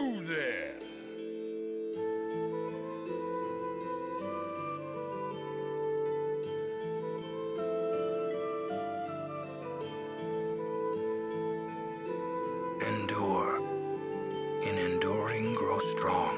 you there! Endure. In enduring, grow strong.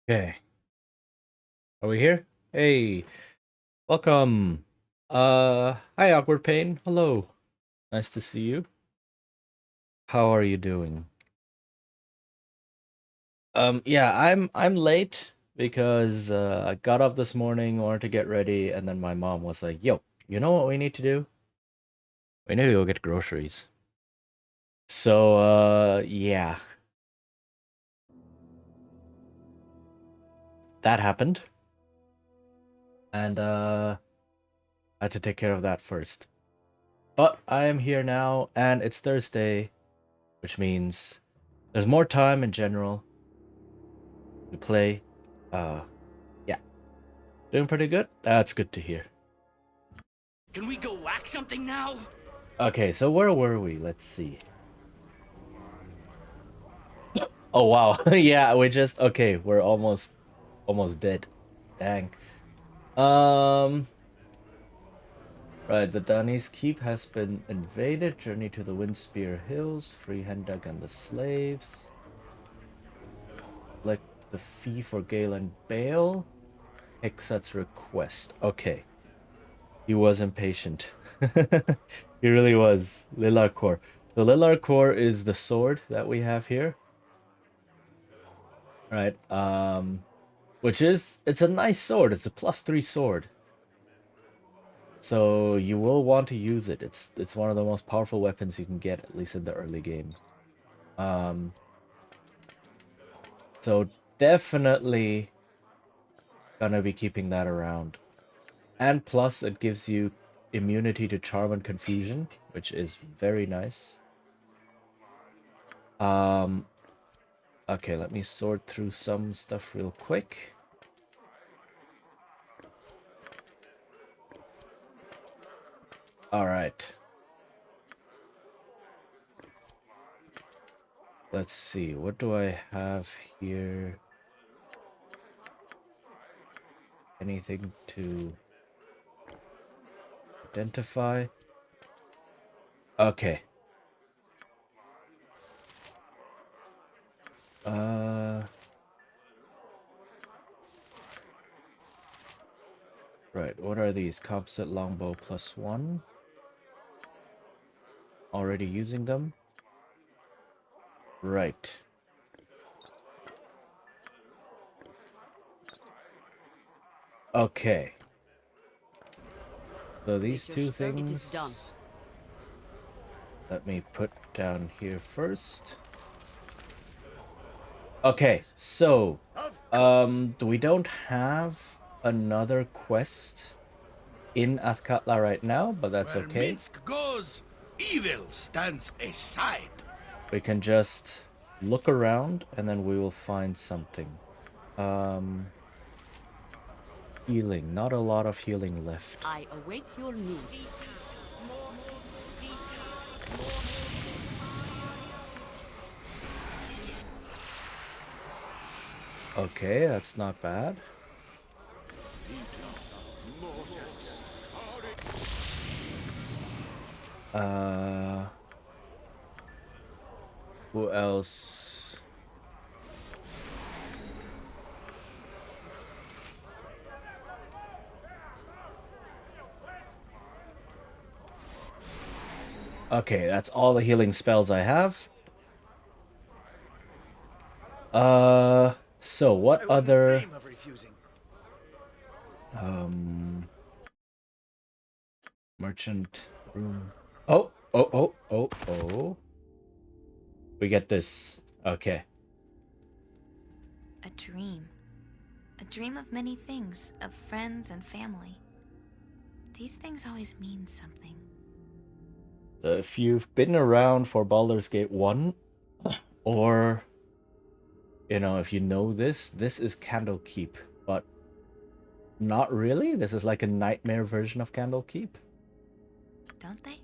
Okay. Are we here? Hey, welcome. Hi, Awkward Pain. Hello. Nice to see you. How are you doing? Yeah, I'm late because I got up this morning, wanted to get ready, and then my mom was like, "Yo, you know what we need to do? We need to go get groceries." So, yeah, that happened, and I had to take care of that first. But I am here now, and it's Thursday, which means there's more time in general to play. Uh, yeah, doing pretty good. That's good to hear. Can we go whack something now? Okay, so where were we? Let's see. Oh wow, yeah, we just okay. We're almost dead. Dang. Um. Right, the Danese keep has been invaded. Journey to the Windspear Hills. Free Hendak and the slaves. Like the fee for Galen Bale. Hixat's request. Okay. He was impatient. He really was. Lilar Core. So Lilar Core is the sword that we have here. Right. Which is it's a nice sword. It's a +3 sword. So you will want to use it. It's one of the most powerful weapons you can get, at least in the early game. So definitely gonna be keeping that around. And plus it gives you immunity to charm and confusion, which is very nice. Okay, let me sort through some stuff real quick. All right. Let's see, what do I have here? Anything to identify? Okay. Right, what are these? Composite longbow +1. Already using them? Right. Okay. So these two things, let me put down here first. Okay, so we don't have another quest in Athkatla right now, but that's Where okay. Minsk goes, evil stands aside. We can just look around and then we will find something. Healing, not a lot of healing left. I await your news. Okay, that's not bad. Who else? Okay, that's all the healing spells I have. So what other merchant room? Oh. We get this. Okay. A dream. A dream of many things, of friends and family. These things always mean something. If you've been around for Baldur's Gate 1, or, you know, if you know this is Candlekeep, but not really. This is like a nightmare version of Candlekeep. Don't they?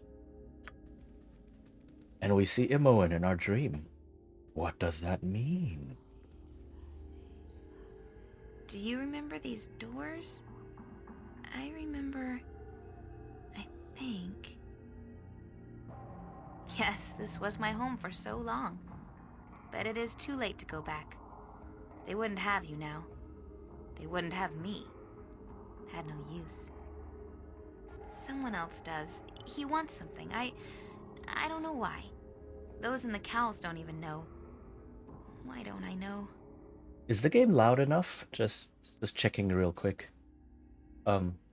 And we see Imoen in our dream. What does that mean? Do you remember these doors? I remember... I think... Yes, this was my home for so long. But it is too late to go back. They wouldn't have you now. They wouldn't have me. Had no use. Someone else does. He wants something. I don't know why. Those in the cows don't even know. Why don't I know? Is the game loud enough? Just checking real quick.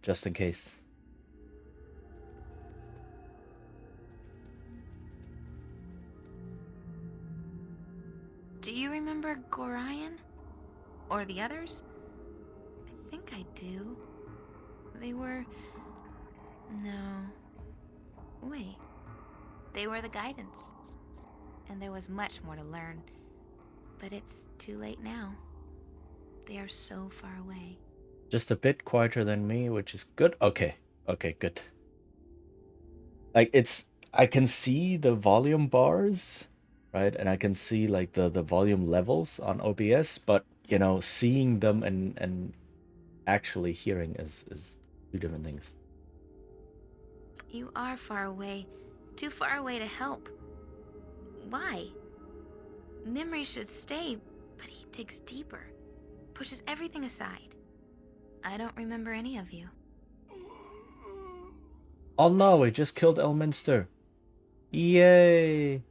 Just in case. Do you remember Gorion? Or the others? I think I do. They were... No. Wait. They were the guidance. And there was much more to learn. But it's too late now. They are so far away. Just a bit quieter than me, which is good. Okay, good. Like, I can see the volume bars, right? And I can see like the volume levels on OBS, but you know, seeing them and actually hearing is two different things. You are far away. Too far away to help. Why? Memory should stay, but he digs deeper. Pushes everything aside. I don't remember any of you. Oh no, we just killed Elminster. Yay!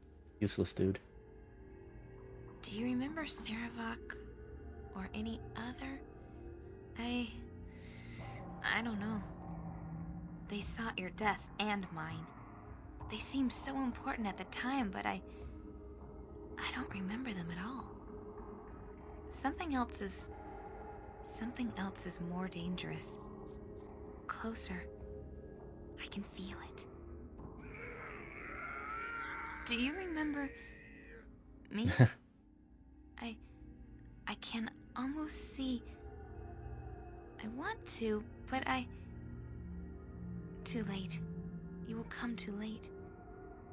Useless dude. Do you remember Saravok? Or any other? I don't know. They sought your death and mine. They seemed so important at the time, but I don't remember them at all. Something else is more dangerous. Closer. I can feel it. Do you remember me? I can almost see. I want to, but too late. You will come too late.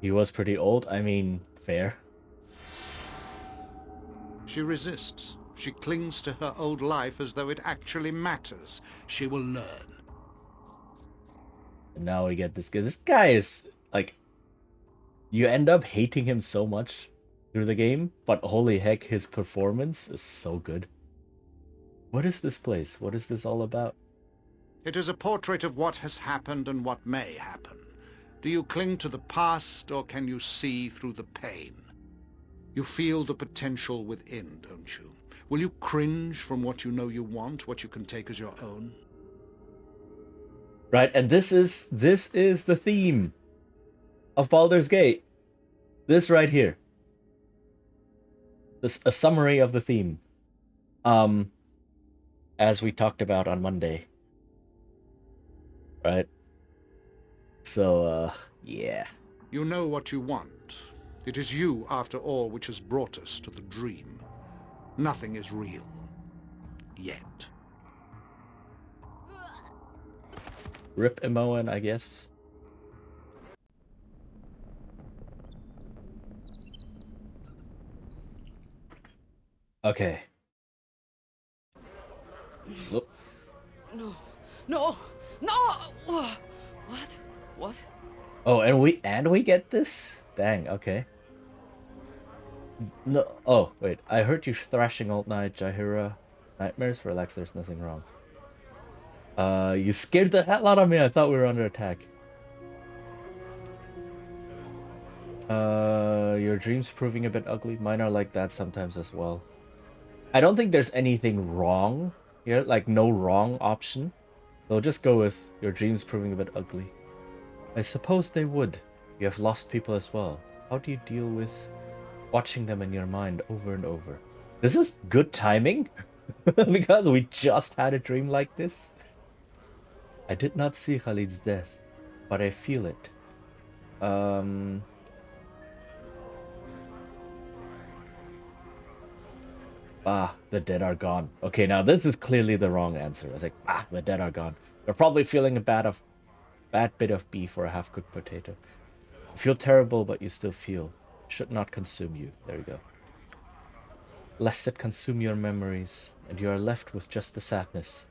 He was pretty old. I mean, fair. She resists. She clings to her old life as though it actually matters. She will learn. And now we get this guy. This guy is, like... You end up hating him so much through the game, but holy heck, his performance is so good. What is this place? What is this all about? It is a portrait of what has happened and what may happen. Do you cling to the past, or can you see through the pain? You feel the potential within, don't you? Will you cringe from what you know you want, what you can take as your own? Right, and this is the theme of Baldur's Gate. This right here. This a summary of the theme. As we talked about on Monday. Right? So, yeah. You know what you want. It is you, after all, which has brought us to the dream. Nothing is real. Yet. Rip Emoan, I guess. Okay. Look. No. No! No! What? What? Oh, and we get this? Dang, okay. No, oh, wait. I heard you thrashing all night, Jaheira. Nightmares? Relax, there's nothing wrong. You scared the hell out of me. I thought we were under attack. Your dreams proving a bit ugly. Mine are like that sometimes as well. I don't think there's anything wrong here, like no wrong option. So just go with your dreams proving a bit ugly. I suppose they would. You have lost people as well. How do you deal with watching them in your mind over and over? This is good timing, because we just had a dream like this. I did not see Khalid's death, but I feel it. The dead are gone. Okay, now this is clearly the wrong answer. I was like, the dead are gone. They're probably feeling a bad bit of beef or a half-cooked potato. You feel terrible, but you still feel. Should not consume you. There you go. Lest it consume your memories, and you are left with just the sadness.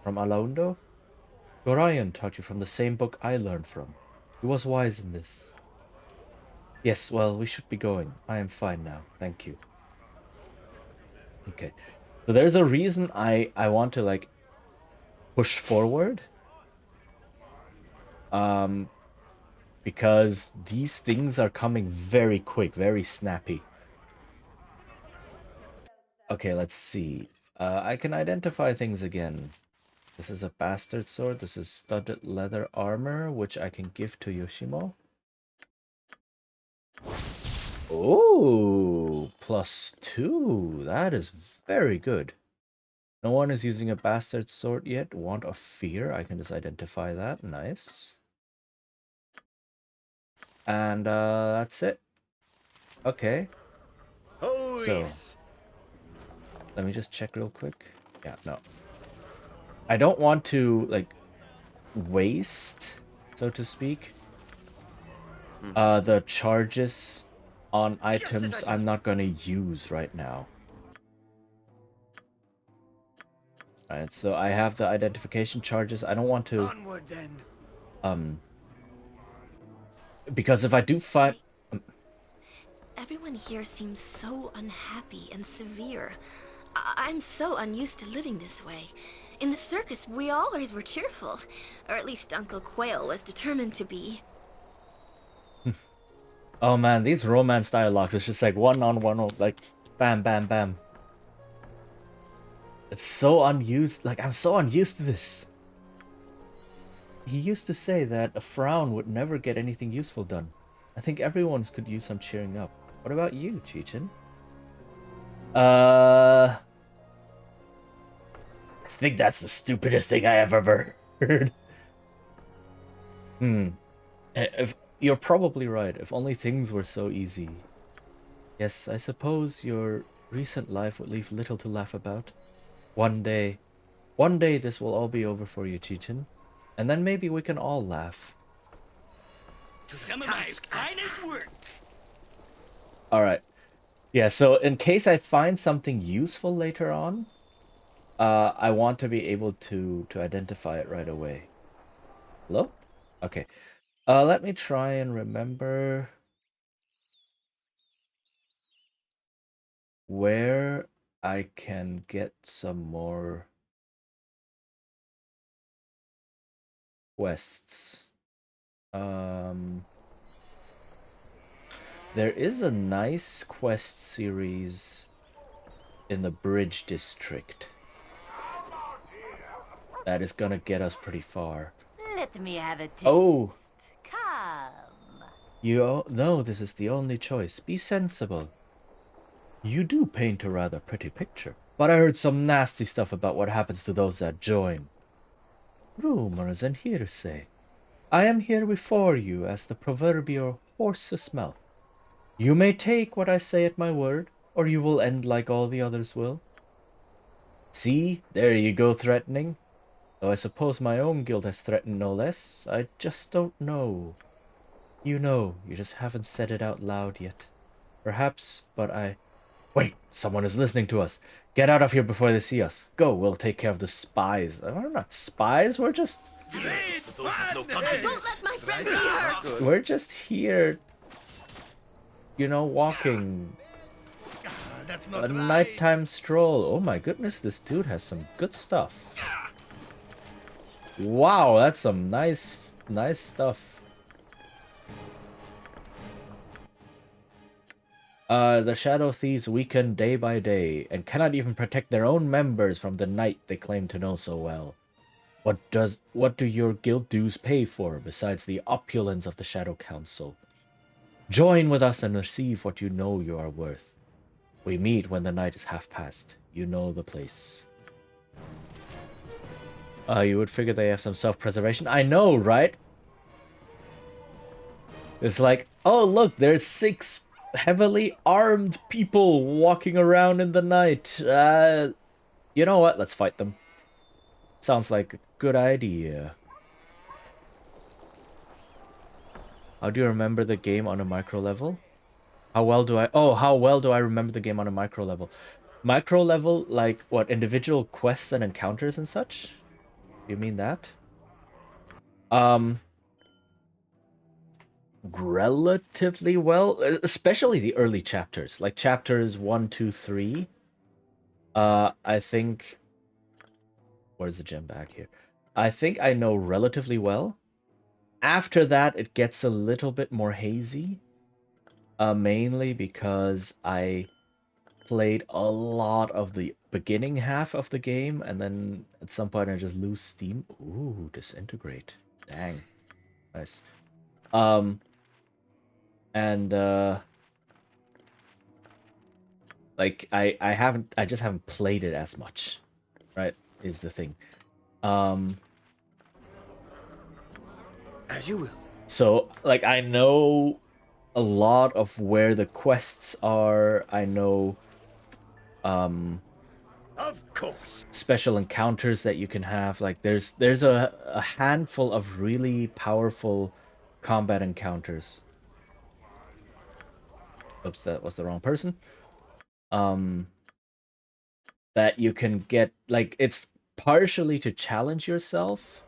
From Alaundo? Gorion taught you from the same book I learned from. He was wise in this. Yes, well, we should be going. I am fine now. Thank you. Okay. So there's a reason I want to, like, push forward. Because these things are coming very quick, very snappy. Okay, let's see. I can identify things again. This is a bastard sword. This is studded leather armor, which I can give to Yoshimo. Oh, +2. That is very good. No one is using a bastard sword yet. Want of fear. I can just identify that. Nice. And that's it. Okay. Oh, So, yes. let me just check real quick. Yeah, no. I don't want to, like, waste, so to speak, the charges on items I'm not gonna use right now. Alright, so I have the identification charges. I don't want to... Onward, then. Because if I do find... Everyone here seems so unhappy and severe. I'm so unused to living this way. In the circus, we always were cheerful. Or at least Uncle Quail was determined to be. Oh man, these romance dialogues, it's just like one-on-one, like, bam, bam, bam. It's so unused, like, I'm so unused to this. He used to say that a frown would never get anything useful done. I think everyone could use some cheering up. What about you, Cheechin? I think that's the stupidest thing I have ever heard. If you're probably right. If only things were so easy. Yes, I suppose your recent life would leave little to laugh about. One day this will all be over for you, Cheechin. And then maybe we can all laugh. Some of my finest work. Alright. Yeah, so in case I find something useful later on, I want to be able to identify it right away. Hello? Okay. Let me try and remember where I can get some more quests. There is a nice quest series in the Bridge District that is gonna get us pretty far. Let me have a taste. Oh! Come. No, this is the only choice. Be sensible. You do paint a rather pretty picture, but I heard some nasty stuff about what happens to those that join. Rumors and hearsay. I am here before you as the proverbial horse's mouth. You may take what I say at my word, or you will end like all the others will. See, there you go threatening. Though I suppose my own guild has threatened no less, I just don't know. You know, you just haven't said it out loud yet. Perhaps, but I... Wait, someone is listening to us. Get out of here before they see us. Go, we'll take care of the spies. We're not spies, we're just... Those with no Won't confidence. let my friends be hurt! We're just here, you know, walking. That's A nighttime stroll. Oh my goodness, this dude has some good stuff. Wow, that's some nice stuff. The Shadow Thieves weaken day by day, and cannot even protect their own members from the night they claim to know so well. What do your guild dues pay for, besides the opulence of the Shadow Council? Join with us and receive what you know you are worth. We meet when the night is half past. You know the place. You would figure they have some self-preservation. I know, right? It's like, oh look, there's 6 heavily armed people walking around in the night. You know what? Let's fight them. Sounds like a good idea. How do you remember the game on a micro level? How well do I remember the game on a micro level? Micro level, like what, individual quests and encounters and such? You mean that? Relatively well, especially the early chapters, like chapters 1, 2, 3. I think... Where's the gem bag here? I think I know relatively well. After that, it gets a little bit more hazy. Mainly because I played a lot of the beginning half of the game, and then at some point I just lose steam. Ooh, disintegrate. Dang. Nice. Like I just haven't played it as much, right? Is the thing. As you will. So like I know a lot of where the quests are. I know Of course. special encounters that you can have. Like there's a handful of really powerful combat encounters. Oops, that was the wrong person. That you can get, like, it's partially to challenge yourself,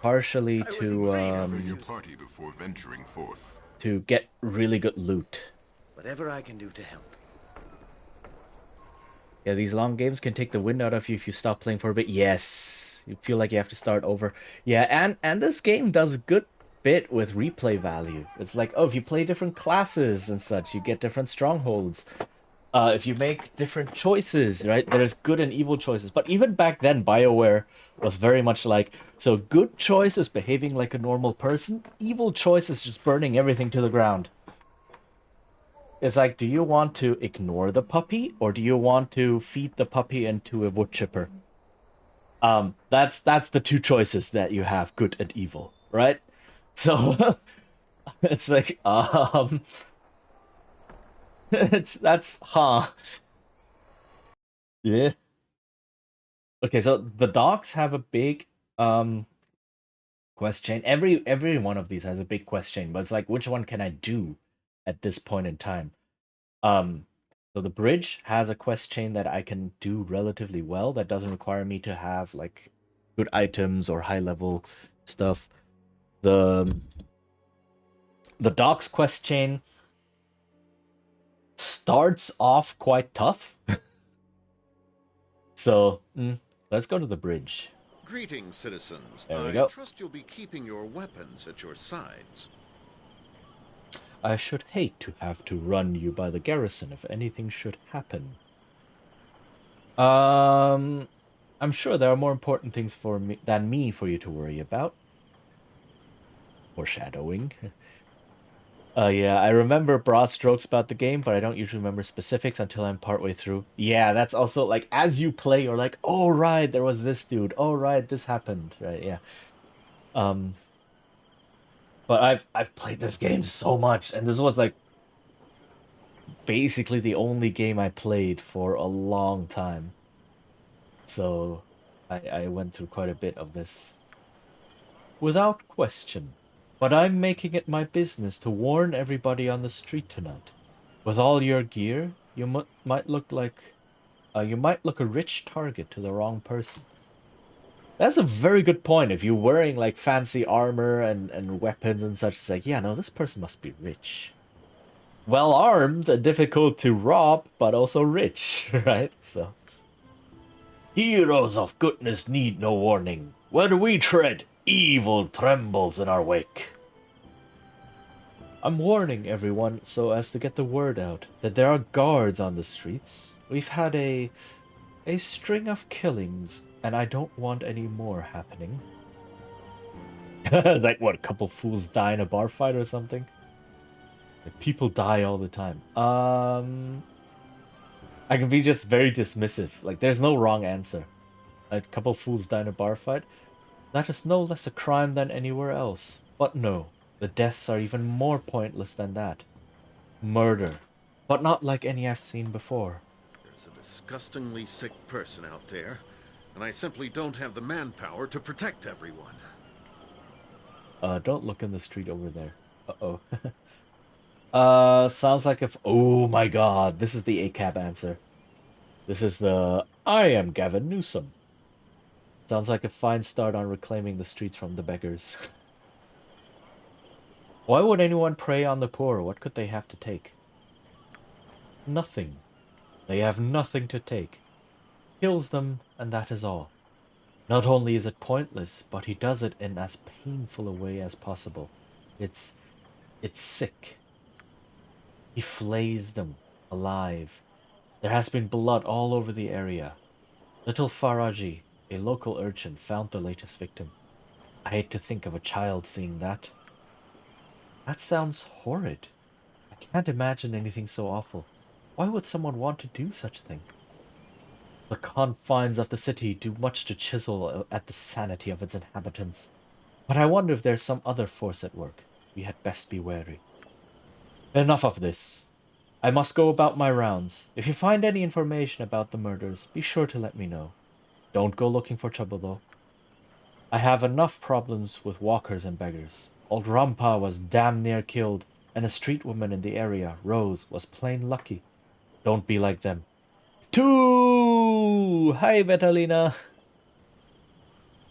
partially Gather your party before venturing forth. to get really good loot. Whatever I can do to help. Yeah, these long games can take the wind out of you if you stop playing for a bit. Yes, you feel like you have to start over. Yeah, and this game does a good bit with replay value. It's like, oh, if you play different classes and such, you get different strongholds. if you make different choices, right? There's good and evil choices. But even back then, BioWare was very much like, so good choice is behaving like a normal person, evil choice is just burning everything to the ground. It's like, do you want to ignore the puppy, or do you want to feed the puppy into a wood chipper? That's the two choices that you have, good and evil, right? So it's like, that's yeah. Okay, so the dogs have a big quest chain. Every one of these has a big quest chain, but it's like, which one can I do at this point in time? Um, so the bridge has a quest chain that I can do relatively well. That doesn't require me to have like good items or high level stuff. The docks quest chain starts off quite tough. So let's go to the bridge. Greetings, citizens. There we I go. trust you'll be keeping your weapons at your sides. I should hate to have to run you by the garrison if anything should happen. I'm sure there are more important things for me than me for you to worry about. Foreshadowing. Yeah, I remember broad strokes about the game, but I don't usually remember specifics until I'm partway through. Yeah, that's also like, as you play, you're like, oh right, there was this dude. Oh right, this happened. Right, yeah. But I've played this game so much, and this was like basically the only game I played for a long time. So I went through quite a bit of this. Without question. But I'm making it my business to warn everybody on the street tonight. With all your gear, might look like you might look a rich target to the wrong person. That's a very good point. If you're wearing like fancy armor and weapons and such, it's like, yeah, no, this person must be rich. Well armed and difficult to rob, but also rich, right? So heroes of goodness need no warning. When we tread, evil trembles in our wake. I'm warning everyone so as to get the word out that there are guards on the streets. We've had a string of killings, and I don't want any more happening. Like, what, a couple fools die in a bar fight or something? Like, people die all the time. I can be just very dismissive. Like, there's no wrong answer. A couple fools die in a bar fight? That is no less a crime than anywhere else. But no, the deaths are even more pointless than that. Murder. But not like any I've seen before. There's a disgustingly sick person out there, and I simply don't have the manpower to protect everyone. Don't look in the street over there. Uh-oh. Sounds like if... Oh my god, this is the ACAB answer. This is the... I am Gavin Newsom. Sounds like a fine start on reclaiming the streets from the beggars. Why would anyone prey on the poor? What could they have to take? Nothing. They have nothing to take. Kills them, and that is all. Not only is it pointless, but he does it in as painful a way as possible. It's sick. He flays them alive. There has been blood all over the area. Little Faraji, a local urchin, found the latest victim. I hate to think of a child seeing that. That sounds horrid. I can't imagine anything so awful. Why would someone want to do such a thing? The confines of the city do much to chisel at the sanity of its inhabitants. But I wonder if there's some other force at work. We had best be wary. Enough of this. I must go about my rounds. If you find any information about the murders, be sure to let me know. Don't go looking for trouble, though. I have enough problems with walkers and beggars. Old Rampa was damn near killed, and a street woman in the area, Rose, was plain lucky. Don't be like them. Two! Hi, Vitalina.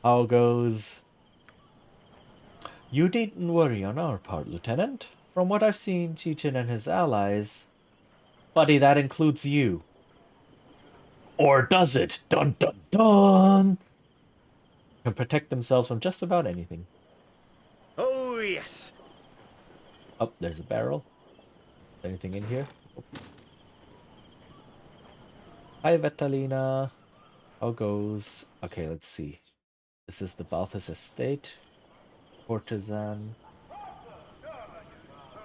How goes? You needn't worry on our part, Lieutenant. From what I've seen, Chichin and his allies... Buddy, that includes you. Or does it? Dun dun dun! Can protect themselves from just about anything. Oh, yes! Oh, there's a barrel. Anything in here? Hi, Vetalina. How goes? Okay, let's see. This is the Balthus estate. Courtesan.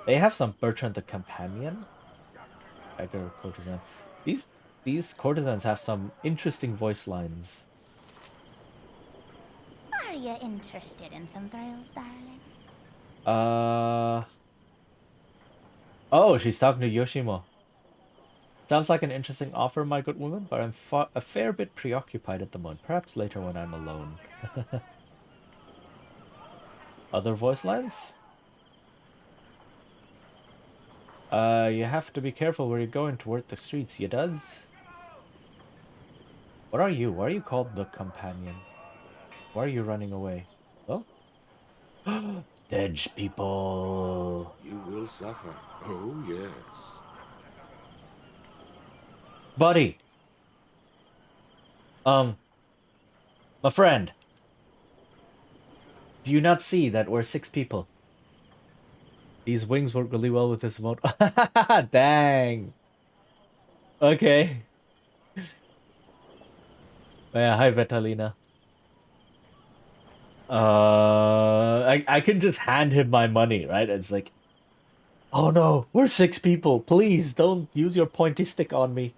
They have some Bertrand the Companion. Beggar courtesan. These these courtesans have some interesting voice lines. Are you interested in some thrills, darling? Oh, she's talking to Yoshimo. Sounds like an interesting offer, my good woman, but I'm a fair bit preoccupied at the moment. Perhaps later when I'm alone. Other voice lines? You have to be careful where you're going toward the streets, you does? What are you? Why are you called the companion? Why are you running away? Oh? Dead people. You will suffer. Oh, yes. Buddy. My friend. Do you not see that we're 6 people? These wings work really well with this mode. Dang. Okay. Yeah, hi Vetalina. I can just hand him my money, right? It's like, oh no, we're 6 people. Please don't use your pointy stick on me.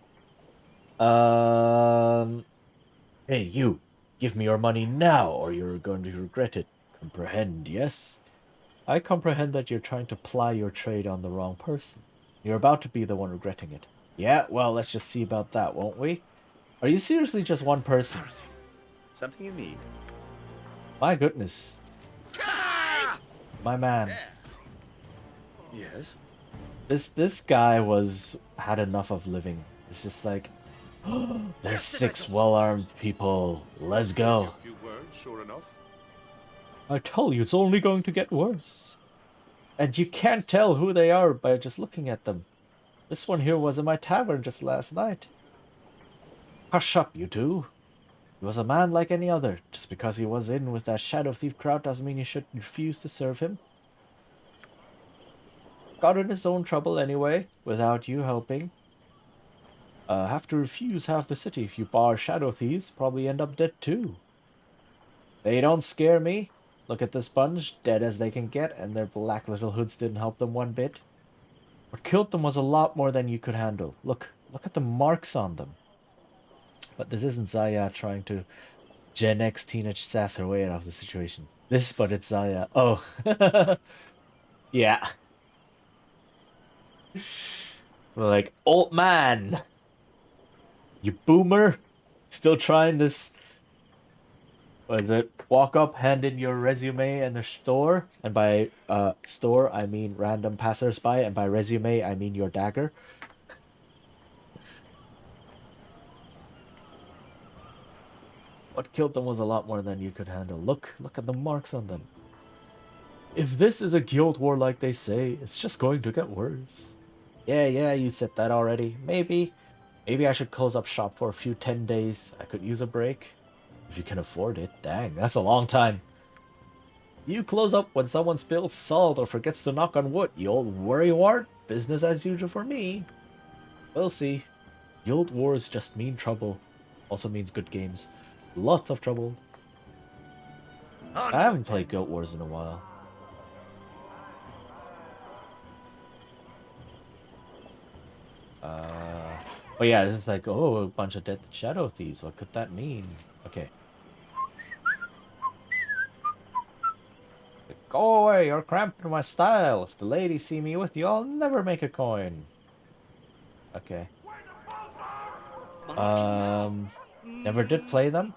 Hey you, give me your money now, or you're going to regret it. Comprehend? Yes. I comprehend that you're trying to ply your trade on the wrong person. You're about to be the one regretting it. Yeah, well, let's just see about that, won't we? Are you seriously just one person? Something you need? My goodness. My man. Yes. This guy had enough of living. It's just like, there's 6 well-armed people. Let's go. You were, sure enough. I tell you, it's only going to get worse. And you can't tell who they are by just looking at them. This one here was in my tavern just last night. Hush up, you two. He was a man like any other. Just because he was in with that shadow thief crowd doesn't mean you should refuse to serve him. Got in his own trouble anyway, without you helping. Have to refuse half the city if you bar shadow thieves, probably end up dead too. They don't scare me. Look at this bunch, dead as they can get, and their black little hoods didn't help them one bit. What killed them was a lot more than you could handle. Look at the marks on them. But this isn't Zaya trying to Gen X teenage sass her way out of the situation. But it's Zaya. Oh. Yeah. We're like, old man. You boomer. Still trying this. What is it? Walk up, hand in your resume in the store. And by store, I mean random passersby. And by resume, I mean your dagger. What killed them was a lot more than you could handle. Look at the marks on them. If this is a guild war like they say, it's just going to get worse. Yeah, you said that already. Maybe I should close up shop for a few 10 days. I could use a break. If you can afford it. Dang, that's a long time. You close up when someone spills salt or forgets to knock on wood, you old worrywart. Business as usual for me. We'll see. Guild wars just mean trouble. Also means good games. Lots of trouble. I haven't played Guild Wars in a while. But yeah, it's like, oh, a bunch of dead shadow thieves. What could that mean? Okay. Go away, you're cramping my style. If the ladies see me with you, I'll never make a coin. Okay. Never did play them.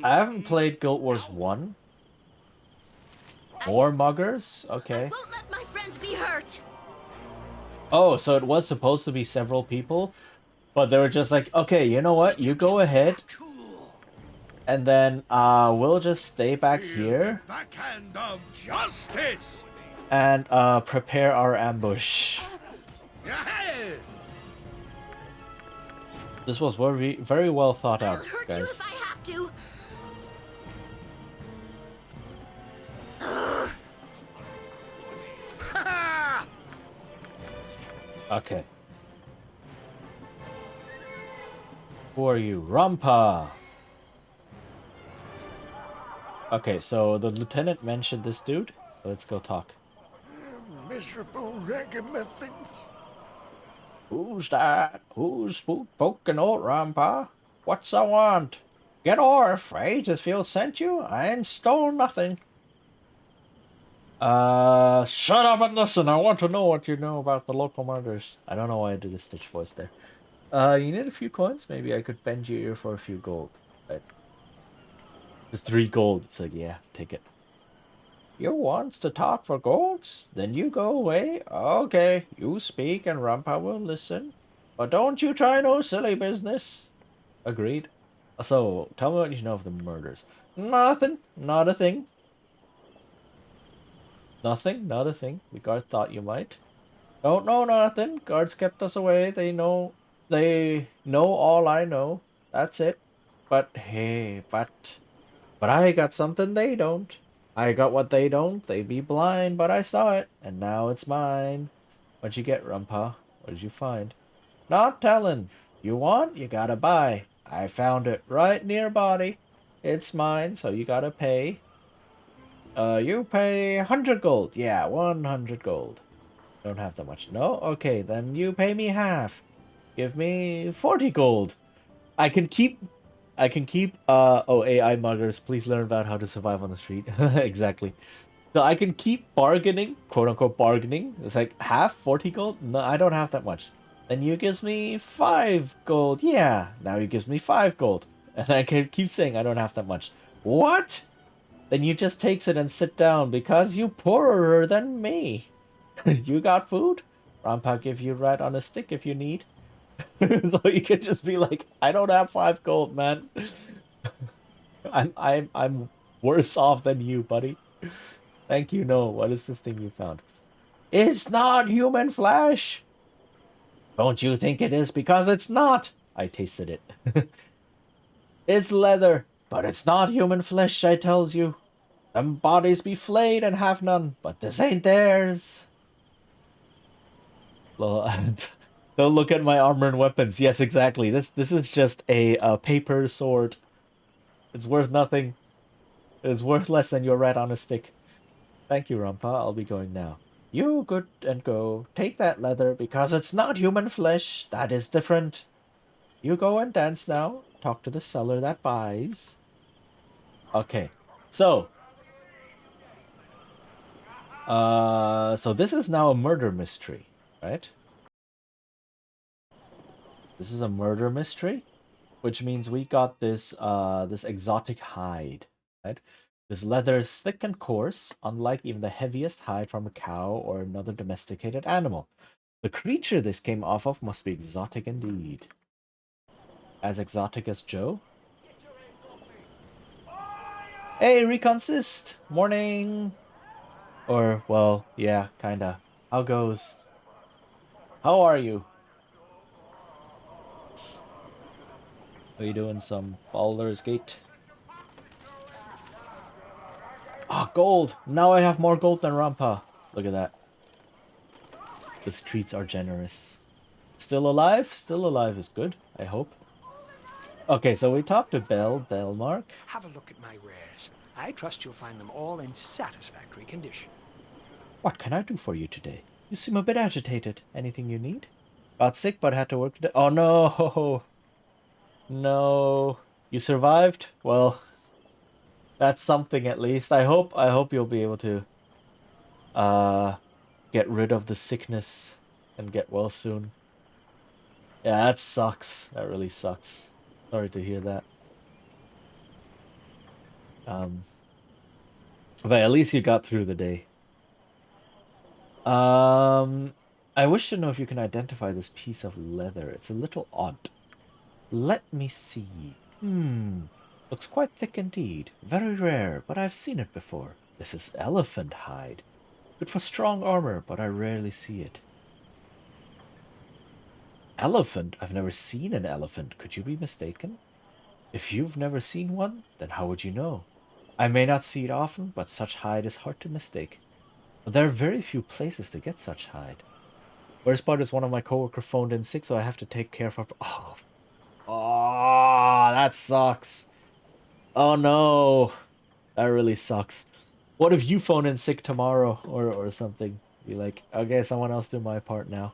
I haven't played Guild Wars 1. More muggers? Okay. I won't let my friends be hurt. Oh, so it was supposed to be several people, but they were just like, okay, you know what? You go ahead. And then we'll just stay back here. Backhand of justice. And prepare our ambush. This was very well thought out, I'll hurt guys. you if I have to. Okay. Who are you? Rampa! Okay, so the lieutenant mentioned this dude, so let's go talk. Miserable ragamuffins. Who's that? Who's poking old Rampa? What's I want? Get off, Phil sent you? I ain't stole nothing. Shut up and listen. I want to know what you know about the local murders. I don't know why I did a Stitch voice there. You need a few coins? Maybe I could bend your ear for a few gold. Right. It's 3 gold. It's like, yeah, take it. You wants to talk for golds? Then you go away. Okay, you speak and Rampa will listen. But don't you try no silly business. Agreed. So, tell me what you know of the murders. Nothing. Not a thing. Nothing. Not a thing. The guard thought you might. Don't know nothing. Guards kept us away. They know all I know. That's it. But hey, but I got something they don't. I got what they don't. They be blind, but I saw it, and now it's mine. What'd you get, Rumpa? What did you find? Not telling. You want? You gotta buy. I found it right near body. It's mine, so you gotta pay. You pay 100 gold. Yeah, 100 gold. Don't have that much. No? Okay, then you pay me half. Give me 40 gold. I can keep oh, AI muggers, please learn about how to survive on the street. Exactly. So I can keep bargaining, quote unquote bargaining. It's like half 40 gold? No, I don't have that much. Then you gives me 5 gold. Yeah, now you gives me 5 gold. And I can keep saying I don't have that much. What? Then you just takes it and sit down because you poorer than me. You got food? Rampa give you right on a stick if you need. So you can just be like, I don't have 5 gold, man. I'm worse off than you, buddy. Thank you. No, what is this thing you found? It's not human flesh. Don't you think it is? Because it's not. I tasted it. It's leather, but it's not human flesh, I tells you. Them bodies be flayed and have none, but this ain't theirs. Don't look at my armor and weapons. Yes, exactly. This is just a paper sword. It's worth nothing. It's worth less than your rat on a stick. Thank you, Rampa. I'll be going now. You good and go. Take that leather, because it's not human flesh. That is different. You go and dance now. Talk to the seller that buys. Okay. So this is now a murder mystery, right? This is a murder mystery, which means we got this this exotic hide, right? This leather is thick and coarse, unlike even the heaviest hide from a cow or another domesticated animal. The creature this came off of must be exotic indeed. As exotic as Joe? Hey, Reconsist! Morning! Or, well, yeah, kinda. How goes? How are you? Are you doing some Baldur's Gate? Ah, gold! Now I have more gold than Rampa. Look at that. The streets are generous. Still alive? Still alive is good, I hope. Okay, so we talked to Delmark. Have a look at my wares. I trust you'll find them all in satisfactory condition. What can I do for you today? You seem a bit agitated. Anything you need? Got sick but had to work today. Oh no! No. You survived? Well, that's something at least. I hope you'll be able to get rid of the sickness and get well soon. Yeah, that sucks. That really sucks. Sorry to hear that. But at least you got through the day. I wish to know if you can identify this piece of leather. It's a little odd. Let me see. Looks quite thick indeed. Very rare, but I've seen it before. This is elephant hide. Good for strong armor, but I rarely see it. Elephant? I've never seen an elephant. Could you be mistaken? If you've never seen one, then how would you know? I may not see it often, but such hide is hard to mistake. But there are very few places to get such hide. Worst part is one of my coworkers phoned in sick, so I have to take care of her. Oh, Oh, that sucks. Oh no. That really sucks. What if you phone in sick tomorrow or something? Be like, okay, someone else do my part now.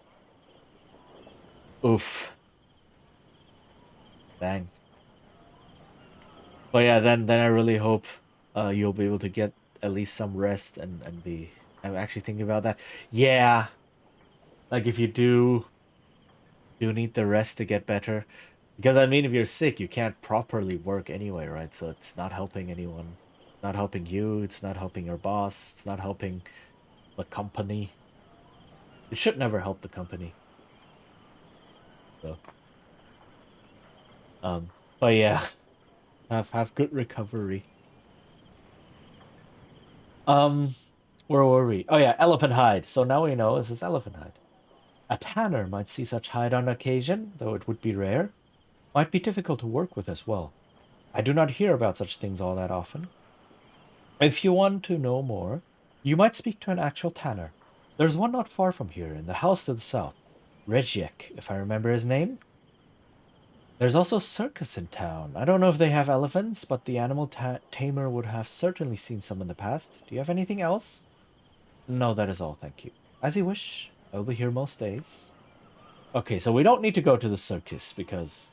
Oof. Dang. But yeah, then I really hope you'll be able to get at least some rest and be. I'm actually thinking about that. Yeah, like if you do need the rest to get better, because I mean, if you're sick, you can't properly work anyway, right? So it's not helping anyone, not helping you. It's not helping your boss. It's not helping the company. It should never help the company. So, but yeah, have good recovery. Um, where were we? Oh yeah, elephant hide. So now we know this is elephant hide. A tanner might see such hide on occasion, though it would be rare. Might be difficult to work with as well. I do not hear about such things all that often. If you want to know more, you might speak to an actual tanner. There's one not far from here, in the house to the south. Regiek, if I remember his name. There's also a circus in town. I don't know if they have elephants, but the animal tamer would have certainly seen some in the past. Do you have anything else? No, that is all, thank you. As you wish. I'll be here most days. Okay, so we don't need to go to the circus because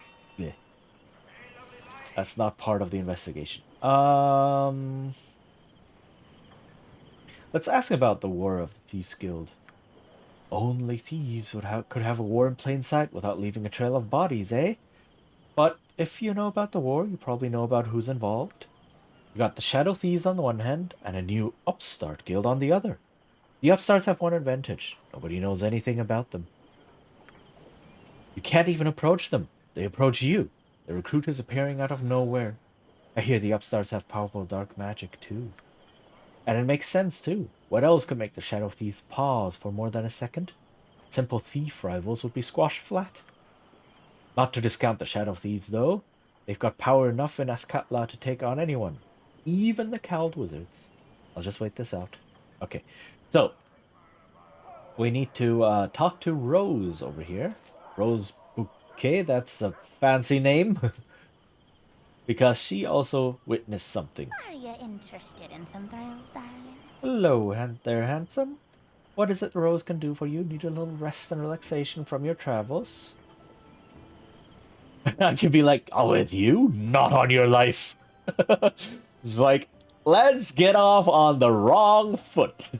that's not part of the investigation. Let's ask about the War of the Thieves Guild. Only thieves could have a war in plain sight without leaving a trail of bodies, eh? But if you know about the war, you probably know about who's involved. You got the Shadow Thieves on the one hand, and a new upstart guild on the other. The upstarts have one advantage. Nobody knows anything about them. You can't even approach them. They approach you. The recruit is appearing out of nowhere. I hear the upstarts have powerful dark magic too. And it makes sense too. What else could make the Shadow Thieves pause for more than a second? Simple thief rivals would be squashed flat. Not to discount the Shadow Thieves though. They've got power enough in Athkatla to take on anyone. Even the Cowled Wizards. I'll just wait this out. Okay, so we need to talk to Rose over here. Rose Bouquet, that's a fancy name. Because she also witnessed something. Are you interested in some thrills, darling? Hello, there, handsome. What is it Rose can do for you? Need a little rest and relaxation from your travels? I could be like, oh, with you? Not on your life. It's like, let's get off on the wrong foot.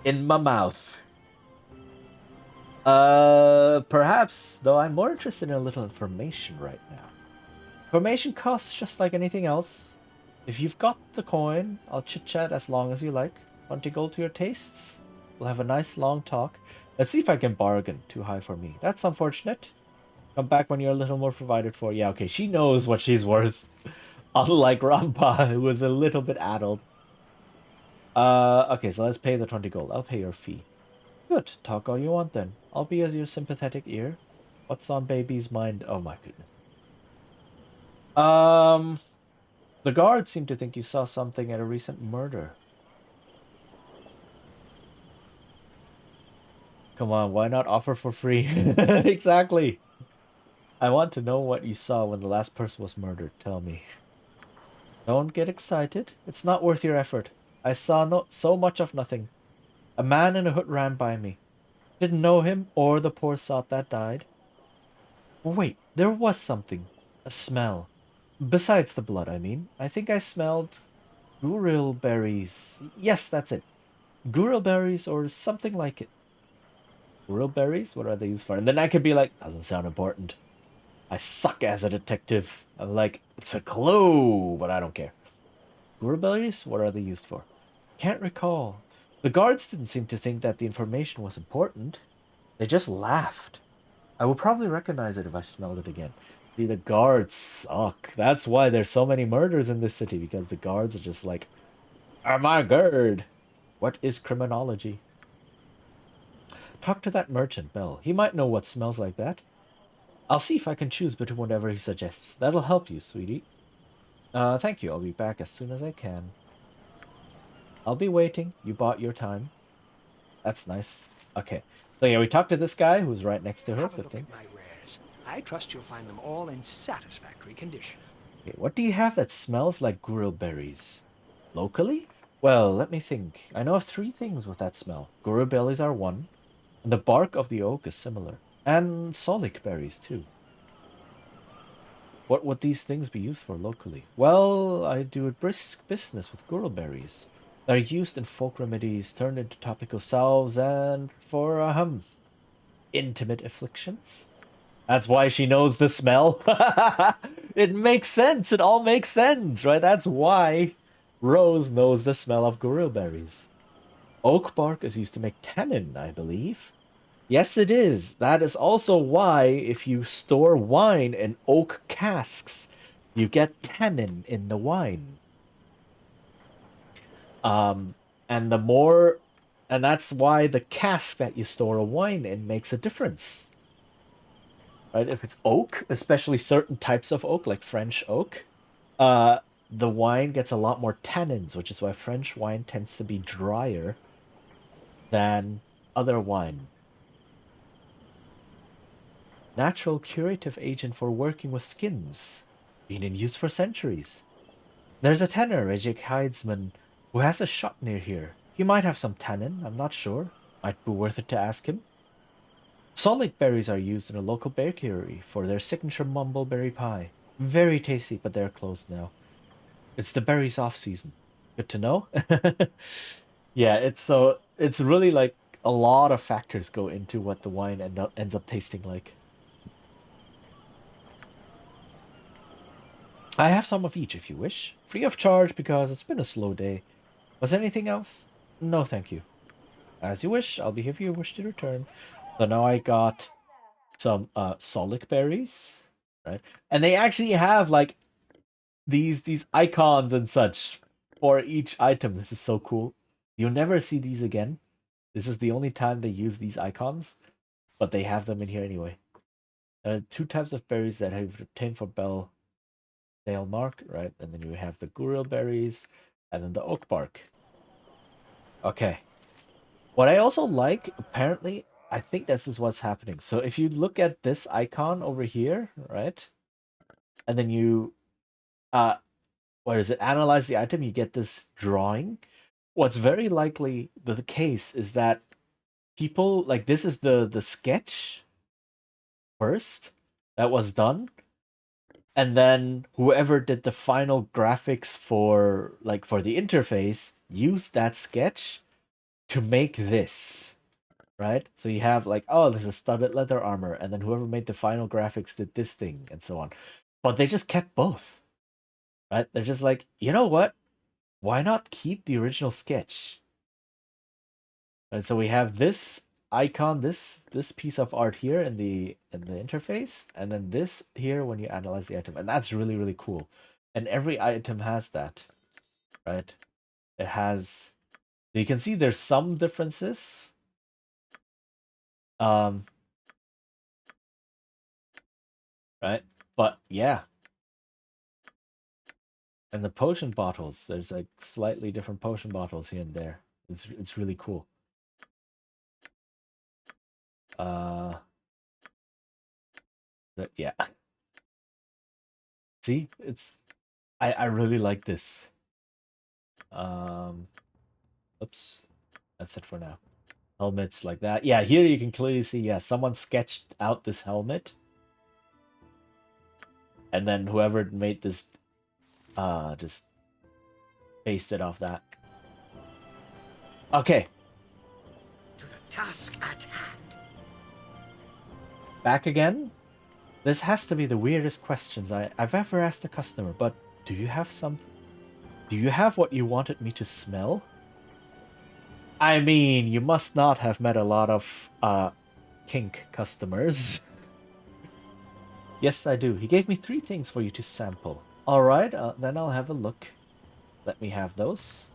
In my mouth. Perhaps, though I'm more interested in a little information right now. Information costs just like anything else. If you've got the coin, I'll chit-chat as long as you like. 20 gold to your tastes? We'll have a nice long talk. Let's see if I can bargain. Too high for me. That's unfortunate. Come back when you're a little more provided for. Yeah, okay, she knows what she's worth. Unlike Rampa, who was a little bit addled. Okay, so let's pay the 20 gold. I'll pay your fee. Good, talk all you want then. I'll be as your sympathetic ear. What's on baby's mind? Oh my goodness. The guards seem to think you saw something at a recent murder. Come on, why not offer for free? Exactly. I want to know what you saw when the last person was murdered. Tell me. Don't get excited. It's not worth your effort. I saw so much of nothing. A man in a hood ran by me. Didn't know him or the poor sot that died. Wait, there was something. A smell. Besides the blood, I mean. I think I smelled guril berries. Yes, that's it. Guril berries or something like it. Guril berries? What are they used for? And then I could be like, doesn't sound important. I suck as a detective. I'm like, it's a clue, but I don't care. Guril berries? What are they used for? Can't recall. The guards didn't seem to think that the information was important. They just laughed. I would probably recognize it if I smelled it again. See, the guards suck. That's why there's so many murders in this city, because the guards are just like, oh my god, what is criminology? Talk to that merchant, Bell. He might know what smells like that. I'll see if I can choose between whatever he suggests. That'll help you, sweetie. Thank you. I'll be back as soon as I can. I'll be waiting. You bought your time. That's nice. Okay. So yeah, we talked to this guy who's right next to her. Good thing. I trust you'll find them all in satisfactory condition. Okay, what do you have that smells like gurul berries? Locally? Well, let me think. I know of 3 things with that smell. Gurul berries are one, and the bark of the oak is similar. And solic berries, too. What would these things be used for locally? Well, I do a brisk business with gurul berries. They're used in folk remedies, turned into topical salves, and for, intimate afflictions. That's why she knows the smell. It makes sense. It all makes sense, right? That's why Rose knows the smell of gurul berries. Oak bark is used to make tannin, I believe. Yes, it is. That is also why if you store wine in oak casks, you get tannin in the wine. And the more, and that's why the cask that you store a wine in makes a difference. Right? If it's oak, especially certain types of oak, like French oak, the wine gets a lot more tannins, which is why French wine tends to be drier than other wine. Natural curative agent for working with skins. Been in use for centuries. There's a tanner, Rejik Heidsman, who has a shop near here. He might have some tannin, I'm not sure. Might be worth it to ask him. Solid berries are used in a local bakery for their signature mumbleberry pie. Very tasty, but they're closed now. It's the berries off season. Good to know. Yeah, it's really like a lot of factors go into what the wine ends up tasting like. I have some of each if you wish. Free of charge because it's been a slow day. Was there anything else? No, thank you. As you wish, I'll be here if you wish to return. So now I got some solic berries, right? And they actually have like these icons and such for each item. This is so cool. You'll never see these again. This is the only time they use these icons, but they have them in here anyway. There are 2 types of berries that have obtained for Bell Dale Mark, right? And then you have the gurul berries and then the oak bark. Okay. What I also like, apparently, I think this is what's happening. So if you look at this icon over here, right? And then you what is it? Analyze the item, you get this drawing. What's very likely the case is that people like this is the sketch first that was done, and then whoever did the final graphics for the interface used that sketch to make this, right? So you have like, oh, this is studded leather armor, and then whoever made the final graphics did this thing and so on. But they just kept both, right? They're just like, you know what, why not keep the original sketch? And so we have this icon, this piece of art here in the interface, and then this here when you analyze the item, and that's really, really cool. And every item has that, right? It has, you can see there's some differences. Right? But yeah. And the potion bottles, there's like slightly different potion bottles here and there. It's really cool. Yeah. See, I really like this. Oops, that's it for now. Helmets like that. Yeah, here you can clearly see, yeah, someone sketched out this helmet. And then whoever made this, just based it off that. Okay. To the task at hand. Back again? This has to be the weirdest questions I've ever asked a customer, but do you have what you wanted me to smell? I mean, you must not have met a lot of, kink customers. Yes, I do. He gave me 3 things for you to sample. Alright, then I'll have a look. Let me have those.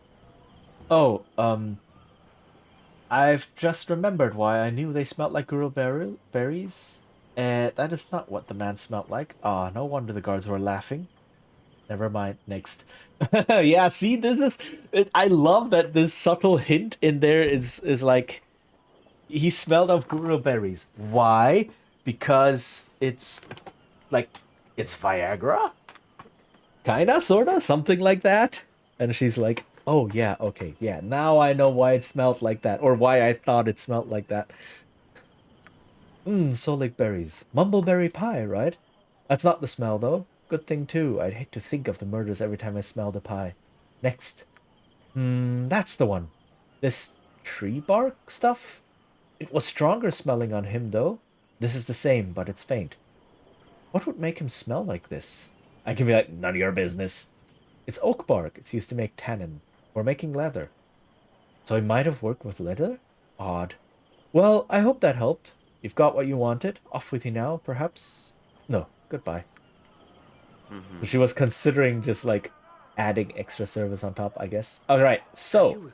Oh, I've just remembered why I knew they smelled like gurul berries. That is not what the man smelled like. Ah, no wonder the guards were laughing. Never mind, next. Yeah, see, this is... I love that this subtle hint in there is like... He smelled of gurul berries. Why? because it's like it's Viagra, kinda, sorta, something like that. And she's like, "Oh yeah, okay, yeah. Now I know why it smelled like that, or why I thought it smelled like that." Solic berries, mumbleberry pie, right? That's not the smell though. Good thing too. I'd hate to think of the murders every time I smell the pie. Next. That's the one. This tree bark stuff? It was stronger smelling on him though. This is the same, but it's faint. What would make him smell like this? I can be like, none of your business. It's oak bark. It's used to make tannin, or making leather. So he might have worked with leather? Odd. Well, I hope that helped. You've got what you wanted. Off with you now, perhaps? No, goodbye. She was considering just like adding extra service on top, I guess. Alright, so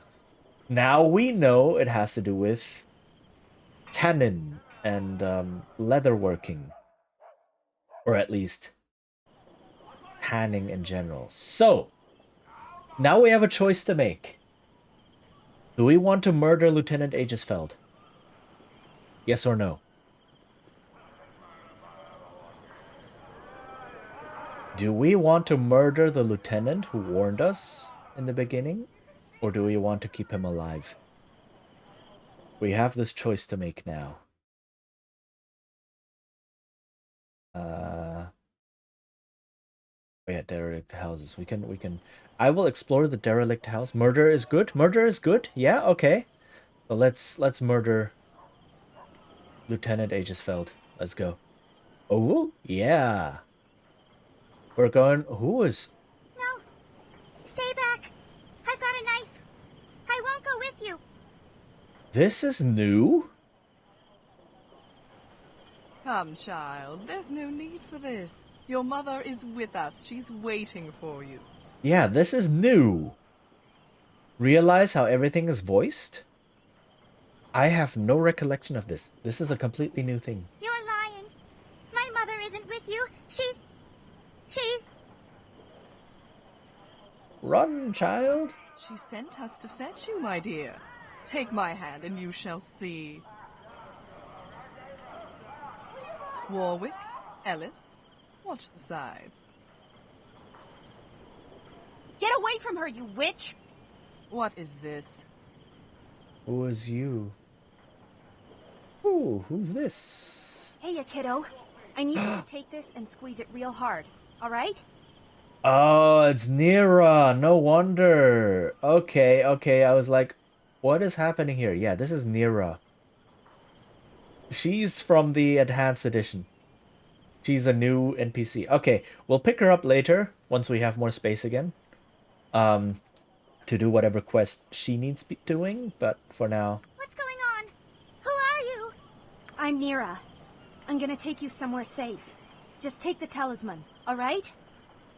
now we know it has to do with tannin and leatherworking. Or at least tanning in general. So, now we have a choice to make. Do we want to murder Lieutenant Aegisfeld? Yes or no? Do we want to murder the lieutenant who warned us in the beginning? Or do we want to keep him alive? We have this choice to make now. Oh yeah, derelict houses. We can I will explore the derelict house. Murder is good. Murder is good. Yeah, okay. So let's murder Lieutenant Aegisfeld. Let's go. Oh, yeah. We're going... Who is... No. Stay back. I've got a knife. I won't go with you. This is new? Come, child. There's no need for this. Your mother is with us. She's waiting for you. Yeah, this is new. Realize how everything is voiced? I have no recollection of this. This is a completely new thing. You're lying. My mother isn't with you. She's... Run, child. She sent us to fetch you, my dear. Take my hand and you shall see. Warwick, Ellis, watch the sides. Get away from her, you witch! What is this? Who is you? Ooh, who's this? Hey, you kiddo. I need you to take this and squeeze it real hard, alright? Oh, it's Nira. No wonder. Okay, okay. I was like, what is happening here? Yeah, this is Nira. She's from the Enhanced Edition. She's a new NPC. Okay, we'll pick her up later, once we have more space again. To do whatever quest she needs doing, but for now... What's going on? Who are you? I'm Nira. I'm gonna take you somewhere safe. Just take the talisman, alright?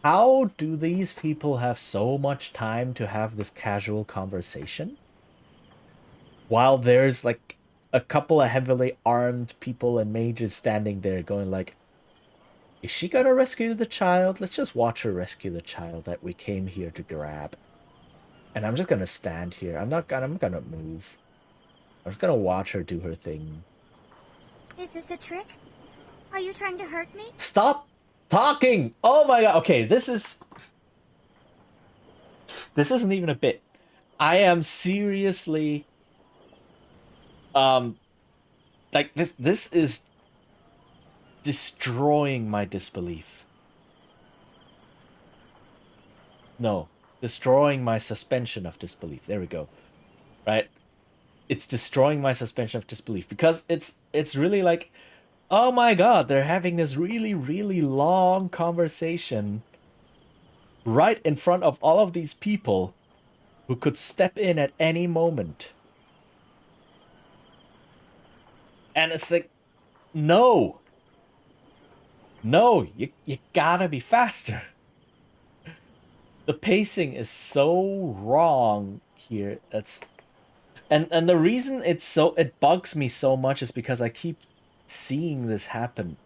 How do these people have so much time to have this casual conversation? While there's like a couple of heavily armed people and mages standing there going like, is she gonna rescue the child? Let's just watch her rescue the child that we came here to grab. And I'm just gonna stand here. I'm gonna move. I'm just gonna watch her do her thing. Is this a trick? Are you trying to hurt me? Stop talking! Oh my god. Okay, this isn't even a bit. I am seriously like this is destroying my disbelief. No, destroying my suspension of disbelief. There we go. Right? It's destroying my suspension of disbelief because it's really like, oh my god, they're having this really, really long conversation right in front of all of these people who could step in at any moment. And it's like, no. No, you gotta be faster. The pacing is so wrong here. And the reason it bugs me so much is because I keep seeing this happen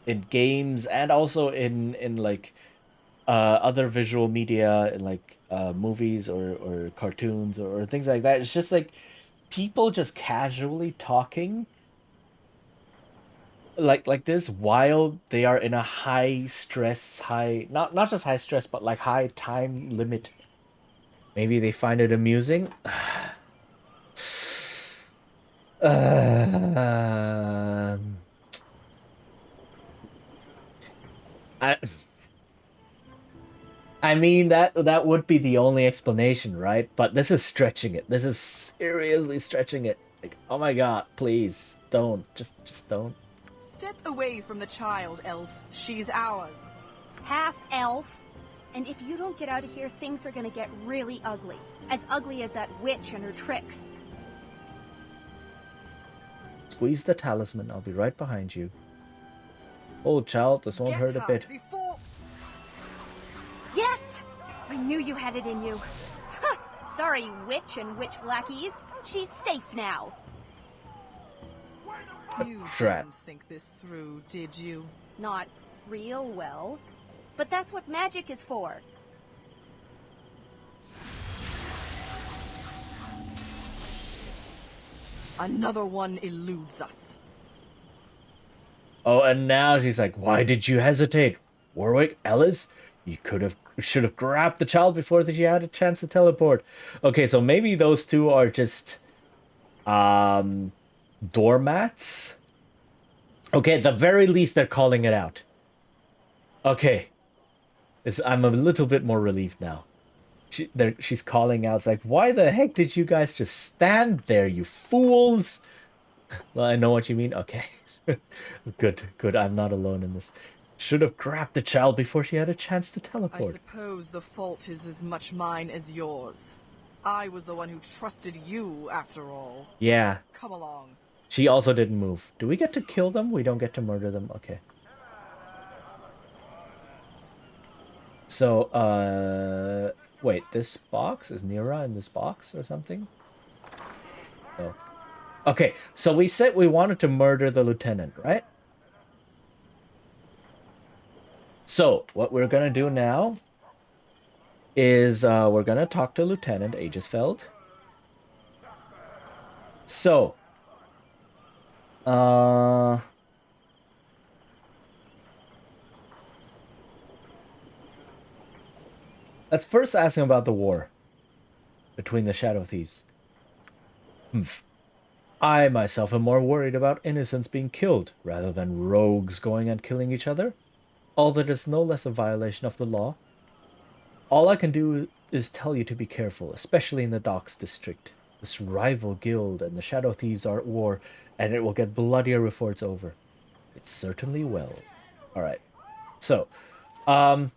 in games and also in like other visual media, in like movies or cartoons or things like that. It's just like people just casually talking like this while they are in a high stress, high not just high stress, but like high time limit. Maybe they find it amusing. Um, I I mean that would be the only explanation, right? But this is stretching it. This is seriously stretching it. Like, oh my god, please don't. Just don't. Step away from the child, elf. She's ours. Half elf. And if you don't get out of here, things are gonna get really ugly. As ugly as that witch and her tricks. Squeeze the talisman. I'll be right behind you. Oh, child, this won't hurt a bit. Before... Yes! I knew you had it in you. Huh. Sorry, witch and witch lackeys. She's safe now. You Drat. didn't think this through, did you? Not real well. But that's what magic is for. Another one eludes us. Oh, and now she's like, why did you hesitate? Warwick, Ellis? You should have grabbed the child before that you had a chance to teleport. Okay, so maybe those two are just doormats. Okay, at the very least they're calling it out. Okay. I'm a little bit more relieved now. She's calling out. It's like, why the heck did you guys just stand there, you fools? Well, I know what you mean. Okay. Good. I'm not alone in this. Should have grabbed the child before she had a chance to teleport. I suppose the fault is as much mine as yours. I was the one who trusted you, after all. Yeah. Come along. She also didn't move. Do we get to kill them? We don't get to murder them. Okay. So, wait, this box? Is Nira in this box or something? No. Okay, so we said we wanted to murder the lieutenant, right? So, what we're gonna do now is we're gonna talk to Lieutenant Aegisfeld. So, let's first ask him about the war between the Shadow Thieves. Humph. I myself am more worried about innocents being killed rather than rogues going and killing each other. All that is no less a violation of the law. All I can do is tell you to be careful, especially in the Docks district. This rival guild and the Shadow Thieves are at war, and it will get bloodier before it's over. It certainly will. Alright. So, I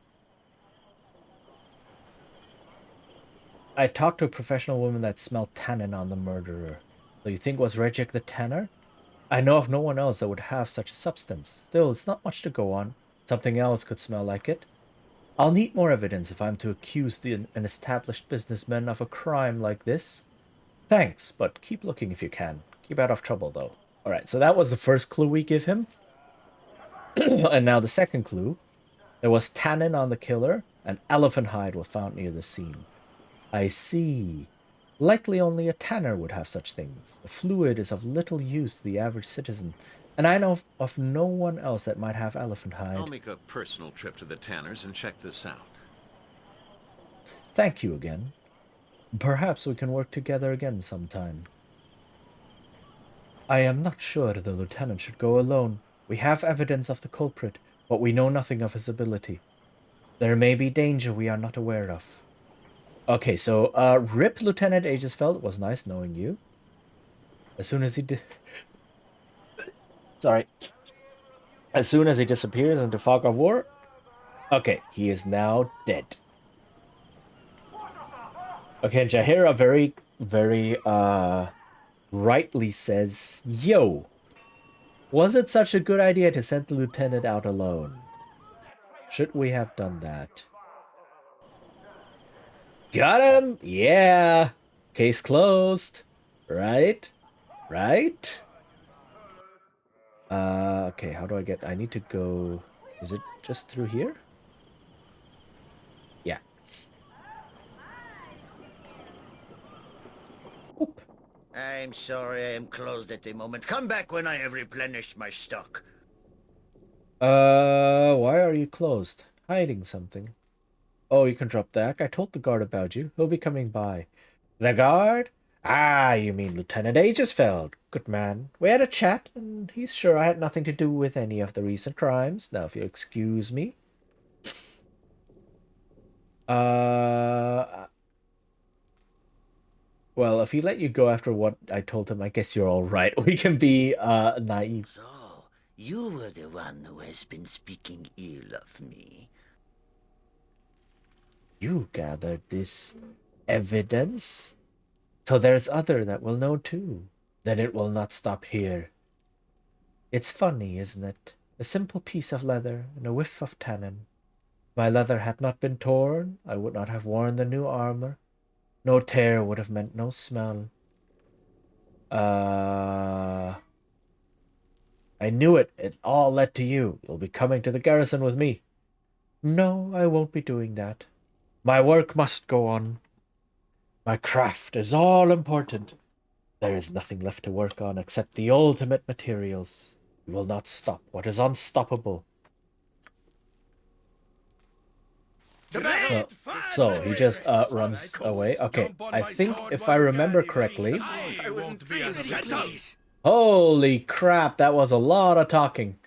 talked to a professional woman that smelled tannin on the murderer. So you think it was Regic the Tanner? I know of no one else that would have such a substance. Still, it's not much to go on. Something else could smell like it. I'll need more evidence if I'm to accuse an established businessman of a crime like this. Thanks, but keep looking if you can. Keep out of trouble, though. Alright, so that was the first clue we give him. And now the second clue. There was tannin on the killer, and elephant hide was found near the scene. I see. Likely only a tanner would have such things. The fluid is of little use to the average citizen, and I know of no one else that might have elephant hide. I'll make a personal trip to the tanners and check this out. Thank you again. Perhaps we can work together again sometime. I am not sure the lieutenant should go alone. We have evidence of the culprit, but we know nothing of his ability. There may be danger we are not aware of. Okay, so, RIP Lieutenant Aegisfeld. It was nice knowing you. As soon as he Sorry. As soon as he disappears into fog of war... Okay, he is now dead. Okay, Jaheira very, very, rightly says, yo, was it such a good idea to send the lieutenant out alone? Should we have done that? Got him! Yeah! Case closed. Right? Right? Okay, how do I get... I need to go... Is it just through here? Yeah. I'm sorry I am closed at the moment. Come back when I have replenished my stock. Why are you closed? Hiding something. Oh, you can drop that. I told the guard about you. He'll be coming by. The guard? Ah, you mean Lieutenant Aegisfeld. Good man. We had a chat, and he's sure I had nothing to do with any of the recent crimes. Now, if you'll excuse me. Well, if he let you go after what I told him, I guess you're all right. We can be, naive. So, you were the one who has been speaking ill of me. You gathered this evidence? So there's other that will know too. Then it will not stop here. It's funny, isn't it? A simple piece of leather and a whiff of tannin. If my leather had not been torn, I would not have worn the new armor. No tear would have meant no smell. I knew it. It all led to you. You'll be coming to the garrison with me. No, I won't be doing that. My work must go on. My craft is all important. There is nothing left to work on except the ultimate materials. We will not stop what is unstoppable. So he just runs away. Okay, I think if I remember correctly... Holy crap, that was a lot of talking.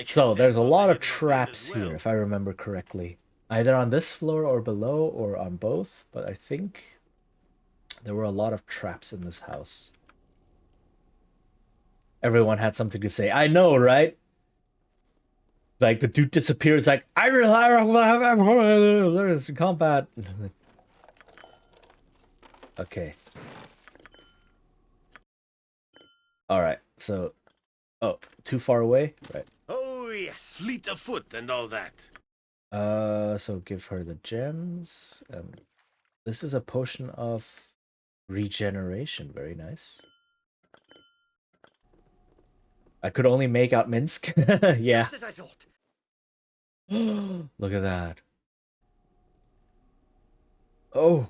So there's a lot of traps here, if I remember correctly. Either on this floor or below, or on both, but I think there were a lot of traps in this house. Everyone had something to say. I know, right? Like, the dude disappears, like, I there's combat. Okay. Alright, so... Oh, too far away? Right. Oh, yes. Fleet of foot and all that. So give her the gems. And this is a potion of regeneration. Very nice. I could only make out Minsk. Yeah. Just as I thought. Look at that. Oh.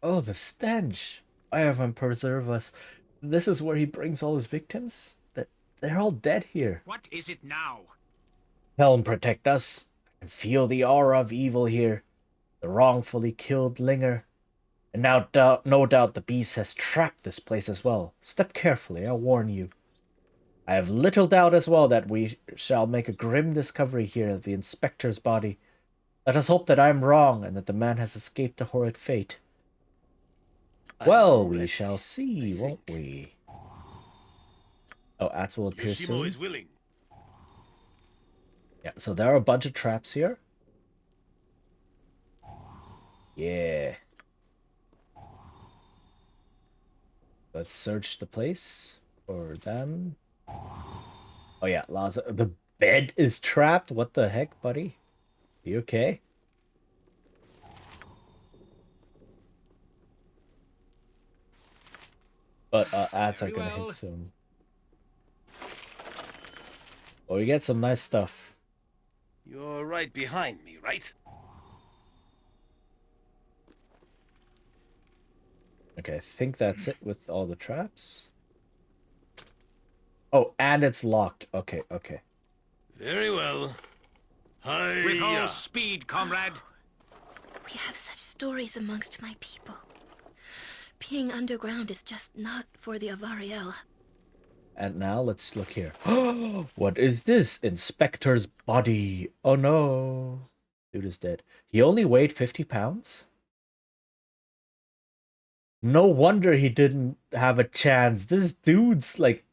Oh, the stench. I have him preserve us. This is where he brings all his victims? They're all dead here. What is it now? Helm protect us. And feel the aura of evil here. The wrongfully killed Linger. And now no doubt the beast has trapped this place as well. Step carefully, I warn you. I have little doubt as well that we shall make a grim discovery here of the inspector's body. Let us hope that I am wrong and that the man has escaped a horrid fate. Well, we shall see, won't we? Oh, Ats will appear Yoshimo soon. is willing. Yeah, so there are a bunch of traps here. Yeah. Let's search the place for them. Oh yeah, the bed is trapped? What the heck, buddy? You okay? But ads are gonna hit soon. Oh, you get some nice stuff. You're right behind me, right? Okay, I think that's it with all the traps. Oh, and it's locked. Okay, okay. Very well. With all speed, comrade. We have such stories amongst my people. Being underground is just not for the Avariel. And now let's look here. What is this? Inspector's body. Oh no. Dude is dead. He only weighed 50 pounds? No wonder he didn't have a chance. This dude's like...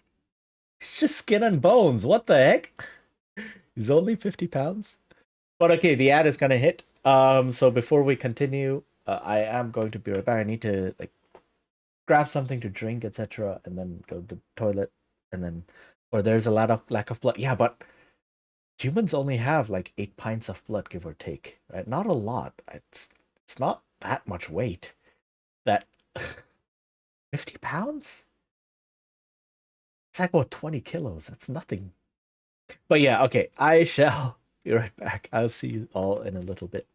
It's just skin and bones. What the heck? He's only 50 pounds? But okay, the ad is gonna hit. So before we continue, I am going to be right back. I need to like grab something to drink, etc., and then go to the toilet, and then, or there's a lot of lack of blood. Yeah, but humans only have like 8 pints of blood, give or take, right? Not a lot. It's not that much weight. That 50 pounds? It's like about 20 kilos. That's nothing. But yeah, okay. I shall be right back. I'll see you all in a little bit.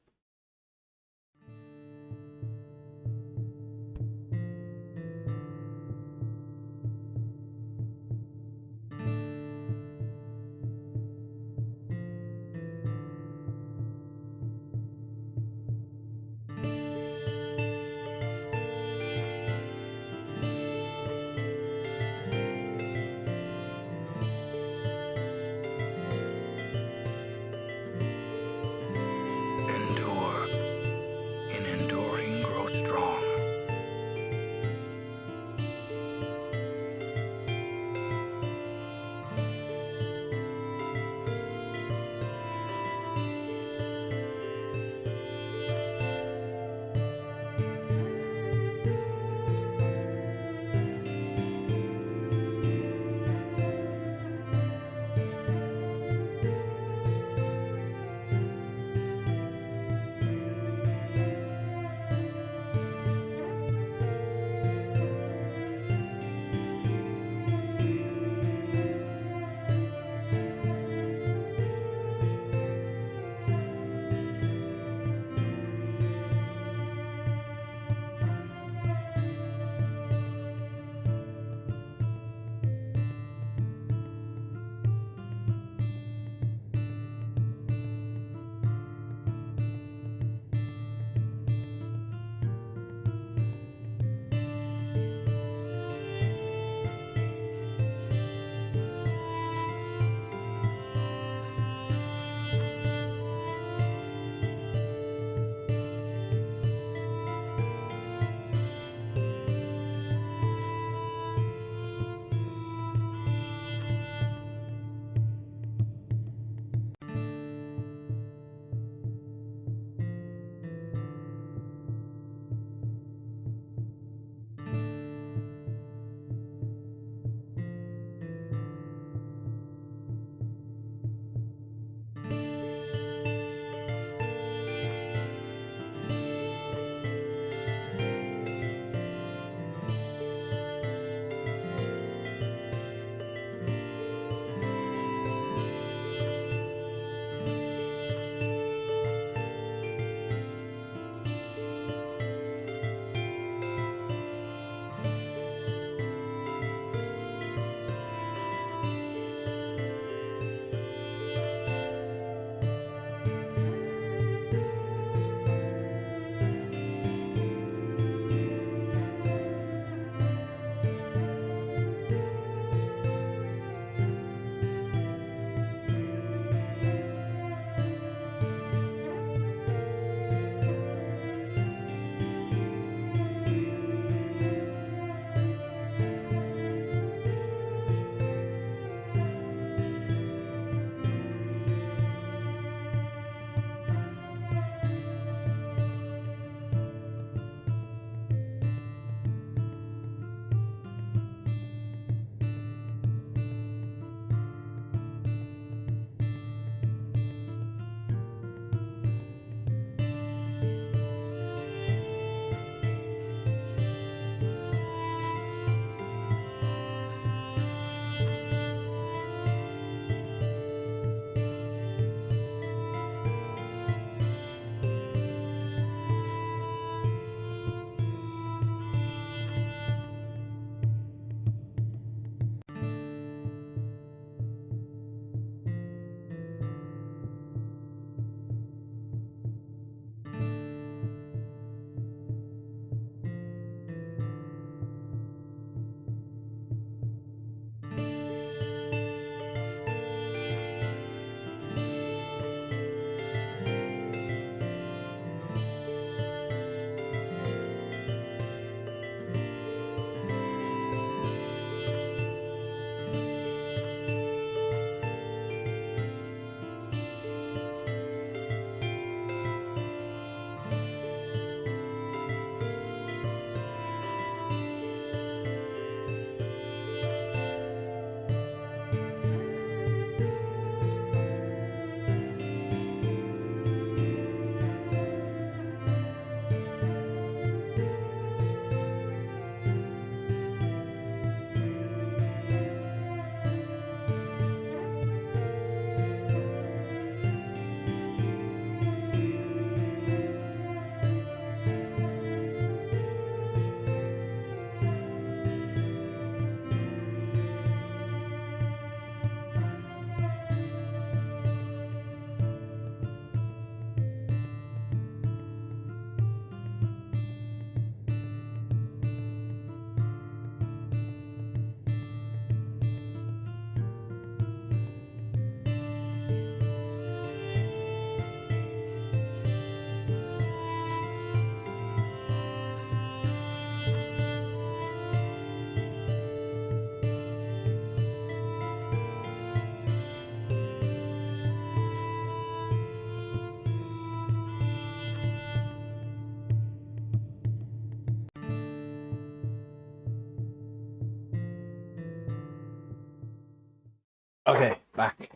Okay, back.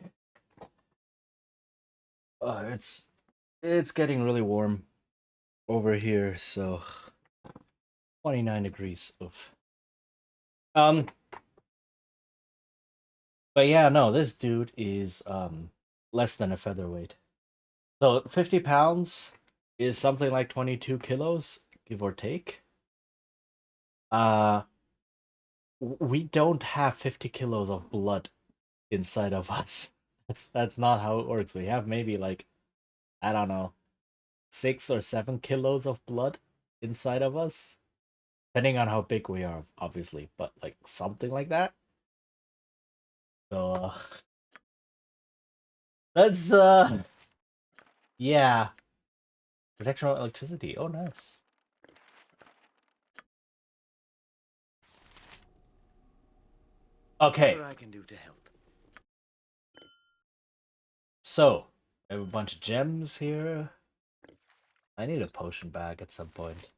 It's getting really warm over here, so 29 degrees. Oof. But yeah, no, this dude is less than a featherweight. So 50 pounds is something like 22 kilos, give or take. We don't have 50 kilos of blood inside of us. That's not how it works. We have maybe like, I don't know, 6 or 7 kilos of blood inside of us, depending on how big we are, obviously, but like something like that. So that's yeah. Protection of electricity. Oh, nice. Okay. Whatever I can do to help. So, I have a bunch of gems here. I need a potion bag at some point.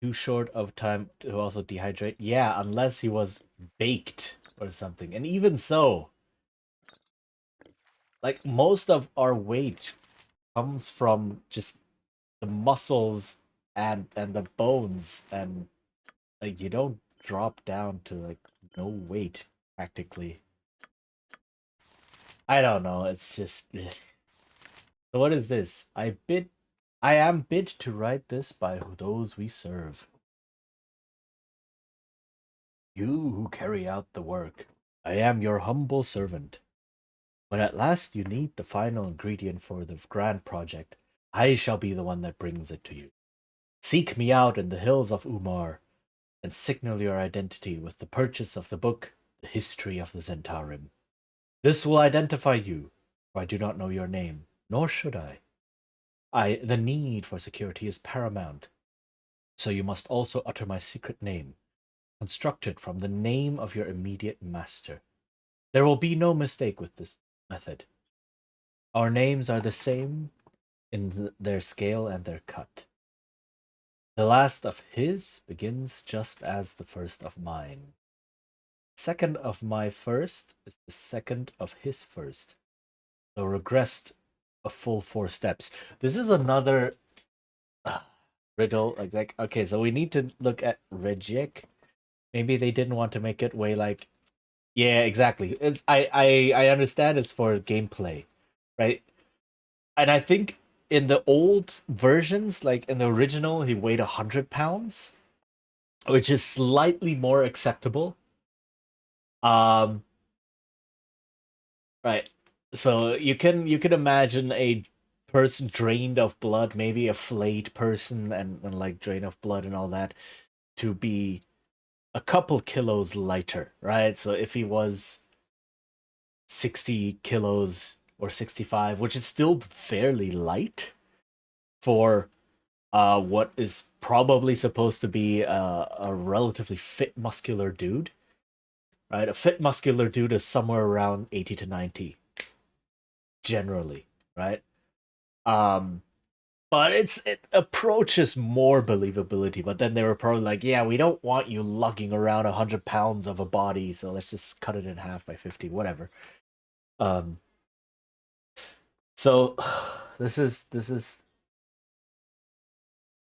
Too short of time to also dehydrate. Yeah, unless he was baked or something. And even so, like most of our weight comes from just the muscles and the bones, and like you don't drop down to like no weight practically. I don't know, it's just so what is this? I am bid to write this by those we serve. You who carry out the work, I am your humble servant. When at last you need the final ingredient for the grand project, I shall be the one that brings it to you. Seek me out in the hills of Umar, and signal your identity with the purchase of the book, The History of the Zentarim. This will identify you, for I do not know your name, nor should I. The need for security is paramount, so you must also utter my secret name, constructed from the name of your immediate master. There will be no mistake with this method. Our names are the same in their scale and their cut. The last of his begins just as the first of mine. Second of my first is the second of his first. So regressed a full 4 steps. This is another riddle. Like okay, so we need to look at Regiek. Maybe they didn't want to make it way like, yeah, exactly. It's I understand it's for gameplay, right? And I think in the old versions, like in the original, he weighed 100 pounds, which is slightly more acceptable. Right. So you can imagine a person drained of blood, maybe a flayed person and like drain of blood and all that, to be a couple kilos lighter, right? So if he was 60 kilos or 65, which is still fairly light for what is probably supposed to be a relatively fit muscular dude, right? A fit muscular dude is somewhere around 80 to 90 generally, right? Um but it approaches more believability, but then they were probably like, yeah, we don't want you lugging around 100 pounds of a body, so let's just cut it in half by 50, whatever. um so this is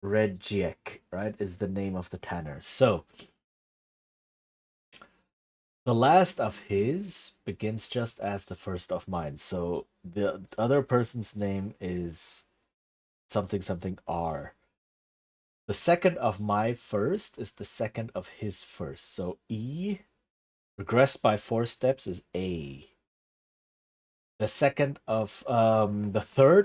Regiek, right, is the name of the tanner. So the last of his begins just as the first of mine. So the other person's name is something something R. The second of my first is the second of his first. So E, regressed by 4 steps, is A. The third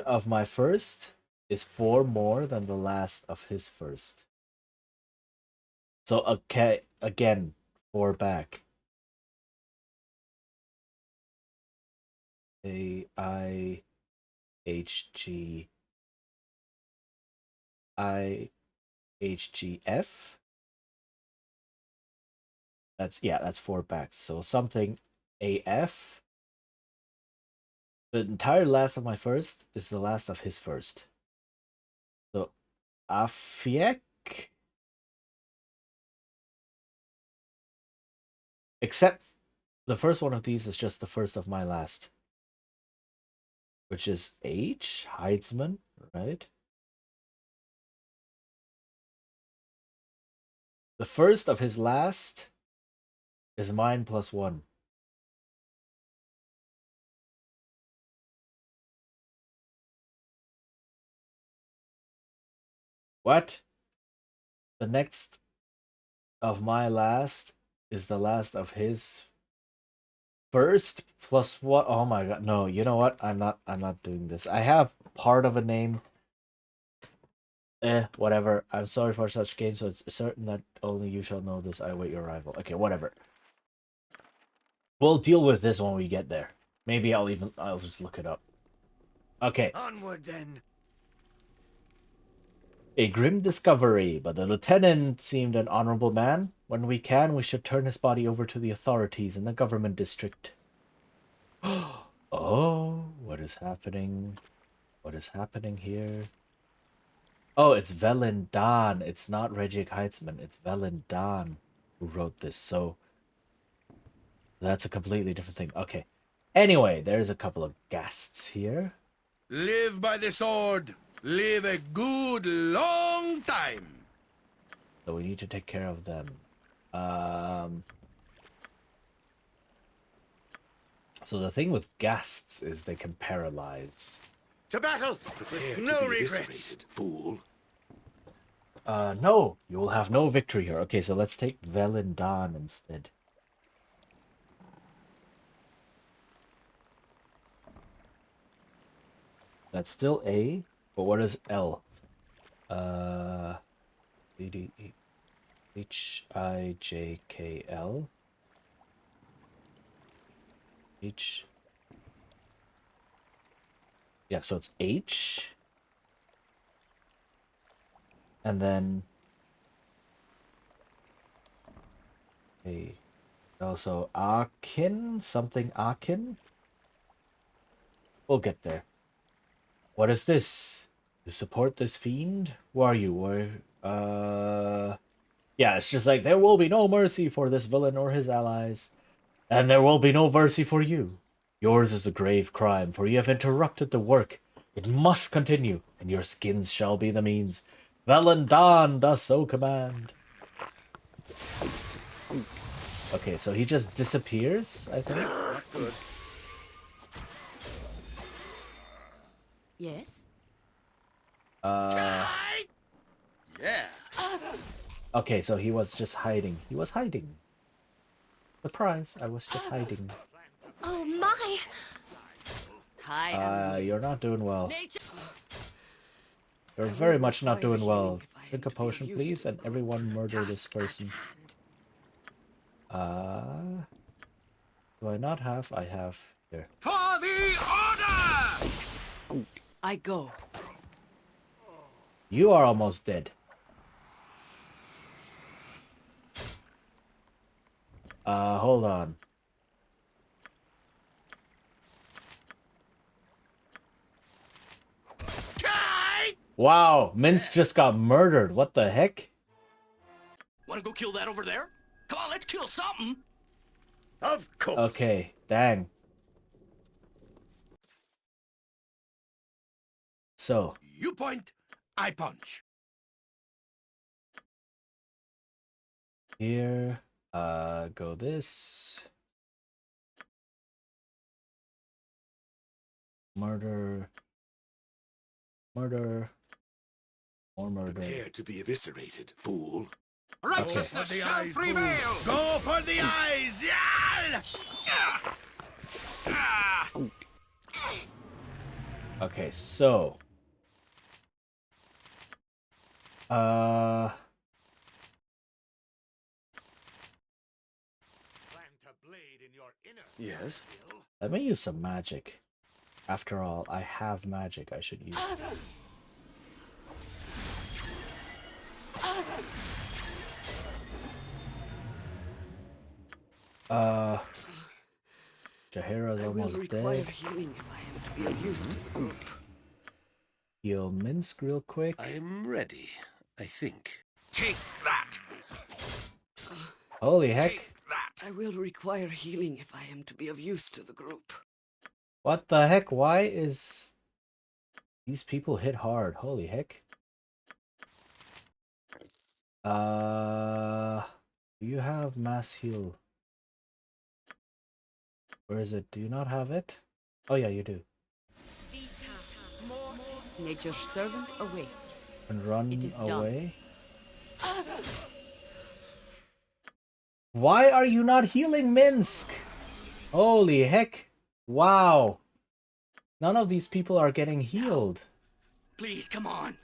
of my first is 4 more than the last of his first. So okay, again, 4 back. A I H G I H G F. That's 4 back. So something AF. The entire last of my first is the last of his first. So Afiek. Except The first one of these is just the first of my last. Which is H, Heidsman, right? The first of his last is mine +1. What? The next of my last is the last of his first +1. Oh my god, no, you know what? I'm not doing this. I have part of a name. Whatever. I'm sorry for such games, so it's certain that only you shall know this. I await your arrival. Okay, whatever. We'll deal with this when we get there. Maybe I'll just look it up. Okay. Onward then. A grim discovery, but the lieutenant seemed an honorable man. When we can, we should turn his body over to the authorities in the government district. Oh, what is happening? What is happening here? Oh, it's Velendan. It's not Regic Heitzman. It's Velendan who wrote this, so that's a completely different thing. Okay. Anyway, there's a couple of ghasts here. Live by the sword. Live a good long time. So we need to take care of them. So the thing with ghasts is they can paralyze. To battle. With no regrets. Fool. No, you will have no victory here. Okay, so let's take Velendan instead. That's still A, but what is L? Hijkl. H. Yeah, so it's H. And then A. Also Akin, something Akin. We'll get there. What is this? You support this fiend? Who are you? Yeah, it's just like, there will be no mercy for this villain or his allies. And there will be no mercy for you. Yours is a grave crime, for you have interrupted the work. It must continue, and your skins shall be the means. Velendan does so command. Okay, so he just disappears, I think. Yes? Yeah. Okay, so he was just hiding. He was hiding. Surprise, I was just hiding. Oh my! Hi, You're not doing well. You're very much not doing well. Drink a potion, please, and everyone murder this person. Do I not have? I have here. For the order! I go. You are almost dead. Hold on. Wow, Mince just got murdered. What the heck? Wanna go kill that over there? Come on, let's kill something. Of course. Okay, dang. So. You point, I punch. Here, go this. Murder. Murder. More murder. Prepare to be eviscerated, fool. Righteousness shall prevail. Go for the eyes. Yeah. Okay, so. Yes. Let me use some magic. After all, I have magic I should use. Jahira's almost dead. Healing if I am to be of use to the group. Heal Minsk real quick. I'm ready, I think. Take that. Holy heck. Take that. I will require healing if I am to be of use to the group. What the heck? Why is these people hit hard? Holy heck. Do you have mass heal? Where is it? Do you not have it? Oh yeah, you do. Nature's servant awaits. And run It is away. Why are you not healing Minsk? Holy heck. Wow. None of these people are getting healed. Please, come on.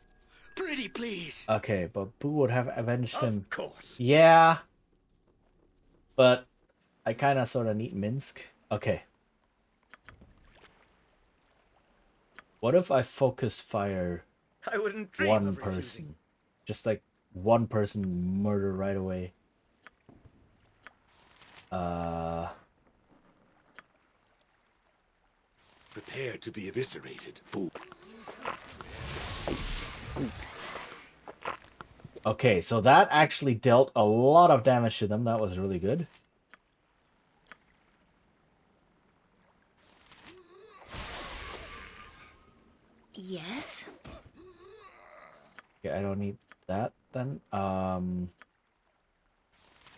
Pretty, please. Okay, but Boo would have avenged him. Of course. Yeah. But I kind of sort of need Minsk. Okay. What if I focus fire I wouldn't dream one of person? refusing. Just like one person murder right away. Prepare to be eviscerated, fool. Okay, so that actually dealt a lot of damage to them. That was really good. Yes? Okay, I don't need that then.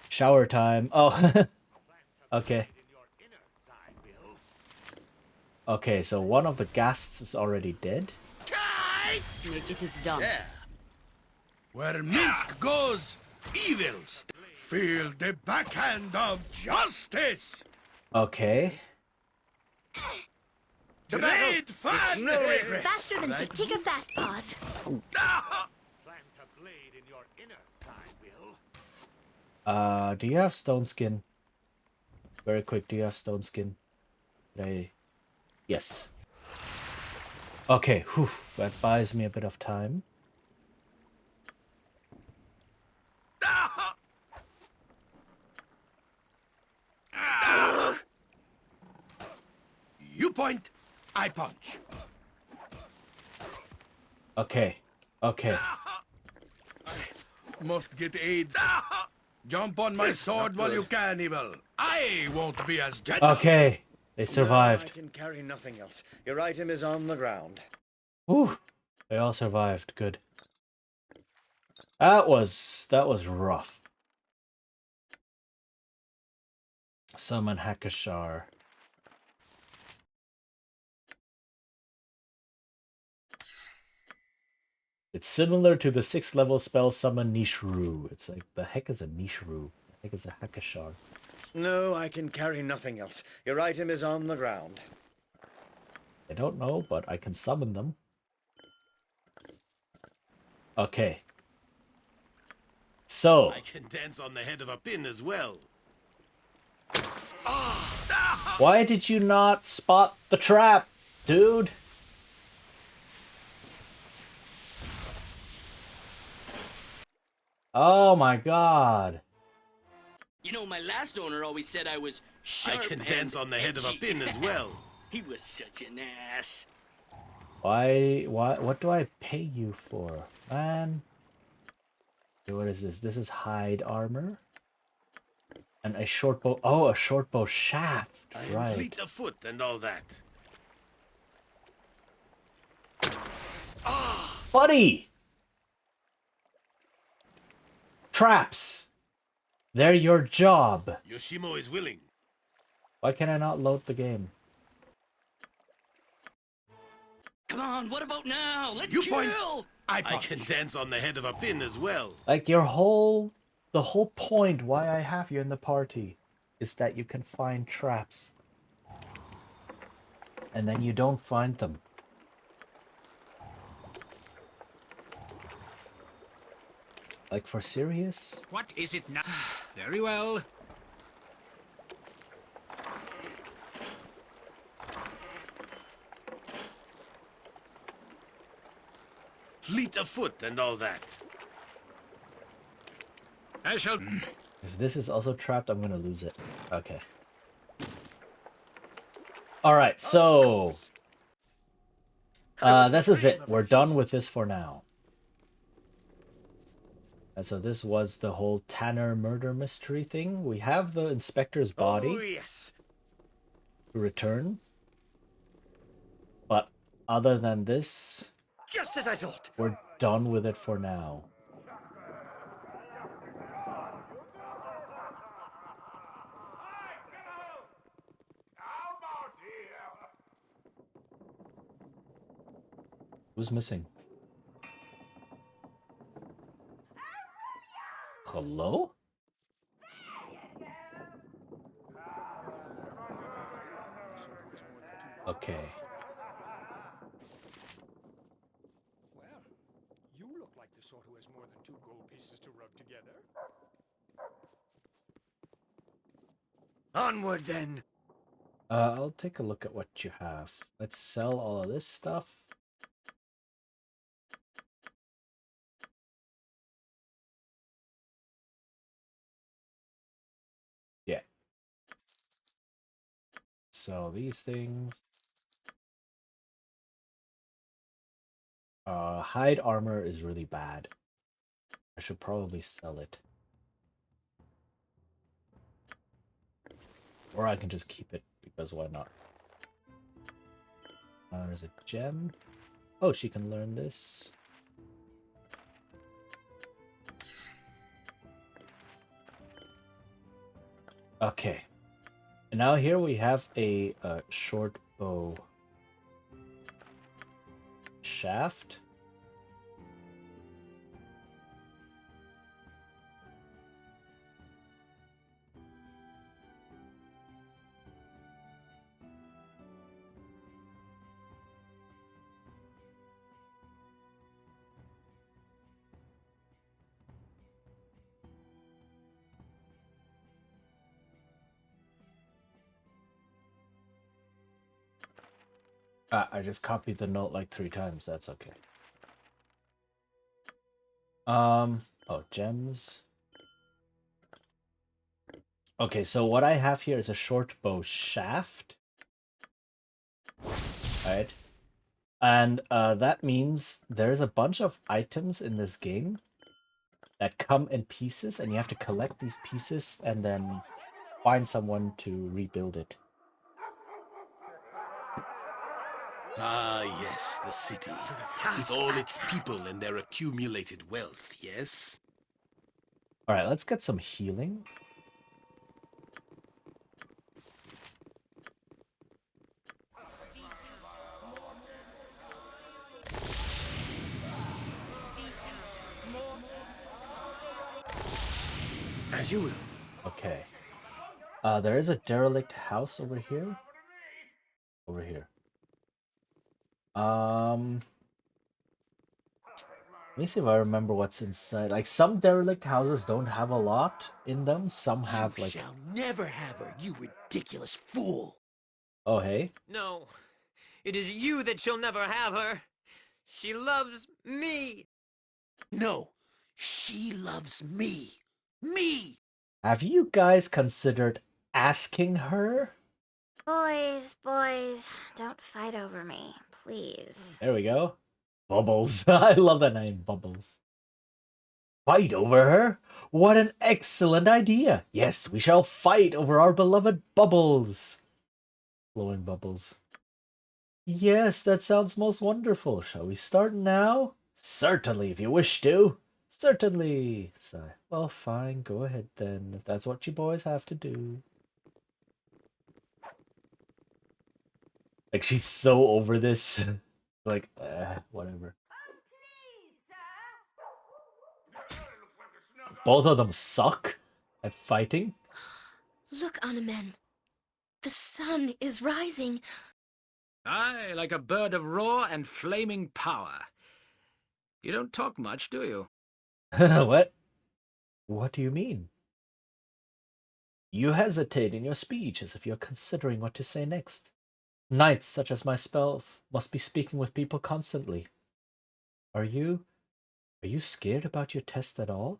Shower time. Oh, okay. Okay, so one of the ghasts is already dead. It is done. Yeah. Where Minsk goes, evil. Feel the backhand of justice. Okay. Trade fun. No regrets. Faster than Chitika Fast Paws. Plant a blade in your inner thigh, Will. Do you have stone skin? Very quick, do you have stone skin? Yes. Okay, whew, that buys me a bit of time. You point, I punch. Okay, okay. Must get aids. Jump on my sword while you can, Evil. I won't be as gentle. Okay, they survived. No, I can carry nothing else. Your item is on the ground. Whew, they all survived. Good. That was rough. Summon Hackashar. It's similar to the 6th level spell summon Nishru. It's like, the heck is a Nishru? The heck is a Hackashar? No, I can carry nothing else. Your item is on the ground. I don't know, but I can summon them. Okay. So. I can dance on the head of a pin as well. Why did you not spot the trap, dude? Oh my god. You know, my last owner always said I was sharp. I can dance on the head of a pin as well. He was such an ass. Why, what do I pay you for, man? Okay, what is this? This is hide armor. And a short bow. Oh, a short bow shaft. I am Right. fleet of foot and all that. Buddy! Traps! They're your job. Yoshimo is willing. Why can I not load the game? Come on, what about now? Let's You kill! point, I can dance on the head of a pin as well. Like the whole point why I have you in the party is that you can find traps. And then you don't find them. Like, for serious? What is it now? Very well. Fleet of foot and all that. I shall... If this is also trapped, I'm gonna lose it. Okay. Alright, so... this is it. We're done with this for now. And so this was the whole Tanner murder mystery thing. We have the inspector's body. Oh, yes. To return. But other than this, just as I thought. We're done with it for now. Who's missing? Hello? Okay. Well, you look like the sort who has more than 2 gold pieces to rub together. Onward, then. I'll take a look at what you have. Let's sell all of this stuff. Yeah. Sell these things. Hide armor is really bad. I should probably sell it. Or I can just keep it, because why not? There's a gem. Oh, she can learn this. Okay. And now here we have a short bow shaft. I just copied the note like 3 times. That's okay. Oh, gems. Okay, so what I have here is a short bow shaft. Right? And that means there's a bunch of items in this game that come in pieces, and you have to collect these pieces and then find someone to rebuild it. Ah, yes, the city. With all its people and their accumulated wealth, yes? Alright, let's get some healing. As you will. Okay. There is a derelict house over here. Over here. Let me see if I remember what's inside. Like, some derelict houses don't have a lot in them. Some have, like... You shall never have her, you ridiculous fool! Oh, hey? No, it is you that shall never have her. She loves me. No, she loves me. Me! Have you guys considered asking her? Boys, don't fight over me, please. There we go. Bubbles. I love that name, Bubbles. Fight over her? What an excellent idea! Yes, we shall fight over our beloved Bubbles. Blowing bubbles. Yes, that sounds most wonderful. Shall we start now? Certainly, if you wish to. Certainly. Sigh. Well, fine. Go ahead then, if that's what you boys have to do. Like, she's so over this. Like, whatever. Both of them suck at fighting. Look, Anamen. The sun is rising. Aye, like a bird of raw and flaming power. You don't talk much, do you? What? What do you mean? You hesitate in your speech as if you're considering what to say next. Knights such as myself must be speaking with people constantly. Are you scared about your test at all?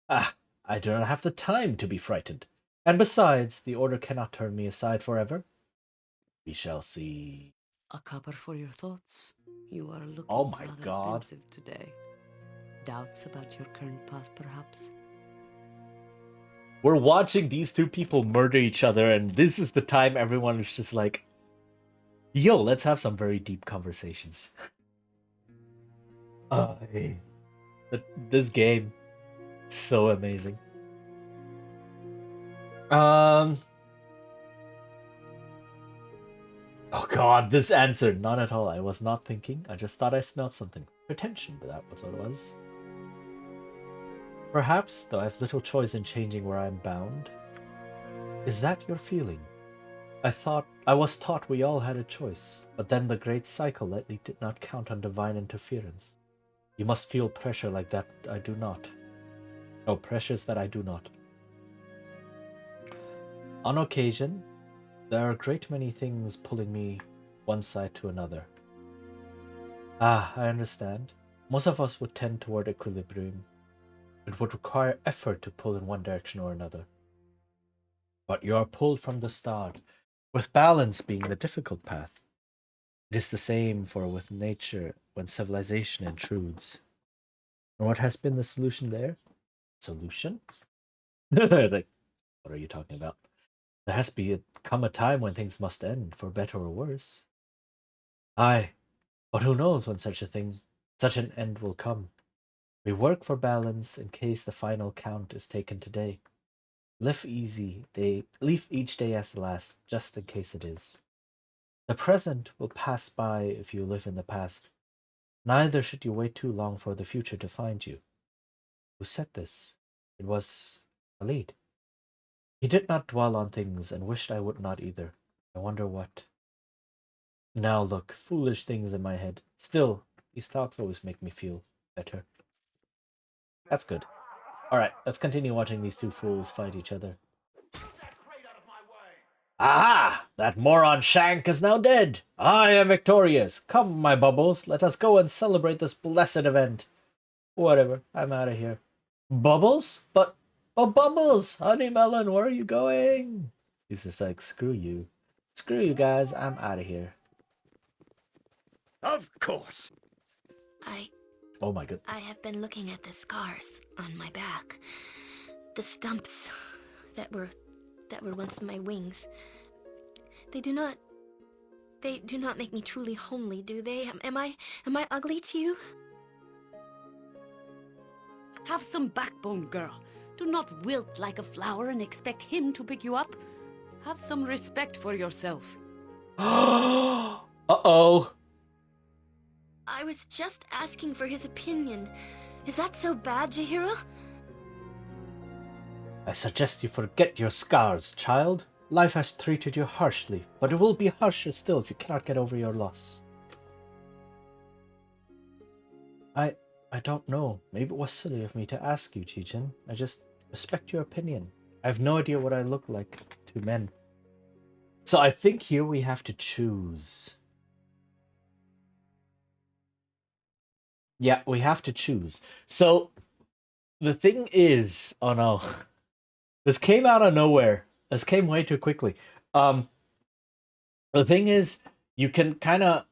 Ah, I do not have the time to be frightened. And besides, the order cannot turn me aside forever. We shall see. A copper for your thoughts. You are looking Oh my rather God. pensive today. doubts about your current path, perhaps? We're watching these two people murder each other, and this is the time everyone is just like, yo, let's have some very deep conversations. This game, so amazing. Oh god, this answer, not at all. I was not thinking. I just thought I smelled something. Pretension, but that was what it was. Perhaps, though I have little choice in changing where I'm bound. Is that your feeling? I was taught we all had a choice, but then the great cycle lately did not count on divine interference. You must feel pressure like that I do not. No, pressures that I do not. On occasion, there are a great many things pulling me one side to another. Ah, I understand. Most of us would tend toward equilibrium. It would require effort to pull in one direction or another. But you are pulled from the start, with balance being the difficult path. It is the same for with nature when civilization intrudes. And what has been the solution there? Solution? Like, what are you talking about? There has come a time when things must end, for better or worse. Aye, but who knows when such an end will come. We work for balance in case the final count is taken today. Live each day as the last, just in case it is. The present will pass by if you live in the past. Neither should you wait too long for the future to find you. Who said this? It was Khalid. He did not dwell on things and wished I would not either. I wonder what. Now look, foolish things in my head. Still, these talks always make me feel better. That's good. Alright, let's continue watching these two fools fight each other. Aha! That moron Shank is now dead! I am victorious! Come, my bubbles, let us go and celebrate this blessed event. Whatever, I'm out of here. Bubbles? But Bubbles! Honey Melon, where are you going? He's just like, screw you. Screw you guys, I'm out of here. Of course! Oh my goodness. I have been looking at the scars on my back. The stumps that were once my wings. They do not make me truly homely, do they? Am I ugly to you? Have some backbone, girl. Do not wilt like a flower and expect him to pick you up. Have some respect for yourself. Uh-oh. I was just asking for his opinion. Is that so bad, Jaheira? I suggest you forget your scars, child. Life has treated you harshly, but it will be harsher still if you cannot get over your loss. I don't know. Maybe it was silly of me to ask you, Chijin. I just respect your opinion. I have no idea what I look like to men. So I think here we have to choose. Yeah, we have to choose. So the thing is, oh no. This came out of nowhere. This came way too quickly. The thing is, you can kind of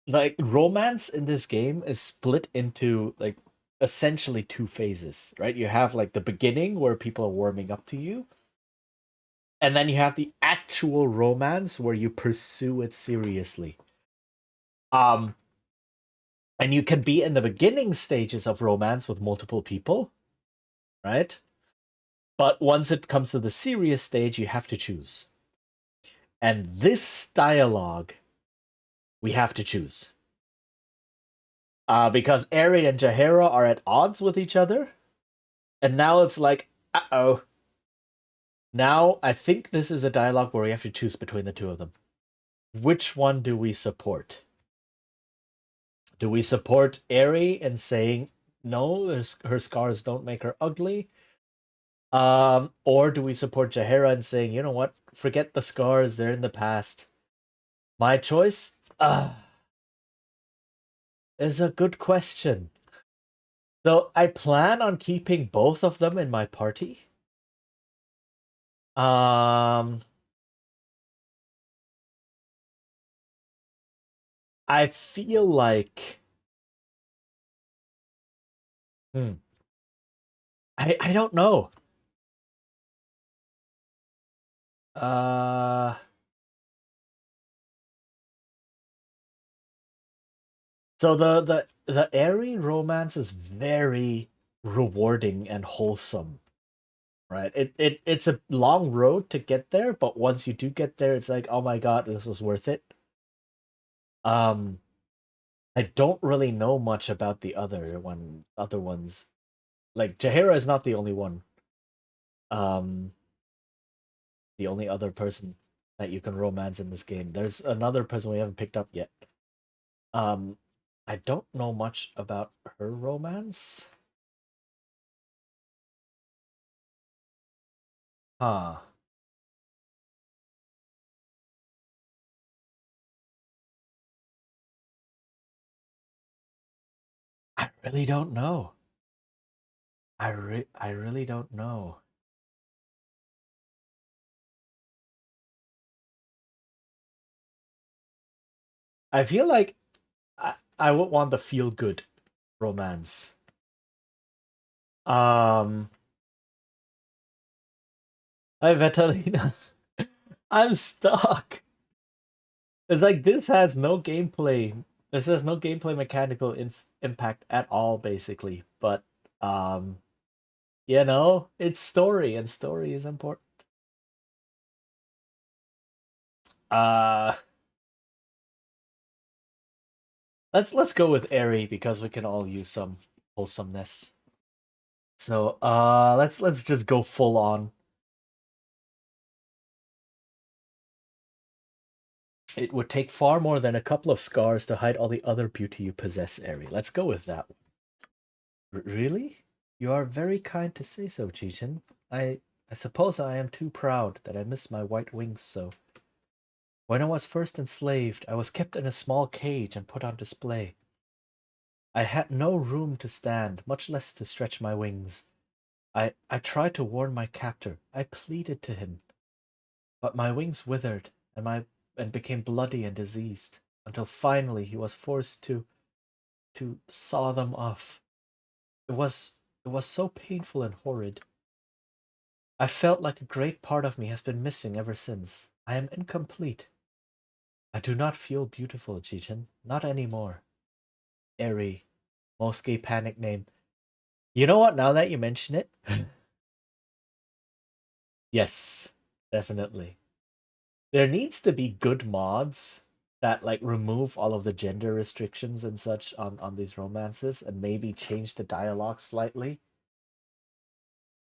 like romance in this game is split into like essentially two phases, right? You have like the beginning where people are warming up to you, and then you have the actual romance where you pursue it seriously. And you can be in the beginning stages of romance with multiple people, right? But once it comes to the serious stage, you have to choose. And this dialogue, we have to choose. Because Eri and Jaheira are at odds with each other. And now it's like, uh-oh. Now, I think this is a dialogue where we have to choose between the two of them. Which one do we support? Do we support Eri in saying, no, her scars don't make her ugly? Or do we support Jaheira in saying, you know what, forget the scars, they're in the past. My choice? Is a good question. So I plan on keeping both of them in my party. I feel like Hmm. I don't know. Uh so the airy romance is very rewarding and wholesome, right? It's a long road to get there, but once you do get there, it's like, oh my god, this was worth it. Um I don't really know much about the other ones. Like Jaheira is not the only one. Um the only other person that you can romance in this game. There's another person we haven't picked up yet. Um, I don't know much about her romance. Huh. I really don't know. I really don't know. I feel like I would want the feel good romance. Um, Hi Vitalina. I'm stuck. It's like this has no gameplay. This has no gameplay mechanical impact at all, basically. But um, you know, it's story, and story is important. Uh, let's go with airy because we can all use some wholesomeness. So let's just go full on. It would take far more than a couple of scars to hide all the other beauty you possess, airy. Let's go with that. Really? You are very kind to say so, Cheatin. I suppose I am too proud that I miss my white wings so. When I was first enslaved, I was kept in a small cage and put on display. I had no room to stand, much less to stretch my wings. I tried to warn my captor. I pleaded to him. But my wings withered and became bloody and diseased, until finally he was forced to saw them off. It was so painful and horrid. I felt like a great part of me has been missing ever since. I am incomplete. I do not feel beautiful, Jijin. Not anymore. Airy. Mosuke panic name. You know what, now that you mention it? Yes, definitely. There needs to be good mods that like remove all of the gender restrictions and such on these romances and maybe change the dialogue slightly.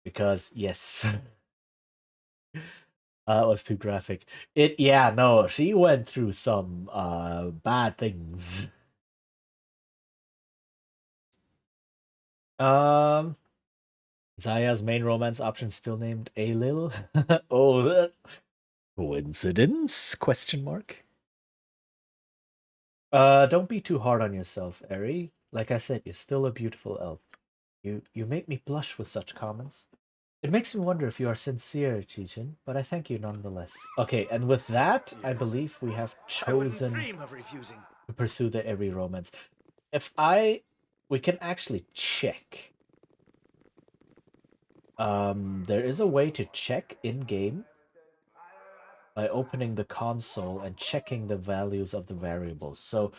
Because yes, that was too graphic. Yeah, no, she went through some bad things. Um Zaya's main romance option still named Alil. Oh, coincidence? Question mark. Don't be too hard on yourself, Eri. Like I said, you're still a beautiful elf. You make me blush with such comments. It makes me wonder if you are sincere, Chichin, but I thank you nonetheless. Okay, and with that, I believe we have chosen to pursue the Eri romance. We can actually check. There is a way to check in-game by opening the console and checking the values of the variables. So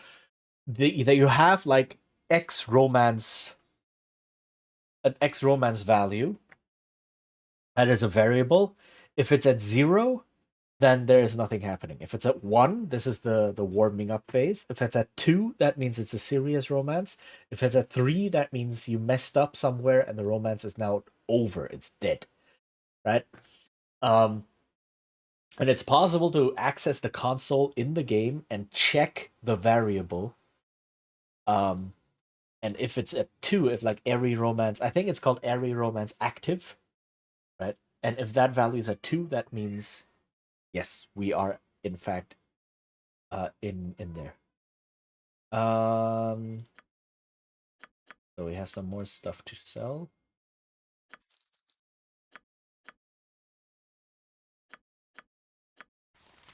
that you have like an X romance value that is a variable. If it's at 0, then there is nothing happening. If it's at 1, this is the warming up phase. If it's at 2, that means it's a serious romance. If it's at 3, that means you messed up somewhere and the romance is now over. It's dead, right? Um, and it's possible to access the console in the game and check the variable. Um, and if it's at 2, if like airy romance, I think it's called airy romance active, right? And if that value is at 2, that means yes, we are in fact in there. So we have some more stuff to sell.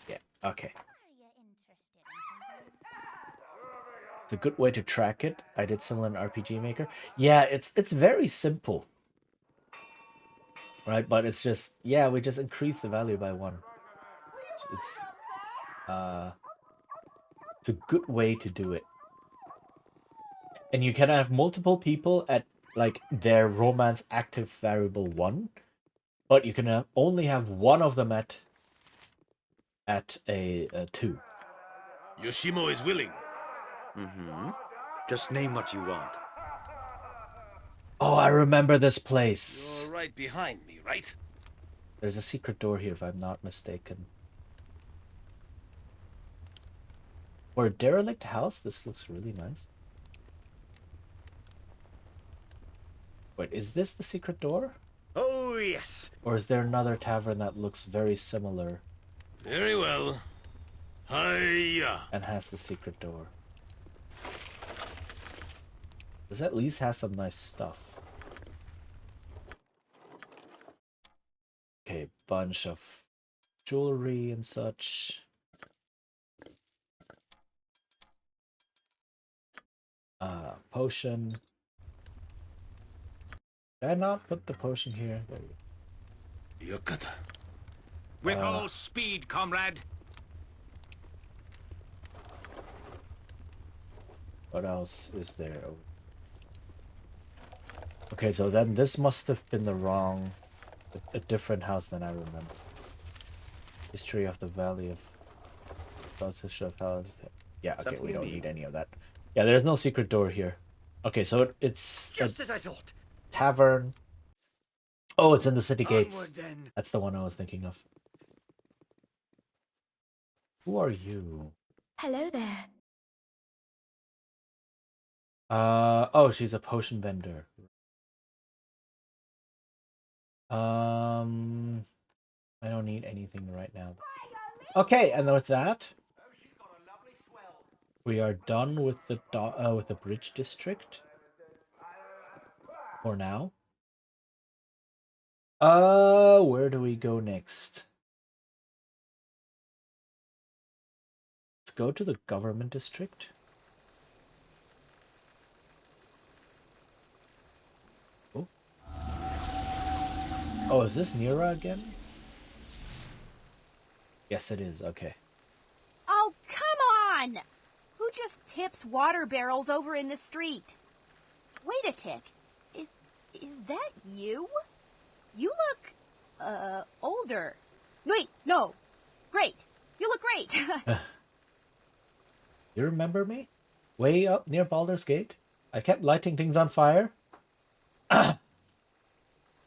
Yeah, okay. It's a good way to track it. I did similar in RPG Maker. Yeah, it's very simple. Right, but it's just, yeah, we just increase the value by 1. Uh it's a good way to do it. And you can have multiple people at like their romance active variable 1, but you can only have one of them at a 2. Yoshimo is willing. Mm-hmm. Just name what you want. Oh, I remember this place. You're right behind me, right? There's a secret door here, if I'm not mistaken. For a derelict house, this looks really nice. Wait, is this the secret door? Oh, yes. Or is there another tavern that looks very similar? Very well. Hiya. And has the secret door. This at least has some nice stuff. Okay, bunch of jewelry and such. Potion. Did I not put the potion here? There you go. Yokata. With all speed, comrade. What else is there? Okay, so then this must have been a different house than I remember. History of the Valley of... Yeah, okay, we don't need any of that. Yeah, there's no secret door here. Okay, so it's... Just as I thought. Tavern. Oh, it's in the city gates. Onward, then. That's the one I was thinking of. Who are you? Hello there. Oh, she's a potion vendor. I don't need anything right now. Okay, and with that, we are done with the bridge district. For now. Where do we go next? Let's go to the government district. Oh. Oh, is this Nira again? Yes, it is. Okay. Oh, come on! Who just tips water barrels over in the street? Wait a tick. Is that you? You look, older. Wait, no. Great. You look great. You remember me? Way up near Baldur's Gate? I kept lighting things on fire?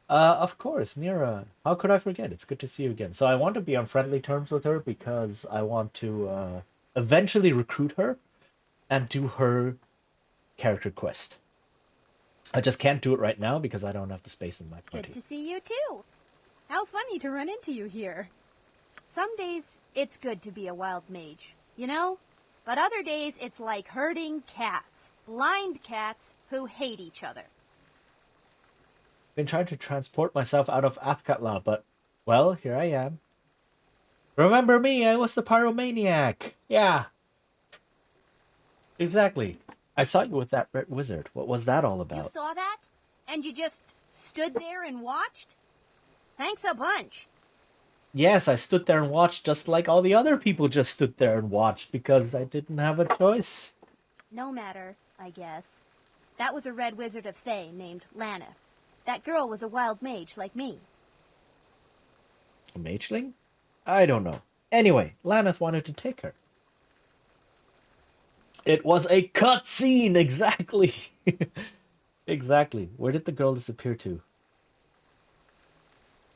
Of course, Nira. How could I forget? It's good to see you again. So I want to be on friendly terms with her because I want to, eventually recruit her and do her character quest. I just can't do it right now because I don't have the space in my party. Good to see you too. How funny to run into you here. Some days it's good to be a wild mage, you know? But other days it's like herding cats. Blind cats who hate each other. Been trying to transport myself out of Athkatla, but, well, here I am. Remember me? I was the pyromaniac. Yeah. Exactly. I saw you with that red wizard. What was that all about? You saw that? And you just stood there and watched? Thanks a bunch. Yes, I stood there and watched just like all the other people just stood there and watched because I didn't have a choice. No matter, I guess. That was a red wizard of Thay named Laneth. That girl was a wild mage like me. A mageling? I don't know. Anyway, Laneth wanted to take her. It was a cutscene, exactly. Exactly. Where did the girl disappear to?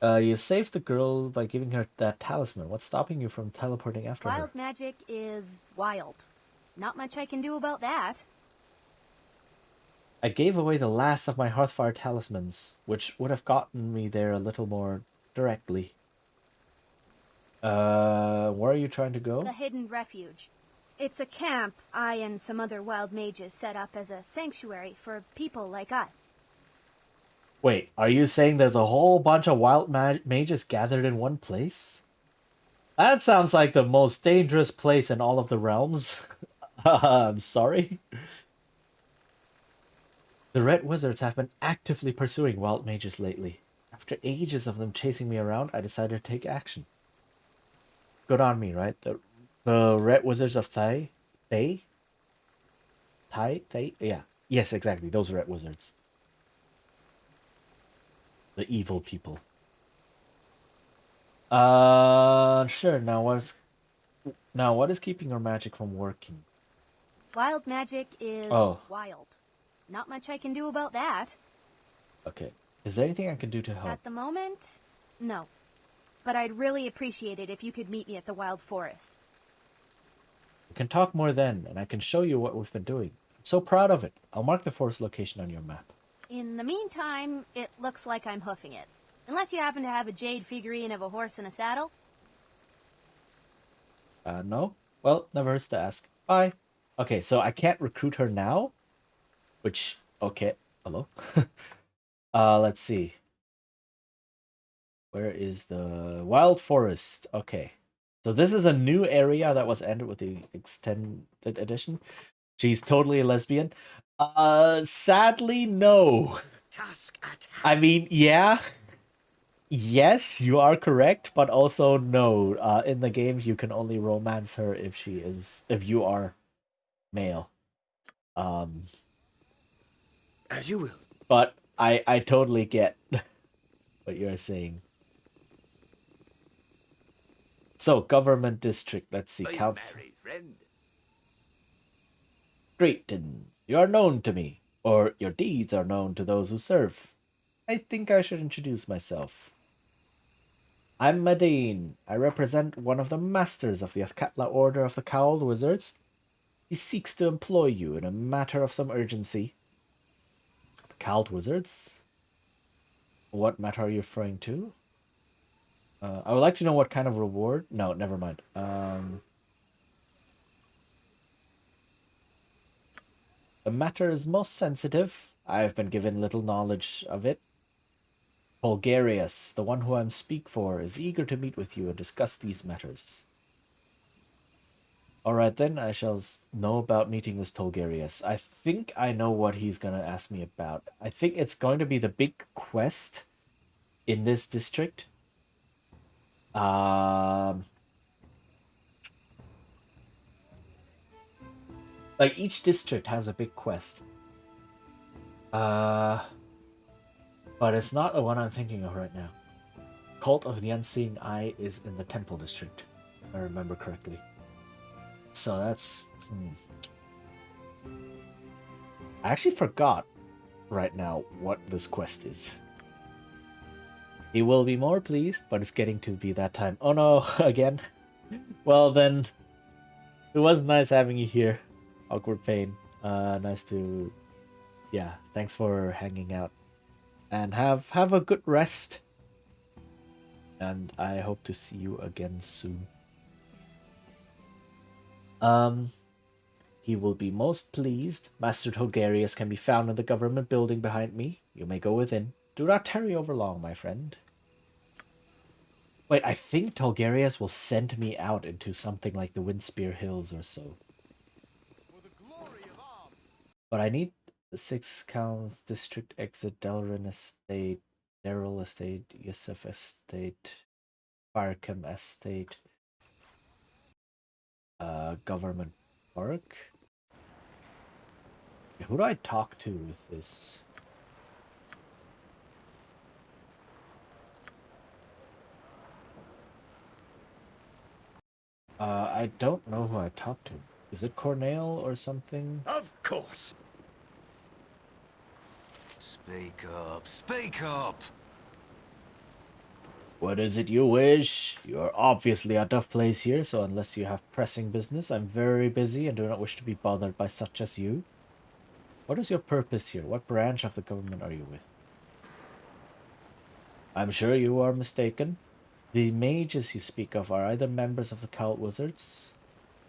You saved the girl by giving her that talisman. What's stopping you from teleporting after her? Wild magic is wild. Not much I can do about that. I gave away the last of my Hearthfire talismans, which would have gotten me there a little more directly. Where are you trying to go? The Hidden Refuge. It's a camp I and some other wild mages set up as a sanctuary for people like us. Wait, are you saying there's a whole bunch of wild mages gathered in one place? That sounds like the most dangerous place in all of the realms. I'm sorry. The Red Wizards have been actively pursuing wild mages lately. After ages of them chasing me around, I decided to take action. Good on me, right? The Red Wizards of Thay? Yeah. Yes, exactly. Those Red Wizards. The evil people. Sure. Now what is keeping your magic from working? Wild magic is Oh, wild. Not much I can do about that. okay. Is there anything I can do to help? At the moment, no. But I'd really appreciate it if you could meet me at the Wild Forest. We can talk more then, and I can show you what we've been doing. I'm so proud of it. I'll mark the forest location on your map. In the meantime, it looks like I'm hoofing it. Unless you happen to have a jade figurine of a horse and a saddle. No? Well, never hurts to ask. Bye. Okay, so I can't recruit her now? Which, okay. Hello? Let's see. Where is the Wild Forest? Okay. So this is a new area that was added with the extended edition. She's totally a lesbian. Sadly, no. Task at hand. I mean, yeah. Yes, you are correct, but also no. In the games, you can only romance her if you are male. As you will. But I totally get what you're saying. So, government district, let's see, council. Greetings. You are known to me, or your deeds are known to those who serve. I think I should introduce myself. I'm Madine. I represent one of the masters of the Athkatla Order of the Cowled Wizards. He seeks to employ you in a matter of some urgency. The Cowled Wizards? What matter are you referring to? I would like to know what kind of reward. No, never mind. The matter is most sensitive. I've been given little knowledge of it. Bulgarius, the one who I speak for, is eager to meet with you and discuss these matters. Alright then, I shall know about meeting this Tolgarius. I think I know what he's gonna ask me about. I think it's going to be the big quest in this district. Like, each district has a big quest. But it's not the one I'm thinking of right now. Cult of the Unseeing Eye is in the Temple District, if I remember correctly. So that's... I actually forgot right now what this quest is. He will be more pleased, but it's getting to be that time. Oh no, again? Well then, it was nice having you here. Awkward Pain. Nice to... Yeah, thanks for hanging out. And have a good rest. And I hope to see you again soon. He will be most pleased. Master Tolgarius can be found in the government building behind me. You may go within. Do not tarry over long, my friend. Wait, I think Tolgarius will send me out into something like the Windspear Hills or so. But I need the 6 counts, District Exit, Delrin Estate, Daryl Estate, Yusuf Estate, Farkham Estate, Government Park. Who do I talk to with this? I don't know who I talk to. Is it Cornell or something? Of course. Speak up, speak up! What is it you wish? You are obviously out of place here, so unless you have pressing business, I'm very busy and do not wish to be bothered by such as you. What is your purpose here? What branch of the government are you with? I'm sure you are mistaken. The mages you speak of are either members of the Cowled Wizards.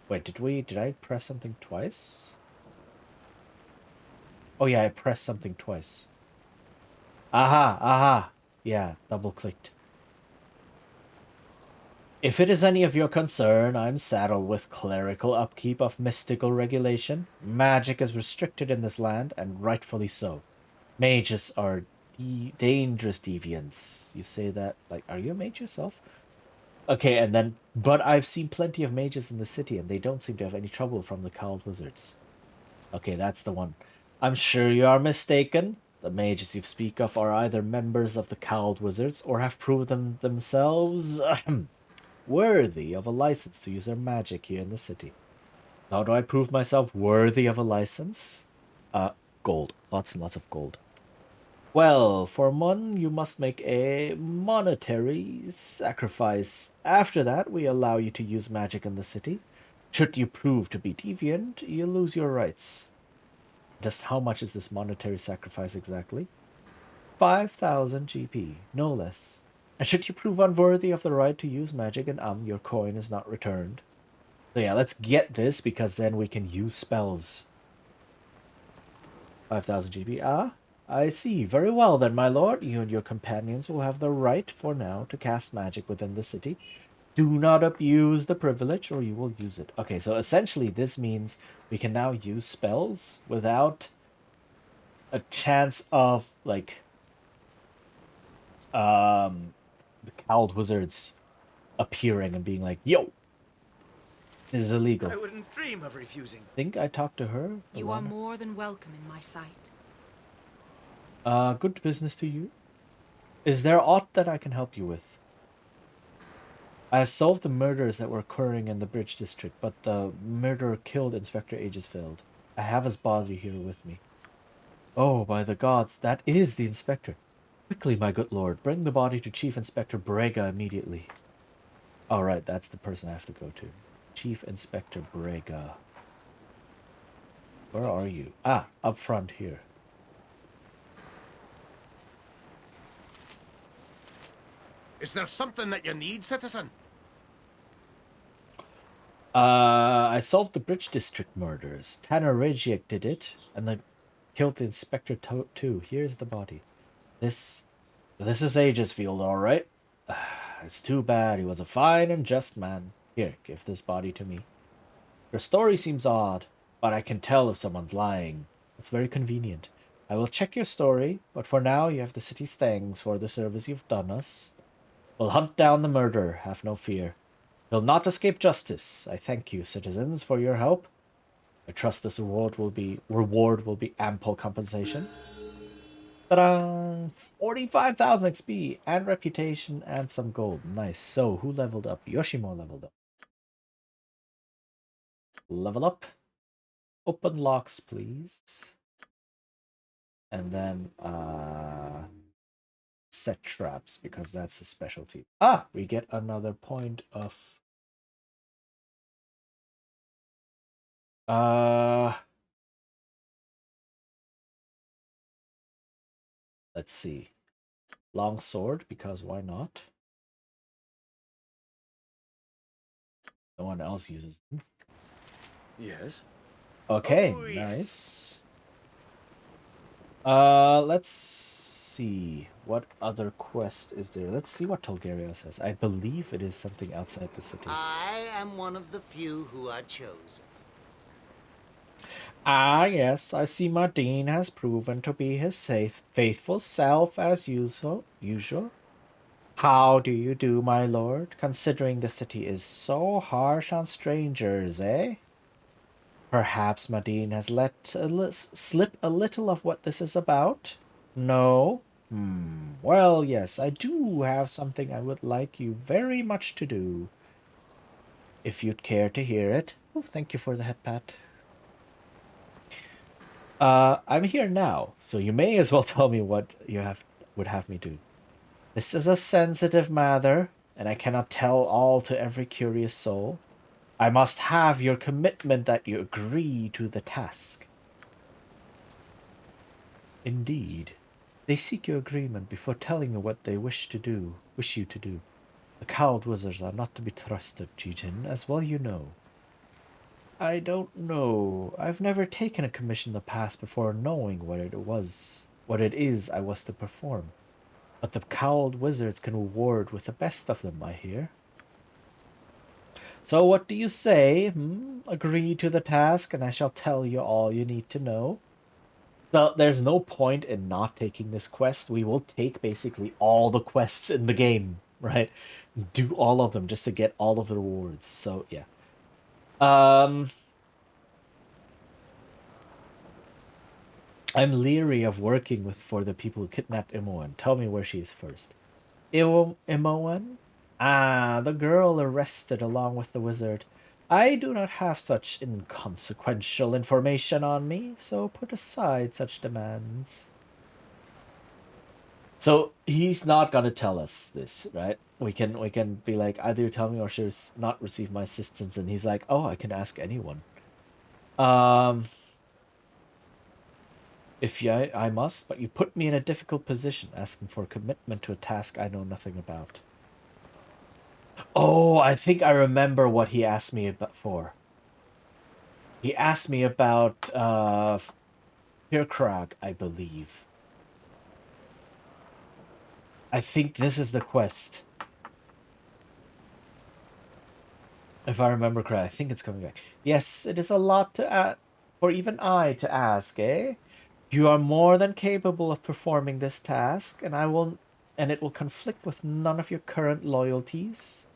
Wait, did I press something twice? Oh yeah, I pressed something twice. Aha, aha! Yeah, double clicked. If it is any of your concern, I'm saddled with clerical upkeep of mystical regulation. Magic is restricted in this land, and rightfully so. Mages are dangerous deviants. You say that, like, are you a mage yourself? Okay, and then, but I've seen plenty of mages in the city, and they don't seem to have any trouble from the cowled wizards. Okay, that's the one. I'm sure you are mistaken. The mages you speak of are either members of the cowled wizards, or have proved themselves worthy of a license to use their magic here in the city. How do I prove myself worthy of a license? Gold. Lots and lots of gold. Well, for one, you must make a monetary sacrifice. After that, we allow you to use magic in the city. Should you prove to be deviant, you lose your rights. Just how much is this monetary sacrifice exactly? 5,000 GP, no less. And should you prove unworthy of the right to use magic and your coin is not returned. So yeah, let's get this, because then we can use spells. 5,000 GP. Ah, I see. Very well then, my lord. You and your companions will have the right, for now, to cast magic within the city. Do not abuse the privilege, or you will use it. Okay, so essentially this means we can now use spells without a chance of, like, the cowled wizards appearing and being like, yo, this is illegal. I wouldn't dream of refusing. Think I talked to her? You are more than welcome in my sight. Good business to you. Is there aught that I can help you with? I have solved the murders that were occurring in the Bridge District, but the murderer killed Inspector Agesfield. I have his body here with me. Oh, by the gods, that is the inspector. Quickly, my good lord, bring the body to Chief Inspector Brega immediately. Alright, that's the person I have to go to. Chief Inspector Brega. Where are you? Ah, up front here. Is there something that you need, citizen? I solved the Bridge District murders. Tanner Regiek did it, and then killed the inspector too. Here's the body. This is Agesfield, all right. It's too bad. He was a fine and just man. Here, give this body to me. Your story seems odd, but I can tell if someone's lying. It's very convenient. I will check your story, but for now you have the city's thanks for the service you've done us. We'll hunt down the murderer, have no fear. He'll not escape justice. I thank you, citizens, for your help. I trust this reward will be ample compensation. Ta-da! 45,000 XP and reputation and some gold. Nice. So, who leveled up? Yoshimo leveled up. Level up. Open locks, please. And then, set traps, because that's a specialty. Ah! We get another point of... Let's see. Long sword, because why not? No one else uses them. Yes. Okay, Oh, yes. nice. Let's see. What other quest is there? Let's see what Tulgaria says. I believe it is something outside the city. I am one of the few who are chosen. Ah, yes, I see Mardine has proven to be his faithful self as usual. How do you do, my lord, considering the city is so harsh on strangers, eh? Perhaps Mardine has let slip a little of what this is about? No? Well, yes, I do have something I would like you very much to do. If you'd care to hear it. Oh, thank you for the head pat. I'm here now, so you may as well tell me what you would have me do. This is a sensitive matter, and I cannot tell all to every curious soul. I must have your commitment that you agree to the task. Indeed. They seek your agreement before telling you what they wish you to do. The cowled wizards are not to be trusted, Jijin, as well you know. I don't know. I've never taken a commission in the past before knowing what it is I was to perform. But the cowled wizards can reward with the best of them, I hear. So what do you say? Agree to the task, and I shall tell you all you need to know. So there's no point in not taking this quest. We will take basically all the quests in the game, right? Do all of them just to get all of the rewards. So yeah. I'm leery of working for the people who kidnapped Imoen. Tell me where she is first. Imoen? Ah, the girl arrested along with the wizard. I do not have such inconsequential information on me, so put aside such demands. So he's not gonna tell us this, right? We can be like, either you tell me or she'll not receive my assistance, and he's like, oh, I can ask anyone. If I must, but you put me in a difficult position, asking for commitment to a task I know nothing about. Oh, I think I remember what he asked me about for. He asked me about Pirkrag, I believe. I think this is the quest. If I remember correctly, I think it's coming back. Yes, it is a lot to for even I to ask, eh? You are more than capable of performing this task, and it will conflict with none of your current loyalties.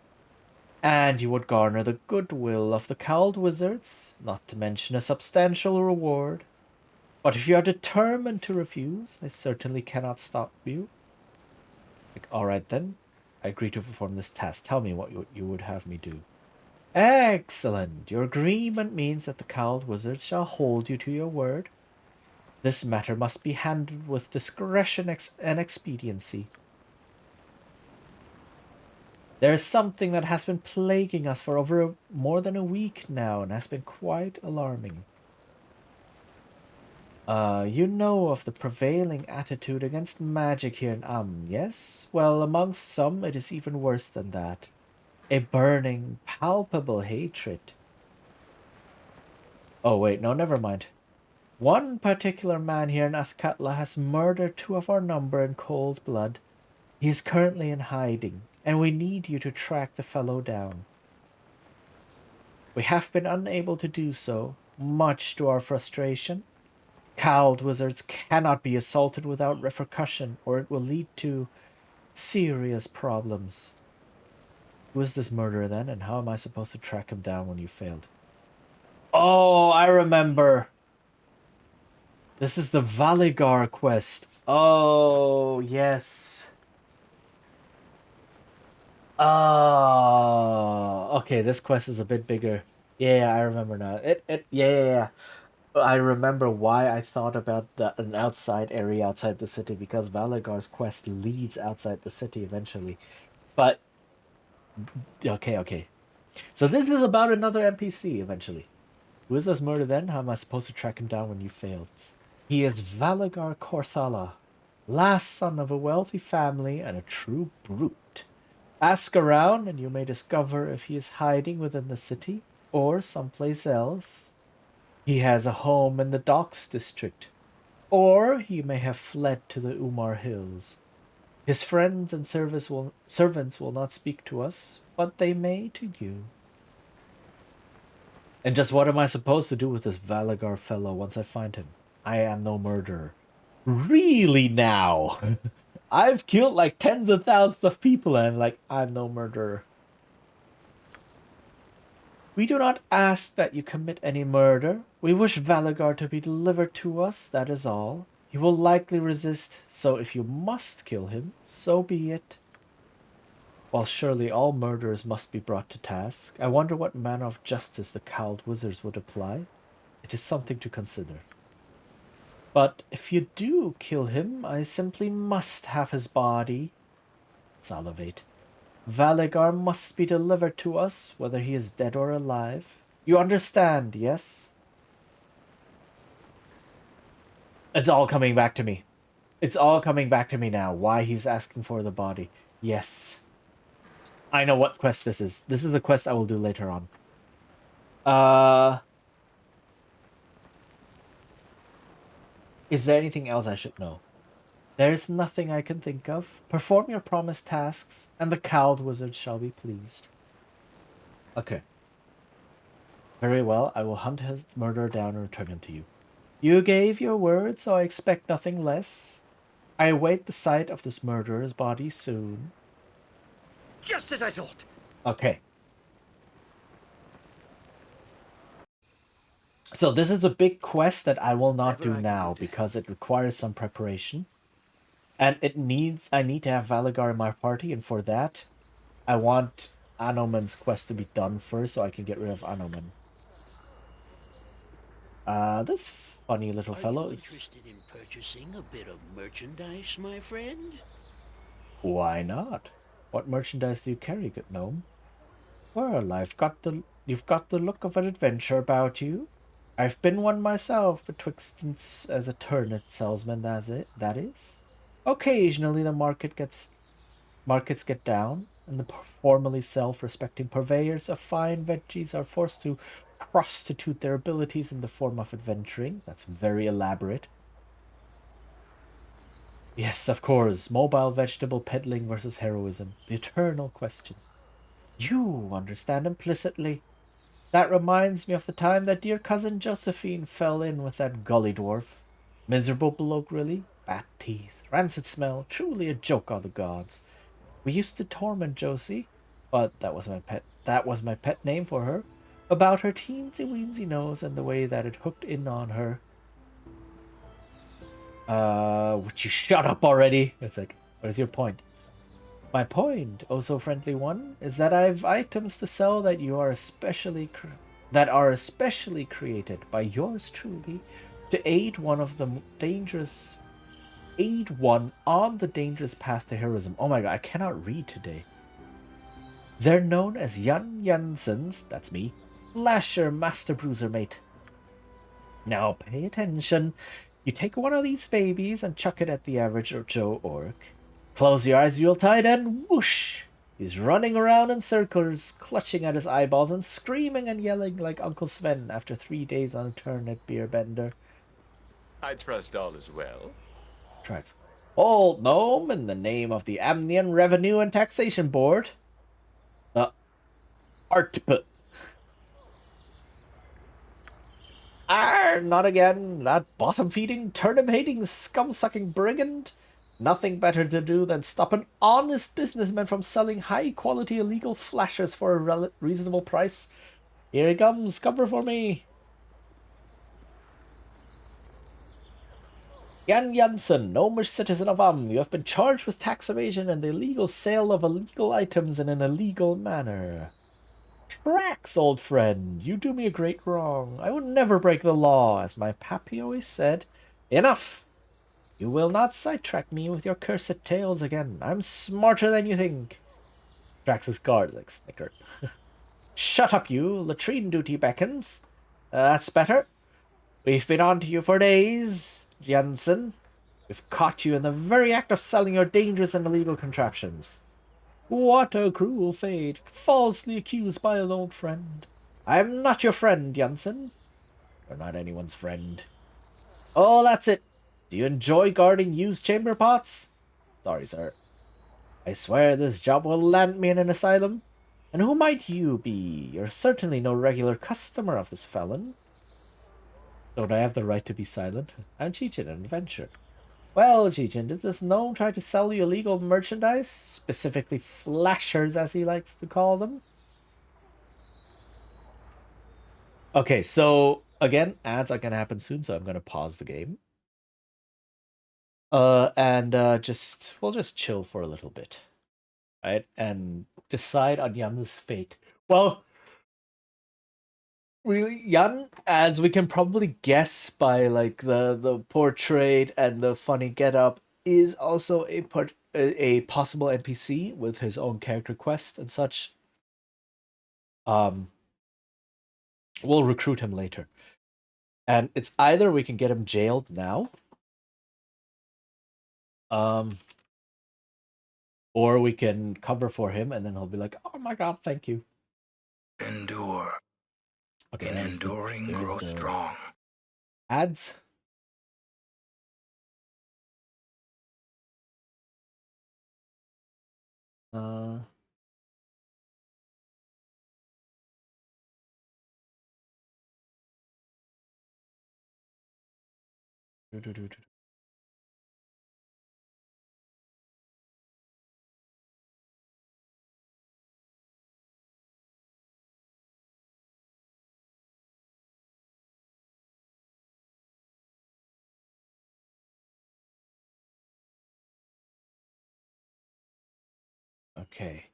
And you would garner the goodwill of the cowled wizards, not to mention a substantial reward. But if you are determined to refuse, I certainly cannot stop you. Like, alright then, I agree to perform this task. Tell me what you would have me do. Excellent! Your agreement means that the cowled wizards shall hold you to your word. This matter must be handled with discretion and expediency. There is something that has been plaguing us for over more than a week now and has been quite alarming. You know of the prevailing attitude against magic here in yes? Well, amongst some it is even worse than that. A burning, palpable hatred. Oh wait, no, never mind. One particular man here in Athkatla has murdered 2 of our number in cold blood. He is currently in hiding, and we need you to track the fellow down. We have been unable to do so, much to our frustration. Cowled wizards cannot be assaulted without repercussion, or it will lead to serious problems. Who is this murderer then, and how am I supposed to track him down when you failed? Oh, I remember. This is the Valigar quest. Oh, yes. Oh, okay, this quest is a bit bigger. Yeah, I remember now. Yeah. I remember why I thought about an outside area outside the city, because Valigar's quest leads outside the city eventually. But, okay. So this is about another NPC eventually. Who is this murder then? How am I supposed to track him down when you failed? He is Valigar Korthala, last son of a wealthy family and a true brute. Ask around and you may discover if he is hiding within the city or someplace else. He has a home in the Docks district, or he may have fled to the Umar Hills. His friends and servants will not speak to us, but they may to you. And just what am I supposed to do with this Valigar fellow once I find him? I am no murderer. Really now? I've killed like tens of thousands of people and I'm no murderer. We do not ask that you commit any murder. We wish Valigar to be delivered to us, that is all. He will likely resist, so if you must kill him, so be it. While surely all murderers must be brought to task, I wonder what manner of justice the cowled wizards would apply. It is something to consider. But if you do kill him, I simply must have his body. Salivate. Valigar must be delivered to us, whether he is dead or alive. You understand, yes? It's all coming back to me. It's all coming back to me now, why he's asking for the body. Yes. I know what quest this is. This is the quest I will do later on. Is there anything else I should know? There is nothing I can think of. Perform your promised tasks, and the cowled wizard shall be pleased. Okay, Very well, I will hunt his murderer down and return him to you. You gave your word, so I expect nothing less. I await the sight of this murderer's body soon. Just as I thought. Okay. So this is a big quest that I will not do now because it requires some preparation. And I need to have Valagar in my party, and for that, I want Anoman's quest to be done first so I can get rid of Anoman. This funny little fellow is... interested in purchasing a bit of merchandise, my friend? Why not? What merchandise do you carry, good gnome? Well, you've got the look of an adventure about you. I've been one myself, betwixt as a turnip salesman, that is. Occasionally the markets get down, and the formerly self-respecting purveyors of fine veggies are forced to prostitute their abilities in the form of adventuring. That's very elaborate. Yes, of course, mobile vegetable peddling versus heroism, the eternal question. You understand implicitly. That reminds me of the time that dear cousin Josephine fell in with that gully dwarf. Miserable bloke, really. Bad teeth, rancid smell, truly a joke on the gods. We used to torment Josie, but that was my pet name for her. About her teensy weensy nose and the way that it hooked in on her. Would you shut up already? It's like, what is your point? My point, oh so friendly one, is that I've items to sell that are especially created by yours truly to aid one on the dangerous path to heroism. Oh my god, I cannot read today. They're known as Jan Janssens, that's me, Lasher Master Bruiser Mate. Now pay attention. You take one of these babies and chuck it at the average Joe orc. Close your eyes real tight and whoosh! He's running around in circles, clutching at his eyeballs and screaming and yelling like Uncle Sven after 3 days on a turnip beer bender. I trust all is well. Tracks. Old gnome, in the name of the Amnian Revenue and Taxation Board. The Artp. Not again, that bottom-feeding, turnip-hating, scum-sucking brigand. Nothing better to do than stop an honest businessman from selling high-quality illegal flashers for a reasonable price. Here he comes, cover for me. Jan Janssen, gnomish citizen of you have been charged with tax evasion and the illegal sale of illegal items in an illegal manner. Tracks, old friend, you do me a great wrong. I would never break the law, as my pappy always said. Enough! You will not sidetrack me with your cursed tales again. I'm smarter than you think. Drax's guard like snickered. Shut up, you. Latrine duty beckons. That's better. We've been on to you for days, Jansen. We've caught you in the very act of selling your dangerous and illegal contraptions. What a cruel fate, falsely accused by an old friend. I am not your friend, Jansen. You're not anyone's friend. Oh, that's it. Do you enjoy guarding used chamber pots? Sorry, sir. I swear this job will land me in an asylum. And who might you be? You're certainly no regular customer of this felon. Don't I have the right to be silent? I'm Cheechin, an adventurer. Well, Cheechin, did this gnome try to sell you illegal merchandise? Specifically flashers, as he likes to call them? Okay, so, again, ads are gonna happen soon, so I'm gonna pause the game. We'll just chill for a little bit. Right? And decide on Jan's fate. Well, really, Jan, as we can probably guess by like the portrait and the funny getup, is also a possible NPC with his own character quest and such. We'll recruit him later. And it's either we can get him jailed now, or we can cover for him and then he'll be like, oh my god, thank you. Endure. Okay, In enduring, grow strong. Ads. Okay.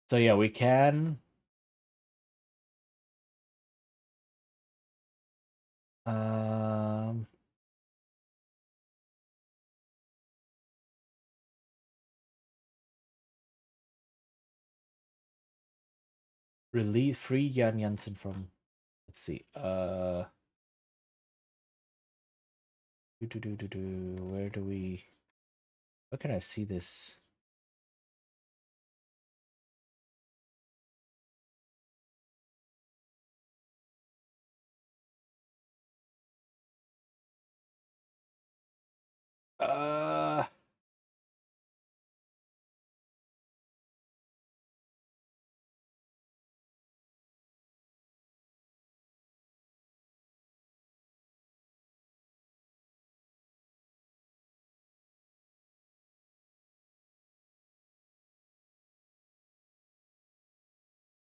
So yeah, we can. Um. Release free Jan Jansen from. Let's see. Where do we? Where can I see this? Uh.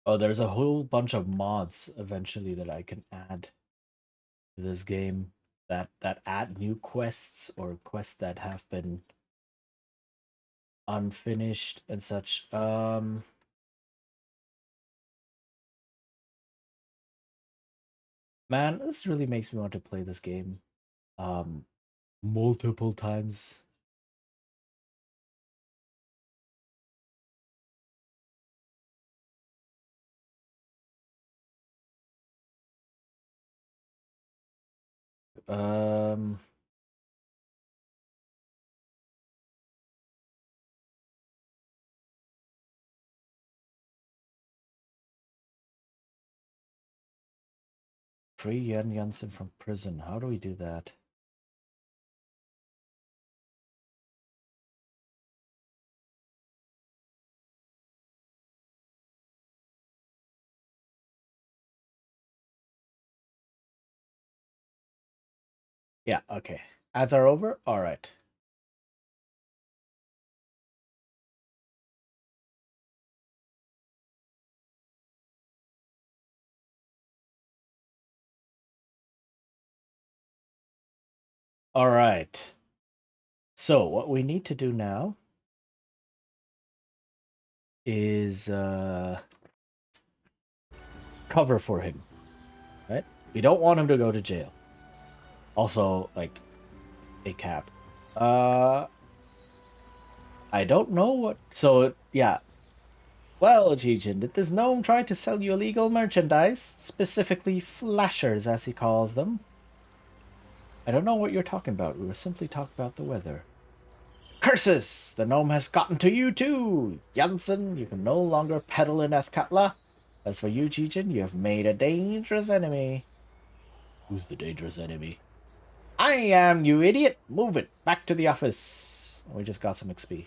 Oh, there's a whole bunch of mods eventually that I can add to this game that add new quests or quests that have been unfinished and such. Man, this really makes me want to play this game multiple times. Um Free Jan Jansen from prison. How do we do that? Yeah, okay. Ads are over? Alright. Alright. So what we need to do now is cover for him. Right? We don't want him to go to jail. Also, like, a cap. I don't know what. So, yeah. Well, Jijin, did this gnome try to sell you illegal merchandise? Specifically, flashers, as he calls them. I don't know what you're talking about. We were simply talking about the weather. Curses! The gnome has gotten to you too! Jansen, you can no longer peddle in Ethkatla. As for you, Jijin, you have made a dangerous enemy. Who's the dangerous enemy? I am, you idiot! Move it! Back to the office! We just got some XP.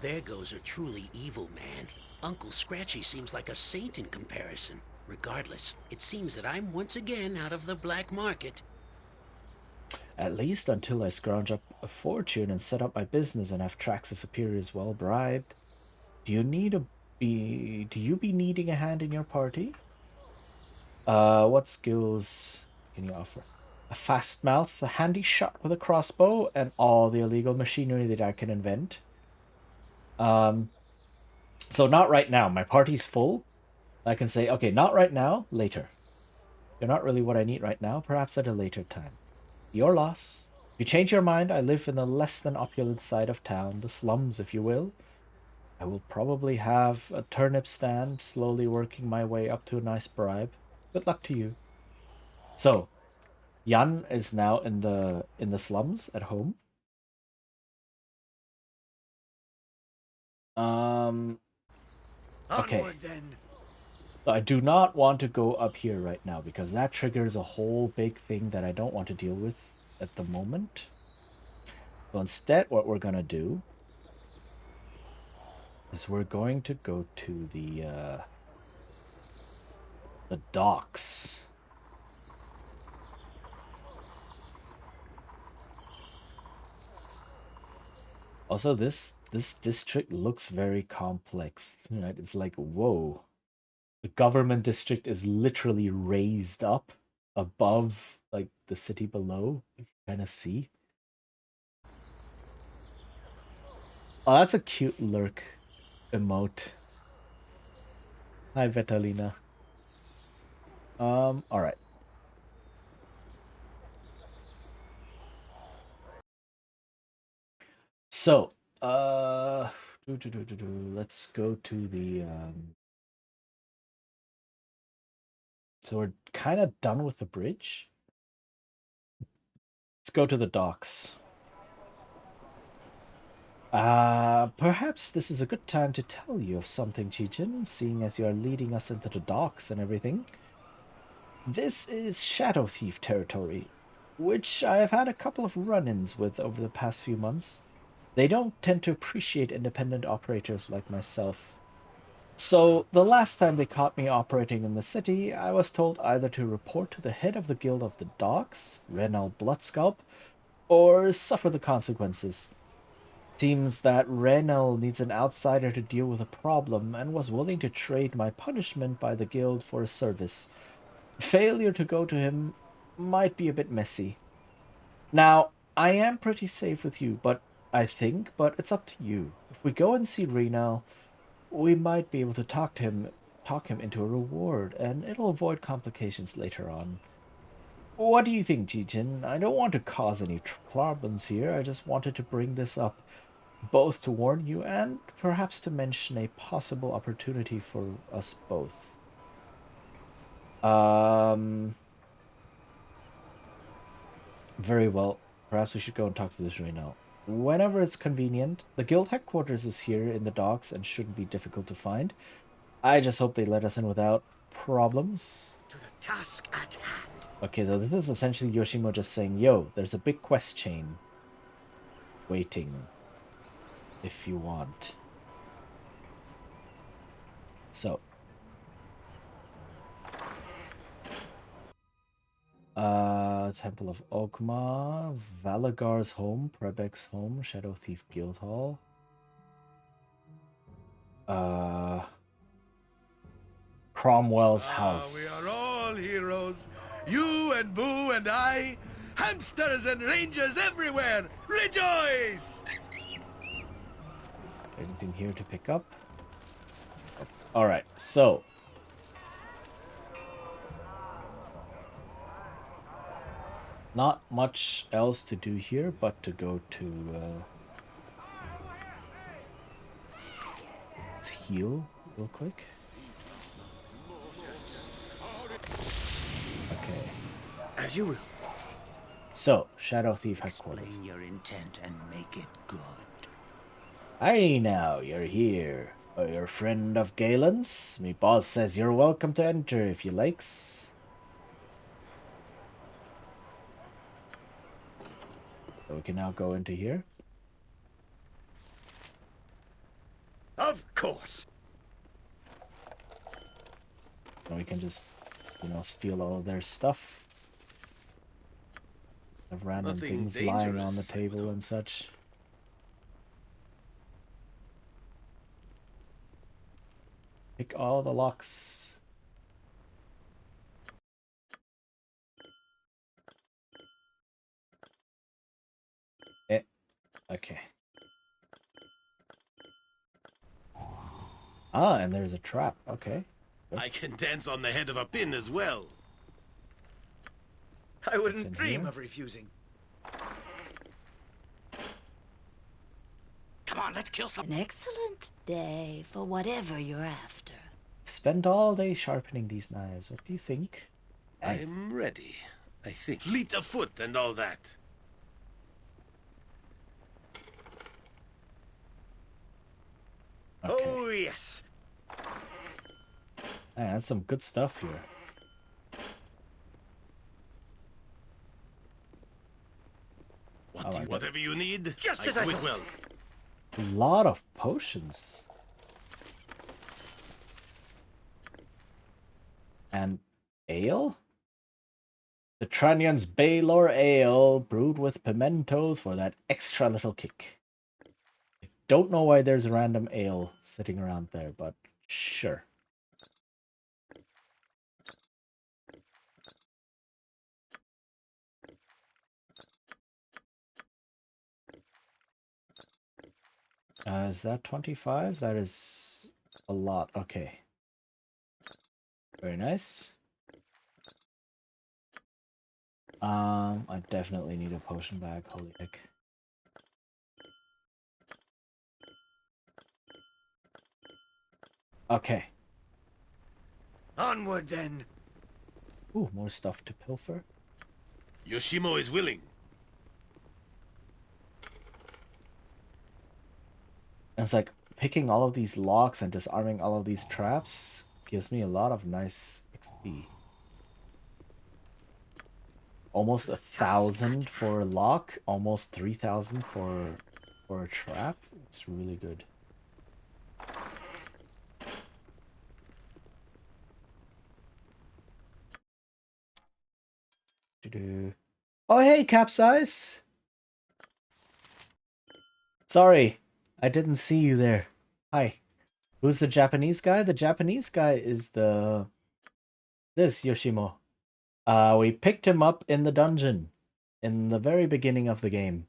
There goes a truly evil man. Uncle Scratchy seems like a saint in comparison. Regardless, it seems that I'm once again out of the black market. At least until I scrounge up a fortune and set up my business and have Traxxas superiors well bribed. Do you be needing a hand in your party? What skills can you offer? A fast mouth, a handy shot with a crossbow, and all the illegal machinery that I can invent. So not right now. My party's full. I can say, okay, not right now, later. You're not really what I need right now, perhaps at a later time. Your loss. If you change your mind, I live in the less than opulent side of town, the slums, if you will. I will probably have a turnip stand, slowly working my way up to a nice bribe. Good luck to you. So, Jan is now in the slums at home. Okay. Onward then. So I do not want to go up here right now because that triggers a whole big thing that I don't want to deal with at the moment. So instead, what we're gonna do is we're going to go to the docks. Also, this district looks very complex, right? It's like, whoa. The government district is literally raised up above like the city below. You can kind of see. Oh, that's a cute lurk emote. Hi, Vitalina. All right. So, let's go to the So we're kind of done with the bridge. Let's go to the docks. Perhaps this is a good time to tell you of something, Chijin, seeing as you are leading us into the docks and everything. This is Shadow Thief territory, which I have had a couple of run-ins with over the past few months. They don't tend to appreciate independent operators like myself. So, the last time they caught me operating in the city, I was told either to report to the head of the Guild of the Docks, Renal Bloodscalp, or suffer the consequences. Seems that Renal needs an outsider to deal with a problem and was willing to trade my punishment by the guild for a service. Failure to go to him might be a bit messy. Now, I am pretty safe with you, but it's up to you. If we go and see Renal, we might be able to talk him into a reward, and it'll avoid complications later on. What do you think, Jijin? I don't want to cause any problems here. I just wanted to bring this up, both to warn you and perhaps to mention a possible opportunity for us both. Very well. Perhaps we should go and talk to this right now. Whenever it's convenient, the guild headquarters is here in the docks and shouldn't be difficult to find. I just hope they let us in without problems. To the task at hand. Okay, so this is essentially Yoshimo just saying, yo, there's a big quest chain waiting if you want. So. Temple of Ogma, Valagar's home, Prebek's home, Shadow Thief Guild Hall. Cromwell's house. We are all heroes. You and Boo and I. Hamsters and rangers everywhere. Rejoice! Anything here to pick up? Alright, so. Not much else to do here, but to go to... let's heal real quick. Okay. As you will. So, Shadow Thief headquarters. Explain your intent and make it good. Aye now, you're here. Are you a friend of Galen's? Me boss says you're welcome to enter if you likes. So we can now go into here. Of course. And we can just, steal all of their stuff. Have random things lying on the table and such. Pick all the locks. Okay. Ah, and there's a trap. Okay. I can dance on the head of a pin as well. I wouldn't dream of refusing. Come on, let's kill some. An excellent day for whatever you're after. Spend all day sharpening these knives. What do you think? I'm ready, I think. Fleet of foot and all that. Okay. Oh, yes. Man, that's some good stuff here. Whatever you need, Just I as I do it thought. well. A lot of potions. And ale? The Tranion's Baldur Ale, brewed with pimentos for that extra little kick. I don't know why there's a random ale sitting around there, but sure. Is that 25? That is a lot. Okay. Very nice. I definitely need a potion bag. Holy heck. Okay. Onward then. Ooh, more stuff to pilfer. Yoshimo is willing. And it's like picking all of these locks and disarming all of these traps gives me a lot of nice XP. Almost 1,000 for a lock, almost 3,000 for a trap. It's really good. Oh hey, Capsize! Sorry, I didn't see you there. Hi. Who's the Japanese guy? The Japanese guy is this Yoshimo. We picked him up in the dungeon in the very beginning of the game.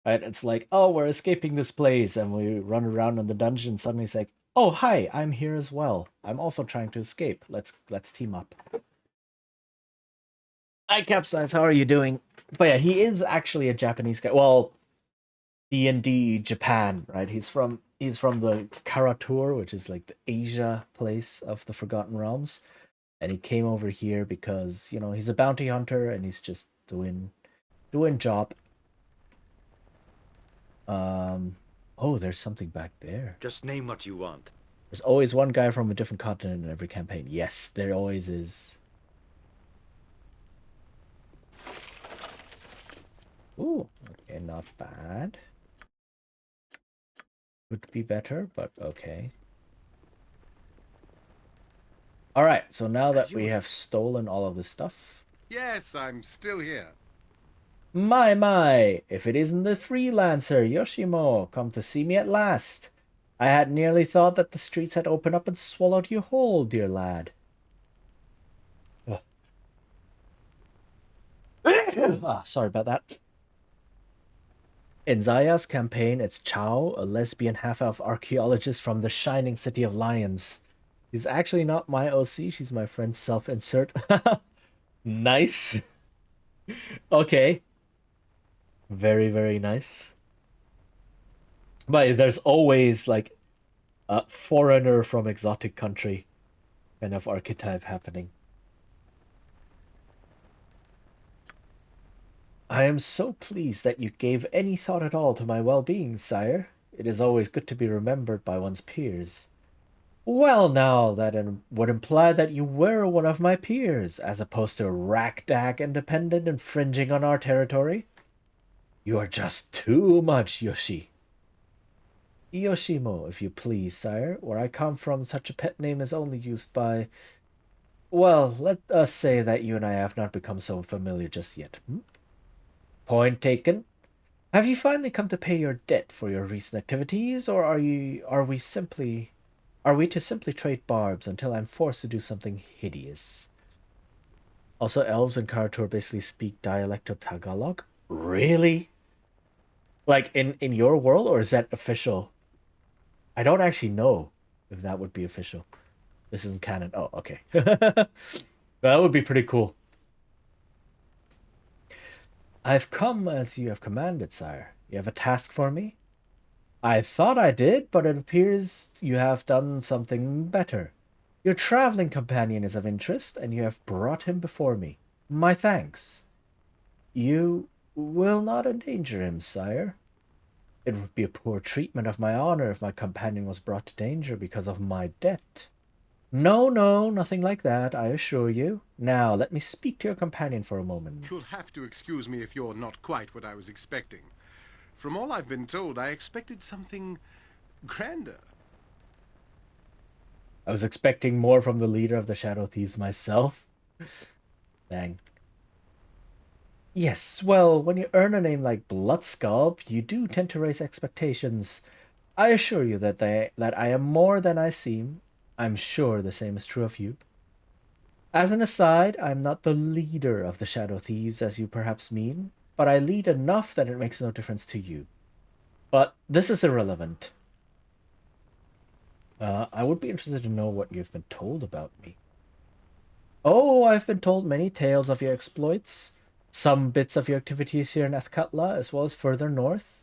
Right? It's like, oh, we're escaping this place, and we run around in the dungeon. Suddenly, it's like, oh, hi, I'm here as well. I'm also trying to escape. Let's team up. Hi, Capsize. How are you doing? But yeah, he is actually a Japanese guy. Well, D&D Japan, right? He's from the Karatur, which is like the Asia place of the Forgotten Realms. And he came over here because, you know, he's a bounty hunter and he's just doing job. Oh, there's something back there. Just name what you want. There's always one guy from a different continent in every campaign. Yes, there always is. Ooh, okay, not bad. Could be better, but okay. Alright, so now that we have stolen all of this stuff... Yes, I'm still here. My, if it isn't the freelancer, Yoshimo, come to see me at last. I had nearly thought that the streets had opened up and swallowed you whole, dear lad. Sorry about that. In Zaya's campaign, it's Chao, a lesbian half-elf archaeologist from the shining city of lions. She's actually not my OC, she's my friend's self-insert. Nice. Okay. Very, very nice. But there's always like a foreigner from exotic country kind of archetype happening. I am so pleased that you gave any thought at all to my well-being, sire. It is always good to be remembered by one's peers. Well, now, that would imply that you were one of my peers, as opposed to a ragtag independent infringing on our territory. You are just too much, Yoshi. Yoshimo, if you please, sire. Where I come from, such a pet name is only used by... Well, let us say that you and I have not become so familiar just yet. Point taken. Have you finally come to pay your debt for your recent activities, or are we to simply trade barbs until I'm forced to do something hideous? Also, elves and Karatur basically speak dialectal Tagalog. Really? Like in your world, or is that official? I don't actually know if that would be official. This isn't canon. Oh, okay. That would be pretty cool. I've come as you have commanded, sire. You have a task for me? I thought I did, but it appears you have done something better. Your traveling companion is of interest, and you have brought him before me. My thanks. You will not endanger him, sire. It would be a poor treatment of my honor if my companion was brought to danger because of my debt. No, no, nothing like that, I assure you. Now, let me speak to your companion for a moment. You'll have to excuse me if you're not quite what I was expecting. From all I've been told, I expected something grander. I was expecting more from the leader of the Shadow Thieves myself. Dang. Yes, well, when you earn a name like Bloodscalp, you do tend to raise expectations. I assure you that I am more than I seem. I'm sure the same is true of you. As an aside, I'm not the leader of the Shadow Thieves, as you perhaps mean, but I lead enough that it makes no difference to you. But this is irrelevant. I would be interested to know what you've been told about me. Oh, I've been told many tales of your exploits, some bits of your activities here in Athkatla, as well as further north.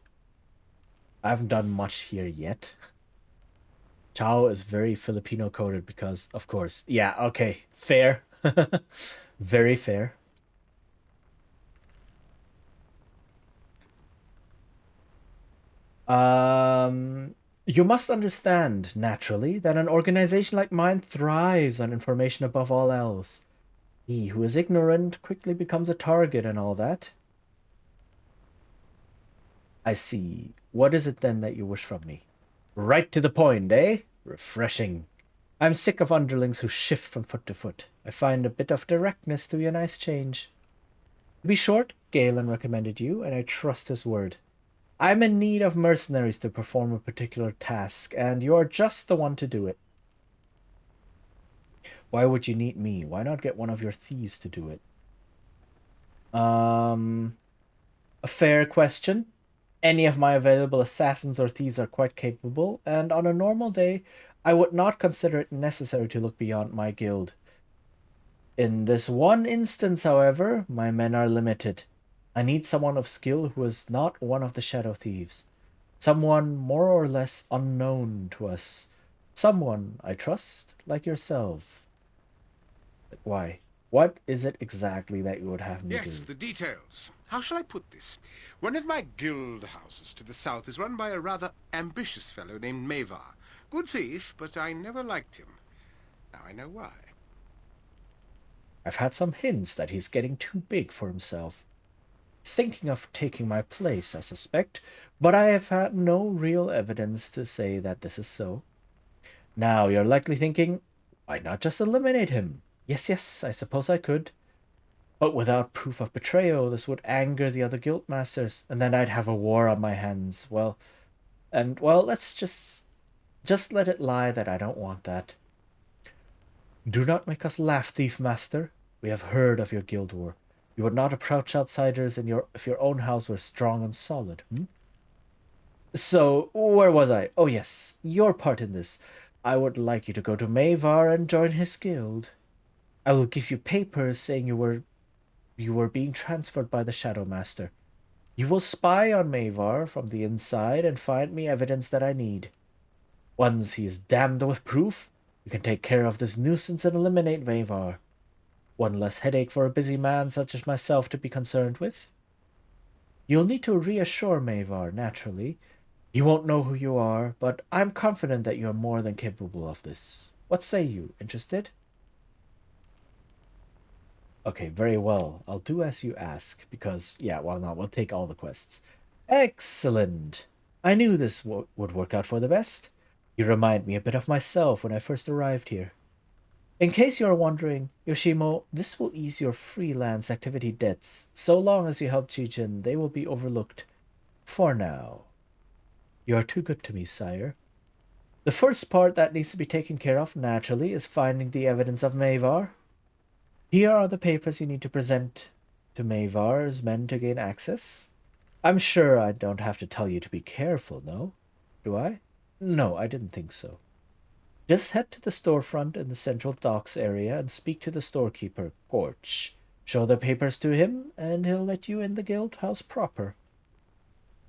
I haven't done much here yet. Chao is very Filipino coded because, of course. Yeah, okay. Fair. Very fair. You must understand, naturally, that an organization like mine thrives on information above all else. He who is ignorant quickly becomes a target and all that. I see. What is it then that you wish from me? Right to the point, eh? Refreshing. I'm sick of underlings who shift from foot to foot. I find a bit of directness to be a nice change. To be short, Galen recommended you, and I trust his word. I'm in need of mercenaries to perform a particular task, and you're just the one to do it. Why would you need me? Why not get one of your thieves to do it? A fair question. Any of my available assassins or thieves are quite capable, and on a normal day, I would not consider it necessary to look beyond my guild. In this one instance, however, my men are limited. I need someone of skill who is not one of the Shadow Thieves. Someone more or less unknown to us. Someone, I trust, like yourself. Why? What is it exactly that you would have me do? Yes, the details. How shall I put this? One of my guild houses to the south is run by a rather ambitious fellow named Mavar. Good thief, but I never liked him. Now I know why. I've had some hints that he's getting too big for himself. Thinking of taking my place, I suspect, but I have had no real evidence to say that this is so. Now, you're likely thinking, why not just eliminate him? Yes, yes, I suppose I could. But without proof of betrayal, this would anger the other guildmasters, and then I'd have a war on my hands. Well, let's just let it lie that I don't want that. Do not make us laugh, thief master. We have heard of your guild war. You would not approach outsiders if your own house were strong and solid. So, where was I? Oh yes, your part in this. I would like you to go to Mavar and join his guild. I will give you papers saying you were being transferred by the Shadow Master. You will spy on Mavar from the inside and find me evidence that I need. Once he is damned with proof, you can take care of this nuisance and eliminate Mavar. One less headache for a busy man such as myself to be concerned with. You'll need to reassure Mavar, naturally. He won't know who you are, but I'm confident that you're more than capable of this. What say you? Interested? Okay, very well. I'll do as you ask, because, yeah, why not? We'll take all the quests. Excellent! I knew this would work out for the best. You remind me a bit of myself when I first arrived here. In case you're wondering, Yoshimo, this will ease your freelance activity debts. So long as you help Chijin, they will be overlooked. For now. You are too good to me, sire. The first part that needs to be taken care of, naturally, is finding the evidence of Mavar. Here are the papers you need to present to Mavar's men to gain access. I'm sure I don't have to tell you to be careful, no? Do I? No, I didn't think so. Just head to the storefront in the central docks area and speak to the storekeeper, Gorch. Show the papers to him, and he'll let you in the guild house proper.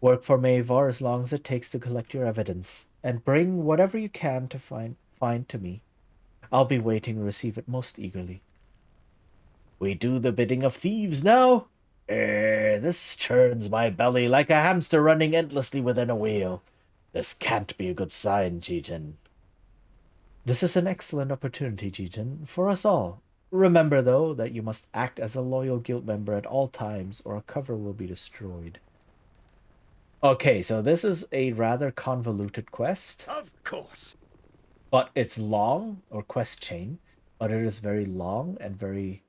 Work for Mavar as long as it takes to collect your evidence, and bring whatever you can to find to me. I'll be waiting to receive it most eagerly. We do the bidding of thieves now? This churns my belly like a hamster running endlessly within a wheel. This can't be a good sign, Jijin. This is an excellent opportunity, Jitin, for us all. Remember, though, that you must act as a loyal guild member at all times, or a cover will be destroyed. Okay, so this is a rather convoluted quest. Of course. But it's long, or quest chain, but it is very long and very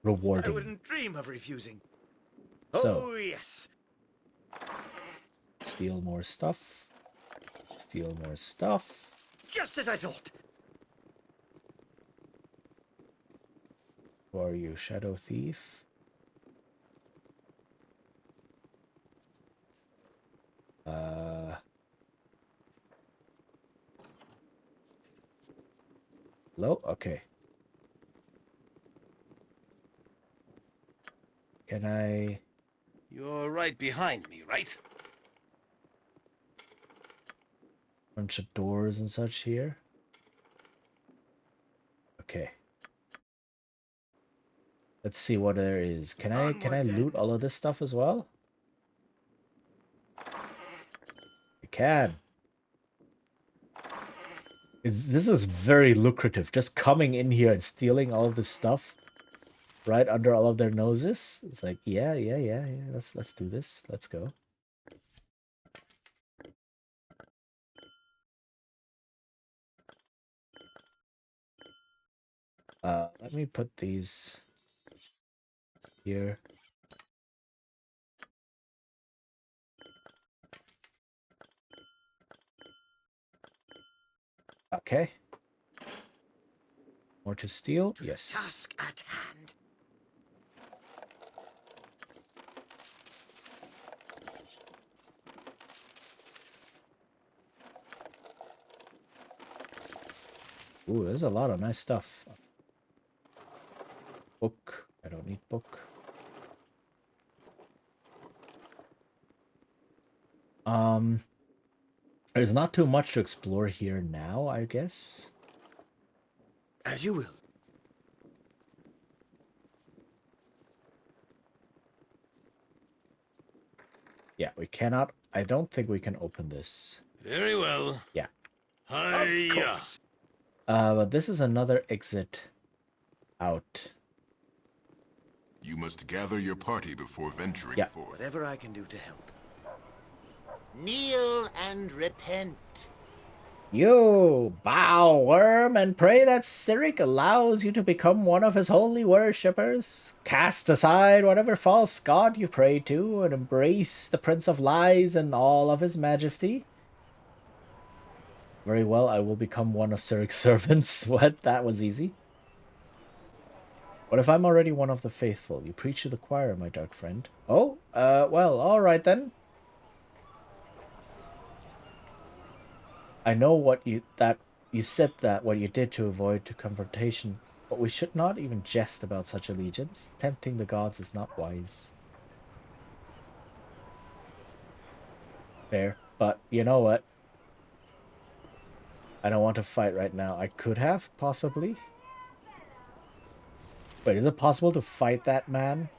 rewarding. I wouldn't dream of refusing. So, oh, yes. Steal more stuff. Steal more stuff. Just as I thought. Who are you, Shadow Thief? Hello? Okay. Can I... You're right behind me, right? Bunch of doors and such here. Okay. Let's see what there is. Can I loot all of this stuff as well? I can. This is very lucrative. Just coming in here and stealing all of this stuff right under all of their noses. It's like, yeah. Let's do this. Let's go. Let me put these here. Okay. More to steal? Yes. Task at hand. Ooh, there's a lot of nice stuff. Book. I don't need book. There's not too much to explore here now, I guess. As you will. Yeah, we cannot... I don't think we can open this. Very well. Yeah. Hiya. But this is another exit out. You must gather your party before venturing forth. Whatever I can do to help. Kneel and repent. You bow, worm, and pray that Cyric allows you to become one of his holy worshippers. Cast aside whatever false god you pray to, and embrace the Prince of Lies and all of his majesty. Very well, I will become one of Cyric's servants. What? That was easy. What if I'm already one of the faithful? You preach to the choir, my dark friend. Oh, well, alright then. I know what you said that what you did to avoid confrontation, but we should not even jest about such allegiance. Tempting the gods is not wise. Fair, but you know what? I don't want to fight right now. I could have, possibly. Wait, is it possible to fight that man?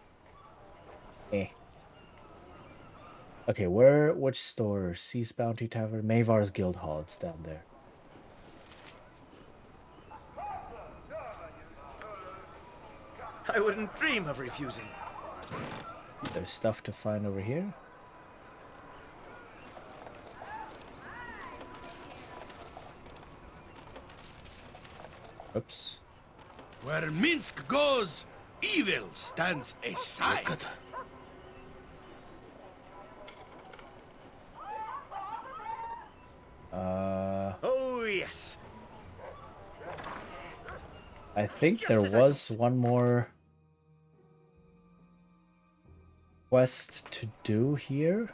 Eh. Okay, which store? Cease Bounty Tavern? Mavar's Guild Hall, it's down there. I wouldn't dream of refusing. There's stuff to find over here. Oops. Where Minsk goes, evil stands aside. Oh, yes. I think there was one more quest to do here.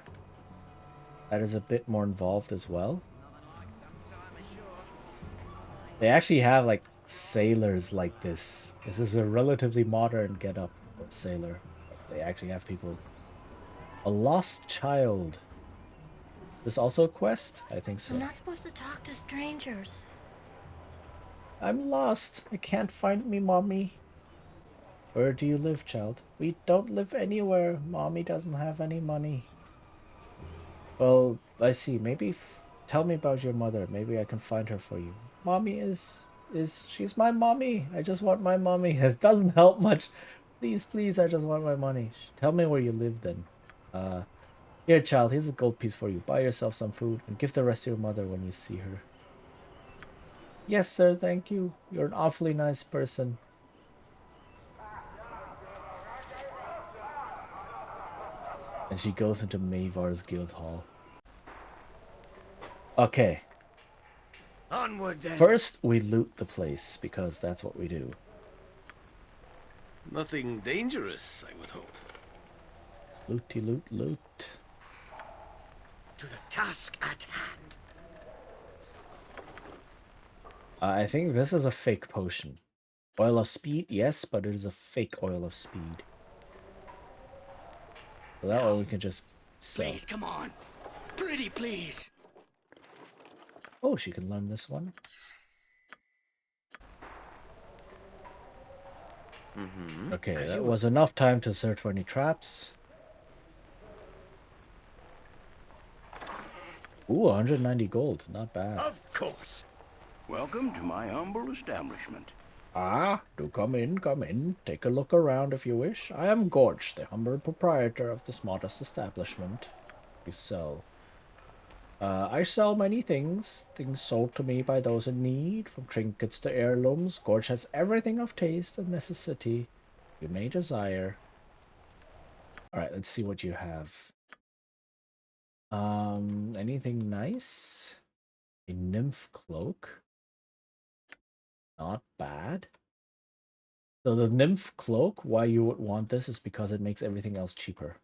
That is a bit more involved as well. They actually have like sailors like this. This is a relatively modern getup for a sailor. They actually have people. A lost child. This also a quest? I think so. I'm not supposed to talk to strangers. I'm lost. I can't find me, Mommy. Where do you live, child? We don't live anywhere. Mommy doesn't have any money. Well, I see. Maybe Tell me about your mother. Maybe I can find her for you. Mommy she's my mommy. I just want my mommy. It doesn't help much. Please, please, I just want my money. Tell me where you live then. Here, child, here's a gold piece for you. Buy yourself some food and give the rest to your mother when you see her. Yes, sir, thank you. You're an awfully nice person. And she goes into Mavar's guild hall. Okay. Onward then. First, we loot the place, because that's what we do. Nothing dangerous, I would hope. Looty loot loot. To the task at hand. I think this is a fake potion. Oil of speed, yes, but it is a fake oil of speed. So that way we can just sell. Please, come on. Pretty, please. Oh, she can learn this one. Okay, that was enough time to search for any traps. Ooh, 190 gold. Not bad. Of course. Welcome to my humble establishment. Ah, do come in, come in. Take a look around if you wish. I am Gorge, the humble proprietor of this modest establishment. You sell. I sell many things sold to me by those in need, from trinkets to heirlooms. Gorge has everything of taste and necessity you may desire. Alright, let's see what you have. Anything nice? A nymph cloak. Not bad. So the nymph cloak, why you would want this is because it makes everything else cheaper.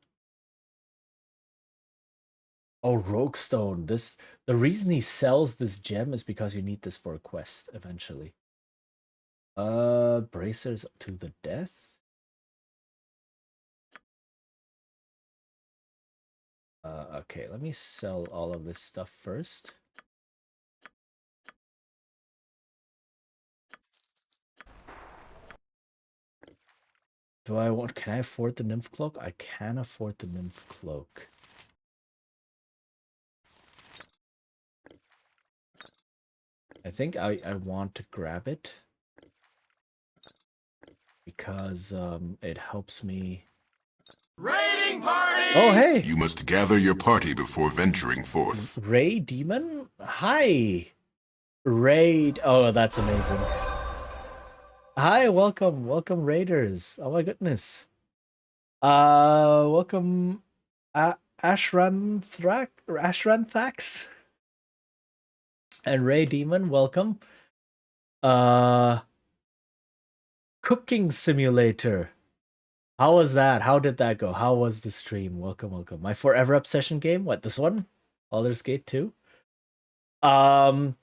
Oh, Rogue Stone. The reason he sells this gem is because you need this for a quest eventually. Bracers to the death. Okay, let me sell all of this stuff first. Can I afford the nymph cloak? I can afford the nymph cloak. I think I want to grab it because it helps me. Raiding party! Oh, hey! You must gather your party before venturing forth. Ray Demon? Hi! Raid. Oh, that's amazing. Hi, welcome. Welcome, Raiders. Oh my goodness. Welcome, Ashranthax. And Ray Demon, welcome. Cooking Simulator. How was that? How did that go? How was the stream? Welcome, welcome. My Forever Obsession game? What, this one? Baldur's Gate 2? But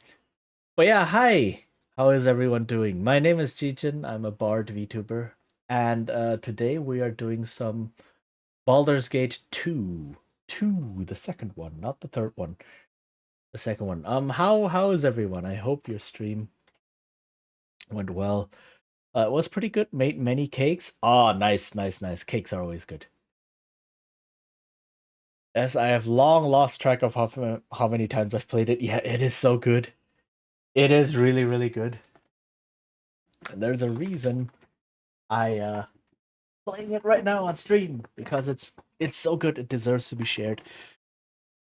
yeah, hi. How is everyone doing? My name is Jijin. I'm a Bard VTuber. And today we are doing some Baldur's Gate 2. The second one, not the third one. The second one. How is everyone? I hope your stream went well. It was pretty good. Made many cakes. Oh, nice. Cakes are always good. As I have long lost track of how many times I've played it. Yeah, it is so good. It is really, really good. And there's a reason I playing it right now on stream because it's so good. It deserves to be shared.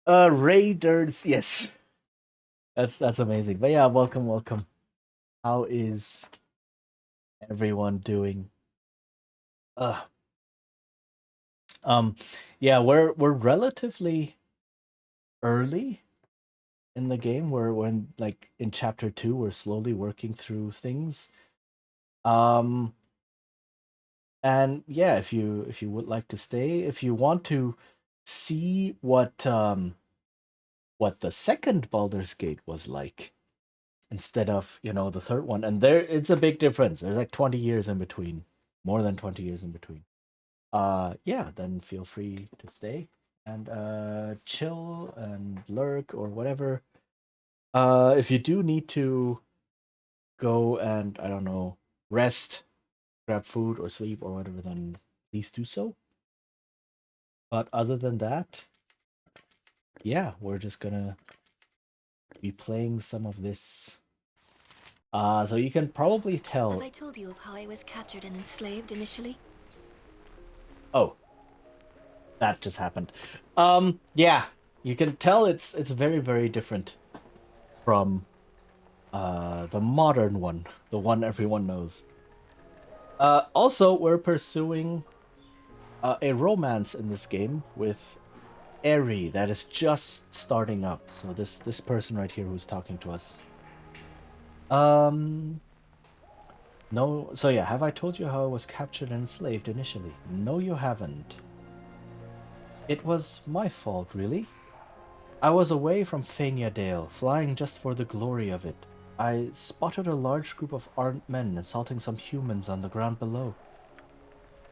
Raiders, yes. That's amazing. But yeah, welcome. How is everyone doing? Yeah, we're relatively early in the game. We're in, like, in chapter 2. We're slowly working through things. And yeah, if you would like to stay, if you want to see what the second Baldur's Gate was like instead of, the third one, and it's a big difference. There's like 20 years in between, more than 20 years in between. Yeah, then feel free to stay and chill and lurk or whatever. If you do need to go and, I don't know, rest, grab food or sleep or whatever, then please do so. But other than that, yeah, we're just gonna be playing some of this. So you can probably tell. Have I told you of how I was captured and enslaved initially? Oh, that just happened. Yeah, you can tell it's very, very different from the modern one, the one everyone knows. Also, we're pursuing a romance in this game with Eri that is just starting up. So this person right here who's talking to us. No, so yeah, have I told you how I was captured and enslaved initially? No, you haven't. It was my fault, really. I was away from Fania Dale, flying just for the glory of it. I spotted a large group of armed men assaulting some humans on the ground below.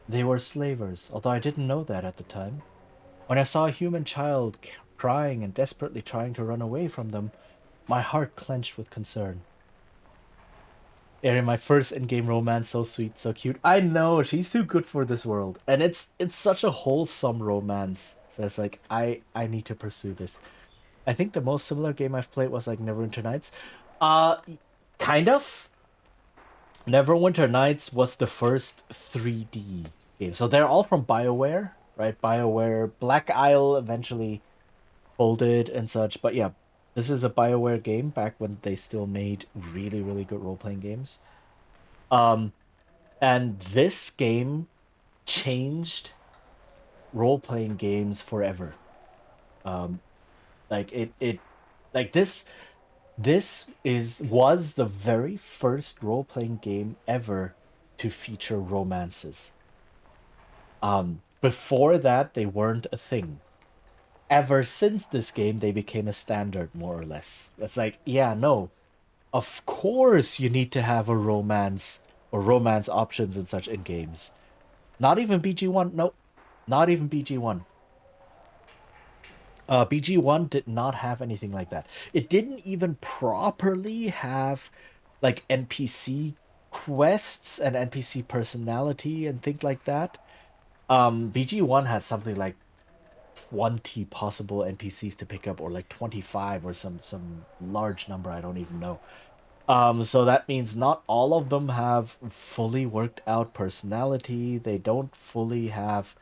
They were slavers, although I didn't know that at the time. When I saw a human child crying and desperately trying to run away from them, my heart clenched with concern. Eri, my first in-game romance, so sweet, so cute. I know, she's too good for this world. And it's such a wholesome romance. So it's like, I need to pursue this. I think the most similar game I've played was like Neverwinter Nights. Kind of. Neverwinter Nights was the first 3D game. So they're all from BioWare, right? BioWare, Black Isle eventually folded and such. But yeah, this is a BioWare game back when they still made really, really good role-playing games. And this game changed role-playing games forever. This was the very first role-playing game ever to feature romances. Before that, they weren't a thing. Ever since this game, they became a standard, more or less. It's like, yeah, no, of course you need to have a romance or romance options and such in games. Not even BG1, nope, not even BG1. BG1 did not have anything like that. It didn't even properly have like NPC quests and NPC personality and things like that. BG1 had something like 20 possible NPCs to pick up, or like 25 or some large number, I don't even know. So that means not all of them have fully worked out personality. They don't fully have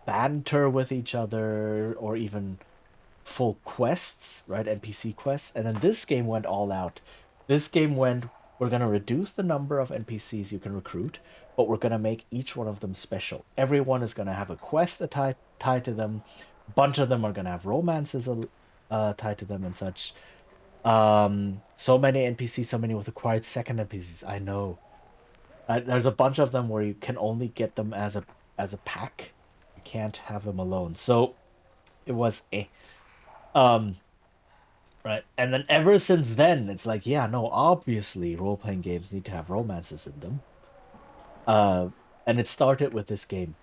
banter with each other or even full quests, right? NPC quests. And then this game went all out. This game went, we're going to reduce the number of NPCs you can recruit, but we're going to make each one of them special. Everyone is going to have a quest tied to them. A bunch of them are going to have romances tied to them and such. So many NPCs, so many with acquired second NPCs. I know. There's a bunch of them where you can only get them as a pack. You can't have them alone. So it was right. And then ever since then, it's like, yeah, no, obviously role-playing games need to have romances in them. And it started with this game.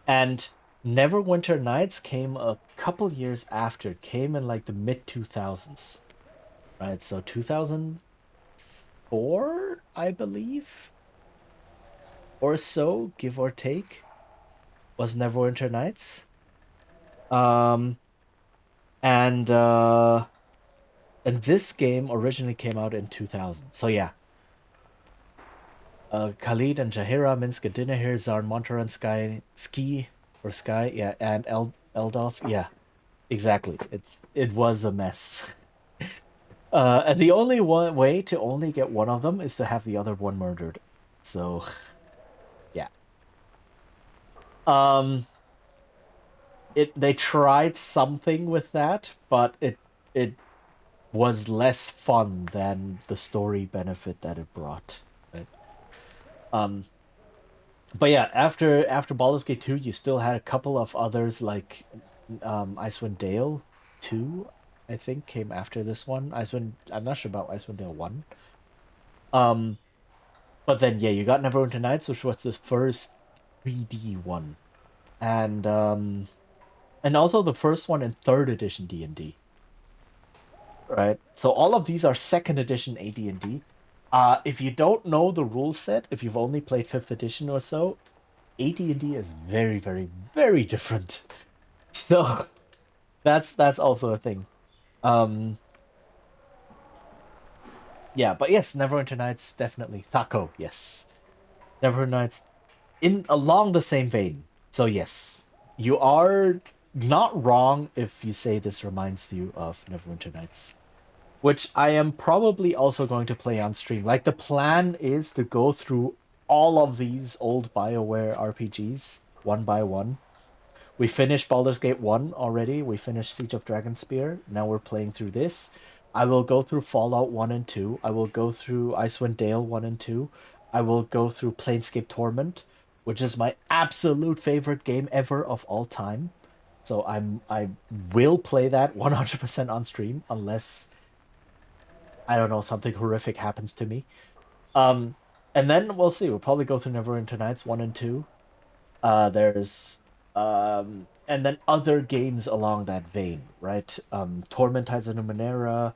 And Neverwinter Nights came a couple years after. It came in like the mid-2000s. Right, so 2004, I believe, or so, give or take, was Neverwinter Nights. And this game originally came out in 2000. So yeah. Khalid and Jahira, Minsk and Dinahir, Zarn, Montaran, Sky, yeah, and Eldoth, yeah, exactly. It was a mess. And the only way to only get one of them is to have the other one murdered. So, yeah. They tried something with that, but it was less fun than the story benefit that it brought. Right? But yeah, after Baldur's Gate 2, you still had a couple of others like Icewind Dale 2, I think, came after this one. I'm not sure about Icewind Dale 1. But then yeah, you got Neverwinter Nights, which was the first 3D one. And also the first one in 3rd edition D&D. Right? So all of these are 2nd edition AD&D. If you don't know the rule set, if you've only played 5th edition or so, AD&D is very, very, very different. So that's also a thing. Yeah, but yes, Neverwinter Nights definitely. Thaco, yes. Neverwinter Nights in along the same vein. So yes, you are not wrong if you say this reminds you of Neverwinter Nights, which I am probably also going to play on stream. Like the plan is to go through all of these old BioWare RPGs one by one. We finished Baldur's Gate 1 already. We finished Siege of Dragonspear. Now we're playing through this. I will go through Fallout 1 and 2. I will go through Icewind Dale 1 and 2. I will go through Planescape Torment, which is my absolute favorite game ever of all time. So I will play that 100% on stream unless, I don't know, something horrific happens to me. And then we'll see. We'll probably go through Neverwinter Nights 1 and 2. There's and then other games along that vein, right? Torment Tides of Numenera,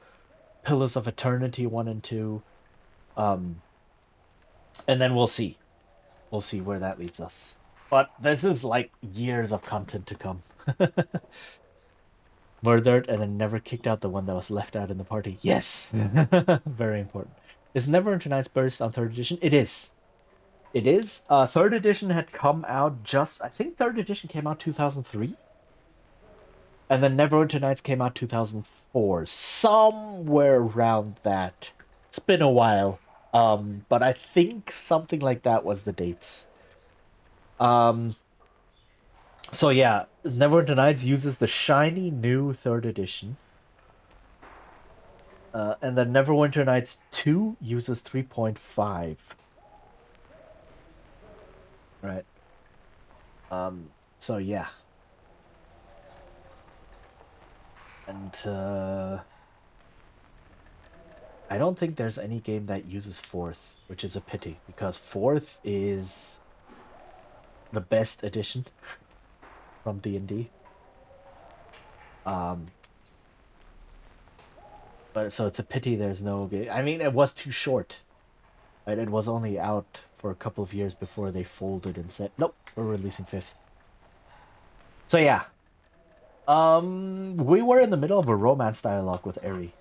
Pillars of Eternity 1 and 2. And then we'll see. We'll see where that leads us. But this is like years of content to come. Murdered and then never kicked out the one that was left out in the party. Yes! Very important. Is Neverwinter Nights Burst on 3rd edition? It is. It is. 3rd edition had come out I think 3rd edition came out 2003? And then Neverwinter Nights came out 2004. Somewhere around that. It's been a while. But I think something like that was the dates. So yeah, Neverwinter Nights uses the shiny new 3rd edition. And then Neverwinter Nights 2 uses 3.5. Right. So yeah. And I don't think there's any game that uses 4th, which is a pity, because 4th is the best edition from D&D. But so it's a pity there's no game. I mean, it was too short. Right? It was only out for a couple of years before they folded and said, nope, we're releasing 5th. So yeah. We were in the middle of a romance dialogue with Eri.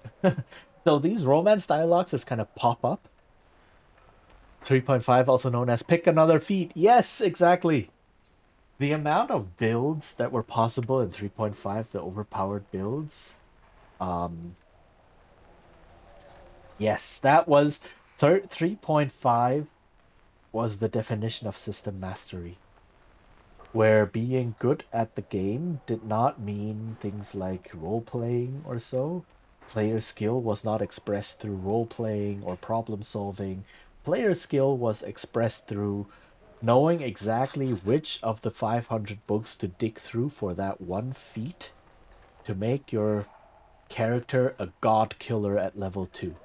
So these romance dialogues just kind of pop up. 3.5, also known as pick another feat. Yes, exactly. The amount of builds that were possible in 3.5, the overpowered builds. Yes, that was 3.5 was the definition of system mastery, where being good at the game did not mean things like role-playing or so. Player skill was not expressed through role-playing or problem-solving. Player skill was expressed through knowing exactly which of the 500 books to dig through for that one feat to make your character a god killer at level 2.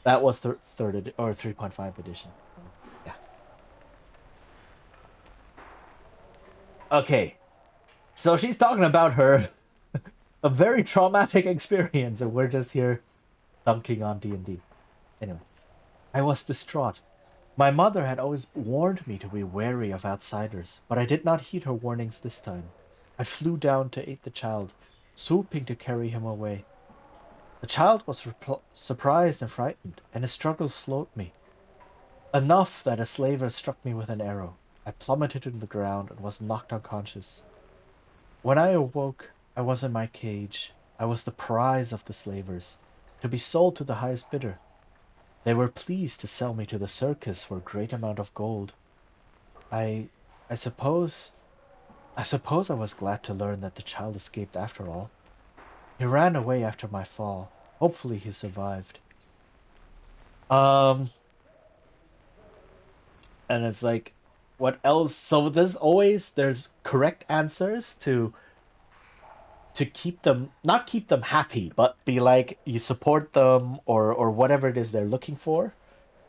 That was third or 3.5 edition. So, yeah. Okay. So she's talking about her a very traumatic experience, and we're just here dunking on D&D. Anyway, I was distraught. My mother had always warned me to be wary of outsiders, but I did not heed her warnings this time. I flew down to aid the child, swooping to carry him away. The child was surprised and frightened, and his struggles slowed me. Enough that a slaver struck me with an arrow. I plummeted to the ground and was knocked unconscious. When I awoke, I was in my cage. I was the prize of the slavers, to be sold to the highest bidder. They were pleased to sell me to the circus for a great amount of gold. I suppose I was glad to learn that the child escaped after all. He ran away after my fall. Hopefully he survived. And it's like, what else? So there's correct answers to keep them, not keep them happy, but be like, you support them or whatever it is they're looking for,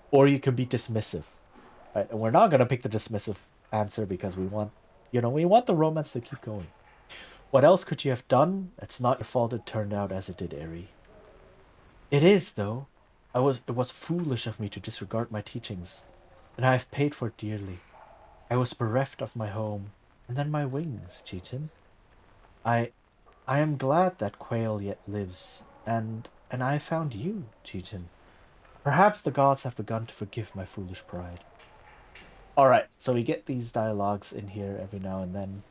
or you can be dismissive, right? And we're not going to pick the dismissive answer because we want the romance to keep going. What else could you have done? It's not your fault it turned out as it did, Eri. It is, though. It was foolish of me to disregard my teachings, and I have paid for it dearly. I was bereft of my home, and then my wings, Cheatin. I am glad that Quail yet lives, and and I found you, Teton. Perhaps the gods have begun to forgive my foolish pride. Alright, so we get these dialogues in here every now and then.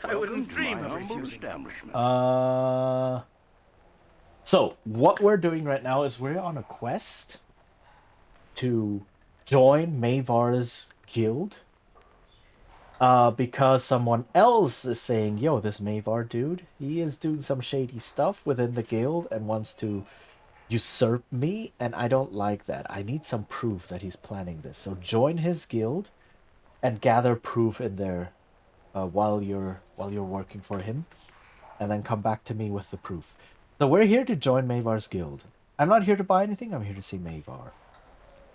I wouldn't dream of refusing. So, what we're doing right now is we're on a quest to join Mavar's guild. Because someone else is saying, yo, this Mavar dude, he is doing some shady stuff within the guild and wants to usurp me, and I don't like that. I need some proof that he's planning this. So join his guild and gather proof in there while you're working for him, and then come back to me with the proof. So we're here to join Mavar's guild. I'm not here to buy anything, I'm here to see Mavar.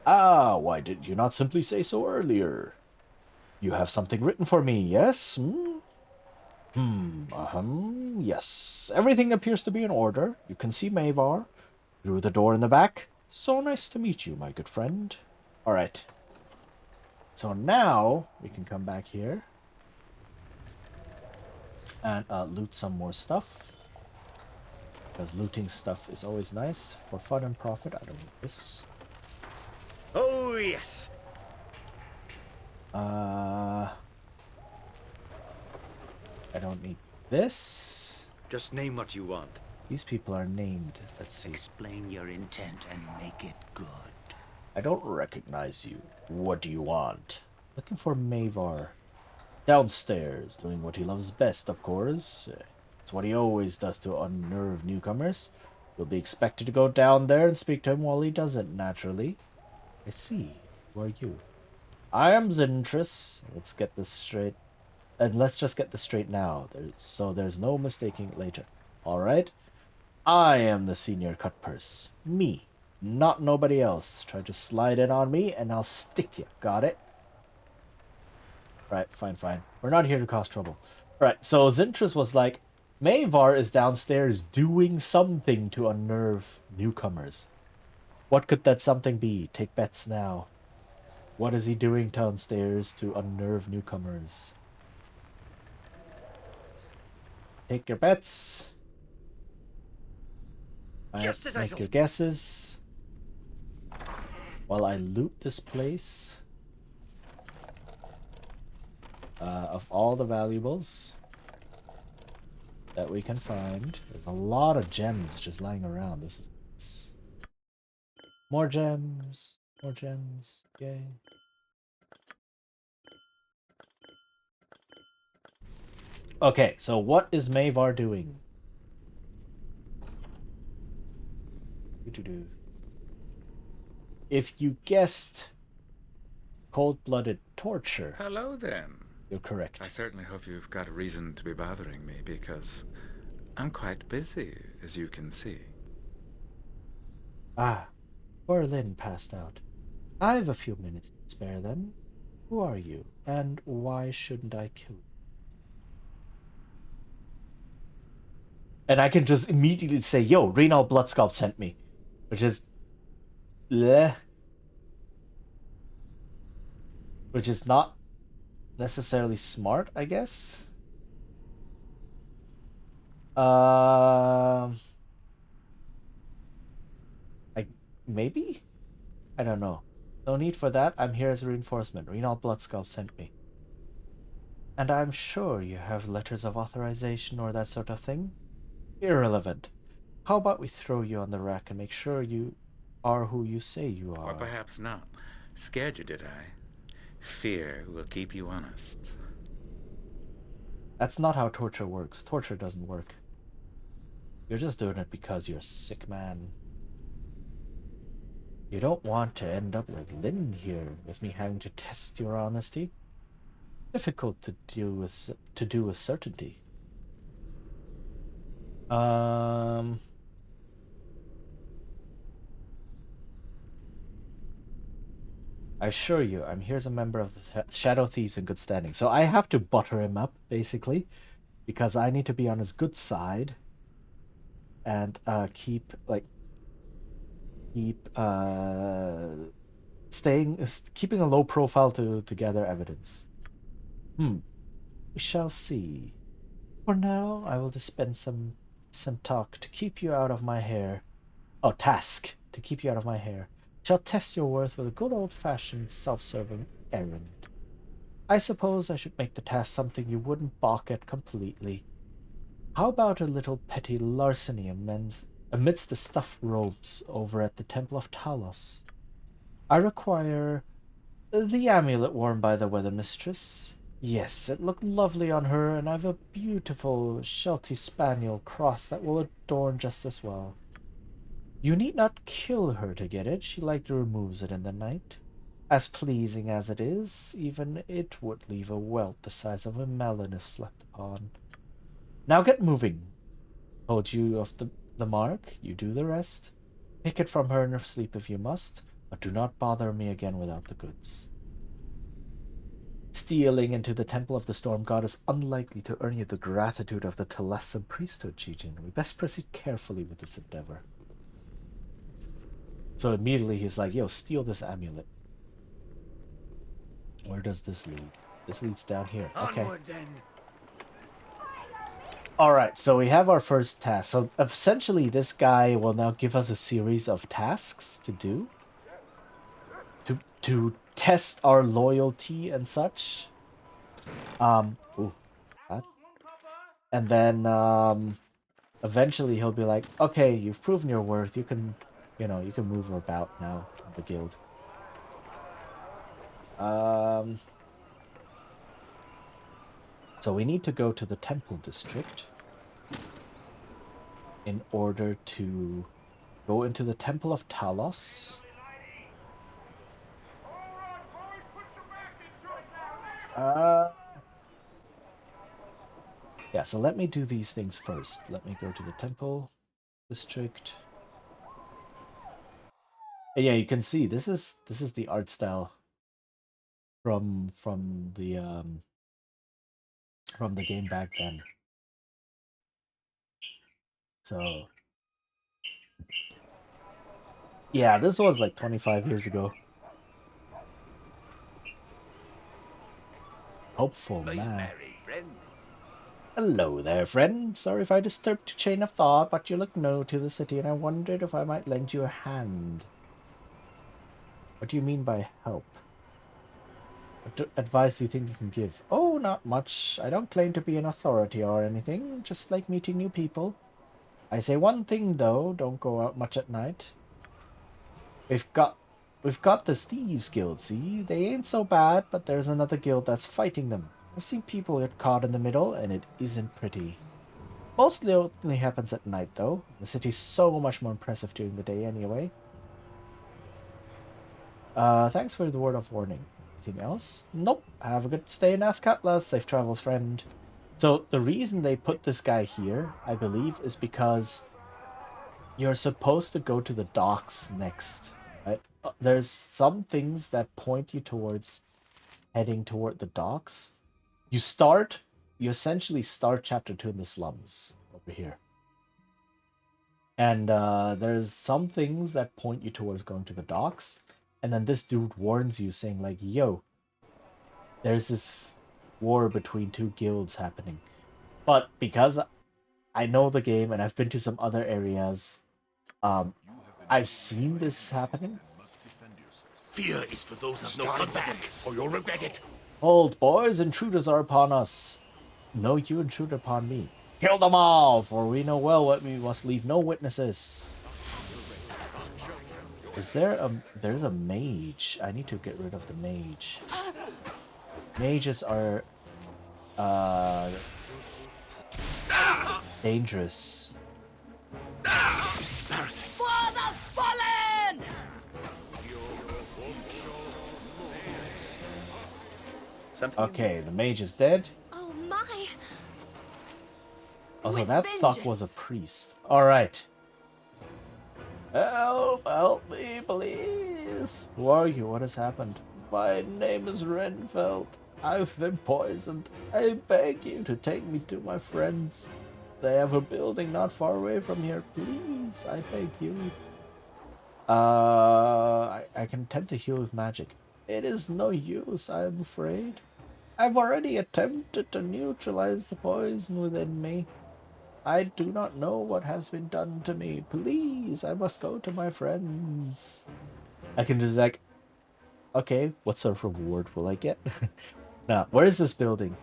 Ah, why did you not simply say so earlier? You have something written for me, yes? Yes. Everything appears to be in order. You can see Mavar through the door in the back. So nice to meet you, my good friend. Alright. So now we can come back here and loot some more stuff. Because looting stuff is always nice for fun and profit. I don't need this. Oh, yes. I don't need this. Just name what you want. These people are named. Let's see. Explain your intent and make it good. I don't recognize you. What do you want? Looking for Mavar. Downstairs, doing what he loves best, of course. It's what he always does to unnerve newcomers. You'll be expected to go down there and speak to him while he does it, naturally. I see. Who are you? I am Zintris. Let's get this straight. And let's just get this straight now, so there's no mistaking it later. Alright? I am the senior cut purse. Me. Not nobody else. Try to slide in on me and I'll stick you. Got it? Right, fine. We're not here to cause trouble. Right, so Zintris was like, Mavar is downstairs doing something to unnerve newcomers. What could that something be? Take bets now. What is he doing downstairs to unnerve newcomers? Take your bets. Make your guesses. While I loot this place. Of all the valuables that we can find. There's a lot of gems just lying around. This is more gems. More gems. Yay. Okay, so what is Mavar doing? If you guessed cold-blooded torture... Hello, then. You're correct. I certainly hope you've got a reason to be bothering me, because I'm quite busy, as you can see. Ah, poor Lynn passed out. I've a few minutes to spare then. Who are you, and why shouldn't I kill you? And I can just immediately say, yo, Renal Bloodsculpt sent me. Which is... bleh. Which is not necessarily smart, I guess. Maybe? I don't know. No need for that. I'm here as a reinforcement. Renal Bloodsculpt sent me. And I'm sure you have letters of authorization or that sort of thing. Irrelevant. How about we throw you on the rack and make sure you are who you say you are? Or perhaps not. Scared you, did I? Fear will keep you honest. That's not how torture works. Torture doesn't work. You're just doing it because you're a sick man. You don't want to end up like Lynn here, with me having to test your honesty. Difficult to do with certainty. I assure you, I'm here as a member of the Shadow Thieves in good standing. So I have to butter him up, basically, because I need to be on his good side and keeping a low profile to gather evidence. We shall see. For now, I will dispense some talk to keep you out of my hair. Oh, task. To keep you out of my hair. Shall test your worth with a good old-fashioned self-serving errand. I suppose I should make the task something you wouldn't balk at completely. How about a little petty larceny amidst the stuffed robes over at the Temple of Talos? I require the amulet worn by the Weather Mistress. Yes, it looked lovely on her, and I've a beautiful Sheltie Spaniel cross that will adorn just as well. You need not kill her to get it. She likely removes it in the night. As pleasing as it is, even it would leave a welt the size of a melon if slept upon. Now get moving. Told you of the mark, you do the rest. Pick it from her in her sleep if you must, but do not bother me again without the goods. Stealing into the Temple of the Storm God is unlikely to earn you the gratitude of the Telessan priesthood, Chijin. We best proceed carefully with this endeavor. So immediately he's like, yo, steal this amulet. Where does this lead? This leads down here. Okay. Onward, then. Alright, so we have our first task. So essentially this guy will now give us a series of tasks to do. To test our loyalty and such. Ooh, that. And then eventually he'll be like, okay, you've proven your worth. You can move about now in the guild. So we need to go to the temple district in order to go into the Temple of Talos. Yeah, so let me do these things first. Let me go to the temple district. And yeah, you can see this is the art style from the game back then. So yeah, this was like 25 years ago. Hopeful man. Hello there, friend. Sorry if I disturbed your chain of thought, but you look new to the city and I wondered if I might lend you a hand. What do you mean by help? What advice do you think you can give? Oh, not much. I don't claim to be an authority or anything, just like meeting new people. I say one thing though, don't go out much at night. We've got the Thieves Guild, see? They ain't so bad, but there's another guild that's fighting them. I've seen people get caught in the middle, and it isn't pretty. Mostly only happens at night, though. The city's so much more impressive during the day anyway. Thanks for the word of warning. Anything else? Nope. Have a good stay in Athkatla. Safe travels, friend. So, the reason they put this guy here, I believe, is because you're supposed to go to the docks next. Right? There's some things that point you towards heading toward the docks. You essentially start chapter 2 in the slums over here. And there's some things that point you towards going to the docks. And then this dude warns you saying like, yo, there's this war between two guilds happening. But because I know the game and I've been to some other areas, I've seen this happening. Fear is for those of no contacts, or you'll regret it. Hold, boys, intruders are upon us. No, you intrude upon me. Kill them all, for we know well what we must leave no witnesses. There's a mage. I need to get rid of the mage. Mages are dangerous. For the fallen! Okay, the mage is dead. Oh my! Also, that thug was a priest. Alright. Help me, please. Who are you? What has happened? My name is Renfeld. I've been poisoned. I beg you to take me to my friends. They have a building not far away from here. Please, I beg you. I can attempt to heal with magic. It is no use, I am afraid. I've already attempted to neutralize the poison within me. I do not know what has been done to me. Please, I must go to my friends. I can just like, okay, what sort of reward will I get? Now, where is this building?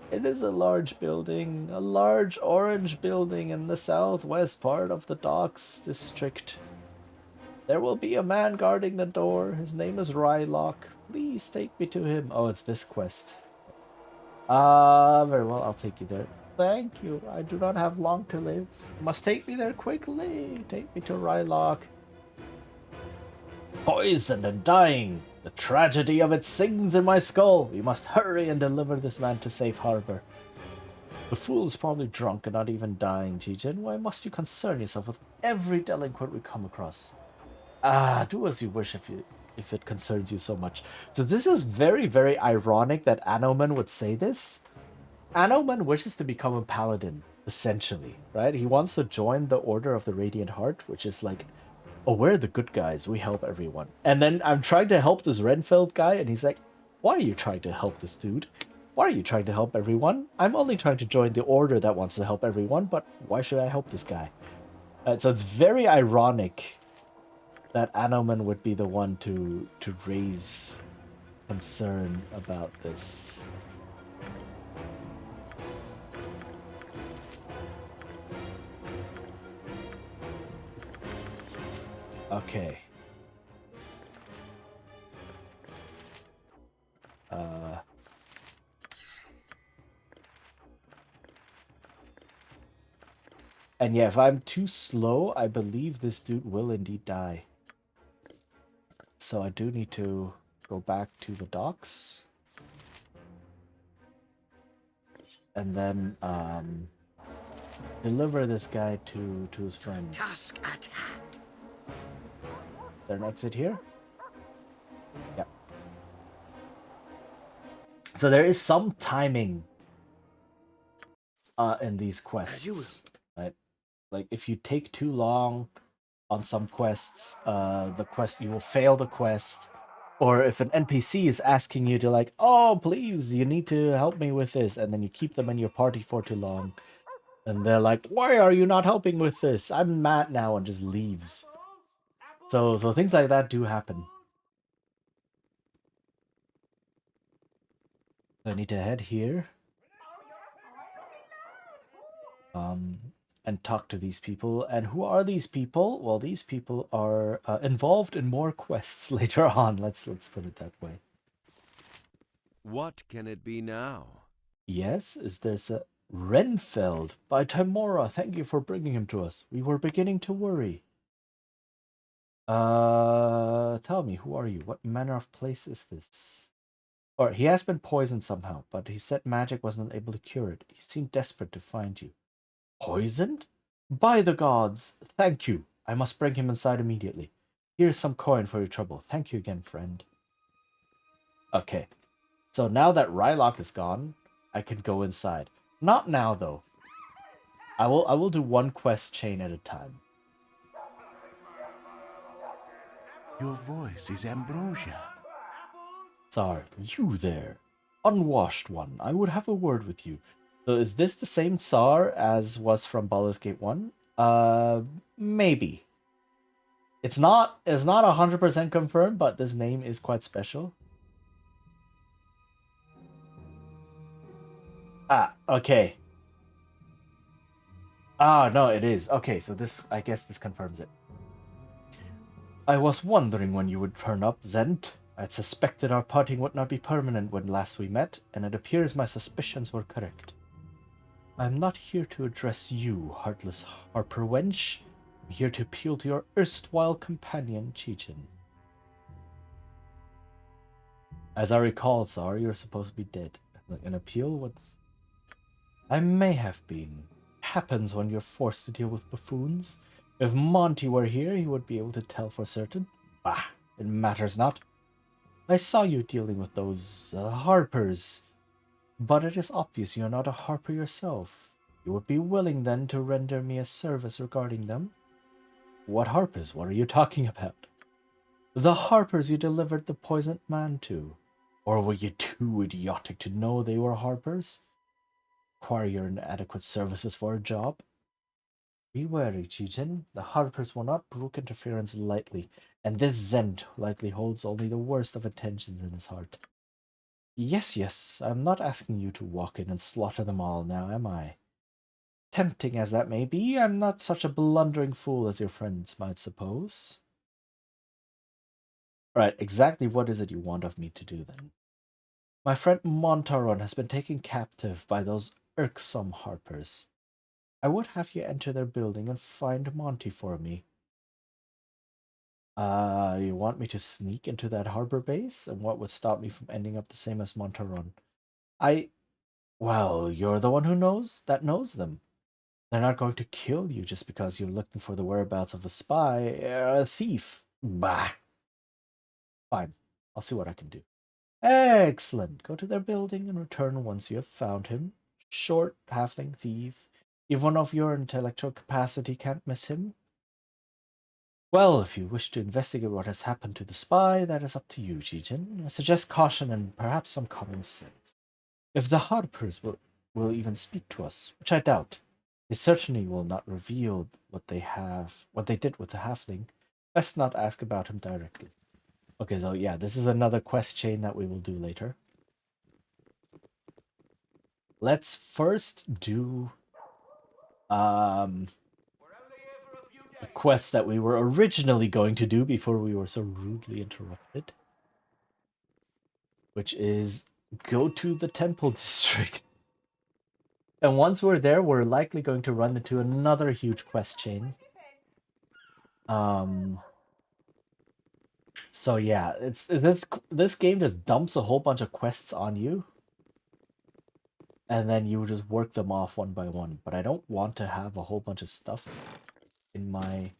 It is a large building, a large orange building in the southwest part of the docks district. There will be a man guarding the door. His name is Rylock. Please take me to him. Oh, it's this quest. Very well, I'll take you there. Thank you. I do not have long to live. You must take me there quickly. Take me to Rylock. Poisoned and dying. The tragedy of it sings in my skull. We must hurry and deliver this man to safe harbor. The fool is probably drunk and not even dying, Jijin. Why must you concern yourself with every delinquent we come across? Do as you wish if it concerns you so much. So this is very, very ironic that Anoman would say this. Anoman wishes to become a paladin, essentially, right? He wants to join the Order of the Radiant Heart, which is like, oh, we're the good guys, we help everyone. And then I'm trying to help this Renfeld guy, and he's like, why are you trying to help this dude? Why are you trying to help everyone? I'm only trying to join the Order that wants to help everyone, but why should I help this guy? So it's very ironic that Anoman would be the one to raise concern about this. Okay. And yeah, if I'm too slow, I believe this dude will indeed die. So I do need to go back to the docks. And then deliver this guy to his friends. Task at hand. There an exit here? Yep. So there is some timing in these quests. Right? Like if you take too long on some quests, you will fail the quest. Or if an NPC is asking you to like, oh please, you need to help me with this, and then you keep them in your party for too long. And they're like, why are you not helping with this? I'm mad now, and just leaves. So things like that do happen. I need to head here. And talk to these people. And who are these people? Well, these people are involved in more quests later on. Let's put it that way. What can it be now? Yes, is there's a Renfeld by Timora. Thank you for bringing him to us. We were beginning to worry. Tell me, who are you? What manner of place is this? Or he has been poisoned somehow, but he said magic wasn't able to cure it. He seemed desperate to find you. Poisoned? By the gods, thank you. I must bring him inside immediately. Here's some coin for your trouble. Thank you again, friend. Okay. So now that Rylock is gone, I can go inside. Not now, though. I will do one quest chain at a time. Your voice is ambrosia. Tsar, you there. Unwashed one, I would have a word with you. So is this the same Tsar as was from Baldur's Gate 1? Maybe. It's not 100% confirmed, but this name is quite special. Okay. No, it is. Okay, so I guess this confirms it. I was wondering when you would turn up, Zent. I had suspected our parting would not be permanent when last we met, and it appears my suspicions were correct. I am not here to address you, heartless harper wench. I'm here to appeal to your erstwhile companion, Cheechin. As I recall, Tsar, you're supposed to be dead. Like an appeal? What? I may have been. It happens when you're forced to deal with buffoons. If Monty were here, he would be able to tell for certain. Bah, it matters not. I saw you dealing with those harpers. But it is obvious you are not a harper yourself. You would be willing then to render me a service regarding them? What harpers? What are you talking about? The harpers you delivered the poisoned man to. Or were you too idiotic to know they were harpers? Require your inadequate services for a job? Be wary, Chichen. The Harpers will not brook interference lightly, and this Zend likely holds only the worst of intentions in his heart. Yes, yes, I'm not asking you to walk in and slaughter them all now, am I? Tempting as that may be, I'm not such a blundering fool as your friends might suppose. Right, exactly what is it you want of me to do then? My friend Montaron has been taken captive by those irksome Harpers. I would have you enter their building and find Monty for me. You want me to sneak into that harbor base? And what would stop me from ending up the same as Montaron? Well, you're the one who knows them. They're not going to kill you just because you're looking for the whereabouts of a spy, a thief. Bah. Fine, I'll see what I can do. Excellent. Go to their building and return once you have found him. Short, halfling thief. Even of your intellectual capacity can't miss him. Well, if you wish to investigate what has happened to the spy, that is up to you, Jijen. I suggest caution and perhaps some common sense. If the Harpers will even speak to us, which I doubt, they certainly will not reveal what they did with the halfling. Best not ask about him directly. Okay, so yeah, this is another quest chain that we will do later. Let's first do a quest that we were originally going to do before we were so rudely interrupted, which is go to the temple district. And once we're there, we're likely going to run into another huge quest chain. So yeah, it's this game just dumps a whole bunch of quests on you, and then you just work them off one by one. But I don't want to have a whole bunch of stuff in my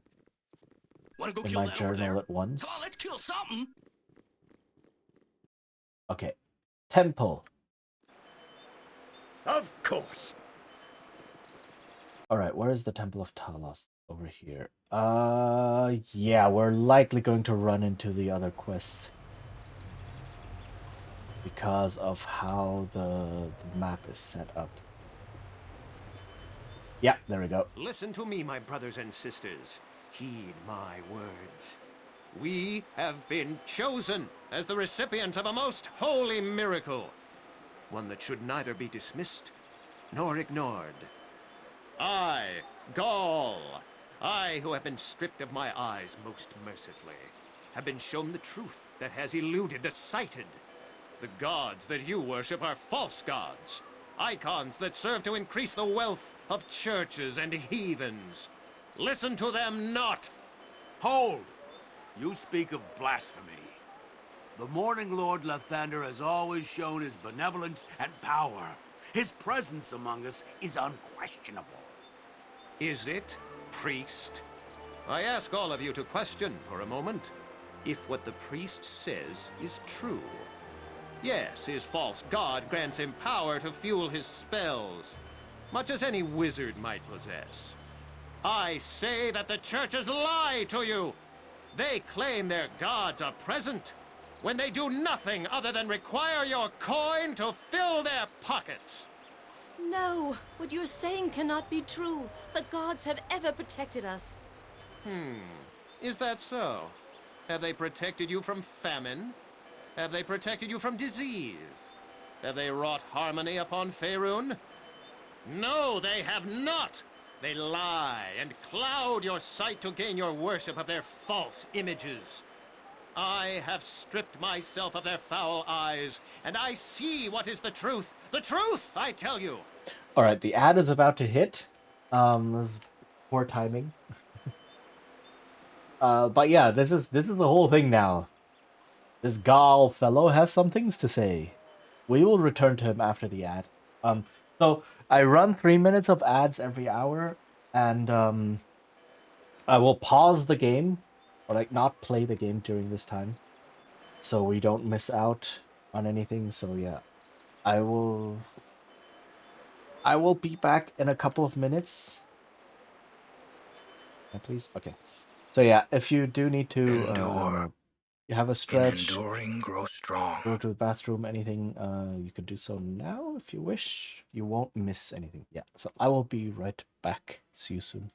journal at once. Come on, let's kill something. Okay, temple. Of course. All right, where is the Temple of Talos? Over here. Yeah, we're likely going to run into the other quest because of how the map is set up. Yeah, there we go. Listen to me, my brothers and sisters. Heed my words. We have been chosen as the recipients of a most holy miracle. One that should neither be dismissed nor ignored. I, Gaul, I who have been stripped of my eyes most mercifully, have been shown the truth that has eluded the sighted. The gods that you worship are false gods, icons that serve to increase the wealth of churches and heathens. Listen to them not. Hold! You speak of blasphemy. The Morning Lord Lathander has always shown his benevolence and power. His presence among us is unquestionable. Is it, priest? I ask all of you to question for a moment if what the priest says is true. Yes, his false god grants him power to fuel his spells, much as any wizard might possess. I say that the churches lie to you. They claim their gods are present when they do nothing other than require your coin to fill their pockets. No, what you're saying cannot be true. The gods have ever protected us. Is that so? Have they protected you from famine? Have they protected you from disease? Have they wrought harmony upon Faerun? No, they have not! They lie and cloud your sight to gain your worship of their false images. I have stripped myself of their foul eyes, and I see what is the truth. The truth, I tell you! Alright, the ad is about to hit. This is poor timing. But yeah, this is the whole thing now. This Gaul fellow has some things to say. We will return to him after the ad. So I run 3 minutes of ads every hour, and I will pause the game, or like not play the game during this time, so we don't miss out on anything. So yeah, I will be back in a couple of minutes. Please, okay. So yeah, if you do need to have a stretch, enduring, grow strong. Go to the bathroom, anything, you can do so now if you wish. You won't miss anything. Yeah, so I will be right back. See you soon.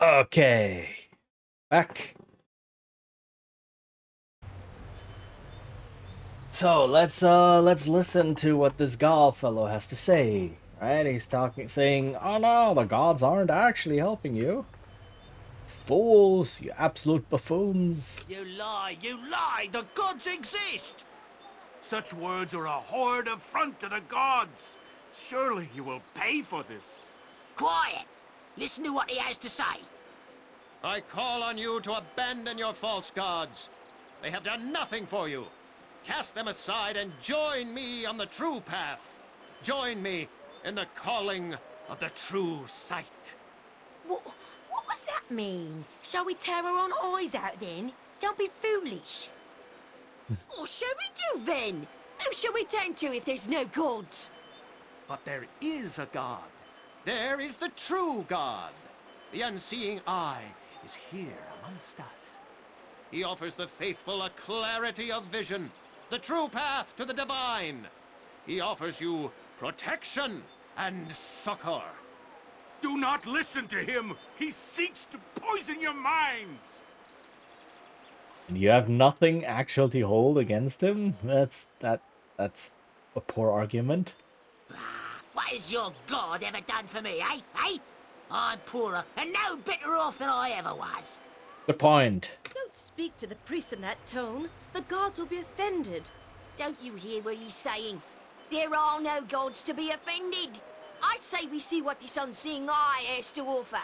Okay. Back. So let's listen to what this Gaul fellow has to say. Right? He's saying, "Oh no, the gods aren't actually helping you. Fools, you absolute buffoons." You lie, you lie! The gods exist! Such words are a horrid affront to the gods. Surely you will pay for this. Quiet! Listen to what he has to say. I call on you to abandon your false gods. They have done nothing for you. Cast them aside and join me on the true path. Join me in the calling of the true sight. What does that mean? Shall we tear our own eyes out then? Don't be foolish. What shall we do then? Who shall we turn to if there's no gods? But there is a God. There is the true God. The unseeing eye is here amongst us. He offers the faithful a clarity of vision, the true path to the divine. He offers you protection and succor. Do not listen to him. He seeks to poison your minds. And you have nothing actual to hold against him? That's a poor argument. What has your god ever done for me, eh? Eh? I'm poorer and no better off than I ever was. Good point. Don't speak to the priest in that tone. The gods will be offended. Don't you hear what he's saying? There are no gods to be offended. I say we see what this unseeing eye has to offer.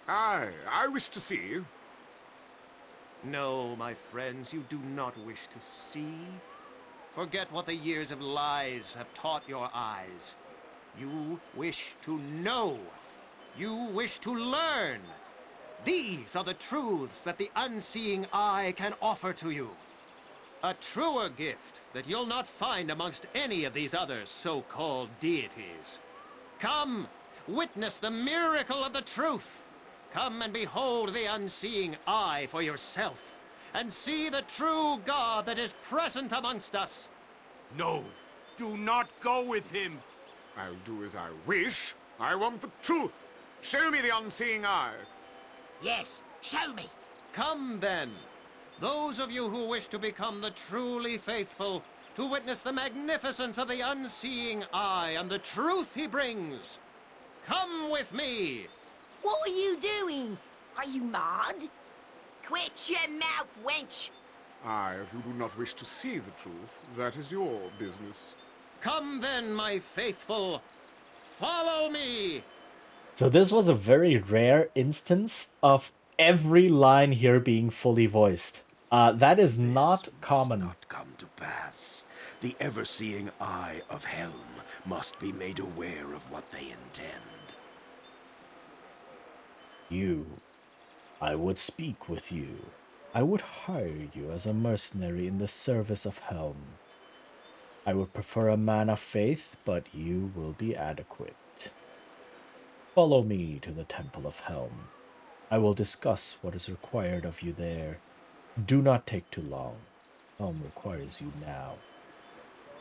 Aye, I wish to see. No, my friends, you do not wish to see. Forget what the years of lies have taught your eyes. You wish to know. You wish to learn. These are the truths that the unseeing eye can offer to you. A truer gift that you'll not find amongst any of these other so-called deities. Come, witness the miracle of the truth. Come and behold the unseeing eye for yourself, and see the true God that is present amongst us. No, do not go with him. I'll do as I wish. I want the truth. Show me the unseeing eye. Yes, show me. Come then, those of you who wish to become the truly faithful, to witness the magnificence of the unseeing eye and the truth he brings. Come with me. What are you doing? Are you mad? Quit your mouth, wench. Aye, if you do not wish to see the truth, that is your business. Come then, my faithful. Follow me. So this was a very rare instance of every line here being fully voiced. That is not common. Not come to pass. The ever-seeing eye of Helm must be made aware of what they intend. You. I would speak with you. I would hire you as a mercenary in the service of Helm. I would prefer a man of faith, but you will be adequate. Follow me to the Temple of Helm. I will discuss what is required of you there. Do not take too long. Helm requires you now.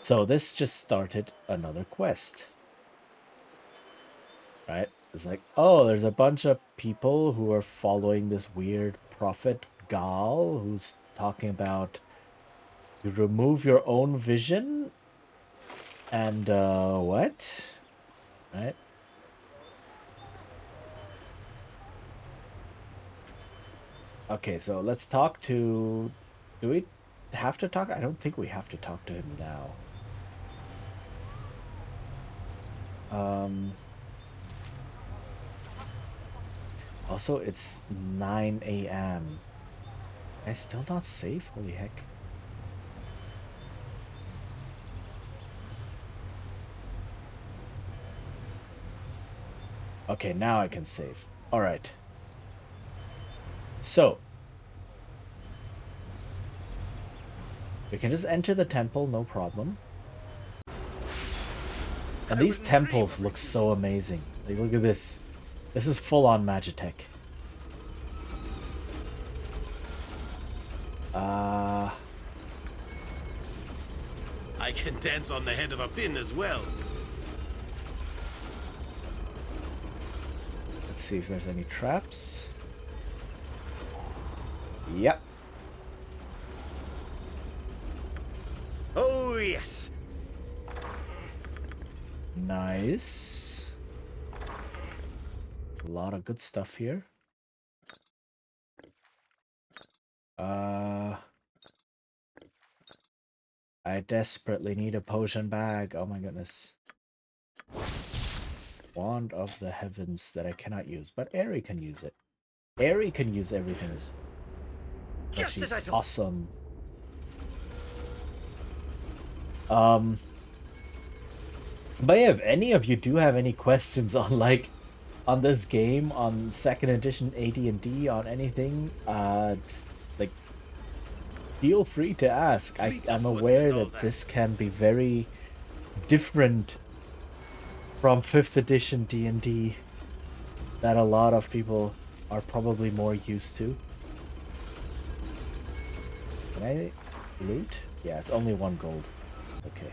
So this just started another quest. Right? It's like, oh, there's a bunch of people who are following this weird prophet Gal who's talking about you remove your own vision and what? Right? Okay, so let's talk to... Do we have to talk? I don't think we have to talk to him now. Also, it's 9 a.m. It's still not safe? Holy heck. Okay, now I can save. Alright. So. We can just enter the temple, no problem. And these temples look so amazing. Like, look at this. This is full-on Magitech. I can dance on the head of a pin as well. Let's see if there's any traps. Yep. Oh, yes. Nice. A lot of good stuff here. I desperately need a potion bag. Oh my goodness. Wand of the Heavens that I cannot use, but Aerie can use it. Aerie can use everything. Just she's awesome. But yeah, if any of you do have any questions on on this game, on 2nd edition AD&D, on anything, just, like, feel free to ask. I'm aware that this can be very different from 5th edition D&D that a lot of people are probably more used to. Can I loot? Yeah, it's only 1 gold. Okay.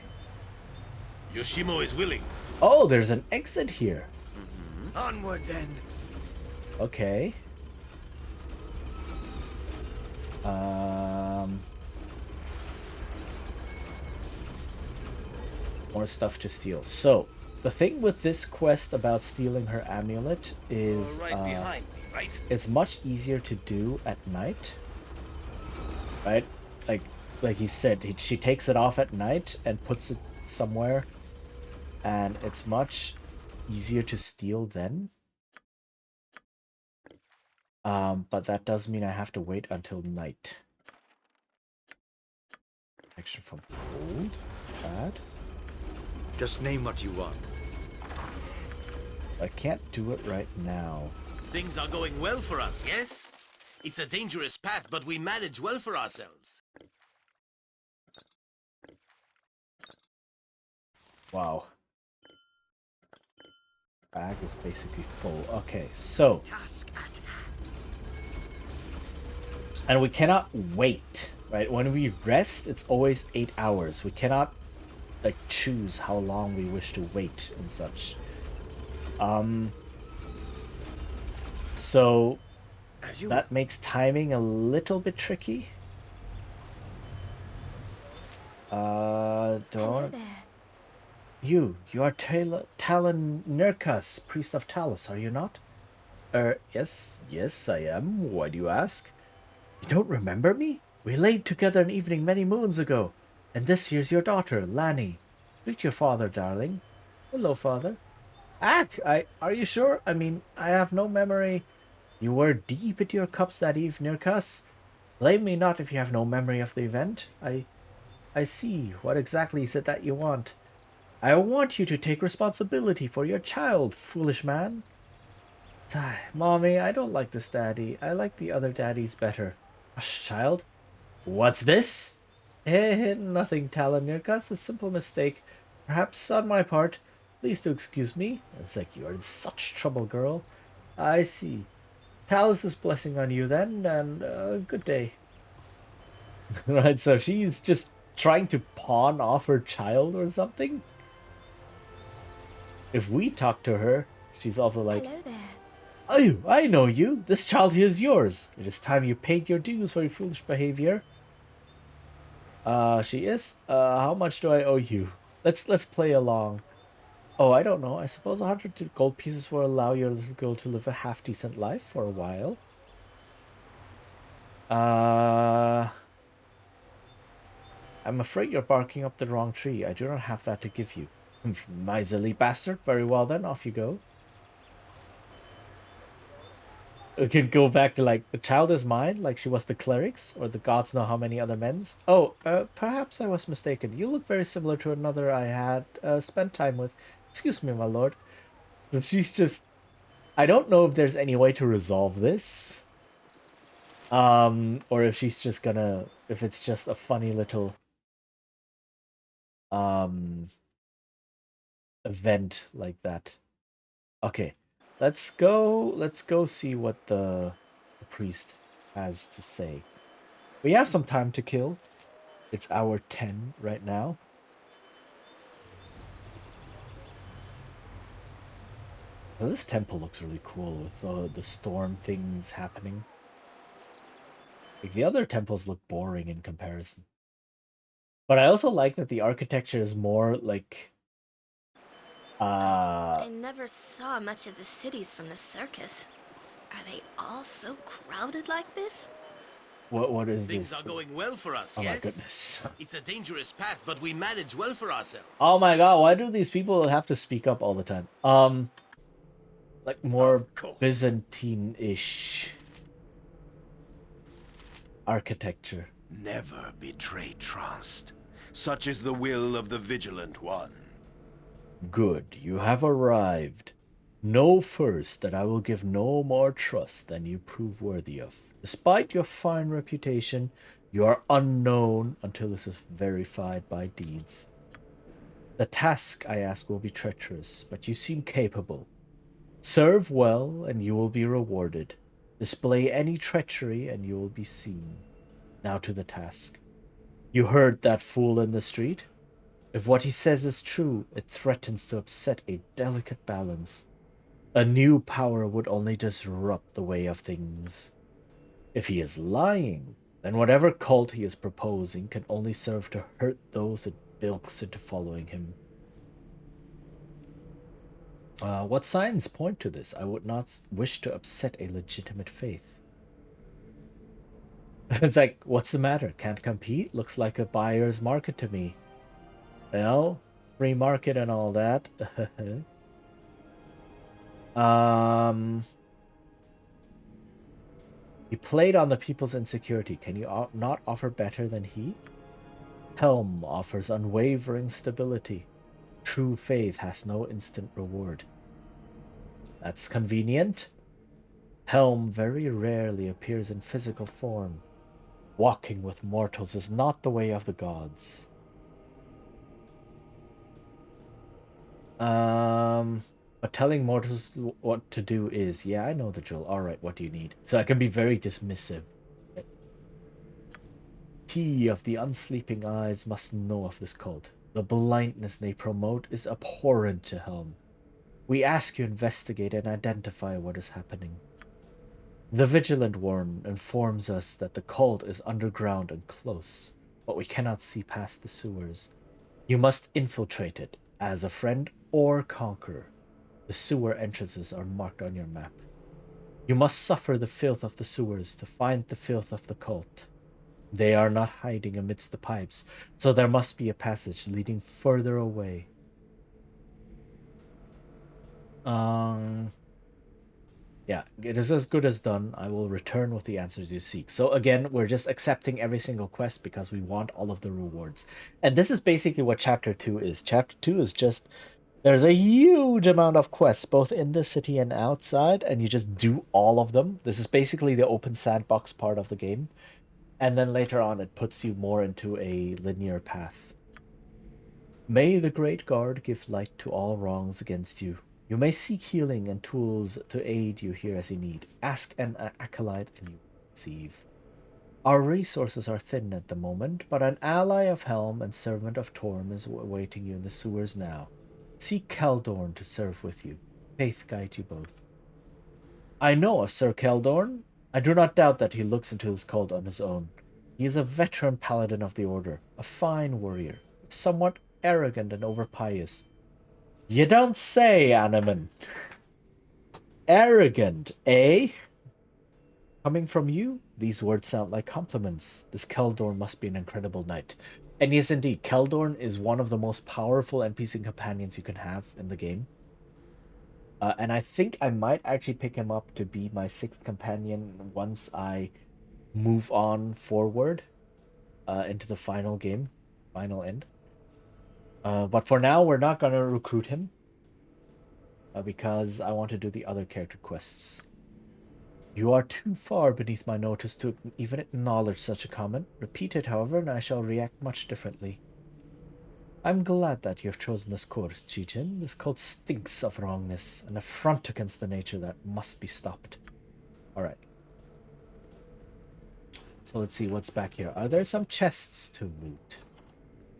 Yoshimo is willing. Oh, there's an exit here. Onward then. Okay. More stuff to steal. So, the thing with this quest about stealing her amulet is behind me, right? It's much easier to do at night. Right? Like he said, she takes it off at night and puts it somewhere, and it's much easier to steal then. But that does mean I have to wait until night. Action from cold? Bad. Just name what you want. I can't do it right now. Things are going well for us, yes? It's a dangerous path, but we manage well for ourselves. Wow. Bag is basically full. Okay, so. And we cannot wait, right? When we rest, it's always 8 hours. We cannot, like, choose how long we wish to wait and such. So that makes timing a little bit tricky. Don't. You are Talon Nurkas, priest of Talus, are you not? Yes, I am. Why do you ask? You don't remember me? We laid together an evening many moons ago, and this here's your daughter, Lanny. Greet your father, darling. Hello, father. Are you sure? I mean, I have no memory. You were deep into your cups that eve, Nurkas. Blame me not if you have no memory of the event. I see. What exactly is it that you want? I want you to take responsibility for your child, foolish man. Mommy, I don't like this daddy. I like the other daddies better. Hush, child. What's this? Nothing, Talon Nurkas. A simple mistake. Perhaps on my part. Please do excuse me. It's like you are in such trouble, girl. I see. Talus' blessing on you then, and good day. Right, so she's just trying to pawn off her child or something? If we talk to her, she's also like, hello there. Oh, I know you. This child here is yours. It is time you paid your dues for your foolish behavior. She is? How much do I owe you? Let's play along. Oh, I don't know. I suppose 100 gold pieces will allow your little girl to live a half-decent life for a while. I'm afraid you're barking up the wrong tree. I do not have that to give you. Miserly bastard. Very well then, off you go. We can go back to, like, the child is mine, like she was the clerics, or the gods know how many other men's. Oh, perhaps I was mistaken. You look very similar to another I had spent time with. Excuse me, my lord. So she's just... I don't know if there's any way to resolve this. Or if she's just gonna... If it's just a funny little... event like that. Okay. Let's go see what the priest has to say. We have some time to kill. It's hour 10 right now. Well, this temple looks really cool with the storm things happening. Like, the other temples look boring in comparison. But I also like that the architecture is more like I never saw much of the cities from the circus. Are they all so crowded like this? what is Things this? are going well for us, Oh yes? my goodness. It's a dangerous path, but we manage well for ourselves. Oh my god, why do these people have to speak up all the time? Like more Byzantine-ish architecture. Never betray trust. Such is the will of the Vigilant One. Good, you have arrived. Know first that I will give no more trust than you prove worthy of. Despite your fine reputation, you are unknown until this is verified by deeds. The task I ask will be treacherous, but you seem capable. Serve well, and you will be rewarded. Display any treachery, and you will be seen. Now to the task. You heard that fool in the street? If what he says is true, it threatens to upset a delicate balance. A new power would only disrupt the way of things. If he is lying, then whatever cult he is proposing can only serve to hurt those it bilks into following him. What signs point to this? I would not wish to upset a legitimate faith. It's like, what's the matter? Can't compete? Looks like a buyer's market to me. You know, free market and all that. He played on the people's insecurity. Can you not offer better than he? Helm offers unwavering stability. True faith has no instant reward. That's convenient. Helm very rarely appears in physical form. Walking with mortals is not the way of the gods. But telling mortals what to do is, yeah, I know the drill. Alright, what do you need? So I can be very dismissive. He of the unsleeping eyes must know of this cult. The blindness they promote is abhorrent to Helm. We ask you investigate and identify what is happening. The Vigilant One informs us that the cult is underground and close, but we cannot see past the sewers. You must infiltrate it, as a friend or conqueror. The sewer entrances are marked on your map. You must suffer the filth of the sewers to find the filth of the cult. They are not hiding amidst the pipes, so there must be a passage leading further away. Yeah, it is as good as done. I will return with the answers you seek. So again, we're just accepting every single quest because we want all of the rewards. And this is basically what Chapter 2 is. Chapter 2 is just, there's a huge amount of quests, both in the city and outside, and you just do all of them. This is basically the open sandbox part of the game. And then later on, it puts you more into a linear path. May the Great Guard give light to all wrongs against you. You may seek healing and tools to aid you here as you need. Ask an acolyte and you will receive. Our resources are thin at the moment, but an ally of Helm and servant of Torm is awaiting you in the sewers now. Seek Keldorn to serve with you. Faith guide you both. I know of Sir Keldorn. I do not doubt that he looks into his cult on his own. He is a veteran paladin of the Order, a fine warrior, somewhat arrogant and overpious. You don't say, Animan. Arrogant, eh? Coming from you, these words sound like compliments. This Keldorn must be an incredible knight. And yes, indeed, Keldorn is one of the most powerful NPC companions you can have in the game. And I think I might actually pick him up to be my 6th companion once I move on forward into the final game, final end. But for now, we're not going to recruit him because I want to do the other character quests. You are too far beneath my notice to even acknowledge such a comment. Repeat it, however, and I shall react much differently. I'm glad that you have chosen this course, Chi-Jin. This cult stinks of wrongness, an affront against the nature that must be stopped. Alright. So let's see what's back here. Are there some chests to loot?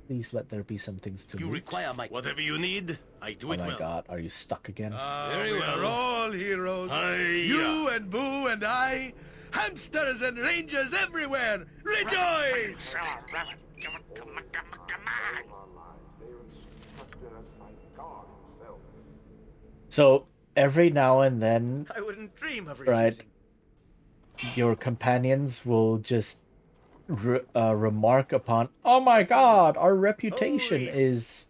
Please let there be some things to You loot. require my... Whatever you need, I do it Oh my well. god, are you stuck again? Very well. We're all heroes. You and Boo and I. Hamsters and rangers everywhere. Rejoice! So every now and then, I wouldn't dream of right, your companions will just remark upon, oh my god, our reputation is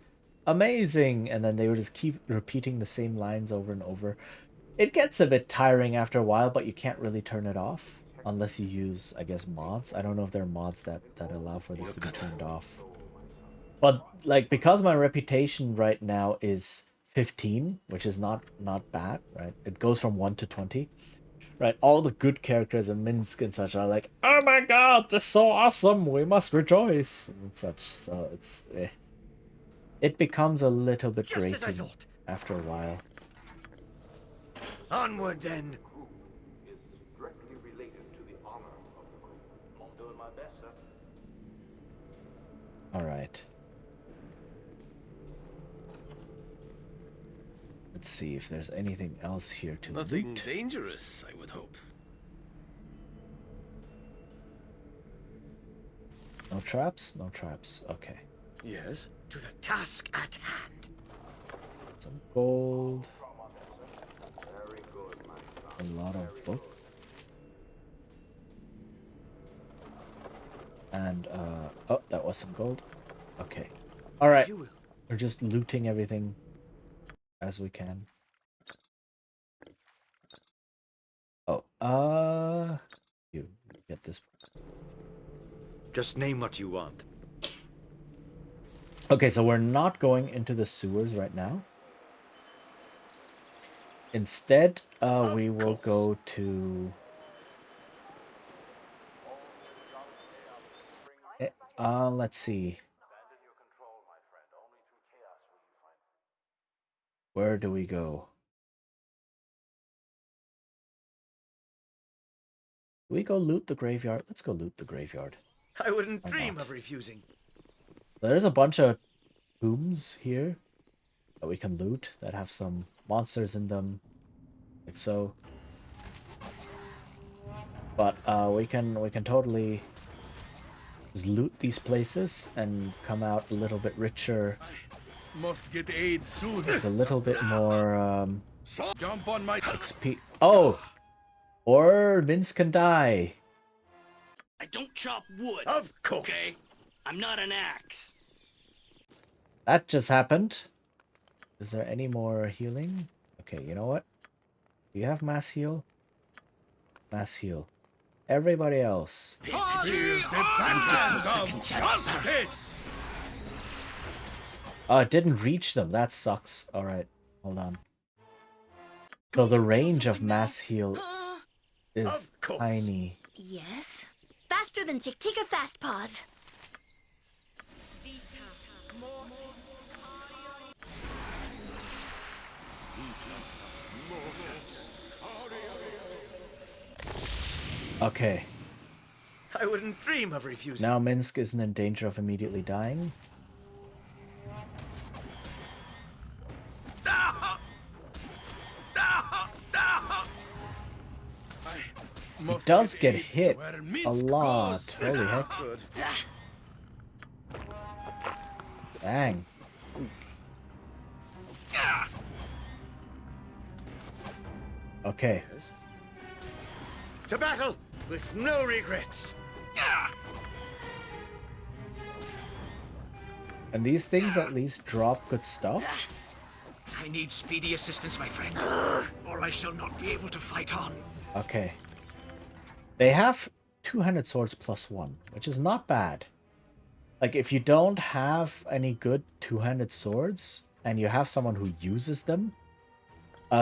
amazing, and then they would just keep repeating the same lines over and over. It gets a bit tiring after a while, but you can't really turn it off unless you use, I guess, mods. I don't know if there are mods that allow for this to be turned off. But like, because my reputation right now is 15, which is not bad, right? It goes from 1 to 20. Right, all the good characters in Minsk and such are like, oh my god, this is so awesome, we must rejoice, and such, so it's, it becomes a little bit grating after a while. Onward then. Alright. Let's see if there's anything else here to Nothing loot. dangerous, I would hope. No traps? No traps. Okay. Yes, to the task at hand. Some gold. A lot of books. And, oh, that was some gold. Okay. Alright. We're just looting everything as we can. Oh, you get this. Just name what you want. Okay, so we're not going into the sewers right now. Instead, we will go to... let's see. Where do we go? Do we go loot the graveyard? Let's go loot the graveyard. I wouldn't dream of refusing. There's a bunch of tombs here that we can loot that have some monsters in them, like so. But we can totally just loot these places and come out a little bit richer. Must get aid soon. With a little bit more Jump on my XP. Oh, or Vince can die. I don't chop wood. Of course. Okay? I'm not an axe. That just happened. Is there any more healing? Okay, you know what? Do you have mass heal? Mass heal. Everybody else. Oh, it didn't reach them. That sucks. Alright, hold on. So the range of mass heal is tiny. Yes. Faster than Chick-Tika Fast Paws. Okay. I wouldn't dream of refusing. Now Minsk isn't in danger of immediately dying. It does get hit a lot. Holy heck. Dang. Okay. To battle with no regrets. And these things at least drop good stuff. I need speedy assistance, my friend, or I shall not be able to fight on. Okay. They have 200 swords plus 1, which is not bad. Like, if you don't have any good 200 swords, and you have someone who uses them,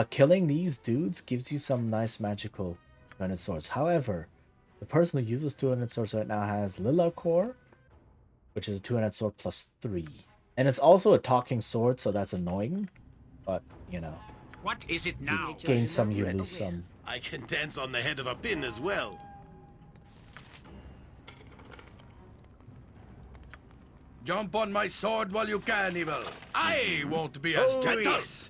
killing these dudes gives you some nice magical 200 swords. However, the person who uses 200 swords right now has Lila Core, which is a 200 sword plus 3. And it's also a talking sword, so that's annoying. But, you know. What is it now? You gain some, you lose some. I can dance on the head of a pin as well. Jump on my sword while you can, Evil. I won't be as gentle. Yes.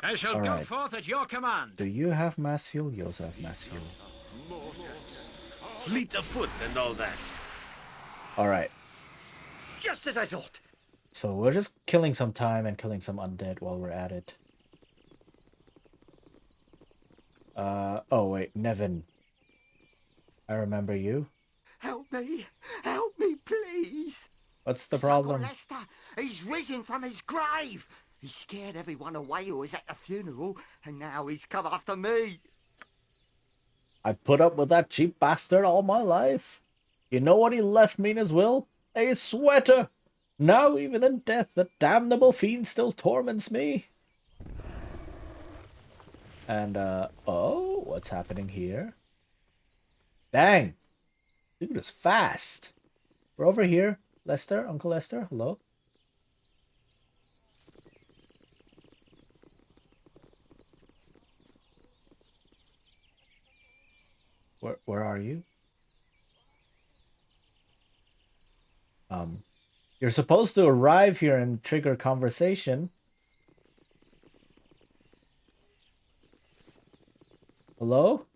I shall All go right. forth at your command. Do you have mass heal? You also have mass heal. Fleet of foot and all that. Alright. Just as I thought. So we're just killing some time and killing some undead while we're at it. Oh wait, Nevin. I remember you. Help me, please. What's the It's problem? Uncle Lester. He's risen from his grave. He scared everyone away who was at the funeral, and now he's come after me. I put up with that cheap bastard all my life. You know what he left me in his will? A sweater! Now even in death, the damnable fiend still torments me. And, oh, what's happening here? Dang! Dude is fast. We're over here. Lester, Uncle Lester, hello? Where are you? You're supposed to arrive here and trigger conversation. Hello?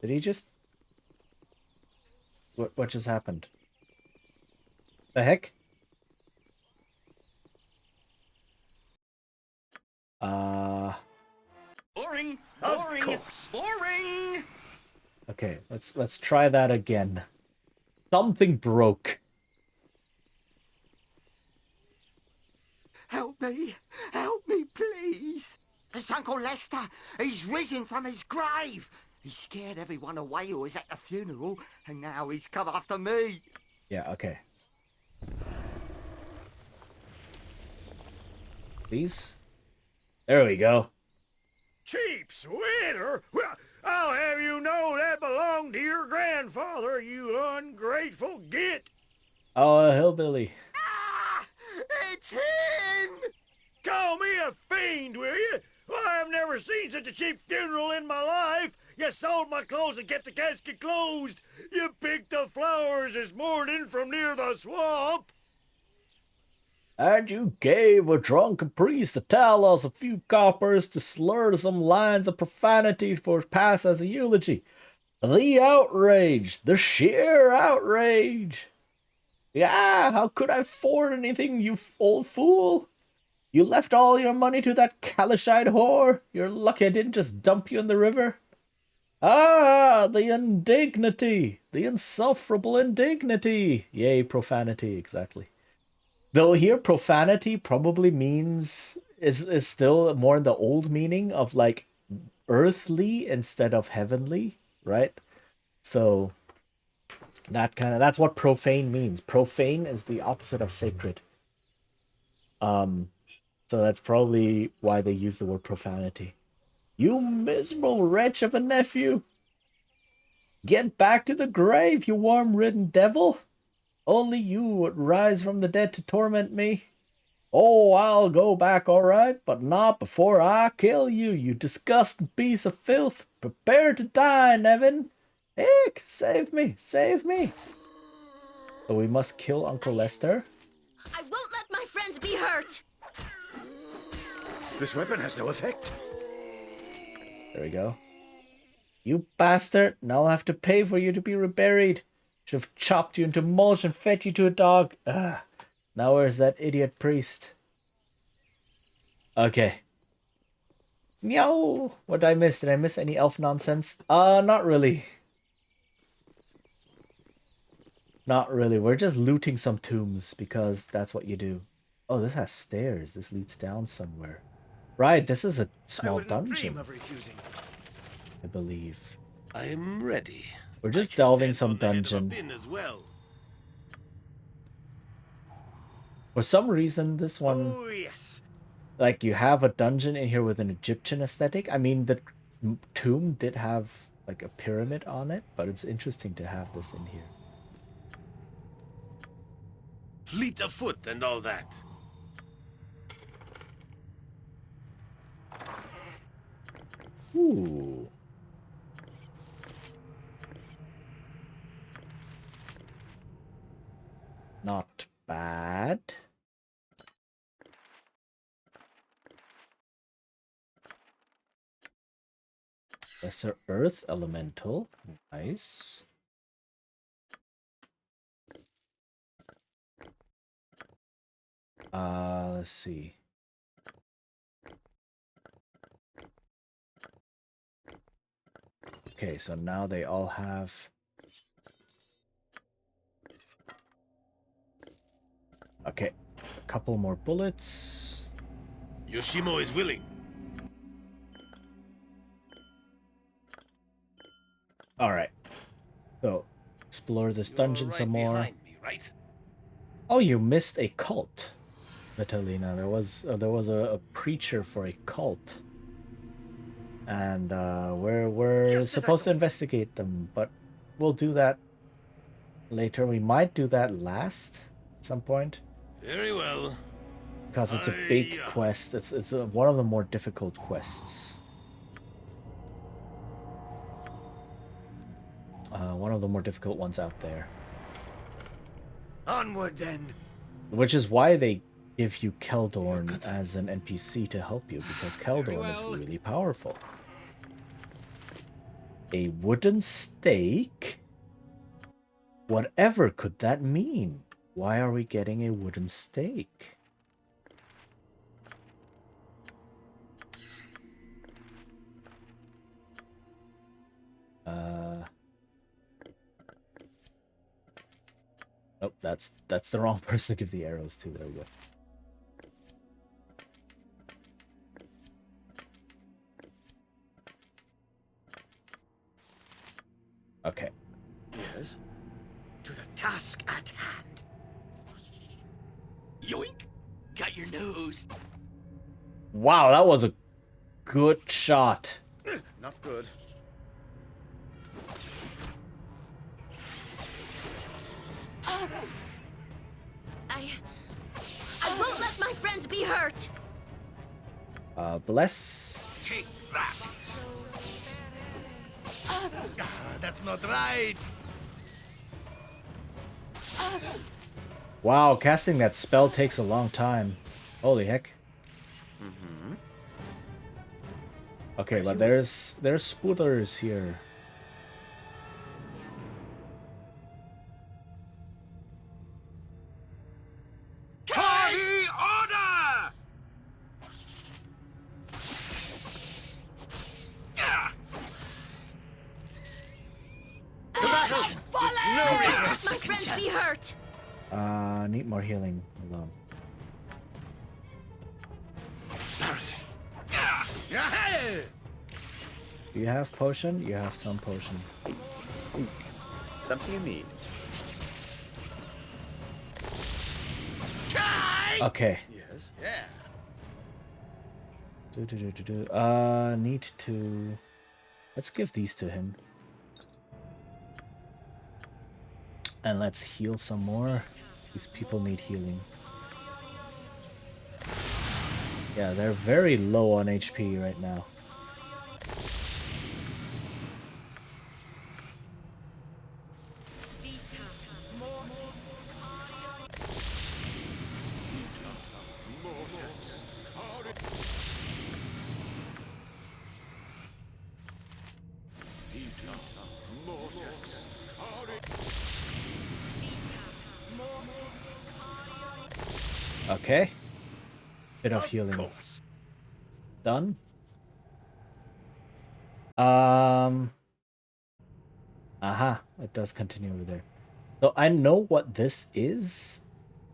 Did he just... What just happened? The heck? Boring. Of Boring. course. Boring. Okay, let's try that again. Something broke. Help me, please. It's Uncle Lester. He's risen from his grave. He scared everyone away who was at the funeral, and now he's come after me. Yeah, okay. Please? There we go. Cheap sweater? Well, I'll have you know that belonged to your grandfather, you ungrateful git. Oh, a hillbilly. It's him! Call me a fiend, will you? Well, I've never seen such a cheap funeral in my life. You sold my clothes and kept the casket closed. You picked the flowers this morning from near the swamp. And you gave a drunken priest to tell us a few coppers to slur some lines of profanity for pass as a eulogy. The outrage! The sheer outrage! Yeah, how could I afford anything, you old fool? You left all your money to that Kalashite whore? You're lucky I didn't just dump you in the river. Ah, the indignity! The insufferable indignity! Yay, profanity, exactly. Though here profanity probably means is still more in the old meaning of like earthly instead of heavenly, right? So that's what profane means. Profane is the opposite of sacred. So that's probably why they use the word profanity. You miserable wretch of a nephew! Get back to the grave, you worm-ridden devil! Only you would rise from the dead to torment me. Oh, I'll go back all right, but not before I kill you, you disgusting piece of filth. Prepare to die, Nevin. Heck, save me, save me. So we must kill Uncle Lester. I won't let my friends be hurt. This weapon has no effect. There we go. You bastard, now I'll have to pay for you to be reburied. Should have chopped you into mulch and fed you to a dog. Ugh. Now where's that idiot priest? Okay. Meow! What did I miss? Did I miss any elf nonsense? Not really. Not really. We're just looting some tombs because that's what you do. Oh, this has stairs. This leads down somewhere. Right, this is a small dungeon. I believe. I'm ready. We're just delving some dungeon. As well. For some reason, this one... Oh, yes. Like, you have a dungeon in here with an Egyptian aesthetic. I mean, the tomb did have, like, a pyramid on it, but it's interesting to have this in here. Fleet of foot and all that. Ooh. Not bad. Lesser Earth Elemental. Nice. Let's see. Okay, so now they all have... Okay, a couple more bullets. Yoshimo is willing. Alright. So, explore this dungeon Right some more. behind me, right? Oh, you missed a cult, Vitalina. There was a preacher for a cult. And we're supposed to investigate them, but we'll do that later. We might do that last at some point. Very well. Because it's a big quest. It's one of the more difficult quests. One of the more difficult ones out there. Onward then. Which is why they give you Keldorn as an NPC to help you, because Keldorn is really powerful. A wooden stake? Whatever could that mean? Why are we getting a wooden stake? Nope, that's the wrong person to give the arrows to. There we go. Okay. Yes. To the task at hand. Yoink! Got your nose. Wow, that was a good shot. Not good. I won't let my friends be hurt. Bless. Take that. That's not right. Wow, casting that spell takes a long time. Holy heck. Okay, but there's spooters here. Party order! No regrets. My friends be hurt. Need more healing. Hold on. Embarrassing. Do you have potion? You have some potion. Something you need. Okay. Yes. Yeah. Need to... Let's give these to him. And let's heal some more. These people need healing. Yeah, they're very low on HP right now. Okay. Bit of healing. Done. It does continue over there. So I know what this is.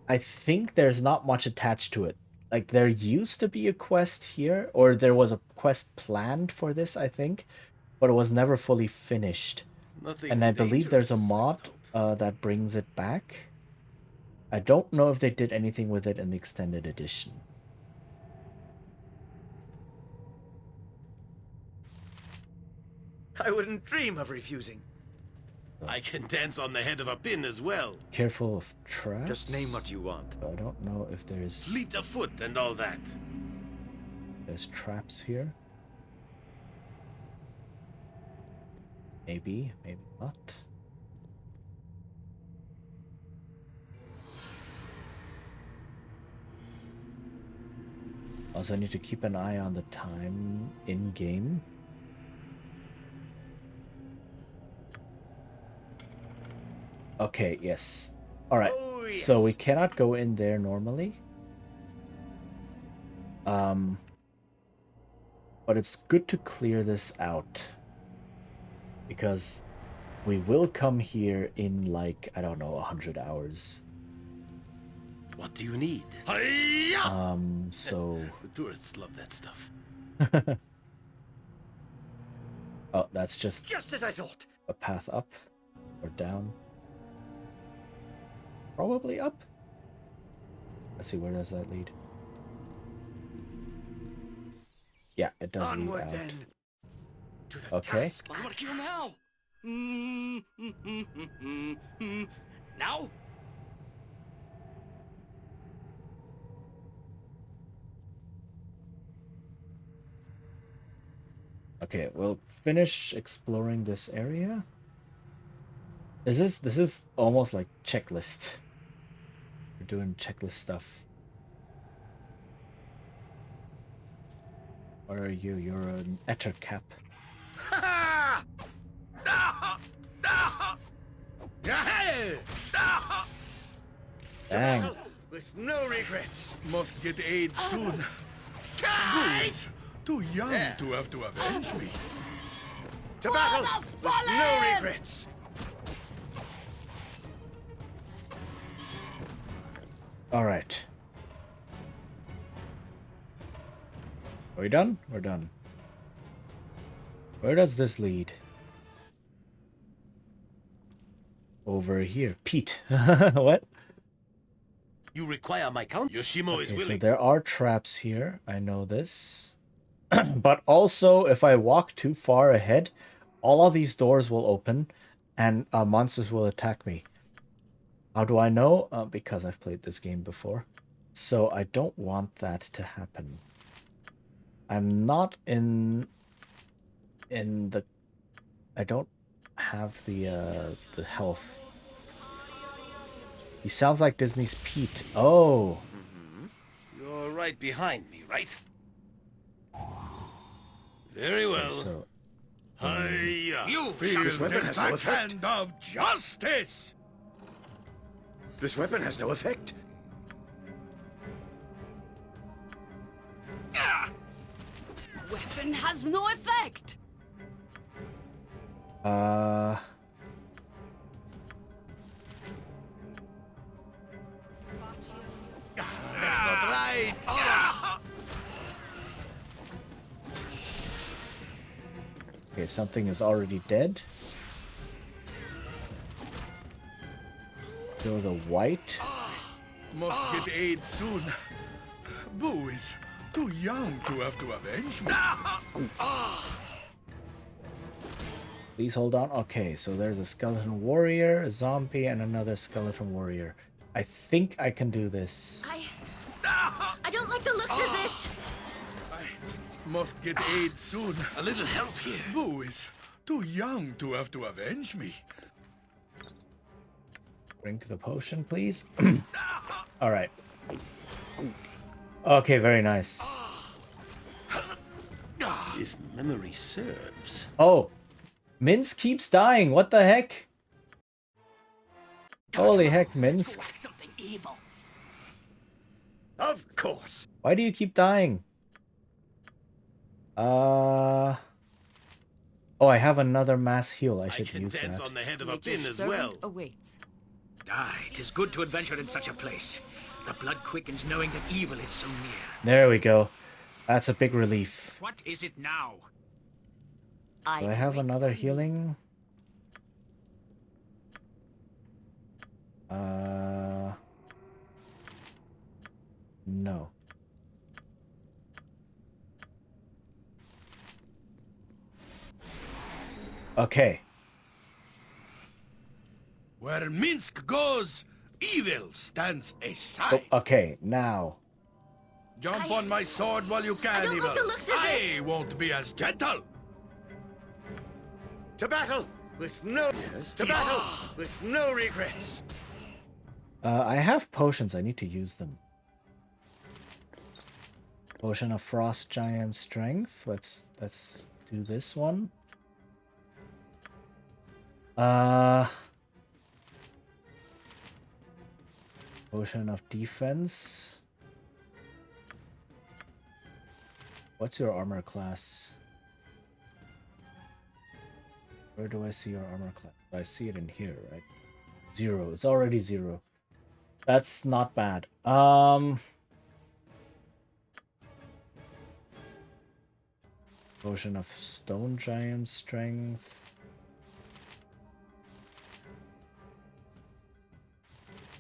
I think there's not much attached to it. Like, there used to be a quest here, or there was a quest planned for this, I think, but it was never fully finished. Nothing And I believe there's a mod that brings it back. I don't know if they did anything with it in the extended edition. I wouldn't dream of refusing. I can dance on the head of a pin as well. Careful of traps. Just name what you want. I don't know if there's... Fleet of foot and all that. There's traps here. Maybe, maybe not. Also, I need to keep an eye on the time in game. Okay, yes. Alright, so we cannot go in there normally. But it's good to clear this out. Because we will come here in like, I don't know, 100 hours. What do you need? So... The tourists love that stuff. Oh, that's just as I thought. A path up or down. Probably up. Let's see, where does that lead? Yeah, it does Onward, lead out. then. To the Okay. task. What kill now? Now? Okay, we'll finish exploring this area. This is almost like checklist. We're doing checklist stuff. Where are you? You're an Ettercap. Dang. With no regrets. Must get aid soon. Guys! Too young to have to avenge me. To battle with no regrets. All right. Are we done? We're done. Where does this lead? Over here. Pete. What? You require my count? Yoshimo is Okay, so willing. there are traps here. I know this. But also, if I walk too far ahead, all of these doors will open and monsters will attack me. How do I know? Because I've played this game before. So I don't want that to happen. I'm not in the... I don't have the health. He sounds like Disney's Pete. Oh! You're right behind me, right? Very well. Okay, so... You Feel This weapon the has no effect. backhand of justice! This weapon has no effect. Weapon has no effect. That's not right! Okay, something is already dead. You're the white. Must get aid soon. Boo is too young to have to avenge me. Please hold on. Okay, so there's a skeleton warrior, a zombie, and another skeleton warrior. I think I can do this. I don't like the looks of this. Must get aid soon. A little help here. Boo is too young to have to avenge me. Drink the potion, please. All right. Okay, very nice. If memory serves. Oh, Minsk keeps dying. What the heck? Holy heck, Minsk. Something evil. Of course. Why do you keep dying? Oh, I have another mass heal. I should use that. On the head of a Your pin as servant well. awaits. Aye, 'tis good to adventure in such a place. The blood quickens knowing that evil is so near. There we go. That's a big relief. What is it now? Do I have another healing? No. Okay. Where Minsk goes, evil stands aside. Oh, okay, now. Jump on my sword while you can, don't evil. like the looks of this. I won't be as gentle. To battle with no... To battle with no regrets. I have potions. I need to use them. Potion of Frost Giant Strength. Let's do this one. Potion of Defense. What's your armor class? Where do I see your armor class? I see it in here, right? 0. It's already 0. That's not bad. Potion of Stone Giant Strength.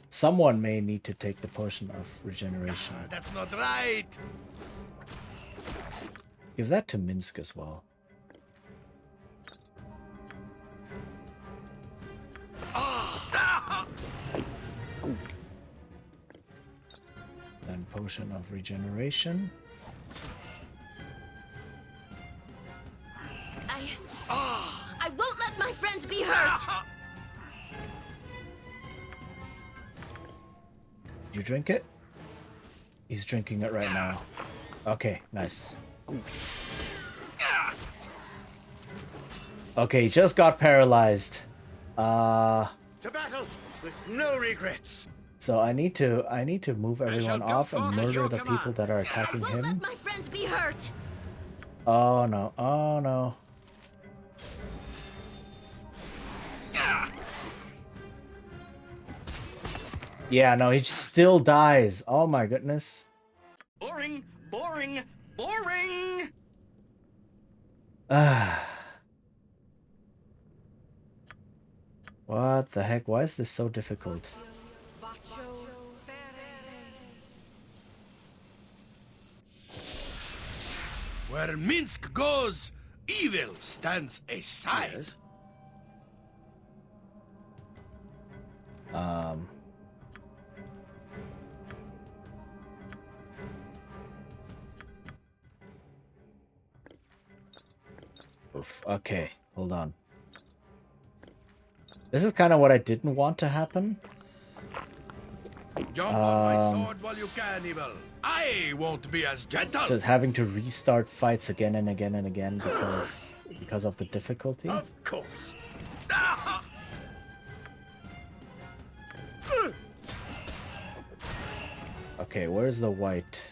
Someone may need to take the Potion of Regeneration. That's not right! Give that to Minsk as well. Then Potion of Regeneration. I won't let my friends be hurt! Did you drink it? He's drinking it right now. Okay, nice. Okay, he just got paralyzed. To battle with no regrets. So I need to move everyone off and murder the people that are attacking him. Let my friends be hurt! Oh no, oh no. Yeah, no, he still dies. Oh my goodness. Boring, boring, boring! What the heck? Why is this so difficult? Where Minsk goes, evil stands aside. Yes. Oof. Okay, hold on. This is kind of what I didn't want to happen. Jump on my sword while you can, evil. I won't be as gentle. Just having to restart fights again and again and again because of the difficulty. Of course. Okay, where's the white?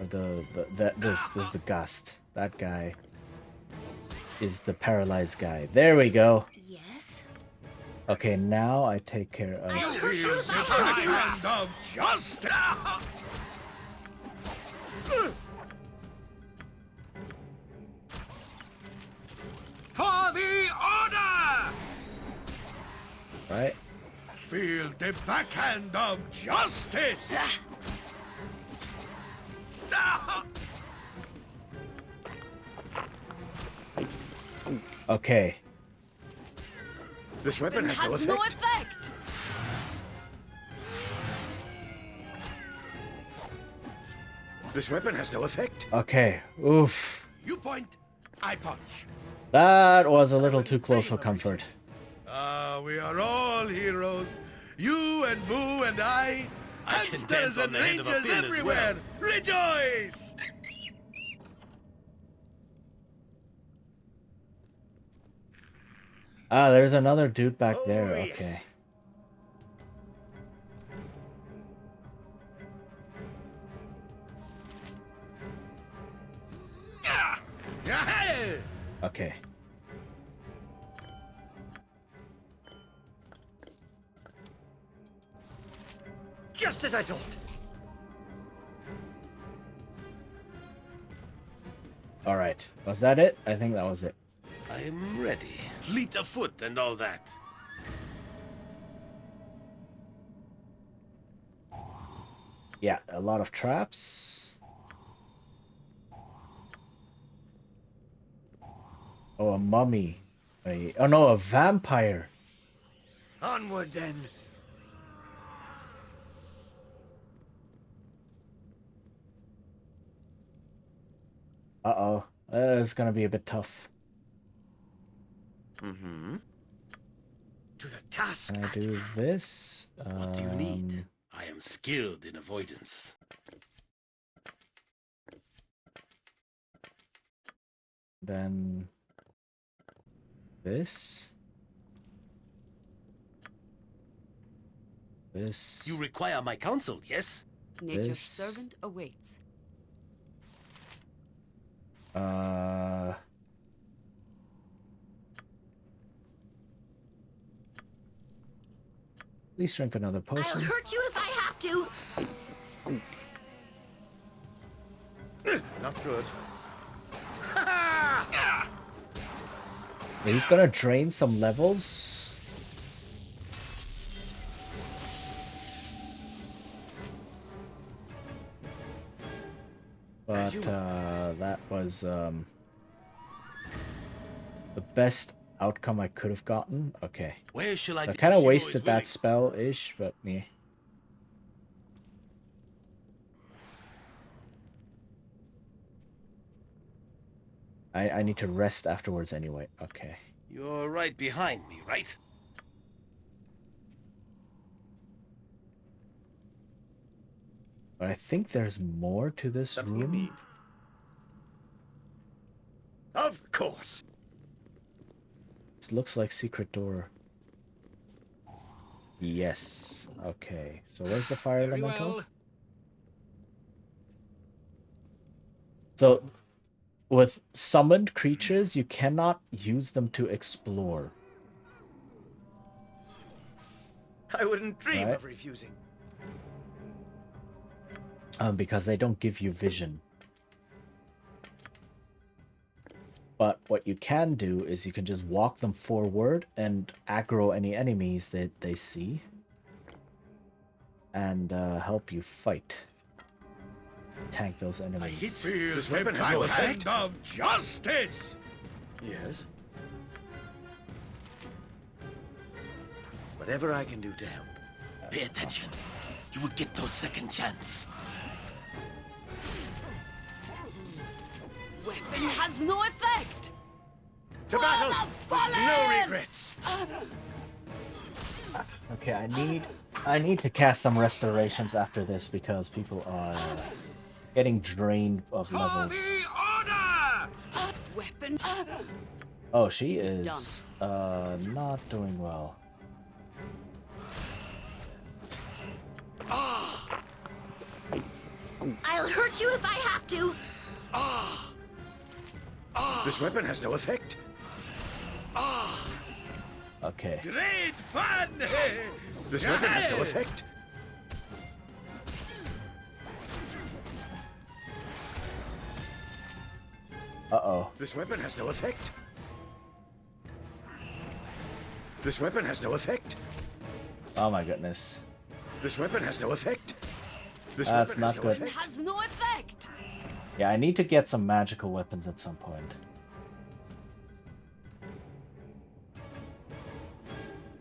Or this is the gust. That guy is the paralyzed guy. There we go. Yes? Okay, now I take care of... Hand of justice. For the order! Right? Feel the backhand of justice. Okay. This weapon has no effect. This weapon has no effect. Okay. Oof. You point, I punch. That was a little too close for comfort. We are all heroes. You and Boo and I. Hamsters and rangers everywhere. Rejoice! Ah, there's another dude back there. Okay. Okay. Just as I thought. All right. Was that it? I think that was it. I'm ready. Fleet of foot and all that. Yeah, a lot of traps. Oh, a mummy. Oh no, a vampire. Onward then. Uh-oh. It's gonna be a bit tough. Mm-hmm. To the task. Can I do this? What do you need? I am skilled in avoidance. Then this. This. You require my counsel, yes? Nature's This. servant awaits. Please drink another I'll potion. hurt you if I have to. Not good. He's gonna drain some levels. But that was the best outcome I could have gotten. Okay. Where shall I? I kind of wasted that spell-ish, but yeah. I need to rest afterwards anyway. Okay. You're right behind me, right? But I think there's more to this room. Of course. This looks like secret door. Yes. Okay. So where's the fire elemental? Well. So with summoned creatures, you cannot use them to explore. I wouldn't dream Right. of refusing. Because they don't give you vision. But what you can do is you can just walk them forward and aggro any enemies that they see. And help you fight. Tank those enemies. This weapon has no effect. Of justice. Yes. Whatever I can do to help. Pay attention. You will get no second chance. Weapon has no effect! To battle with no regrets. Okay, I need to cast some restorations after this because people are getting drained of levels. Weapon. Oh, she is not doing well. I'll hurt you if I have to. This weapon has no effect. Okay. Great fun! This weapon has no effect. Uh-oh. This weapon has no effect. This weapon has no effect. Oh my goodness. This weapon has no effect. This That's weapon not has good. no effect. Has no effect! Yeah, I need to get some magical weapons at some point.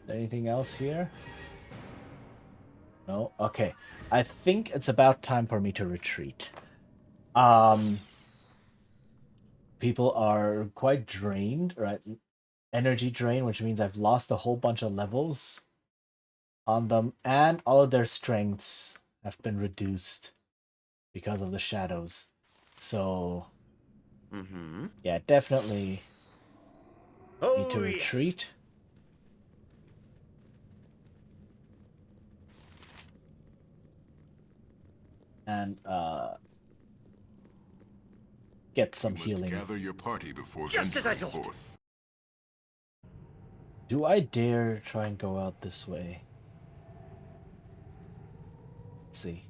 Anything else here? No? Okay. I think it's about time for me to retreat. People are quite drained, right? Energy drain, which means I've lost a whole bunch of levels on them, and all of their strengths have been reduced because of the shadows. So, yeah, definitely need to retreat. And get some healing. Gather your party before Just as I venturing thought. forth. Do I dare try and go out this way? Let's see.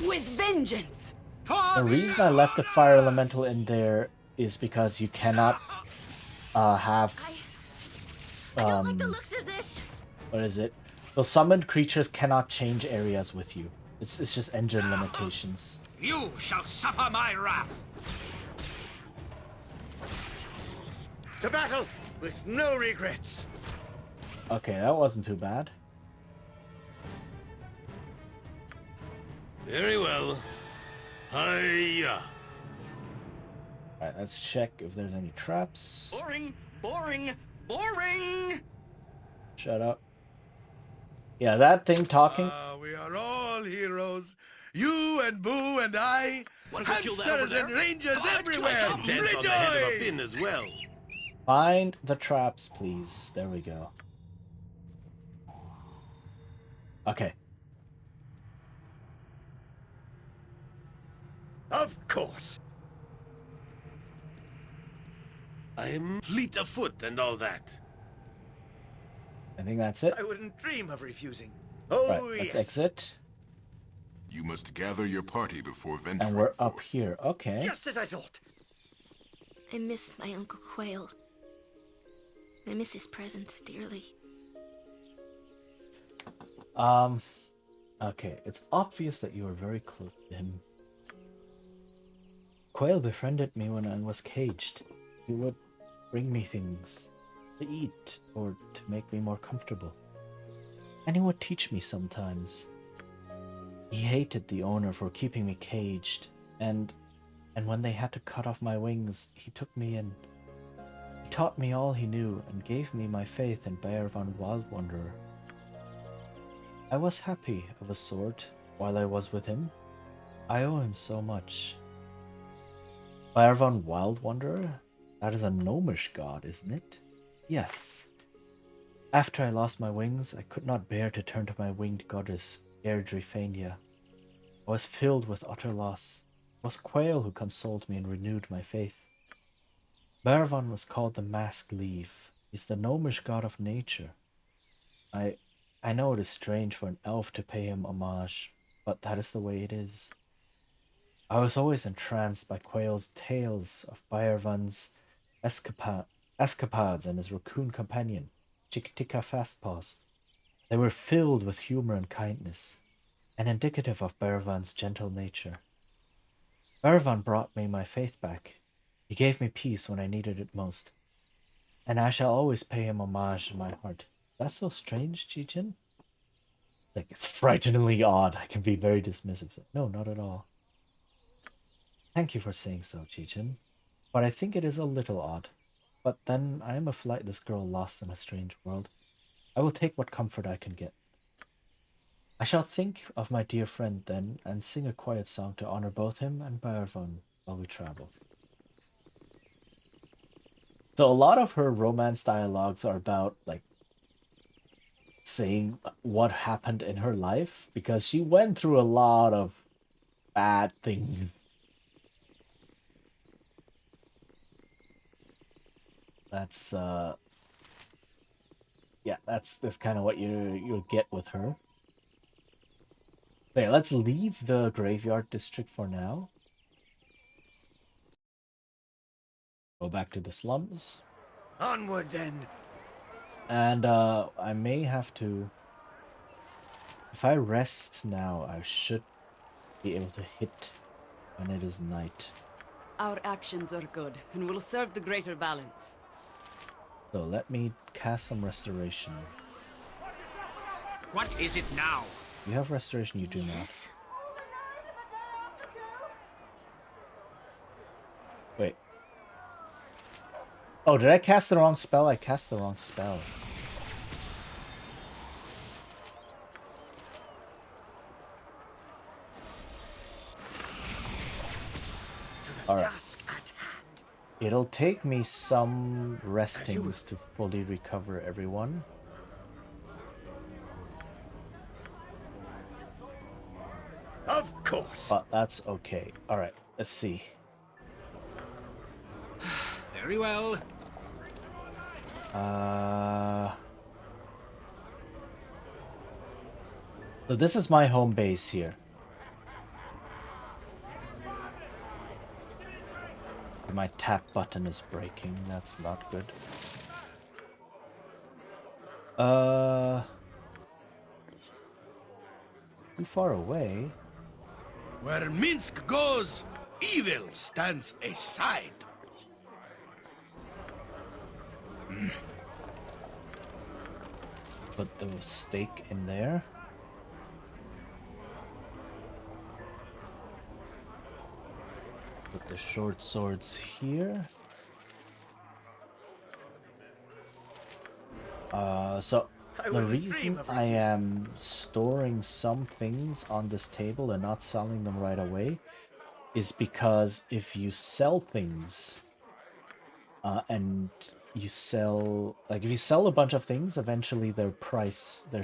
With vengeance! The reason I left the fire elemental in there is because you cannot have I don't like the looks of this. what is it? So summoned creatures cannot change areas with you. It's just engine limitations. You shall suffer my wrath. To battle with no regrets. Okay, that wasn't too bad. Very well. Hiya. Alright, let's check if there's any traps. Boring, boring, boring! Shut up. Yeah, that thing talking. We are all heroes. You and Boo and I. Hamsters and rangers everywhere. Dance on the head of a pin Rejoice! as well. Find the traps, please. There we go. Okay. Of course. I'm fleet of foot and all that. I think that's it. I wouldn't dream of refusing. Oh, Right, let's yes. exit. You must gather your party before venturing And we're up forth. here. Okay. Just as I thought. I miss my Uncle Quail. I miss his presence dearly. Okay, it's obvious that you are very close to him. Quail befriended me when I was caged. He would bring me things to eat or to make me more comfortable. And he would teach me sometimes. He hated the owner for keeping me caged, and when they had to cut off my wings, he took me in. He taught me all he knew and gave me my faith in Bearvan Wild Wanderer. I was happy of a sort while I was with him. I owe him so much. Bearvan Wild Wanderer? That is a gnomish god, isn't it? Yes. After I lost my wings, I could not bear to turn to my winged goddess, Airdrifania. I was filled with utter loss. It was Quail who consoled me and renewed my faith. Bearvan was called the Masked Leaf. He's the gnomish god of nature. I know it is strange for an elf to pay him homage, but that is the way it is. I was always entranced by Quail's tales of Bearvan's escapades and his raccoon companion, Chikitika Fastpaws. They were filled with humor and kindness, and indicative of Bearvan's gentle nature. Bearvan brought me my faith back. He gave me peace when I needed it most, and I shall always pay him homage in my heart. That's so strange, Chichin. Like, it's frighteningly odd. I can be very dismissive. No, not at all. Thank you for saying so, Chichin. But I think it is a little odd. But then I am a flightless girl lost in a strange world. I will take what comfort I can get. I shall think of my dear friend then, and sing a quiet song to honor both him and Bearvan while we travel. So a lot of her romance dialogues are about, like, saying what happened in her life, because she went through a lot of bad things. That's yeah, that's kind of what you'll get with her. Okay, let's leave the graveyard district for now. Go back to the slums. Onward then. And I may have to, if I rest now, I should be able to hit when it is night. Our actions are good and will serve the greater balance. So let me cast some restoration. What is it now? You have restoration, you do now. Wait. Oh, did I cast the wrong spell? I cast the wrong spell. Alright. It'll take me some restings to fully recover everyone. Of course. But that's okay. Alright, let's see. Very well. So this is my home base here. My tap button is breaking. That's not good. Too far away. Where Minsk goes, evil stands aside. Put the stake in there. Put the short swords here. So the reason I am storing some things on this table and not selling them right away is because if you sell things and you sell, like if you sell a bunch of things, eventually their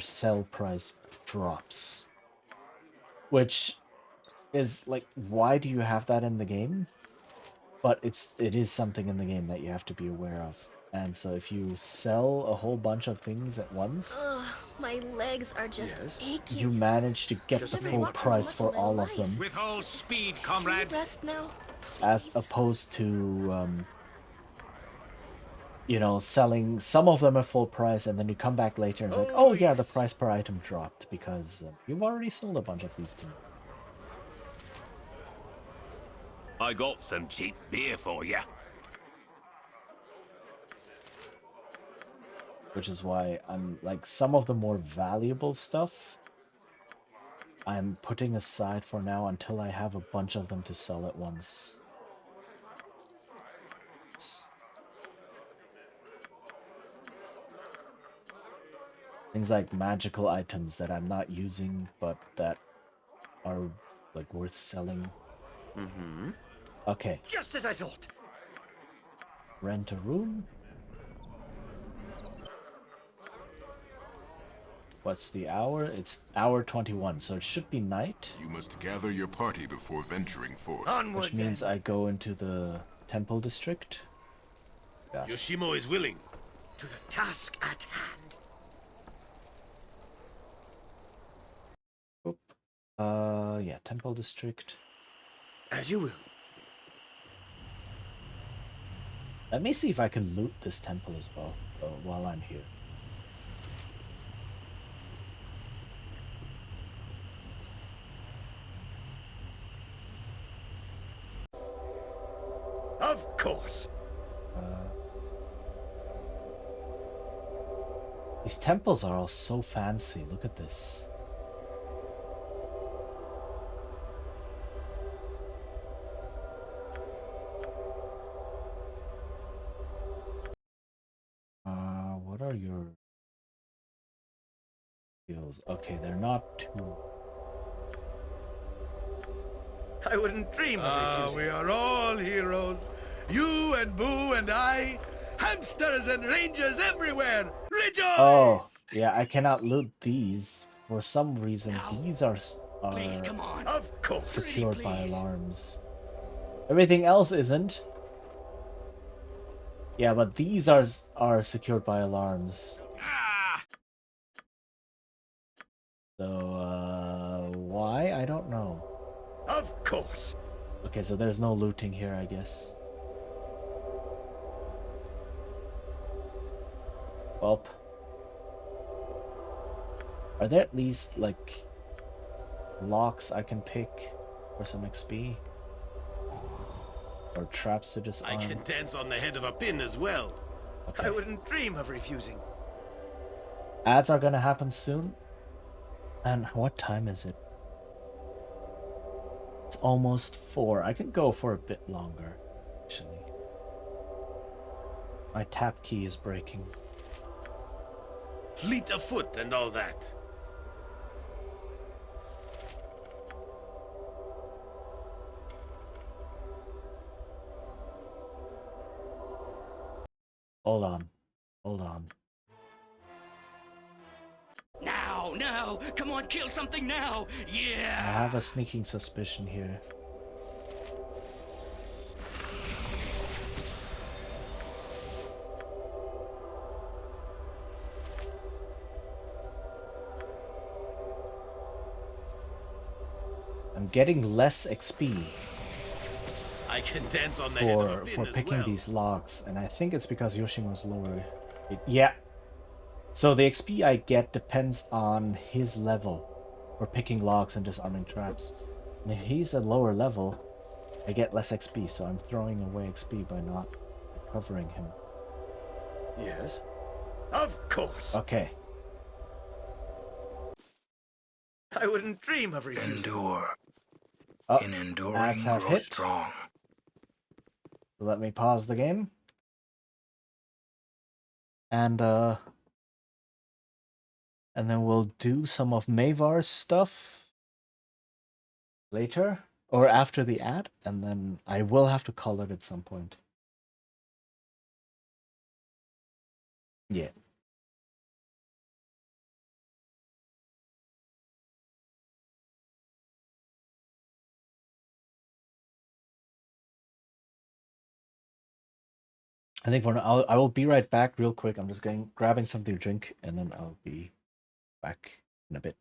sell price drops. Which is like, why do you have that in the game? But it is something in the game that you have to be aware of. And so if you sell a whole bunch of things at once, my legs are just aching. you manage to get the full price for all of them. With all speed, comrade. Can we rest now? As opposed to, you know, selling some of them at full price and then you come back later and it's like, oh yeah, the price per item dropped because you've already sold a bunch of these things. I got some cheap beer for you. Which is why I'm like, some of the more valuable stuff I'm putting aside for now until I have a bunch of them to sell at once. Things like magical items that I'm not using but that are like worth selling. Mm-hmm. Okay. Just as I thought. Rent a room. What's the hour? It's hour 21, so it should be night. You must gather your party before venturing forth. Which means I go into the temple district. Yeah. Yoshimo is willing. To the task at hand. Yeah, temple district. As you will. Let me see if I can loot this temple as well while I'm here. Of course. These temples are all so fancy. Look at this. What are your skills? Okay, they're not too... I wouldn't dream of it. We are all heroes. You and Boo and I. Hamsters and rangers everywhere. Rejoice! Oh, yeah, I cannot loot these. For some reason, these are Please, come on. Of course. secured by alarms. Everything else isn't. Yeah, but these are secured by alarms. So, why? I don't know. Of course. Okay, so there's no looting here, I guess. Well, are there at least, like, locks I can pick for some XP? Or traps to disarm? I can dance on the head of a pin as well. Okay. I wouldn't dream of refusing. Ads are gonna happen soon. And what time is it? It's almost 4. I can go for a bit longer, actually. My tap key is breaking. Fleet of foot and all that. Hold on. Hold on. Now! Come on, kill something now! Yeah! I have a sneaking suspicion here. I'm getting less XP. I can dance on the head of a pin for as picking well. these locks, and I think it's because Yoshimo's lower. Yeah. So the XP I get depends on his level for picking locks and disarming traps. And if he's a lower level, I get less XP, so I'm throwing away XP by not covering him. Yes. Of course. Okay. I wouldn't dream of refusing. Endure. Oh, In enduring, ads have grow hit. strong. So let me pause the game. And then we'll do some of Mavar's stuff later or after the ad, and then I will have to call it at some point. Yeah. I think for now, I will be right back real quick. I'm just grabbing something to drink, and then I'll be back in a bit.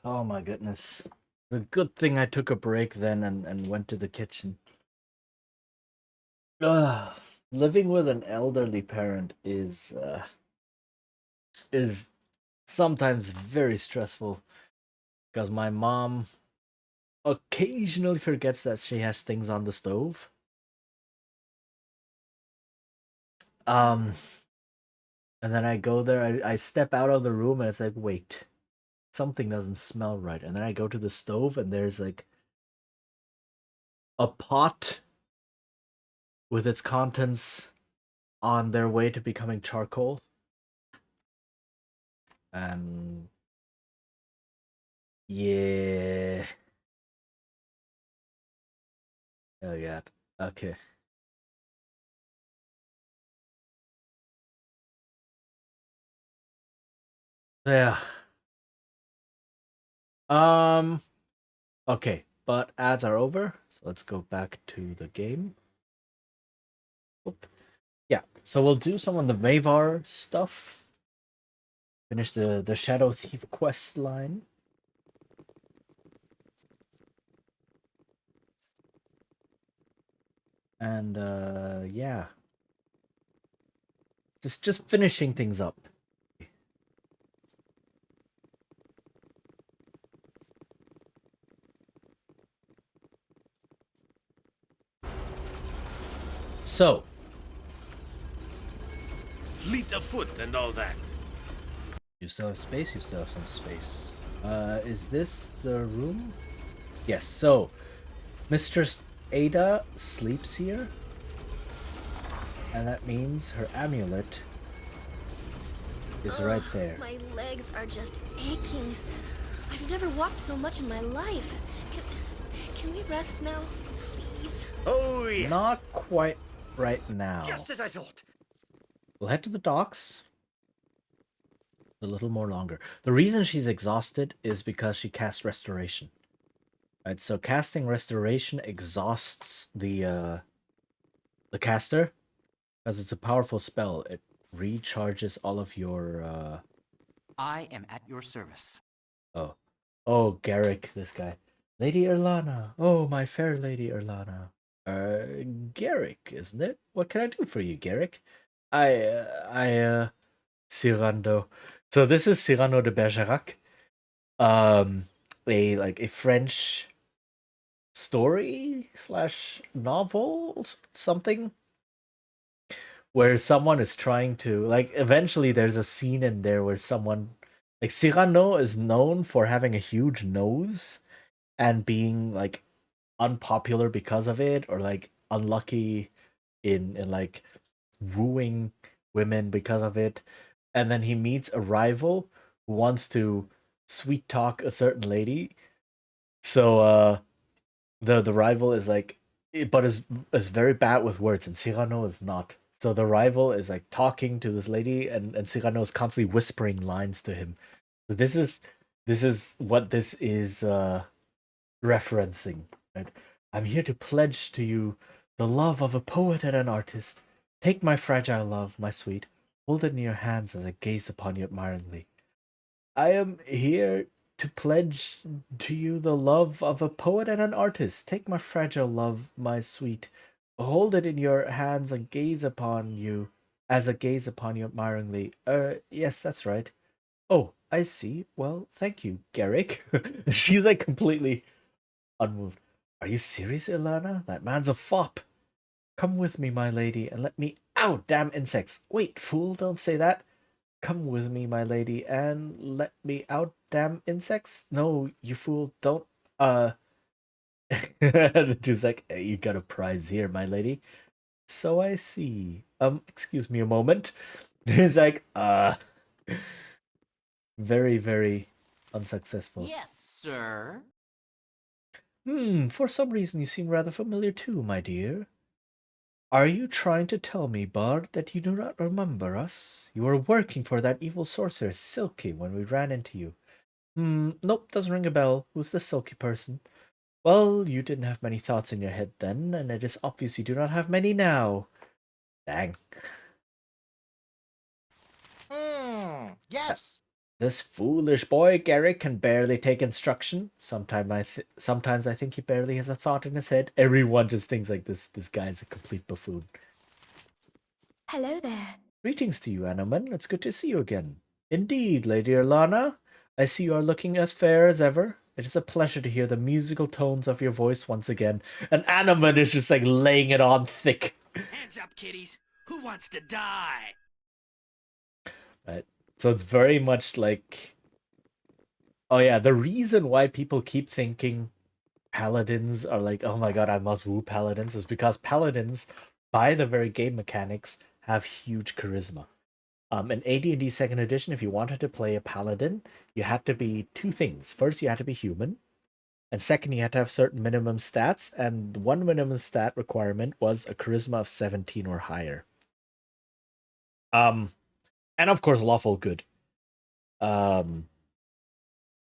Oh my goodness. The good thing I took a break then and went to the kitchen. Living with an elderly parent is sometimes very stressful because my mom occasionally forgets that she has things on the stove. And then I go there, I step out of the room and it's like, wait, something doesn't smell right. And then I go to the stove and there's like a pot with its contents on their way to becoming charcoal. And yeah. Oh yeah. Okay. Yeah. Okay, but ads are over, so let's go back to the game. Oop. Yeah, so we'll do some of the Mavar stuff. Finish the Shadow Thief quest line. And yeah. Just finishing things up. So, Fleet of foot and all that. you still have space? You still have some space. Is this the room? Yes, so Mistress Ada sleeps here. And that means her amulet is right there. My legs are just aching. I've never walked so much in my life. Can we rest now, please? Oh, yes. Not quite right now. Just as I thought. We'll head to the docks. A little more longer. The reason she's exhausted is because she cast Restoration. Right, so casting Restoration exhausts the caster. Because it's a powerful spell. It recharges all of your I am at your service. Oh, Garrick, this guy. Lady Erlana. Oh, my fair Lady Erlana. Garrick, isn't it? What can I do for you, Garrick? Cyrano. So this is Cyrano de Bergerac, a French story slash novel something, where someone is trying to eventually there's a scene in there where someone Cyrano is known for having a huge nose and being unpopular because of it, or unlucky in wooing women because of it. And then he meets a rival who wants to sweet talk a certain lady. So the rival is but is very bad with words, and Cyrano is not. So the rival is talking to this lady, and Cyrano is constantly whispering lines to him. So this is what this is referencing. Right? I'm here to pledge to you the love of a poet and an artist. Take my fragile love, my sweet. Hold it in your hands as I gaze upon you admiringly. I am here to pledge to you the love of a poet and an artist. Take my fragile love, my sweet. Hold it in your hands and gaze upon you as I gaze upon you admiringly. Yes, that's right. Oh, I see. Well, thank you, Garrick. She's completely unmoved. Are you serious, Ilana? That man's a fop. Come with me, my lady, and let me. Ow, damn insects. Wait, fool, don't say that. Come with me, my lady, and let me out, damn insects. No, you fool, don't. She's like, hey, you got a prize here, my lady. So I see. Excuse me a moment. He's like, very, very unsuccessful. Yes, sir. For some reason you seem rather familiar too, my dear. Are you trying to tell me, Bard, that you do not remember us? You were working for that evil sorceress, Silky, when we ran into you. Nope, doesn't ring a bell. Who's the Silky person? Well, you didn't have many thoughts in your head then, and it is obvious you do not have many now. Dang. Yes. This foolish boy, Garrick, can barely take instruction. Sometimes I think he barely has a thought in his head. Everyone just thinks this guy's a complete buffoon. Hello there. Greetings to you, Anoman. It's good to see you again. Indeed, Lady Erlana. I see you are looking as fair as ever. It is a pleasure to hear the musical tones of your voice once again. And Anoman is just laying it on thick. Hands up, kiddies. Who wants to die? Right. So it's very much oh yeah, the reason why people keep thinking paladins are oh my god, I must woo paladins, is because paladins, by the very game mechanics, have huge charisma. In AD&D 2nd edition, if you wanted to play a paladin, you had to be two things. First, you had to be human, and second, you had to have certain minimum stats, and one minimum stat requirement was a charisma of 17 or higher. And of course, lawful good. And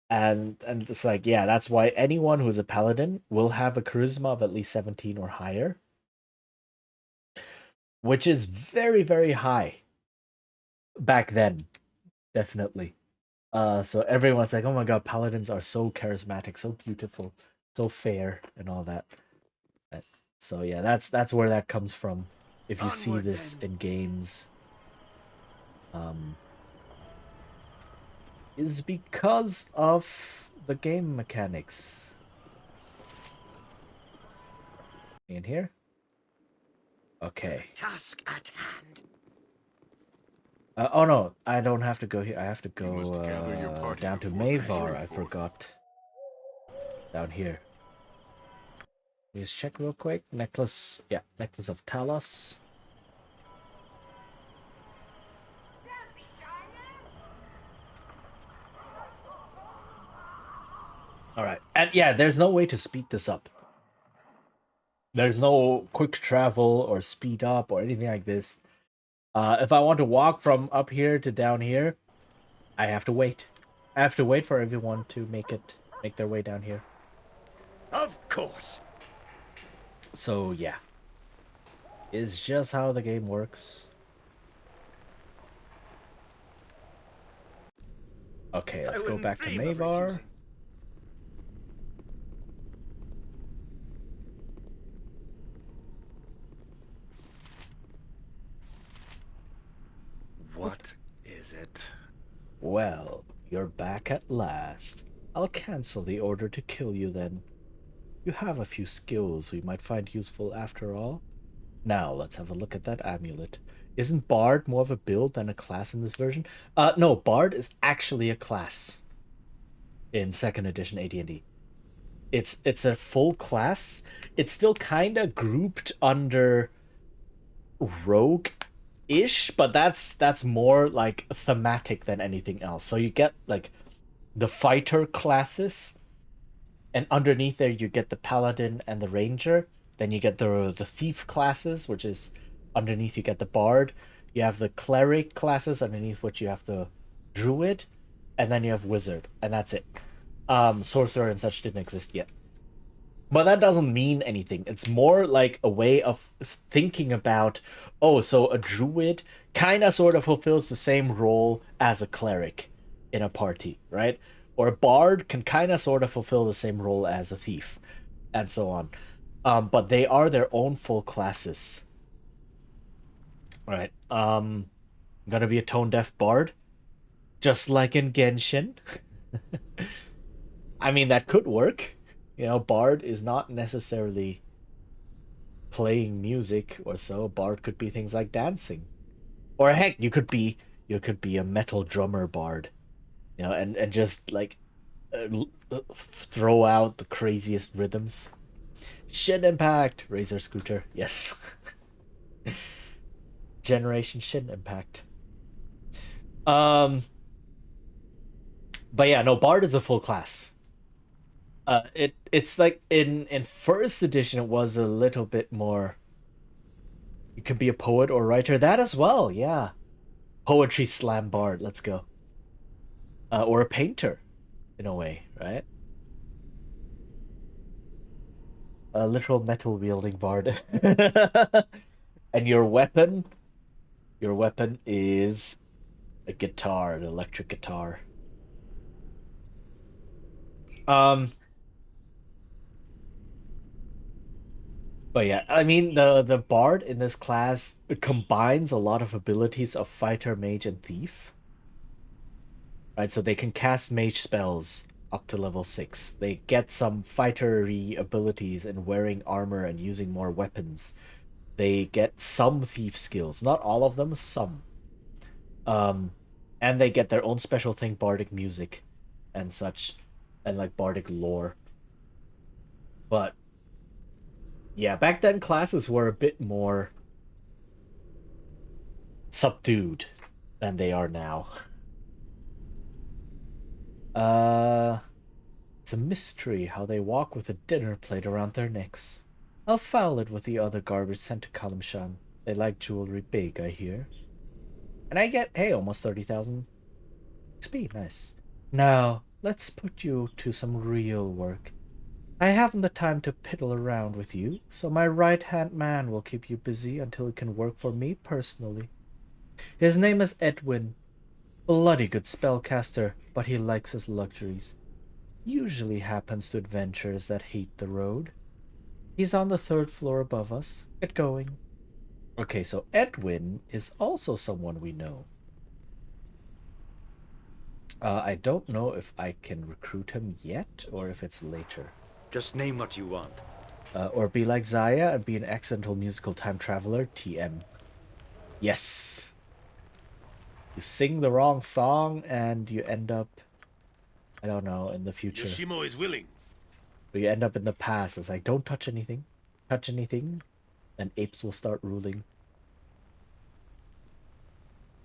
it's yeah, that's why anyone who's a paladin will have a charisma of at least 17 or higher, which is very, very high back then, definitely. So everyone's like, oh my god, paladins are so charismatic, so beautiful, so fair, and all that. So yeah, that's where that comes from. If you see this in games, is because of the game mechanics. In here? Okay. Task at hand. Oh no, I don't have to go here. I have to go down to Mavar. I forgot. Down here. Just check real quick. Necklace. Yeah, necklace of Talos. Alright. And yeah, there's no way to speed this up. There's no quick travel or speed up or anything like this. If I want to walk from up here to down here, I have to wait. I have to wait for everyone to make their way down here. Of course. So yeah. Is just how the game works. Okay, let's go back to Mavar. is it? Well, you're back at last. I'll cancel the order to kill you then. You have a few skills we might find useful after all. Now, let's have a look at that amulet. Isn't Bard more of a build than a class in this version? No, Bard is actually a class in 2nd edition AD&D. It's a full class. It's still kind of grouped under rogue-ish, but that's more like thematic than anything else. So you get like the fighter classes, and underneath there you get the paladin and the ranger. Then you get the thief classes, which is underneath you get the bard. You have the cleric classes, underneath which you have the druid, and then you have wizard, and that's it. Sorcerer and such didn't exist yet. But that doesn't mean anything. It's more like a way of thinking about, oh, so a druid kind of sort of fulfills the same role as a cleric in a party, right? Or a bard can kind of sort of fulfill the same role as a thief, and so on. But they are their own full classes. Right. I'm gonna be a tone-deaf bard, just like in Genshin. I mean, that could work. You know, bard is not necessarily playing music or so. Bard could be things like dancing, or heck, you could be a metal drummer bard, you know, and just like throw out the craziest rhythms. Shin Impact, Razor Scooter, yes. Generation Shin Impact. But yeah, no, bard is a full class. It's like in 1st edition it was a little bit more. You could be a poet or writer, that as well, yeah. Poetry slam bard, let's go. Or a painter, in a way, right? A literal metal wielding bard. And your weapon is a guitar, an electric guitar. But yeah, I mean the bard in this class combines a lot of abilities of fighter, mage, and thief. Right, so they can cast mage spells up to level 6. They get some fightery abilities in wearing armor and using more weapons. They get some thief skills, not all of them, some. And they get their own special thing, bardic music and such, and like bardic lore. But yeah, back then classes were a bit more subdued than they are now. It's a mystery how they walk with a dinner plate around their necks. I'll foul it with the other garbage sent to Kalimshan. They like jewelry big, I hear. And I get, hey, almost 30,000 XP, nice. Now, let's put you to some real work. I haven't the time to piddle around with you, so my right-hand man will keep you busy until he can work for me personally. His name is Edwin. Bloody good spellcaster, but he likes his luxuries. Usually happens to adventurers that hate the road. He's on the 3rd floor above us. Get going. Okay, so Edwin is also someone we know. I don't know if I can recruit him yet, or if it's later. Just name what you want. Or be like Zaya and be an accidental musical time traveler, TM. Yes! You sing the wrong song and you end up, I don't know, in the future. Yoshimo is willing. Or you end up in the past. It's like, don't touch anything. Touch anything, and apes will start ruling.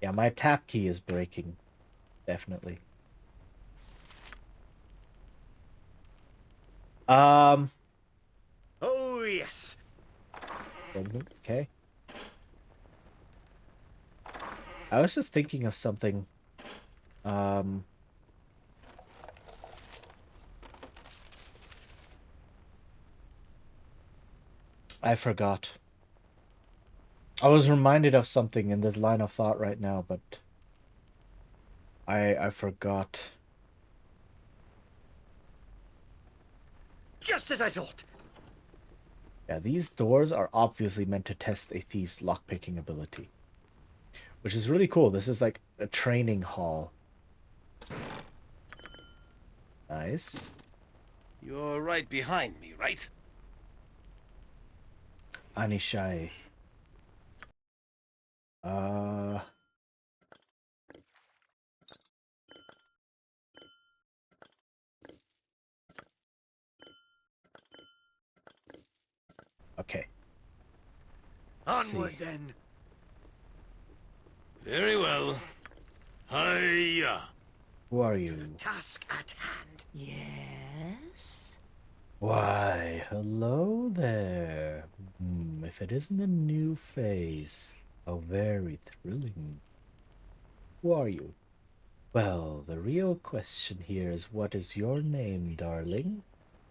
Yeah, my tap key is breaking. Definitely. Oh, yes. Okay. I was just thinking of something. I forgot. I was reminded of something in this line of thought right now, but I forgot. Just as I thought. Yeah, these doors are obviously meant to test a thief's lockpicking ability. which is really cool. This is like a training hall. Nice. You're right behind me, right? Anishai. Okay. Onward then. Very well. Hiya. Who are you? Task at hand. Yes? Why, hello there. If it isn't a new face, how very thrilling. Who are you? Well, the real question here is what is your name, darling?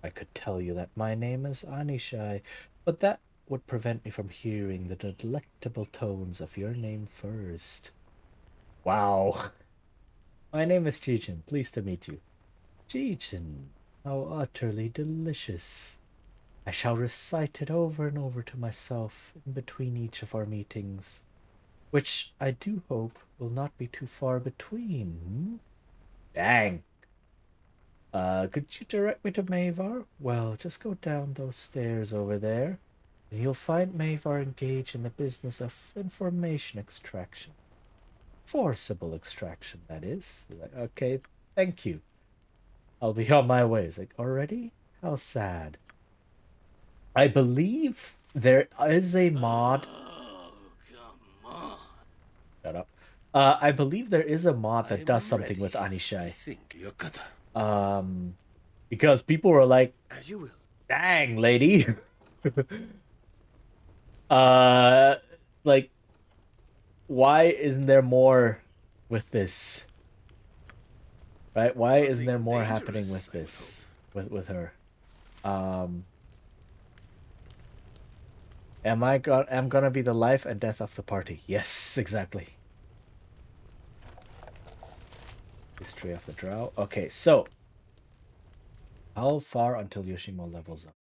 I could tell you that my name is Anishai, but that would prevent me from hearing the delectable tones of your name first. Wow. My name is Chichin. Pleased to meet you. Chichin. How utterly delicious. I shall recite it over and over to myself in between each of our meetings, which I do hope will not be too far between. Dang. Could you direct me to Mavar? Well, just go down those stairs over there, and you'll find Mavar engaged in the business of information extraction. Forcible extraction, that is. Like, okay, thank you. I'll be on my way. It's like, already? How sad. I believe there is a mod. Shut up. I believe there is a mod that does something with Anishai. Because people were like, As you will. dang, lady. Like, why isn't there more with this? Right? Why isn't there more happening with this? With her? I'm gonna be the life and death of the party. Yes, exactly. History of the Drow. Okay, so how far until Yoshimo levels up?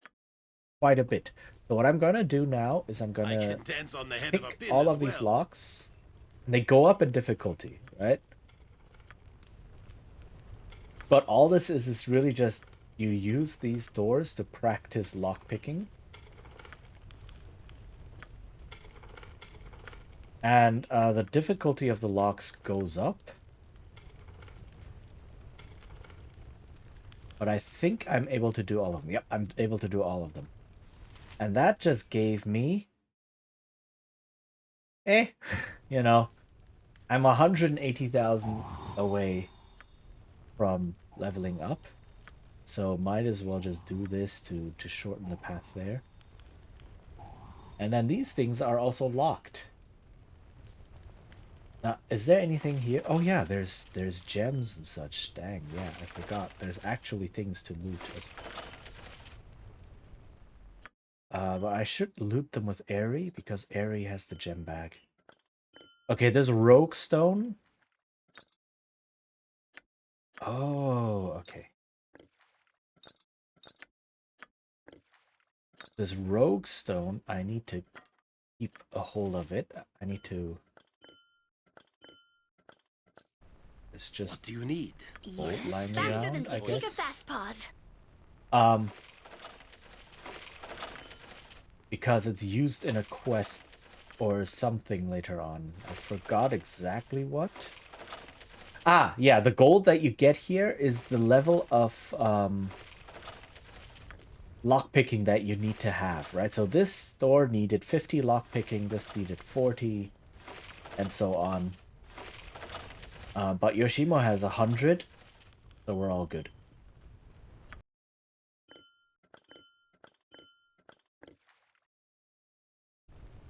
Quite a bit. So what I'm gonna do now is I'm gonna pick all of these locks, and they go up in difficulty, right? But all this is really just you use these doors to practice lockpicking. And the difficulty of the locks goes up. But I think I'm able to do all of them. Yep, I'm able to do all of them. And that just gave me... you know, I'm 180,000 away from leveling up. So might as well just do this to shorten the path there. And then these things are also locked. Now, is there anything here? Oh yeah, there's gems and such. Dang, yeah, I forgot. There's actually things to loot. But I should loot them with Airy because Airy has the gem bag. Okay, there's Rogue Stone. Oh, okay. There's Rogue Stone. I need to keep a hold of it. I need to... It's just... What do you need? Lying Faster around, than I to take a guess. fast pause. Because it's used in a quest or something later on. I forgot exactly what. Ah, yeah, the gold that you get here is the level of lockpicking that you need to have, right? So this store needed 50 lockpicking, this needed 40, and so on. But Yoshimo has 100, so we're all good.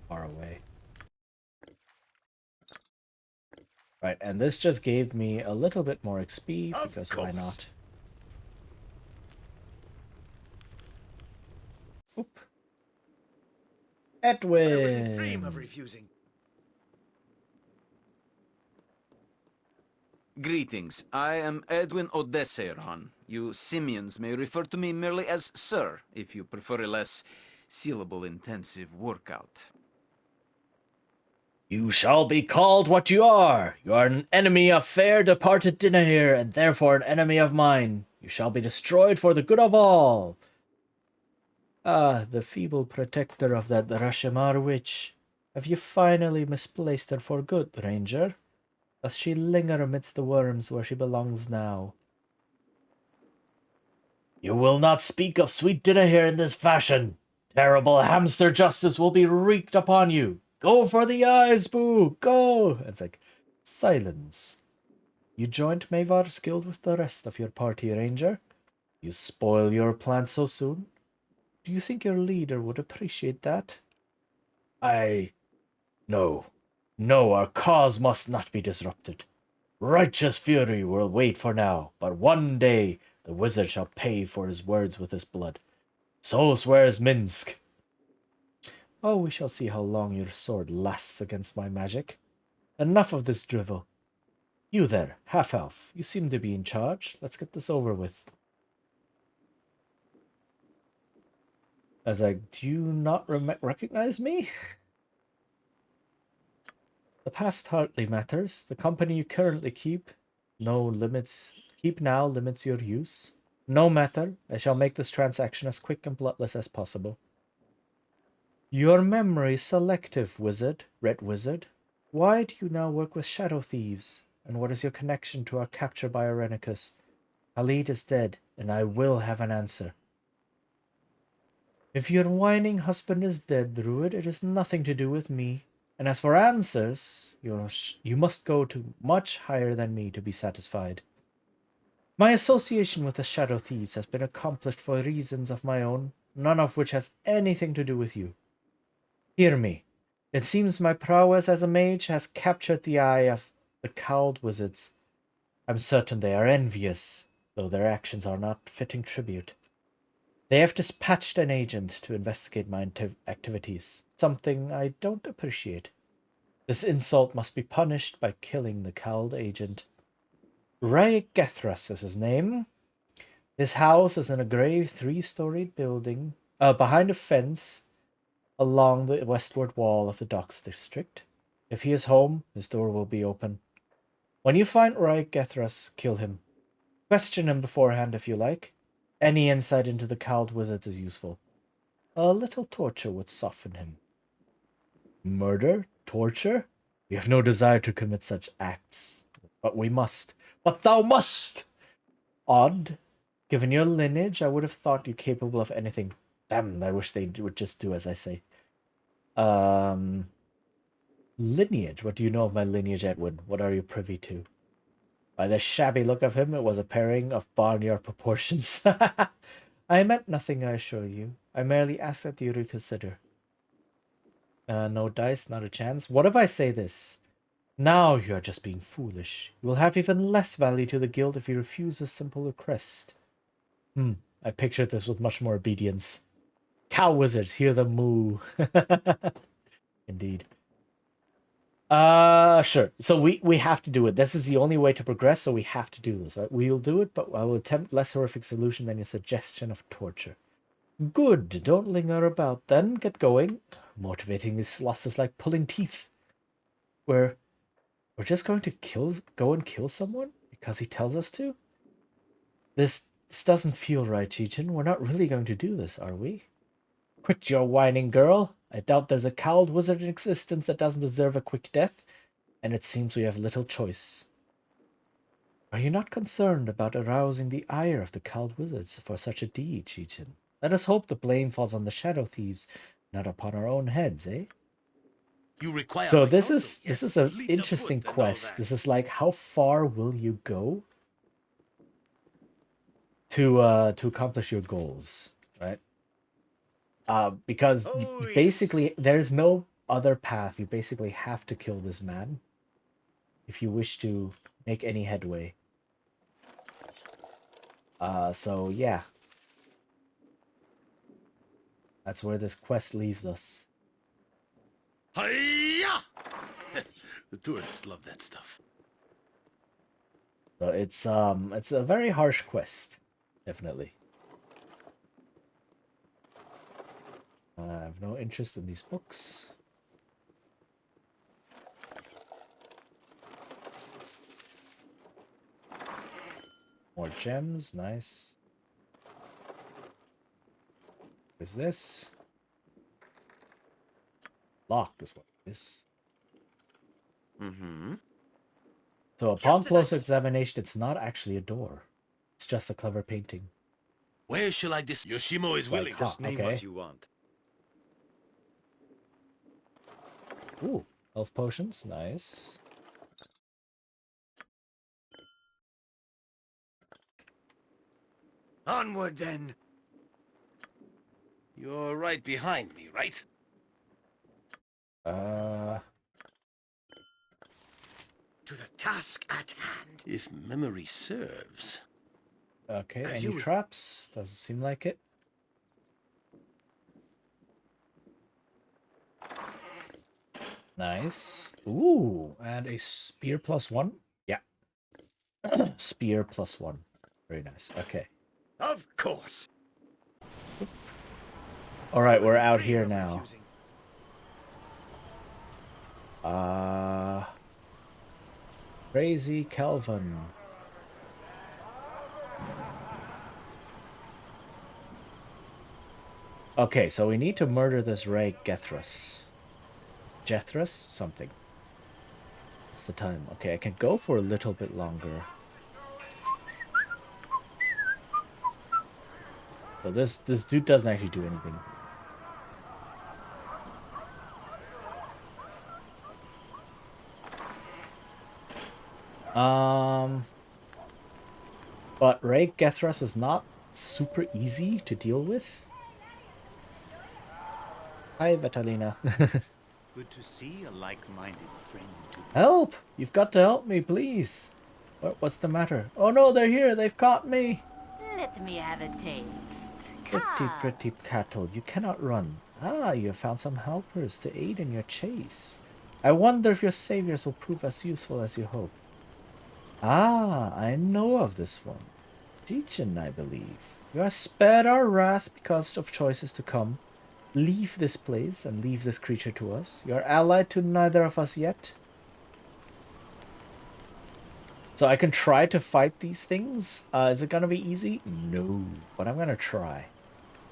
Far away. Right, and this just gave me a little bit more XP, because why not? Oop. Edwin! Dream of refusing. Greetings. I am Edwin Odesseron. You simians may refer to me merely as Sir, if you prefer a less syllable-intensive workout. You shall be called what you are. You are an enemy of fair departed Dinahir, and therefore an enemy of mine. You shall be destroyed for the good of all. Ah, the feeble protector of that Rashomar witch. Have you finally misplaced her for good, Ranger? Does she linger amidst the worms where she belongs now? You will not speak of sweet Dinahir in this fashion. Terrible hamster justice will be wreaked upon you. Go for the eyes, Boo! Go! It's like, silence. You joined Mavar's guild with the rest of your party, Ranger. You spoil your plan so soon? Do you think your leader would appreciate that? No. No, our cause must not be disrupted. Righteous fury will wait for now, but one day the wizard shall pay for his words with his blood. So swears Minsk. Oh, we shall see how long your sword lasts against my magic. Enough of this drivel. You there, half-elf, you seem to be in charge. Let's get this over with. I was like, do you not recognize me? The past hardly matters. The company you currently keep now limits your use. No matter, I shall make this transaction as quick and bloodless as possible. Your memory selective, Red Wizard. Why do you now work with shadow thieves? And what is your connection to our capture by Irenicus? Khalid is dead, and I will have an answer. If your whining husband is dead, Druid, it has nothing to do with me. And as for answers, you must go to much higher than me to be satisfied. My association with the Shadow Thieves has been accomplished for reasons of my own, none of which has anything to do with you. Hear me. It seems my prowess as a mage has captured the eye of the cowled wizards. I'm certain they are envious, though their actions are not fitting tribute. They have dispatched an agent to investigate my activities, something I don't appreciate. This insult must be punished by killing the cowled agent. Ray Gethras is his name. His house is in a grey 3-storied building, behind a fence along the westward wall of the docks district. If he is home, his door will be open. When you find Ray Gethras, kill him. Question him beforehand if you like. Any insight into the cowled wizards is useful. A little torture would soften him. Murder? Torture? We have no desire to commit such acts. But we must. But thou must! Odd. Given your lineage, I would have thought you capable of anything. Damn, I wish they would just do as I say. Lineage? What do you know of my lineage, Edwin? What are you privy to? By the shabby look of him, it was a pairing of barnyard proportions. I meant nothing, I assure you. I merely asked that you reconsider. No dice, not a chance. What if I say this? Now you are just being foolish. You will have even less value to the guild if you refuse a simple request. I pictured this with much more obedience. Cow wizards, hear them moo. Indeed. Sure. So we have to do it. This is the only way to progress, so we have to do this, right? We'll do it, but I will attempt less horrific solution than your suggestion of torture. Good. Don't linger about then. Get going. Motivating these sloths is like pulling teeth. We're just going to go and kill someone because he tells us to? This doesn't feel right, Cheechin. We're not really going to do this, are we? Quit your whining, girl. I doubt there's a cowled wizard in existence that doesn't deserve a quick death, and it seems we have little choice. Are you not concerned about arousing the ire of the cowled wizards for such a deed, Cheechin? Let us hope the blame falls on the shadow thieves, not upon our own heads, eh? You require So this is an interesting quest. This is like, how far will you go to accomplish your goals, right? Because basically there's no other path. You basically have to kill this man if you wish to make any headway. So yeah. That's where this quest leaves us. Hiya! The tourists love that stuff. So it's a very harsh quest, definitely. I have no interest in these books. More gems, nice. What is this? Locked is what it is. Mm-hmm. So upon closer examination, it's not actually a door. It's just a clever painting. Where shall I dis- Yoshimo is willing. Just name what you want. Ooh, health potions, nice. Onward, then. You're right behind me, right? To the task at hand. If memory serves. Okay, As any you- traps? Doesn't seem like it. Nice. Ooh, and a spear +1? Yeah. Spear +1. Very nice. Okay. Of course. Alright, we're out here now. Crazy Calvin. Okay, so we need to murder this Ray Gethras. Jethras? Something. What's the time? Okay, I can go for a little bit longer. So this dude doesn't actually do anything. But Ray Gethras is not super easy to deal with. Hi, Vitalina. Good to see a like-minded friend. Help! You've got to help me, please. What's the matter? Oh no, they're here. They've caught me. Let me have a taste. Pretty cattle, you cannot run. Ah, you have found some helpers to aid in your chase. I wonder if your saviors will prove as useful as you hope. Ah, I know of this one. Jichin, I believe. You are spared our wrath because of choices to come. Leave this place and leave this creature to us. You are allied to neither of us yet. So I can try to fight these things. Is it gonna be easy? No, but I'm gonna try.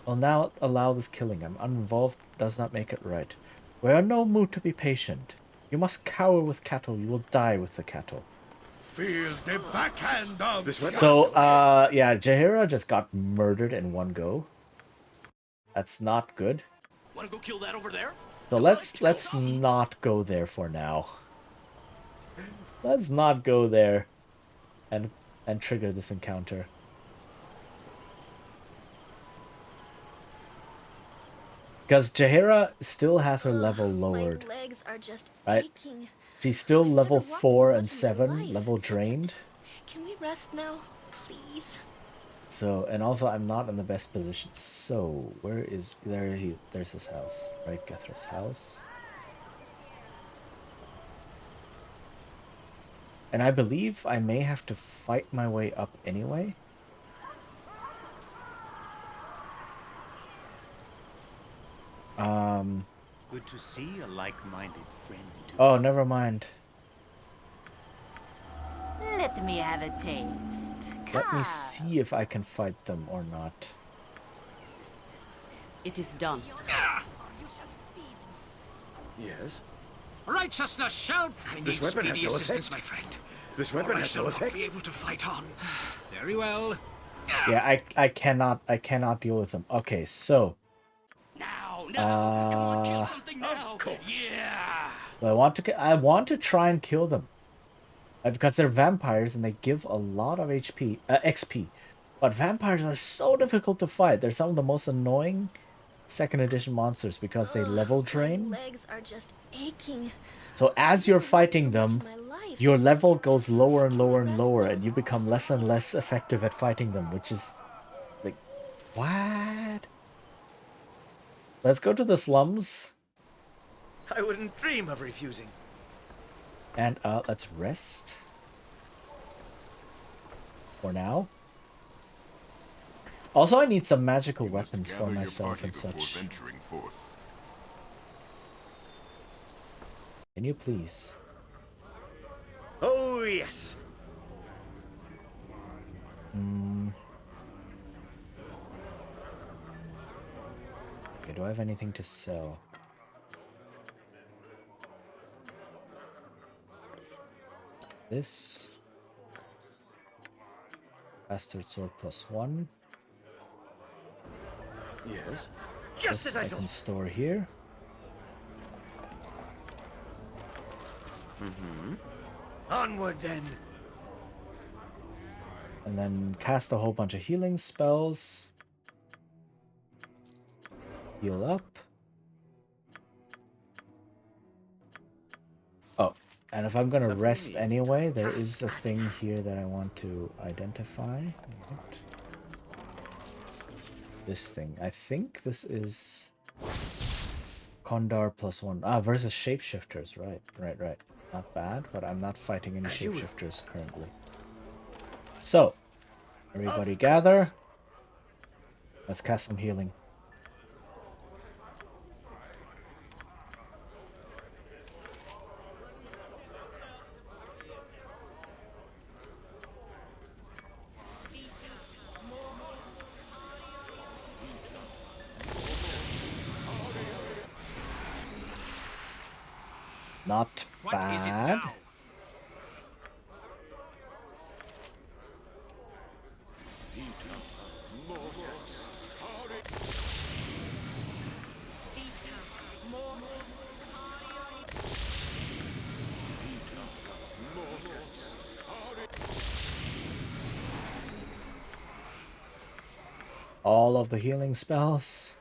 I'll now allow this killing. I'm uninvolved does not make it right. We are in no mood to be patient. You must cower with cattle. You will die with the cattle. Fears the backhand of So, yeah, Jaheira just got murdered in one go. That's not good. Wanna go kill that over there? So let's not go there for now. Let's not go there and trigger this encounter. Because Jaheira still has her level lowered. My legs are just right? aching. She's still level 4 and 7, level drained. Can we rest now, please? So, and also I'm not in the best position. So, where is there's his house, right? Gethra's house. And I believe I may have to fight my way up anyway. Good to see a like-minded friend. Oh, never mind. Let me have a taste. Let me see if I can fight them or not. It is done. Yes? Righteousness shall... I need This weapon has speedy no assistance, effect. my friend. This weapon Or I has shall no not effect. be able to fight on. Very well. Yeah, I cannot deal with them. Okay, so Something now. Yeah. I want to try and kill them. Because they're vampires and they give a lot of XP. But vampires are so difficult to fight. They're some of the most annoying second edition monsters because they level drain. My legs are just aching. So as you're fighting them, your level goes lower and lower and lower, and you become less and less effective at fighting them, which is like, what? Let's go to the slums. I wouldn't dream of refusing. And let's rest. For now. Also, I need some magical weapons for myself and such. Venturing forth. Can you please? Oh, yes. Okay, do I have anything to sell? This. Bastard sword +1. Yes. Just this I can store here. Onward then. And then cast a whole bunch of healing spells. Heal up. Oh, and if I'm gonna rest anyway, there is a thing here that I want to identify. Right. This thing. I think this is Kondar +1. Ah, versus shapeshifters. Right. Not bad, but I'm not fighting any shapeshifters currently. So, everybody gather. Let's cast some healing. Not bad. All of the healing spells.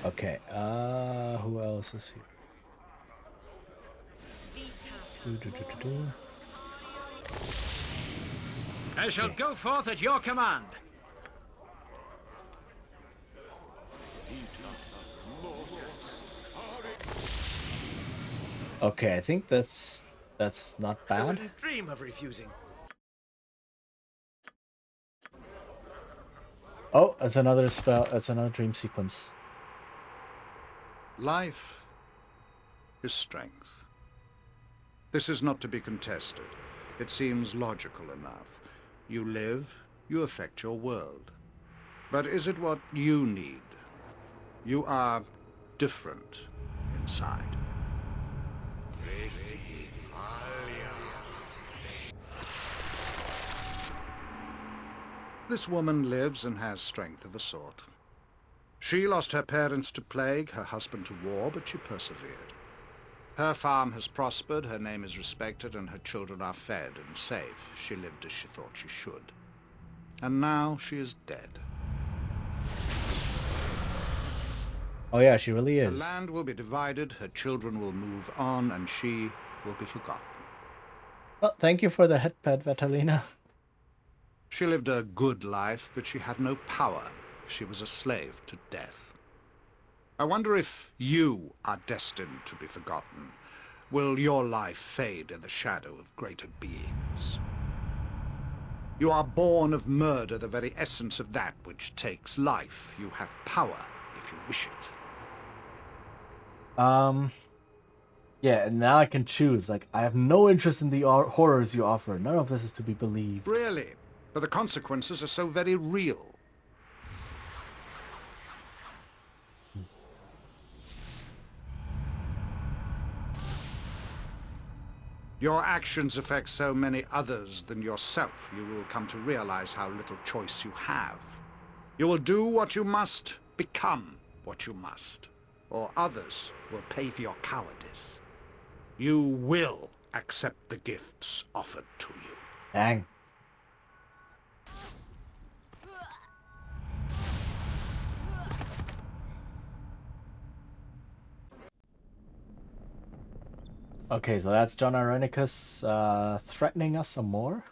Okay, who else is here? I shall go forth at your command. Okay, I think that's not I bad. wouldn't dream of refusing. Oh, it's another spell. It's another dream sequence. Life is strength. This is not to be contested. It seems logical enough. You live, you affect your world. But is it what you need? You are different inside. This woman lives and has strength of a sort. She lost her parents to plague, her husband to war, but she persevered. Her farm has prospered, her name is respected, and her children are fed and safe. She lived as she thought she should. And now she is dead. Oh yeah, she really is. The land will be divided, her children will move on, and she will be forgotten. Well, thank you for the head pet, Vitalina. She lived a good life, but she had no power. She was a slave to death. I wonder if you are destined to be forgotten. Will your life fade in the shadow of greater beings? You are born of murder, the very essence of that which takes life. You have power if you wish it. Yeah, and now I can choose. Like, I have no interest in the horrors you offer. None of this is to be believed. Really? But the consequences are so very real. Your actions affect so many others than yourself. You will come to realize how little choice you have. You will do what you must, become what you must, or others will pay for your cowardice. You will accept the gifts offered to you. Dang. Okay, so that's John Irenicus threatening us some more.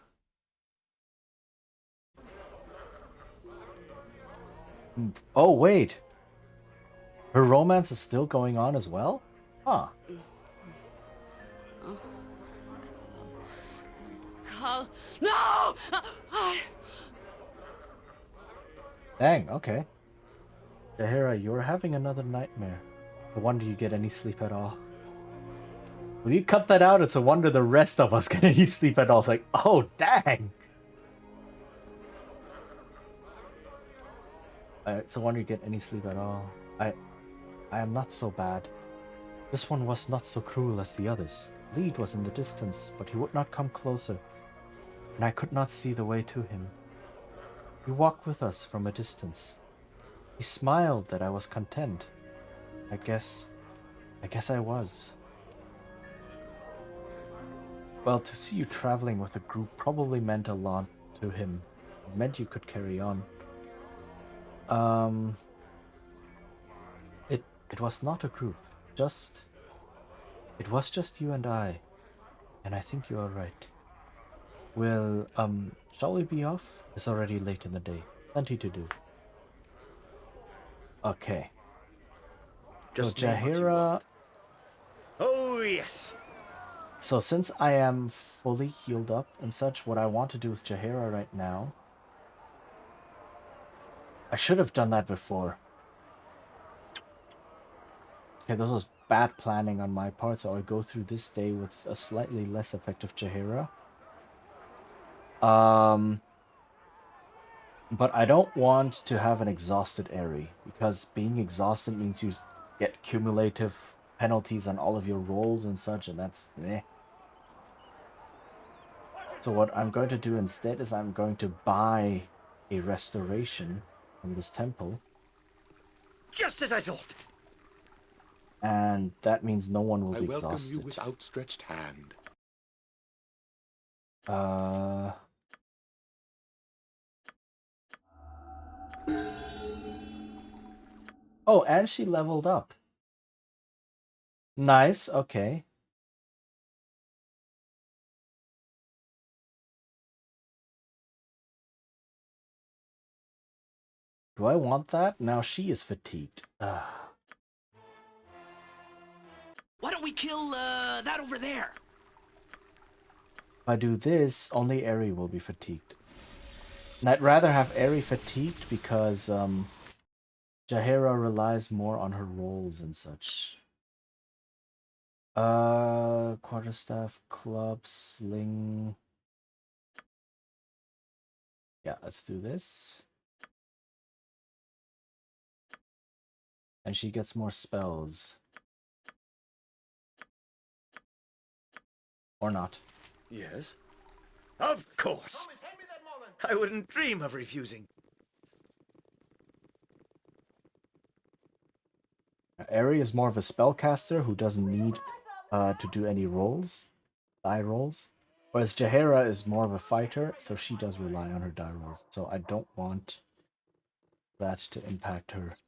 Oh, wait. Her romance is still going on as well? Huh. No! Dang, okay. Jaheira, you're having another nightmare. No wonder you get any sleep at all. Will you cut that out? It's a wonder the rest of us get any sleep at all. It's like, oh, dang! It's a wonder you get any sleep at all. I am not so bad. This one was not so cruel as the others. Lead was in the distance, but he would not come closer, and I could not see the way to him. He walked with us from a distance. He smiled that I was content. I guess I was. Well, to see you traveling with a group probably meant a lot to him. It meant you could carry on. It was not a group. It was just you and I. And I think you are right. Well, shall we be off? It's already late in the day. Plenty to do. Okay. Just so name what you Jaheira... want. Oh, yes. So since I am fully healed up and such, what I want to do with Jaheira right now... I should have done that before. Okay, this was bad planning on my part, so I'll go through this day with a slightly less effective Jaheira. But I don't want to have an exhausted Aerie, because being exhausted means you get cumulative penalties on all of your rolls and such, and that's meh. So what I'm going to do instead is I'm going to buy a restoration from this temple. Just as I thought. And that means no one will be exhausted. I welcome exhausted. you with outstretched hand. Oh, and she leveled up. Nice, okay. Do I want that? Now she is fatigued. Ugh. Why don't we kill that over there? If I do this, only Aerie will be fatigued. And I'd rather have Aerie fatigued because Jaheira relies more on her rolls and such. Quarterstaff, club, sling. Yeah, let's do this. And she gets more spells. Or not. Yes? Of course. I wouldn't dream of refusing. Aerie is more of a spellcaster who doesn't need to do any rolls, die rolls. Whereas Jaheira is more of a fighter, so she does rely on her die rolls. So I don't want that to impact her.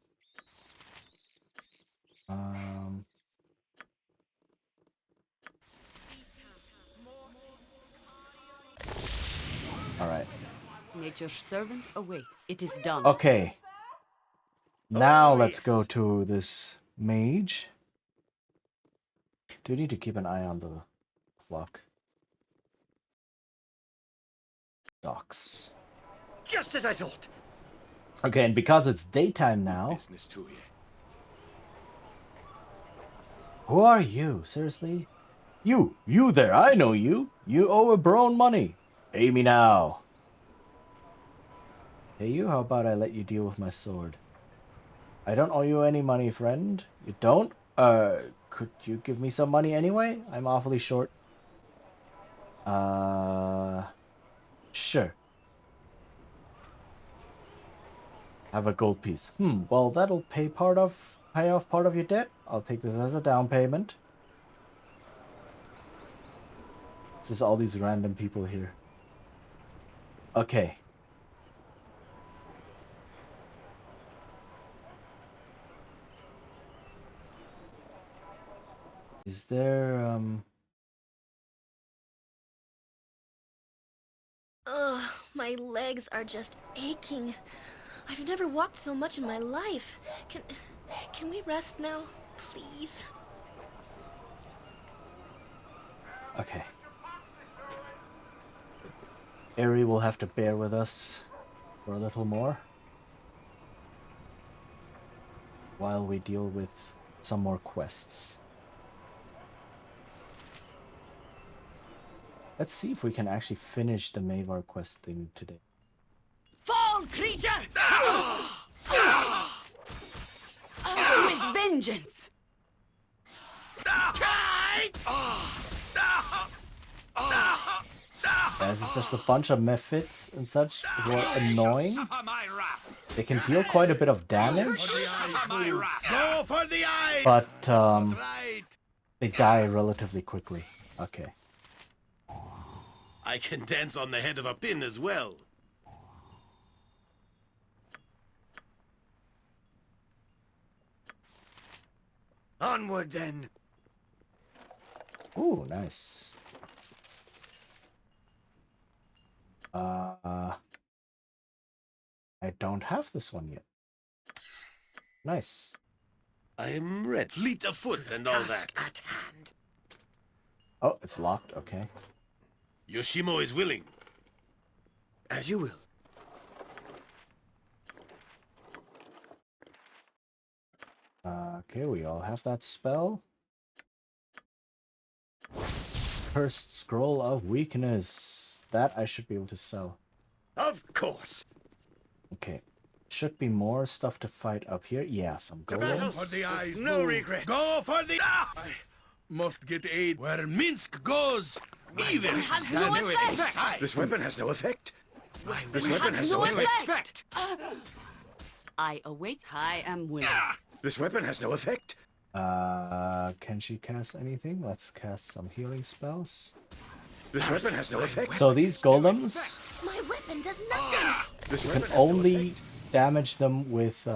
Alright. Nature's servant awaits. It is done. Okay. Now let's go to this mage. Do need to keep an eye on the clock. Docks. Just as I thought. Okay, and because it's daytime now. Business to you. Who are you? Seriously? You there, I know you. You owe a Brone money. Pay me now. Hey you, how about I let you deal with my sword? I don't owe you any money, friend. You don't? Could you give me some money anyway? I'm awfully short. Sure. Have a gold piece. Well, that'll pay off part of your debt. I'll take this as a down payment. It's just all these random people here. Okay. Is there, Ugh, my legs are just aching. I've never walked so much in my life. Can we rest now, please? Okay. Aerie will have to bear with us for a little more. while we deal with some more quests. Let's see if we can actually finish the Mavar quest thing today. Fall, creature! With vengeance! As it's just a bunch of mephits and such who are annoying. They can deal quite a bit of damage, Go for the eye! but they die relatively quickly. Okay. I can dance on the head of a pin as well. Onward then. Ooh, nice. I don't have this one yet. Nice. I am ready. Fleet of foot and all that. At hand. Oh, it's locked. Okay. Yoshimo is willing. As you will. Okay, we all have that spell. Cursed Scroll of Weakness. That I should be able to sell. Of course. Okay. Should be more stuff to fight up here. Yeah, some golems. For the eyes, No Boo. regret. Go for the... I must get aid where Minsk goes. Even has no effect. This weapon has no effect. This weapon weapon has no effect. I await. I am willing. This weapon has no effect. Can she cast anything? Let's cast some healing spells. This weapon has no effect. So these golems, My weapon does nothing. This you weapon can has no only effect. damage them with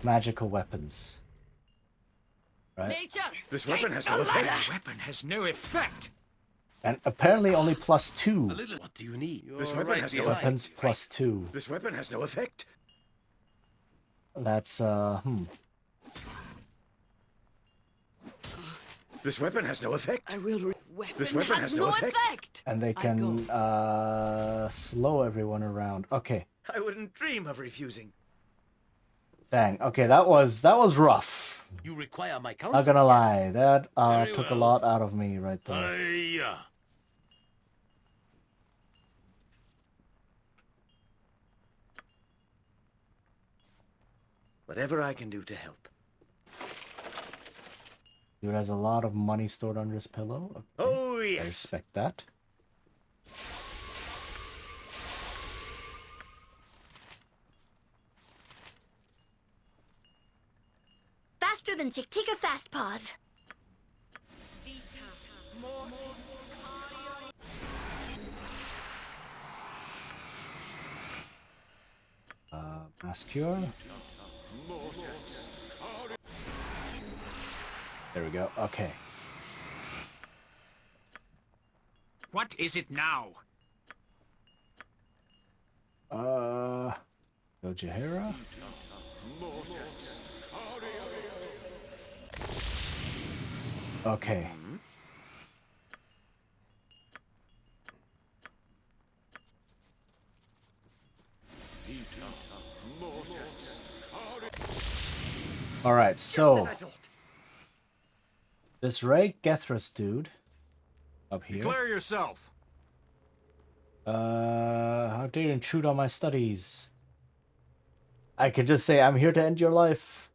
magical weapons. Right? Nature. This weapon has no That effect. weapon has no effect. And apparently only +2. What do you need? This weapon has no effect. Weapons +2. This weapon has no effect. That's This weapon has no effect. I will. Weapon This weapon has no effect. And they can slow everyone around. Okay. I wouldn't dream of refusing. Dang. Okay, that was rough. You require my counsel? Not gonna lie, that Very took a well. lot out of me right there. Hiya. Whatever I can do to help. Dude has a lot of money stored under his pillow. Okay. Oh, I yes. respect that. Faster than Chick-Tika Fast Paws. Mass Cure. There we go. Okay. What is it now? Gojihara? Okay. Alright, so this Ray Gethras dude up here. Declare yourself. How dare you intrude on my studies? I could just say I'm here to end your life.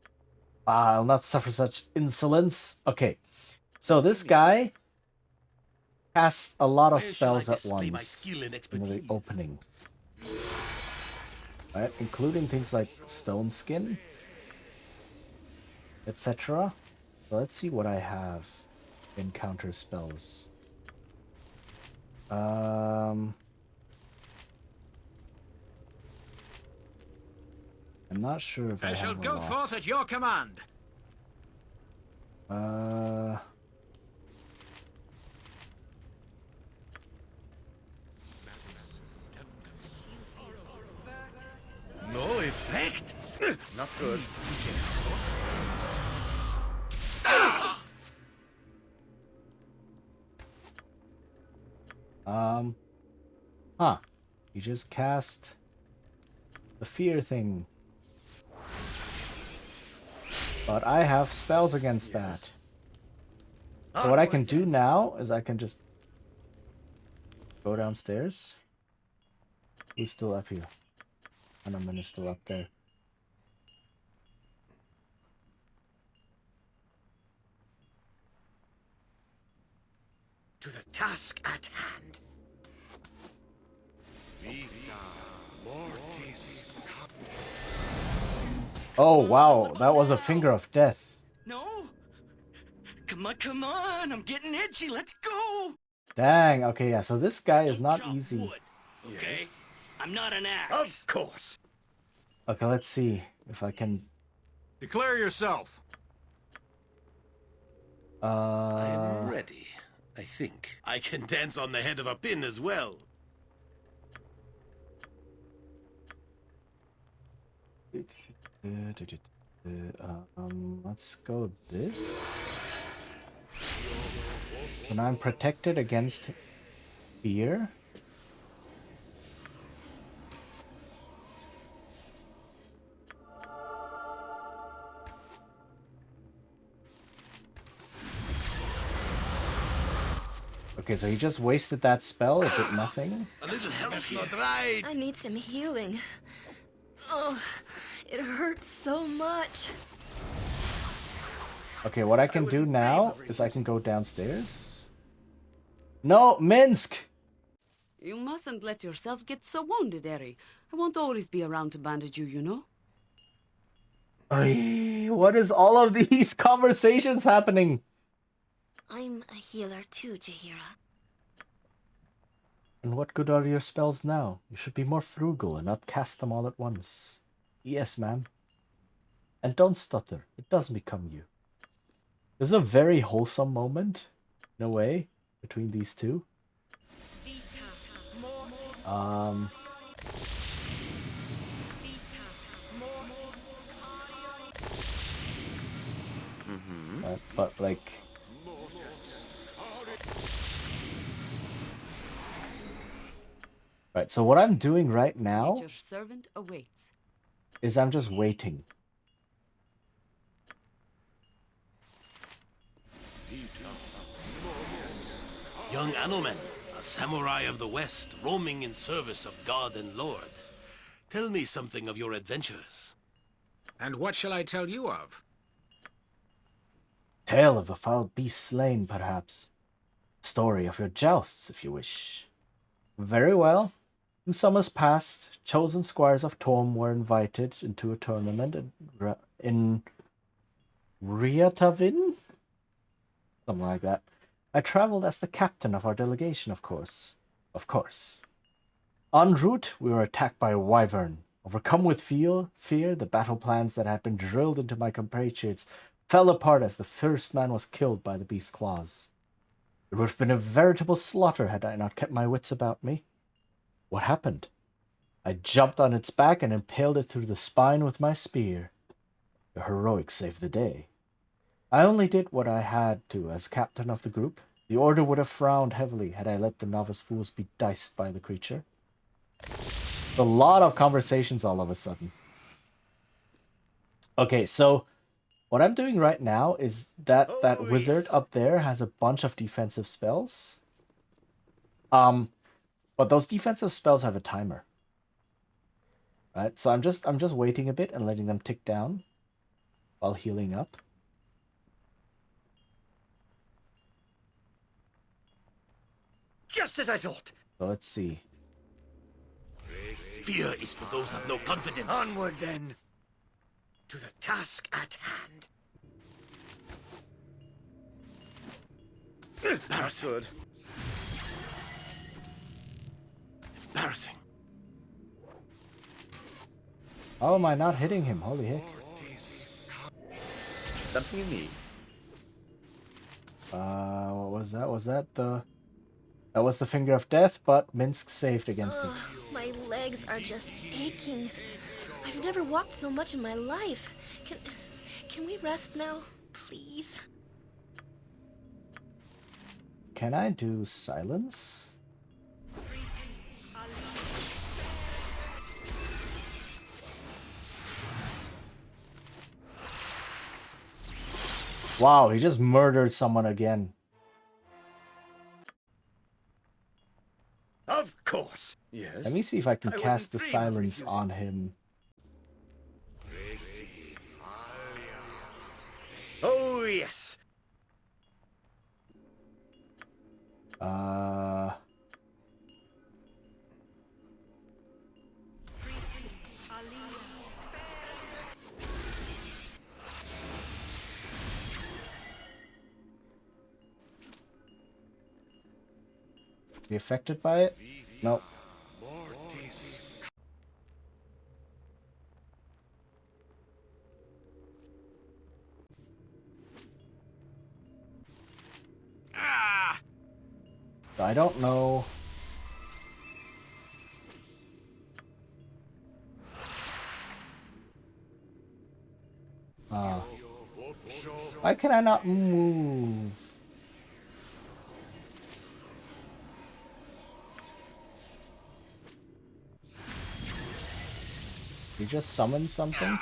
I'll not suffer such insolence. Okay, so this guy casts a lot of spells at once in the opening. Right, including things like Stone Skin, etc. So let's see what I have in counter spells. I'm not sure if I shall have a go lot. forth at your command. No effect? Not good. Huh. You just cast the fear thing. But I have spells against that. So what I can do now is I can just go downstairs. Who's still up here? Hanuman is still up there. To the task at hand. Oh wow, that was a finger of death. No? Come on, I'm getting itchy, let's go! Dang, okay, yeah, so this guy is not easy. Okay? I'm not an axe. Of course. Okay, let's see if I can... Declare yourself. I am ready, I think. I can dance on the head of a pin as well. Let's go this. And I'm protected against fear. Okay, so he just wasted that spell. It did nothing. A little help here. I need some healing. Oh, it hurts so much. Okay, what I can do now is I can go downstairs. No, Minsk! You mustn't let yourself get so wounded, Eri. I won't always be around to bandage you, you know? Ay, what is all of these conversations happening? I'm a healer too, Jaheira. And what good are your spells now? You should be more frugal and not cast them all at once. Yes, ma'am. And don't stutter. It doesn't become you. This is a very wholesome moment, in a way, between these two. But like... Right, so what I'm doing right now Your servant awaits. is I'm just waiting. Young Anomen, a samurai of the West, roaming in service of God and Lord. Tell me something of your adventures. And what shall I tell you of? Tale of a foul beast slain, perhaps. Story of your jousts, if you wish. Very well. 2 summers past, chosen squires of Torm were invited into a tournament in Riatavin? Something like that. I traveled as the captain of our delegation, of course. Of course. En route, we were attacked by a wyvern. Overcome with fear, the battle plans that had been drilled into my compatriots fell apart as the first man was killed by the beast's claws. It would have been a veritable slaughter had I not kept my wits about me. What happened? I jumped on its back and impaled it through the spine with my spear. The heroics saved the day. I only did what I had to as captain of the group. The order would have frowned heavily had I let the novice fools be diced by the creature. A lot of conversations all of a sudden. Okay, so what I'm doing right now is that wizard up there has a bunch of defensive spells. But those defensive spells have a timer. Right? So I'm just waiting a bit and letting them tick down while healing up. Just as I thought. So let's see. Fear is for those of no confidence. Onward then. To the task at hand. Embarrassing. Good. Embarrassing. How am I not hitting him? Holy heck. Something you need. What was that? That was the finger of death, but Minsk saved against it. My legs are just aching. I've never walked so much in my life. Can we rest now, please? Can I do silence? Wow, he just murdered someone again. Of course. Yes. Let me see if I can I cast the wouldn't dream of silence refusing. on him. Oh, yes. Be affected by it? No. I don't know. Why can I not move? He just summoned something?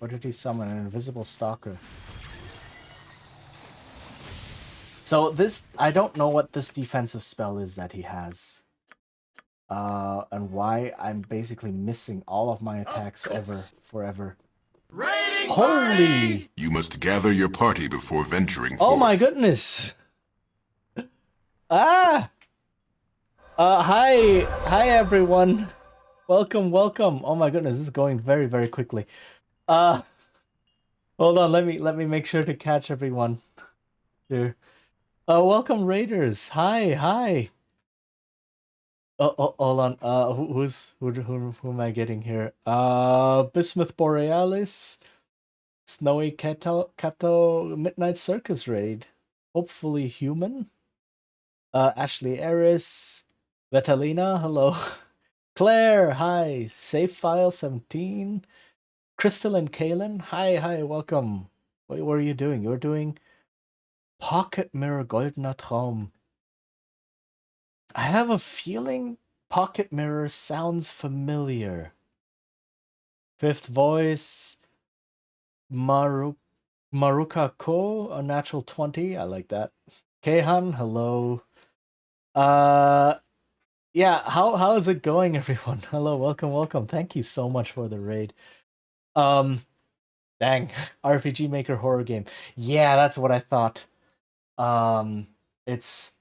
Or did he summon an invisible stalker? So this, I don't know what this defensive spell is that he has. And why I'm basically missing all of my attacks forever. Holy! You must gather your party before venturing forth. Oh my goodness! Ah! Hi everyone. Welcome. Oh my goodness, this is going very, very quickly. Hold on, let me make sure to catch everyone here. Welcome Raiders. Hi. Oh, hold on. Who am I getting here? Bismuth Borealis, Snowy Kato, Midnight Circus Raid. Hopefully human. Ashley Eris, Vetalina, hello. Claire, hi. Save File 17. Crystal and Kalen, hi, welcome. What were you doing? You're doing Pocket Mirror Goldener Traum. I have a feeling Pocket Mirror sounds familiar. Fifth Voice, Maruka Ko, a natural 20. I like that. Kehan, hello. Yeah, how is it going, everyone? Hello, welcome. Thank you so much for the raid. Dang, RPG Maker horror game. Yeah, that's what I thought. It's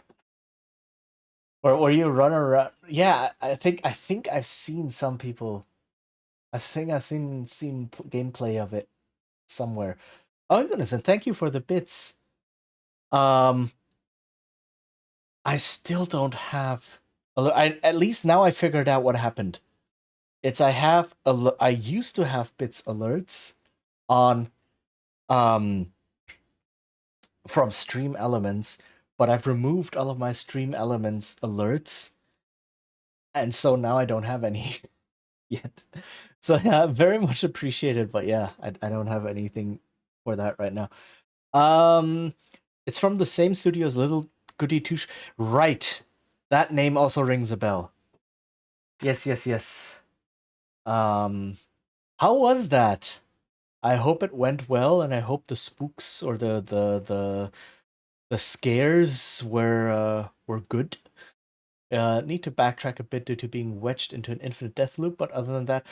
where you run around. Yeah, I think I've seen some people. I think I've seen gameplay of it somewhere. Oh my goodness, and thank you for the bits. I still don't have. At least now I figured out what happened. It's I used to have bits alerts on from Stream Elements, but I've removed all of my Stream Elements alerts, and so now I don't have any yet. So yeah, very much appreciated, but yeah, I don't have anything for that right now. It's from the same studio as Little Goody Two Shoes. Right, that name also rings a bell. Yes. How was that? I hope it went well, and I hope the spooks or the scares were good. Need to backtrack a bit due to being wedged into an infinite death loop, but other than that,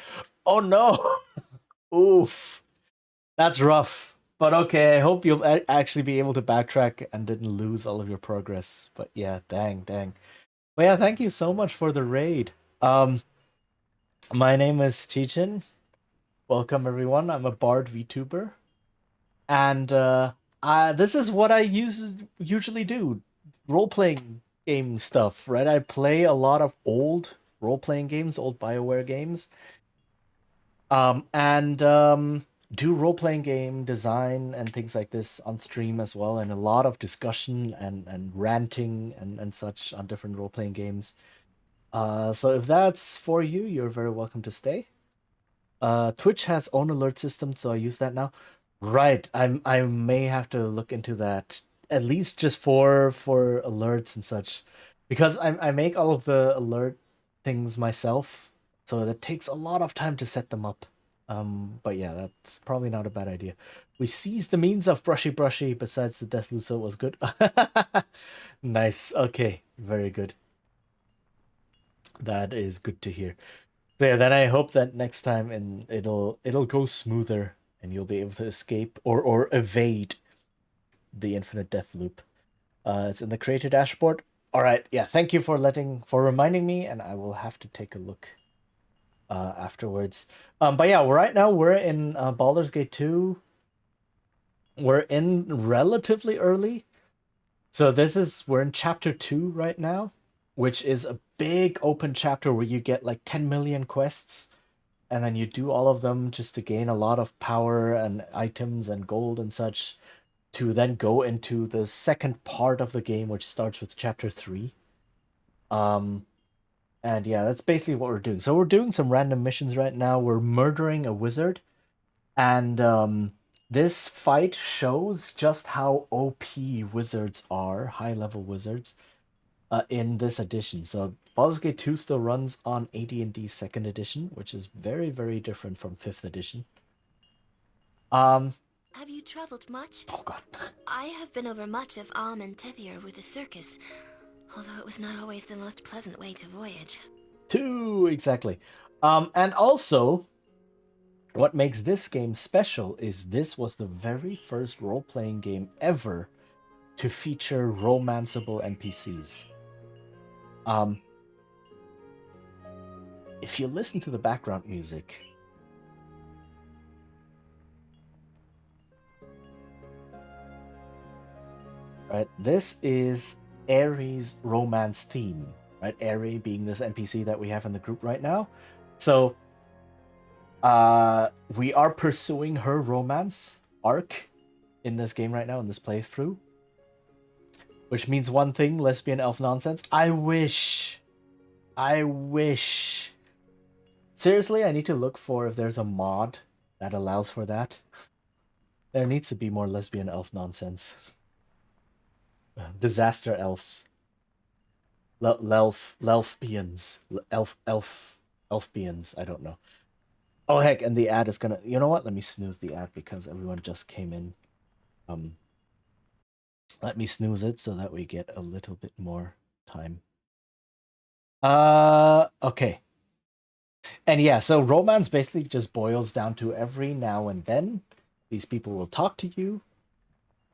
oh no! Oof, that's rough. But okay, I hope you'll actually be able to backtrack and didn't lose all of your progress. But yeah, dang. Well, yeah, thank you so much for the raid. My name is Chichin. Welcome everyone. I'm a Bard VTuber, and this is what I usually do: role-playing game stuff. Right? I play a lot of old role-playing games, old BioWare games, and do role-playing game design and things like this on stream as well, and a lot of discussion and ranting and such on different role-playing games. So if that's for you, you're very welcome to stay. Twitch has own alert system, so I use that now. Right, I may have to look into that, at least just for alerts and such, because I make all of the alert things myself, so it takes a lot of time to set them up. But yeah, that's probably not a bad idea. We seized the means of brushy brushy. Besides the Deathloop, so it was good. Nice. Okay, very good. That is good to hear. So yeah, then I hope that next time it'll go smoother and you'll be able to escape or evade the infinite death loop. It's in the creator dashboard. All right, yeah. Thank you for reminding me, and I will have to take a look afterwards. But yeah, right now we're in Baldur's Gate 2. We're in relatively early. So we're in chapter 2 right now, which is a big open chapter where you get like 10 million quests, and then you do all of them just to gain a lot of power and items and gold and such, to then go into the second part of the game, which starts with chapter 3. And yeah, that's basically what we're doing. So we're doing some random missions right now. We're murdering a wizard, and this fight shows just how OP wizards are, high-level wizards, in this edition. So Baldur's Gate 2 still runs on AD&D 2nd edition, which is very, very different from 5th edition. Have you traveled much? Oh god. I have been over much of Alm and Tethir with the circus, although it was not always the most pleasant way to voyage. 2, exactly. And also, what makes this game special is this was the very first role-playing game ever to feature romanceable NPCs. If you listen to the background music, right, this is Aerie's romance theme, right? Aerie being this NPC that we have in the group right now. So, we are pursuing her romance arc in this game right now, in this playthrough. Which means one thing, lesbian elf nonsense. I wish. Seriously, I need to look for if there's a mod that allows for that. There needs to be more lesbian elf nonsense. Disaster elves. Lelfbians. Elfbians. I don't know. Oh heck, and the ad is gonna... You know what? Let me snooze the ad because everyone just came in. Let me snooze it so that we get a little bit more time. Okay. And yeah, so romance basically just boils down to every now and then these people will talk to you,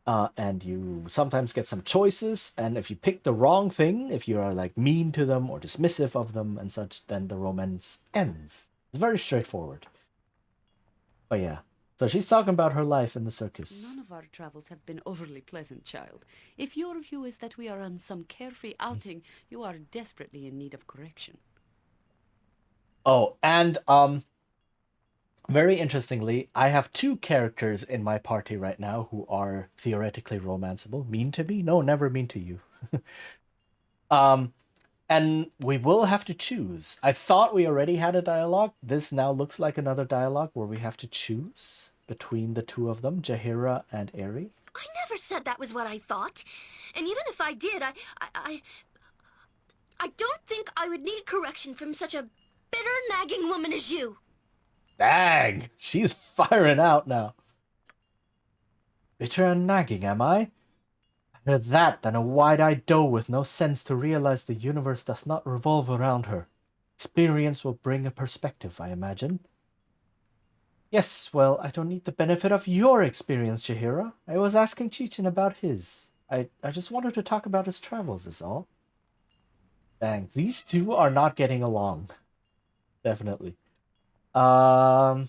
and you sometimes get some choices, and if you pick the wrong thing, if you are like mean to them or dismissive of them and such, then the romance ends. It's very straightforward. But yeah, so she's talking about her life in the circus. None of our travels have been overly pleasant, child. If your view is that we are on some carefree outing, you are desperately in need of correction. Oh, and very interestingly, I have 2 characters in my party right now who are theoretically romanceable. Mean to me? No, never mean to you. And we will have to choose. I thought we already had a dialogue. This now looks like another dialogue where we have to choose between the 2 of them, Jaheira and Aerie. I never said that was what I thought. And even if I did, I don't think I would need correction from such a bitter, nagging woman as you. Dang! She's firing out now. Bitter and nagging, am I? Better that than a wide-eyed doe with no sense to realize the universe does not revolve around her. Experience will bring a perspective, I imagine. Yes, well, I don't need the benefit of your experience, Jaheira. I was asking Cheechin about his. I just wanted to talk about his travels, is all. Dang, these 2 are not getting along. Definitely. So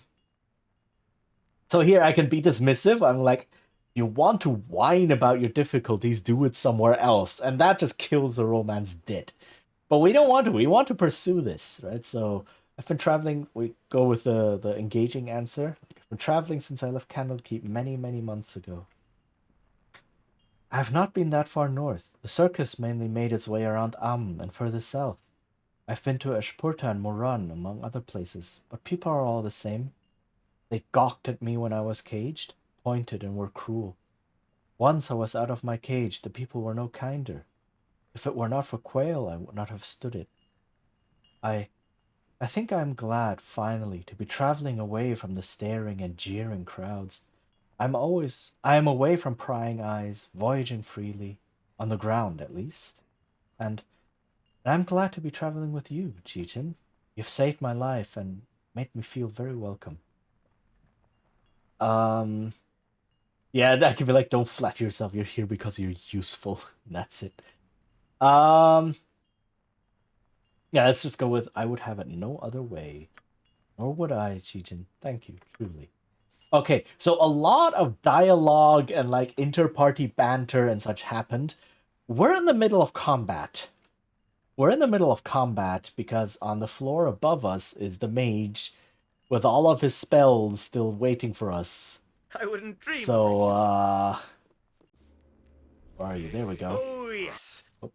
here I can be dismissive. I'm like, you want to whine about your difficulties, do it somewhere else. And that just kills the romance dead. But we don't want to. We want to pursue this, right? So I've been traveling. We go with the engaging answer. I've been traveling since I left Candlekeep many, many months ago. I have not been that far north. The circus mainly made its way around and further south. I've been to Ashpurta and Moran, among other places, but people are all the same. They gawked at me when I was caged, pointed and were cruel. Once I was out of my cage, the people were no kinder. If it were not for Quail, I would not have stood it. I I think I'm glad, finally, to be traveling away from the staring and jeering crowds. I am away from prying eyes, voyaging freely, on the ground at least. And I'm glad to be traveling with you, Cheatin. You've saved my life and made me feel very welcome. Yeah, that could be like, don't flatter yourself, you're here because you're useful. That's it. Yeah, let's just go with, I would have it no other way. Nor would I, Cheatin. Thank you, truly. Okay, so a lot of dialogue and like inter-party banter and such happened. We're in the middle of combat. We're in the middle of combat because on the floor above us is the mage with all of his spells still waiting for us. I wouldn't dream. So, where are you? There we go. Oh, yes. Oh.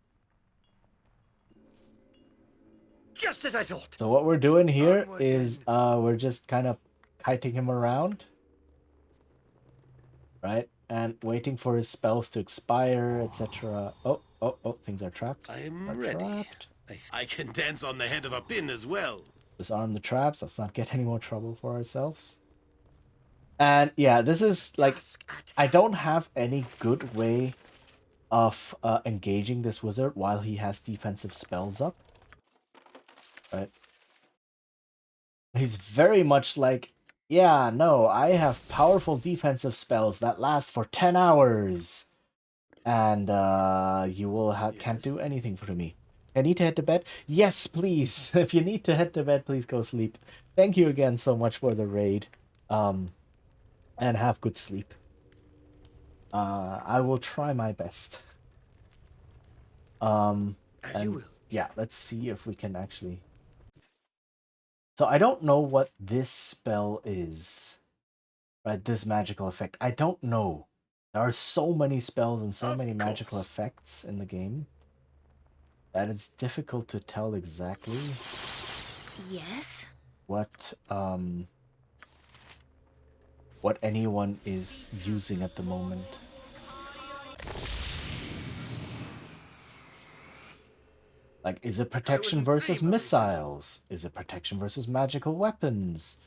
Just as I thought. So what we're doing here is we're just kind of kiting him around. Right? And waiting for his spells to expire, etc. Oh, things are trapped. I'm ready. I can dance on the head of a pin as well. Disarm the traps. Let's not get any more trouble for ourselves. And yeah, this is like, I don't have any good way of engaging this wizard while he has defensive spells up. Right? He's very much like, yeah, no, I have powerful defensive spells that last for 10 hours. And you can't do anything for me. I need to head to bed? Yes, please. If you need to head to bed, please go sleep. Thank you again so much for the raid. And have good sleep. I will try my best. As you will. Yeah, let's see if we can actually... So I don't know what this spell is. Right, this magical effect. I don't know. There are so many spells and so many magical effects in the game that it's difficult to tell exactly. Yes. What anyone is using at the moment. Like, is it protection versus missiles? Is it protection versus magical weapons?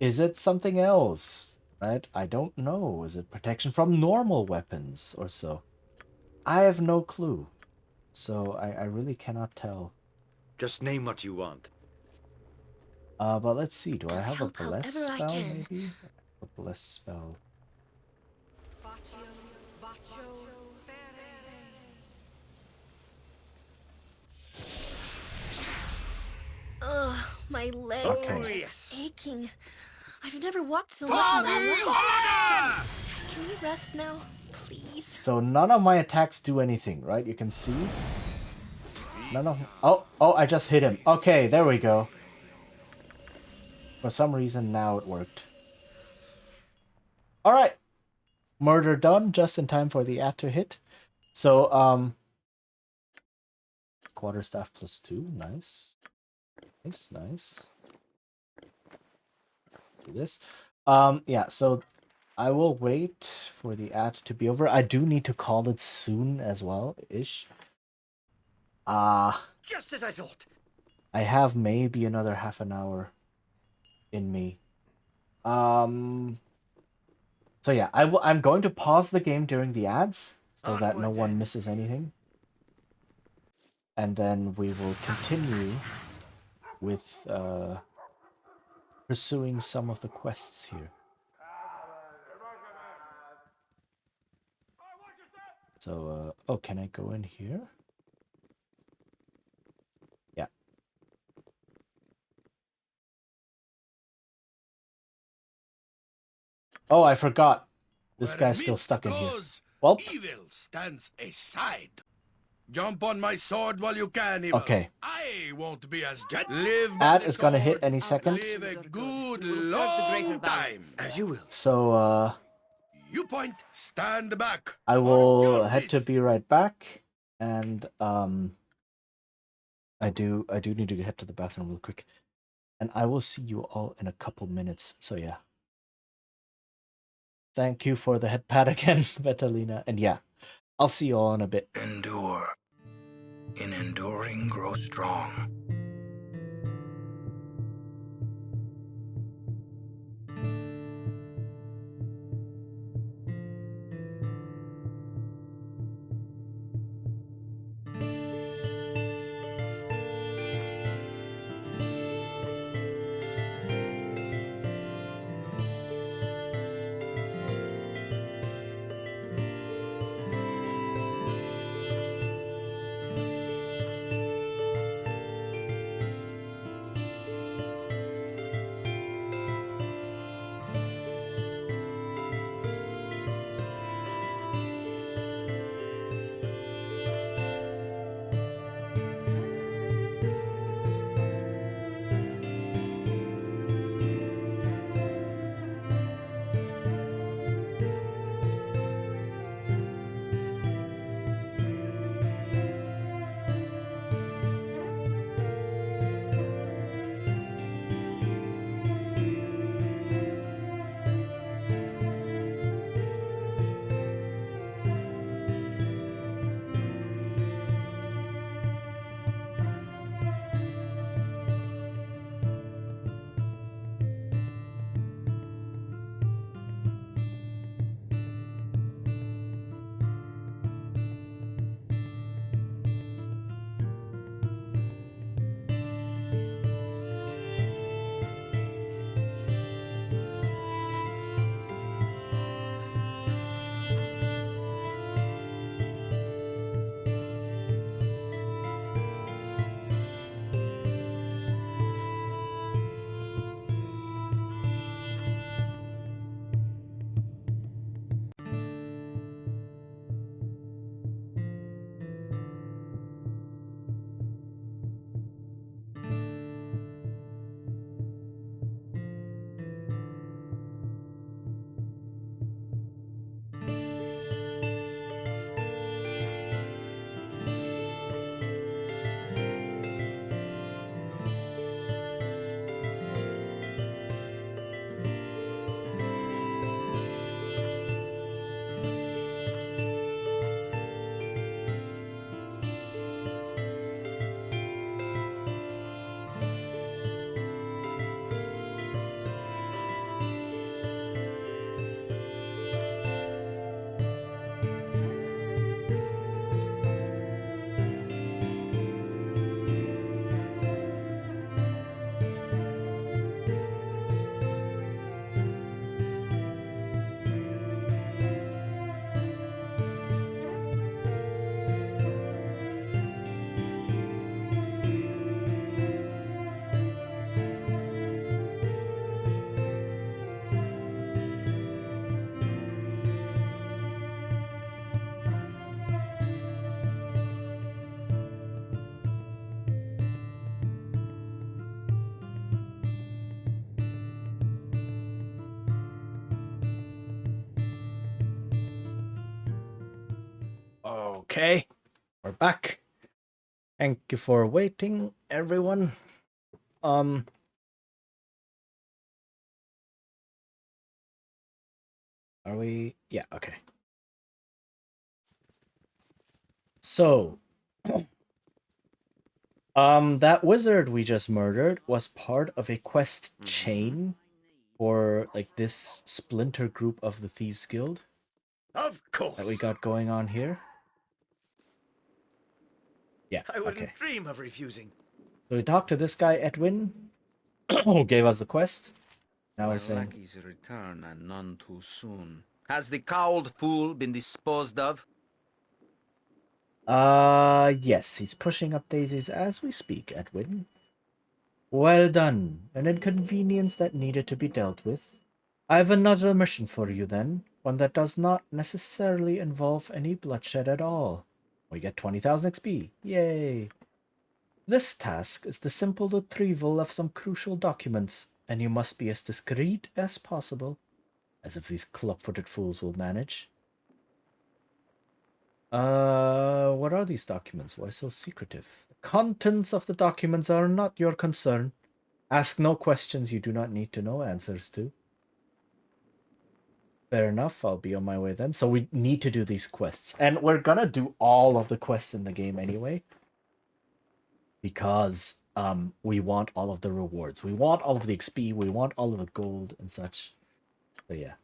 Is it something else? Right? I don't know. Is it protection from normal weapons or so? I have no clue. So I really cannot tell. Just name what you want. But let's see. Do I have a bless spell, maybe? A bless spell. Ugh, my legs are just aching. I've never walked so much in my life. Can we rest now, please? So none of my attacks do anything, right? You can see. None of... Oh, I just hit him. Okay, there we go. For some reason, now it worked. Alright. Murder done, just in time for the ad to hit. So, Quarterstaff +2, nice. Nice. Do this. Yeah, so I will wait for the ad to be over. I do need to call it soon as well-ish. Just as I thought. I have maybe another half an hour in me. So yeah, I'm going to pause the game during the ads so that no one misses anything. And then we will continue with pursuing some of the quests here. So, oh, can I go in here? Yeah. Oh, I forgot. This guy's still stuck in here. Well, evil stands aside. Jump on my sword while you can, evil. Okay. I won't be as dead. Live ad is gonna hit any second. Live a good long time. As you will. So, you point, stand back. I will head to be right back, and I do need to head to the bathroom real quick, and I will see you all in a couple minutes. So yeah. Thank you for the head pat again, Vetalina, and yeah, I'll see you all in a bit. Endure. In enduring, grow strong. Okay, we're back. Thank you for waiting, everyone. Are we? Yeah, okay. So, that wizard we just murdered was part of a quest chain for, like, this splinter group of the Thieves Guild. Of course. That we got going on here. Yeah, I wouldn't okay. dream of refusing. So we talked to this guy, Edwin, who gave us the quest. Now My we're saying... lackey's return, and none too soon. Has the cowled fool been disposed of? Yes, he's pushing up daisies as we speak, Edwin. Well done. An inconvenience that needed to be dealt with. I have another mission for you then, one that does not necessarily involve any bloodshed at all. We get 20,000 XP. Yay! This task is the simple retrieval of some crucial documents, and you must be as discreet as possible, as if these club-footed fools will manage. What are these documents? Why so secretive? The contents of the documents are not your concern. Ask no questions you do not need to know answers to. Fair enough, I'll be on my way then. So we need to do these quests. And we're gonna do all of the quests in the game anyway. Because we want all of the rewards. We want all of the XP, we want all of the gold and such. So yeah.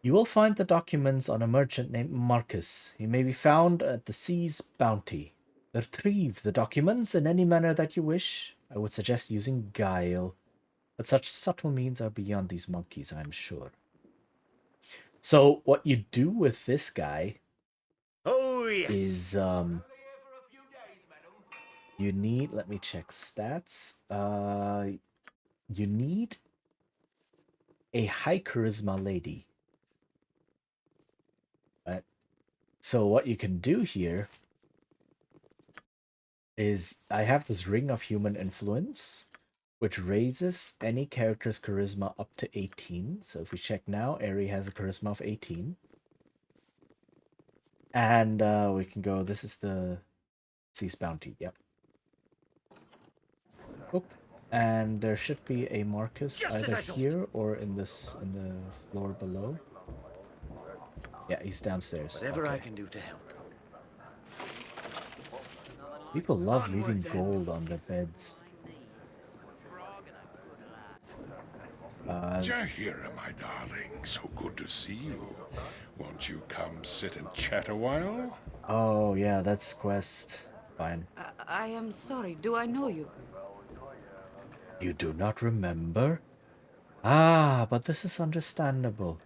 You will find the documents on a merchant named Marcus. He may be found at the Sea's Bounty. Retrieve the documents in any manner that you wish. I would suggest using guile. But such subtle means are beyond these monkeys, I'm sure. So what you do with this guy is you need, let me check stats. You need a high charisma lady. So what you can do here is I have this ring of human influence, which raises any character's charisma up to 18. So if we check now, Eri has a charisma of 18. And we can go, this is the Sea's Bounty, yep. Oop. And there should be a Marcus either here or in the floor below. Yeah, he's downstairs. Whatever I can do to help. People love leaving gold on their beds. Jahira, my darling, so good to see you. Won't you come sit and chat a while? Oh, yeah, that's quest. Fine. I am sorry. Do I know you? You do not remember? Ah, but this is understandable.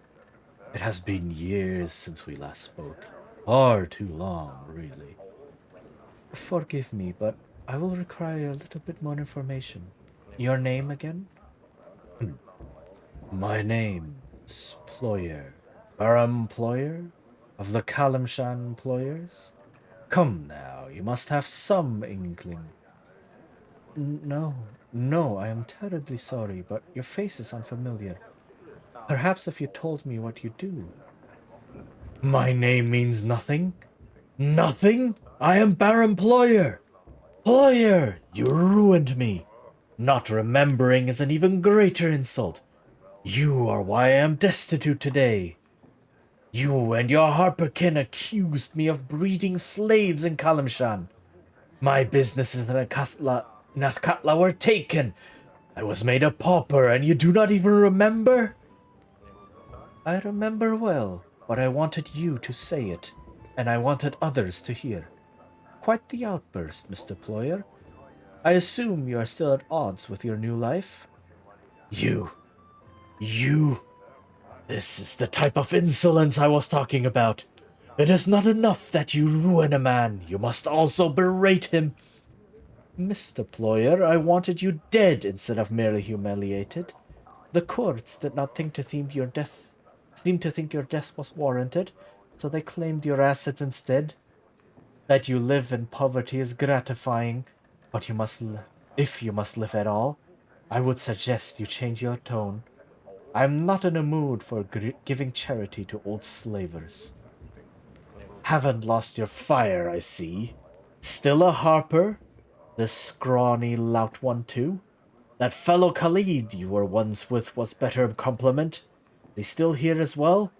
It has been years since we last spoke. Far too long, really. Forgive me, but I will require a little bit more information. Your name again? My name's Ployer. Baram Ployer? Of the Kalimshan Ployers? Come now, you must have some inkling. No, I am terribly sorry, but your face is unfamiliar. Perhaps if you told me what you do. My name means nothing? Nothing? I am Baron Ployer. Ployer, you ruined me. Not remembering is an even greater insult. You are why I am destitute today. You and your Harperkin accused me of breeding slaves in Kalimshan. My businesses in Nathkatla were taken. I was made a pauper, and you do not even remember? I remember well, but I wanted you to say it, and I wanted others to hear. Quite the outburst, Mr. Ployer. I assume you are still at odds with your new life? You. This is the type of insolence I was talking about. It is not enough that you ruin a man, you must also berate him. Mr. Ployer, I wanted you dead instead of merely humiliated. The courts did not think to think your death was warranted, so they claimed your assets instead. That you live in poverty is gratifying, but if you must live at all, I would suggest you change your tone. I am not in a mood for giving charity to old slavers. Haven't lost your fire, I see. Still a harper? This scrawny lout one too? That fellow Khalid you were once with was better compliment. Is he still here as well?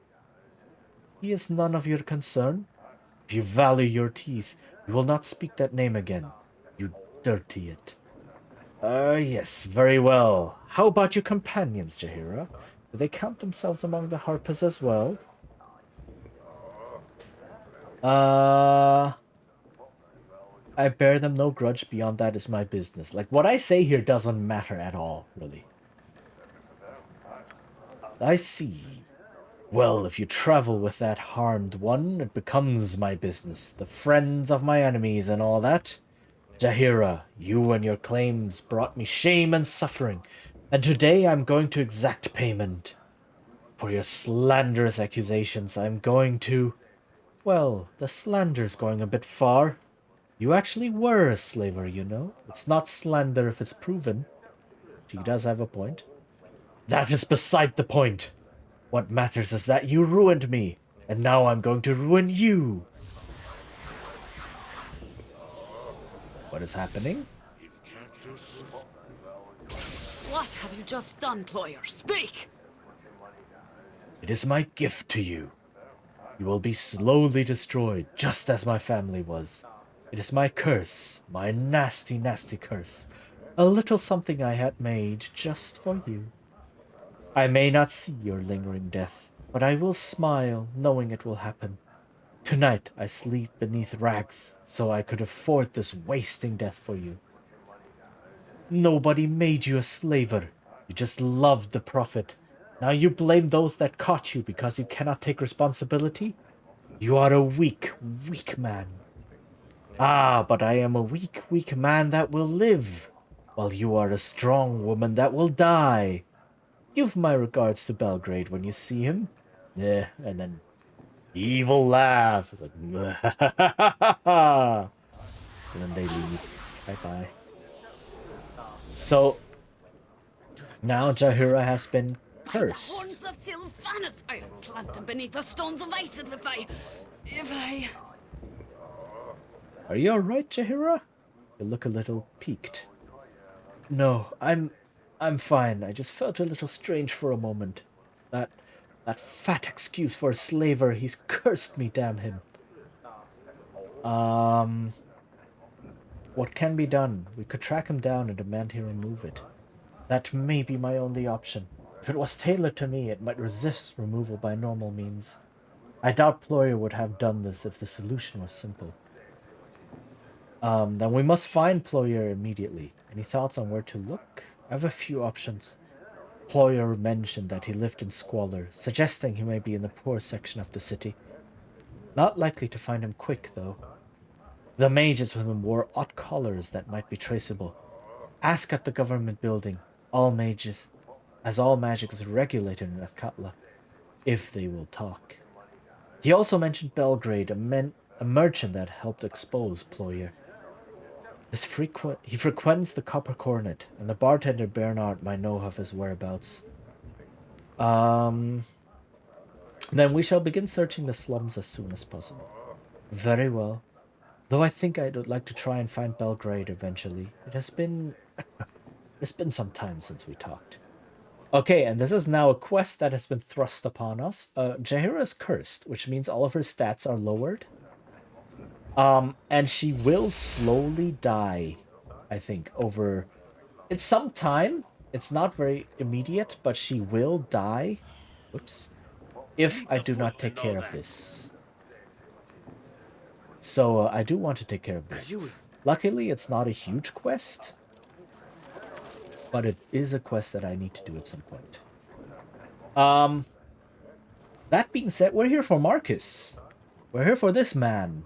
He is none of your concern. If you value your teeth, you will not speak that name again. You dirty it. Yes, very well. How about your companions, Jaheira? Do they count themselves among the harpers as well? I bear them no grudge. Beyond that is my business. Like, what I say here doesn't matter at all, really. I see. Well, if you travel with that harmed one, it becomes my business. The friends of my enemies and all that. Jaheira, you and your claims brought me shame and suffering, and today I'm going to exact payment. For your slanderous accusations, I'm going to... Well, the slander's going a bit far. You actually were a slaver, you know. It's not slander if it's proven. She does have a point. That is beside the point. What matters is that you ruined me, and now I'm going to ruin you. What is happening? What have you just done, Ployer? Speak! It is my gift to you. You will be slowly destroyed, just as my family was. It is my curse, my nasty, nasty curse. A little something I had made just for you. I may not see your lingering death, but I will smile knowing it will happen. Tonight I sleep beneath rags, so I could afford this wasting death for you. Nobody made you a slaver. You just loved the profit. Now you blame those that caught you because you cannot take responsibility? You are a weak, weak man. Ah, but I am a weak, weak man that will live, while you are a strong woman that will die. Give my regards to Belgrade when you see him. Yeah, and then evil laugh. It's like, and then they leave. Bye-bye. So, now Jaheira has been cursed. Horns of Sylvanus, I'll plant them beneath the stones of Isis if I... Are you alright, Jaheira? You look a little peaked. No, I'm fine. I just felt a little strange for a moment. That fat excuse for a slaver, he's cursed me, damn him. What can be done? We could track him down and demand he remove it. That may be my only option. If it was tailored to me, it might resist removal by normal means. I doubt Ployer would have done this if the solution was simple. Then we must find Ployer immediately. Any thoughts on where to look? I have a few options. Ployer mentioned that he lived in squalor, suggesting he may be in the poor section of the city. Not likely to find him quick, though. The mages with him wore odd collars that might be traceable. Ask at the government building, all magic is regulated in Athkatla, if they will talk. He also mentioned Belgrade, a merchant that helped expose Ployer. He frequents the Copper Cornet, and the bartender Bernard might know of his whereabouts. Then we shall begin searching the slums as soon as possible. Very well. Though I think I'd like to try and find Belgrade eventually. It's been some time since we talked. Okay, and this is now a quest that has been thrust upon us. Jaheira is cursed, which means all of her stats are lowered. And she will slowly die, I think, over... It's some time. It's not very immediate, but she will die. Oops. If I do not take care of this. So, I do want to take care of this. Luckily, it's not a huge quest. But it is a quest that I need to do at some point. That being said, we're here for Marcus. We're here for this man.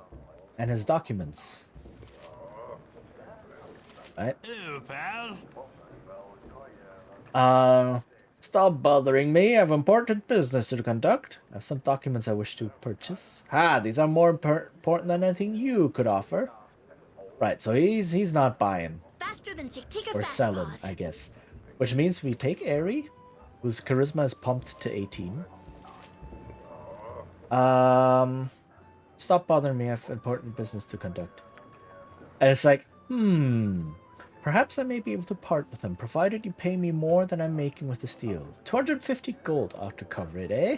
And his documents. Right? Ew, pal. Stop bothering me. I have important business to conduct. I have some documents I wish to purchase. These are more important than anything you could offer. Right, so he's not buying. Faster than Chick-Tika Or selling, I guess. Which means we take Aerie, whose charisma is pumped to 18. Stop bothering me. I have important business to conduct. And it's like, perhaps I may be able to part with them, provided you pay me more than I'm making with the steel. 250 gold ought to cover it, eh?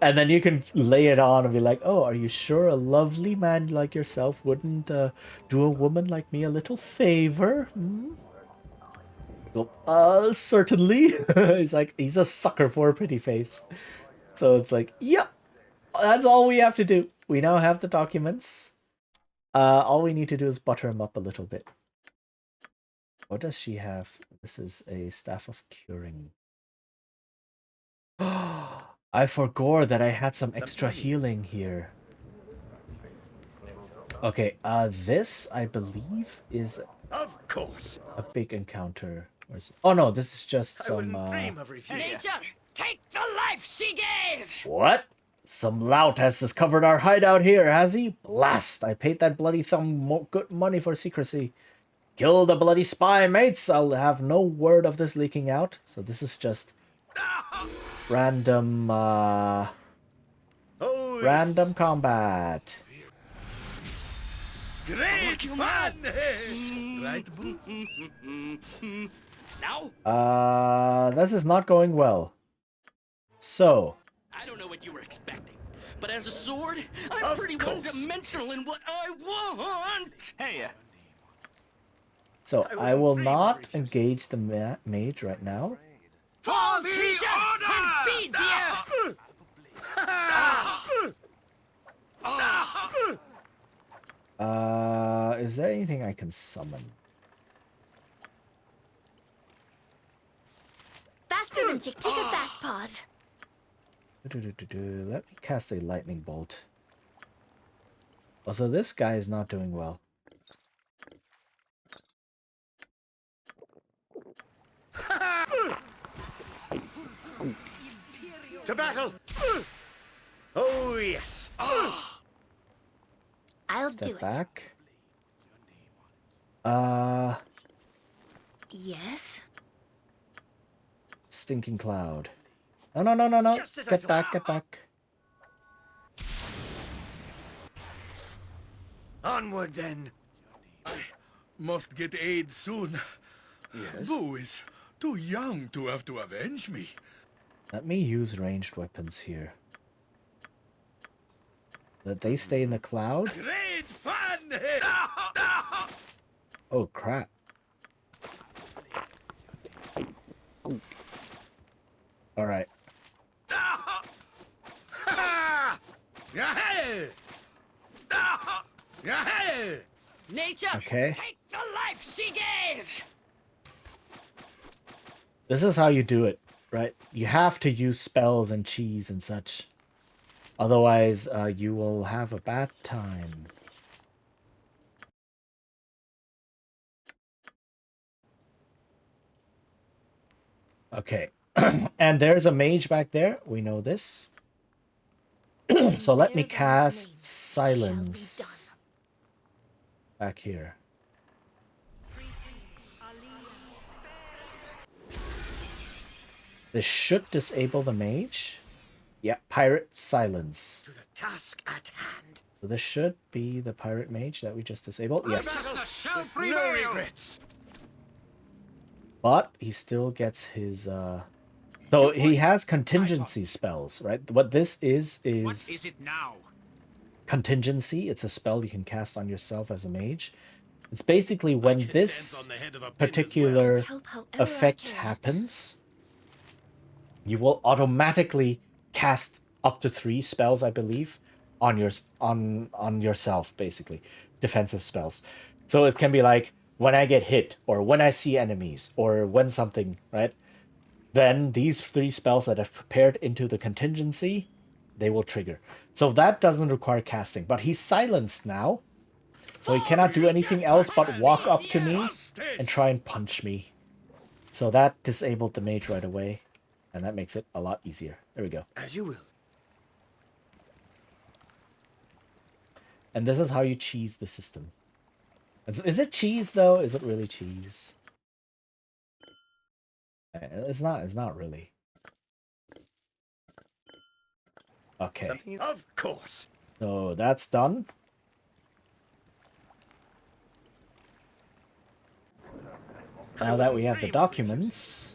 And then you can lay it on and be like, oh, are you sure a lovely man like yourself wouldn't do a woman like me a little favor? Well, certainly. He's like, he's a sucker for a pretty face. So it's like, yep, that's all we have to do. We now have the documents. All we need to do is butter him up a little bit. What does she have? This is a staff of curing. I forgot that I had some extra healing here. Okay, this I believe is Of course. a big encounter. Oh no, this is just some Nature, take the life she gave! What? Some lout has discovered our hideout here, has he? Blast! I paid that bloody thumb good money for secrecy. Kill the bloody spy, mates! I'll have no word of this leaking out. So this is just random, random combat. Great fun! Right, Boo? Now? This is not going well. So. I don't know what you were expecting, but as a sword, I'm pretty one-dimensional in what I want! Hey, So I will not engage the mage right now. Fall creatures and feed the earth! Is there anything I can summon? Faster than Chick, take a fast pause. Let me cast a lightning bolt. Also, this guy is not doing well. To battle! Oh, yes. I'll Step do it. back. Yes? Stinking cloud. No, no, no, no, no. Get back, get back. Onward, then. I must get aid soon. Yes? Boo is too young to have to avenge me. Let me use ranged weapons here. That they stay in the cloud? Great fun! Oh, crap. Alright. Nature, Okay. take the life she gave! This is how you do it, right? You have to use spells and cheese and such. Otherwise, you will have a bad time. Okay. And there's a mage back there. We know this. So let me cast Silence back here. This should disable the mage. Yeah, Pirate Silence. To the task at hand. So this should be the Pirate Mage that we just disabled. Yes. No regrets. But he still gets his so he has contingency spells, right? What this is What is it now? contingency. It's a spell you can cast on yourself as a mage. It's basically when this particular effect happens, you will automatically cast up to 3 spells, I believe, on yourself, basically. Defensive spells. So it can be like when I get hit, or when I see enemies, or when something, right? Then these 3 spells that I've prepared into the contingency, they will trigger. So that doesn't require casting, but he's silenced now. So he cannot do anything else but walk up to me and try and punch me. So that disabled the mage right away. And that makes it a lot easier. There we go. As you will. And this is how you cheese the system. Is it cheese, though? Is it really cheese? It's not really. Okay. Something of course. So that's done. Now that we have the documents,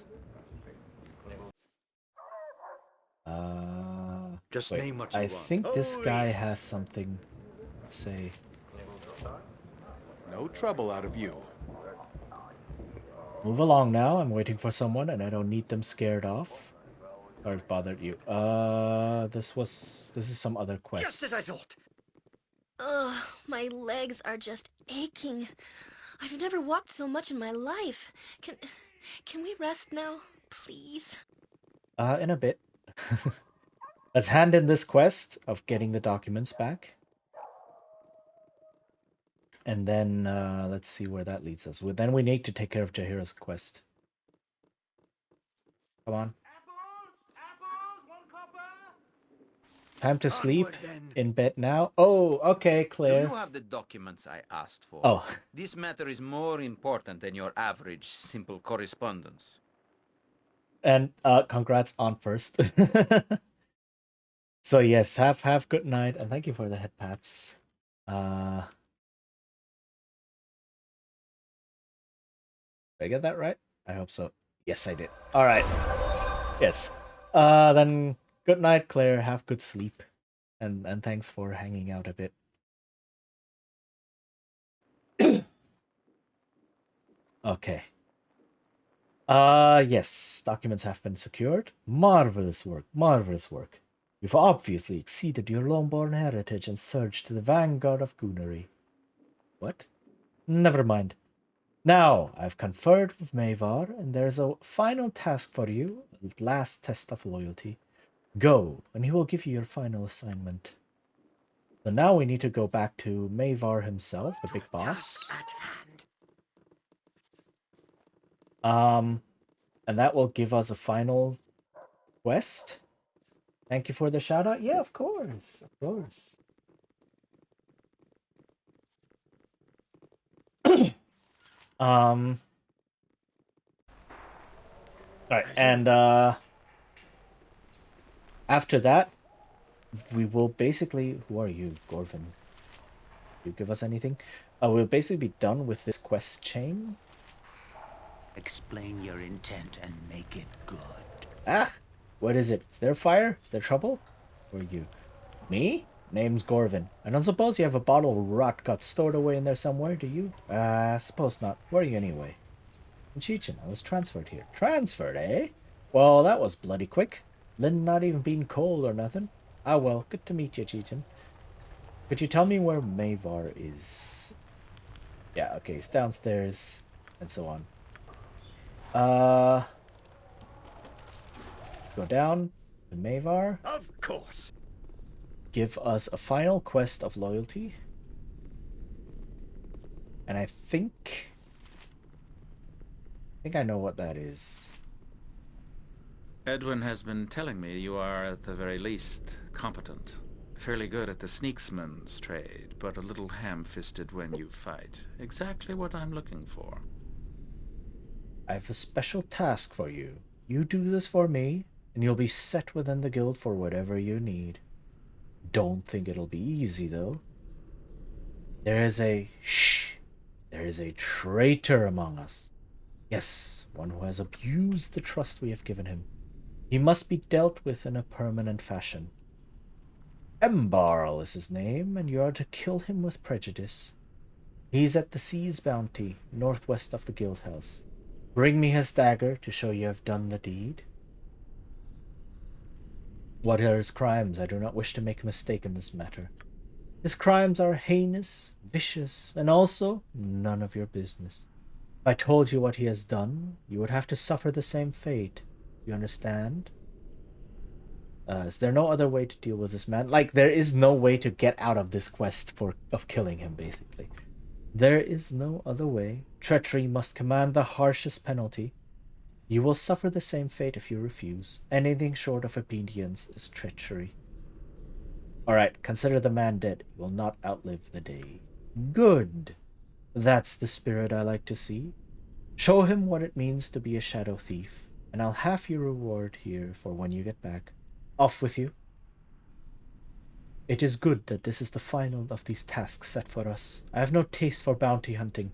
Just wait, name what you I want. think this guy has something to say. No trouble out of you. Move along now. I'm waiting for someone, and I don't need them scared off. Sorry if bothered you. This is some other quest. Just as I thought. Ugh, my legs are just aching. I've never walked so much in my life. Can we rest now, please? In a bit. Let's hand in this quest of getting the documents back. And then let's see where that leads us. Well, then we need to take care of Jaheira's quest. Come on. Time to sleep. In bed now. Oh, okay, Claire. Do you have the documents I asked for? Oh. This matter is more important than your average simple correspondence. And congrats on first. So yes, have good night, and thank you for the head pats. Did I get that right? I hope so. Yes, I did. All right. Yes. Then good night, Claire. Have good sleep, and thanks for hanging out a bit. Okay. Yes. Documents have been secured. Marvelous work. Marvelous work. You've obviously exceeded your lone-born heritage and surged to the vanguard of goonery. What? Never mind. Now, I've conferred with Mavar, and there's a final task for you, a last test of loyalty. Go, and he will give you your final assignment. So now we need to go back to Mavar himself, the big boss. And that will give us a final quest. Thank you for the shout out. Yeah, of course. Of course. All right, and after that, we will basically. Who are you, Gorvin? You give us anything? We'll basically be done with this quest chain. Explain your intent and make it good. Ah, what is it? Is there fire? Is there trouble? Who are you? Me? Name's Gorvin. I don't suppose you have a bottle of rot gut stored away in there somewhere, do you? Suppose not. Where are you anyway? In Chechen. I was transferred here. Transferred, eh? Well, that was bloody quick. Lynn not even being cold or nothing. Ah, well, good to meet you, Chechen. Could you tell me where Mavar is? Yeah, okay, he's downstairs, and so on. Let's go down to Mavar. Of course. Give us a final quest of loyalty. And I think I know what that is. Edwin has been telling me you are, at the very least, competent. Fairly good at the sneaksman's trade, but a little ham-fisted when you fight. Exactly what I'm looking for. I have a special task for you. You do this for me, and you'll be set within the guild for whatever you need. Don't think it'll be easy, though. There is a traitor among us. Yes, one who has abused the trust we have given him. He must be dealt with in a permanent fashion. Embarl is his name, and you are to kill him with prejudice. He's at the Sea's Bounty, northwest of the guild house. Bring me his dagger to show you have done the deed. What are his crimes? I do not wish to make a mistake in this matter. His crimes are heinous, vicious, and also none of your business. If I told you what he has done, you would have to suffer the same fate. You understand? Is there no other way to deal with this man? Like, there is no way to get out of this quest of killing him, basically. There is no other way. Treachery must command the harshest penalty. You will suffer the same fate if you refuse. Anything short of obedience is treachery. Alright, consider the man dead. He will not outlive the day. Good. That's the spirit I like to see. Show him what it means to be a shadow thief, and I'll have your reward here for when you get back. Off with you. It is good that this is the final of these tasks set for us. I have no taste for bounty hunting,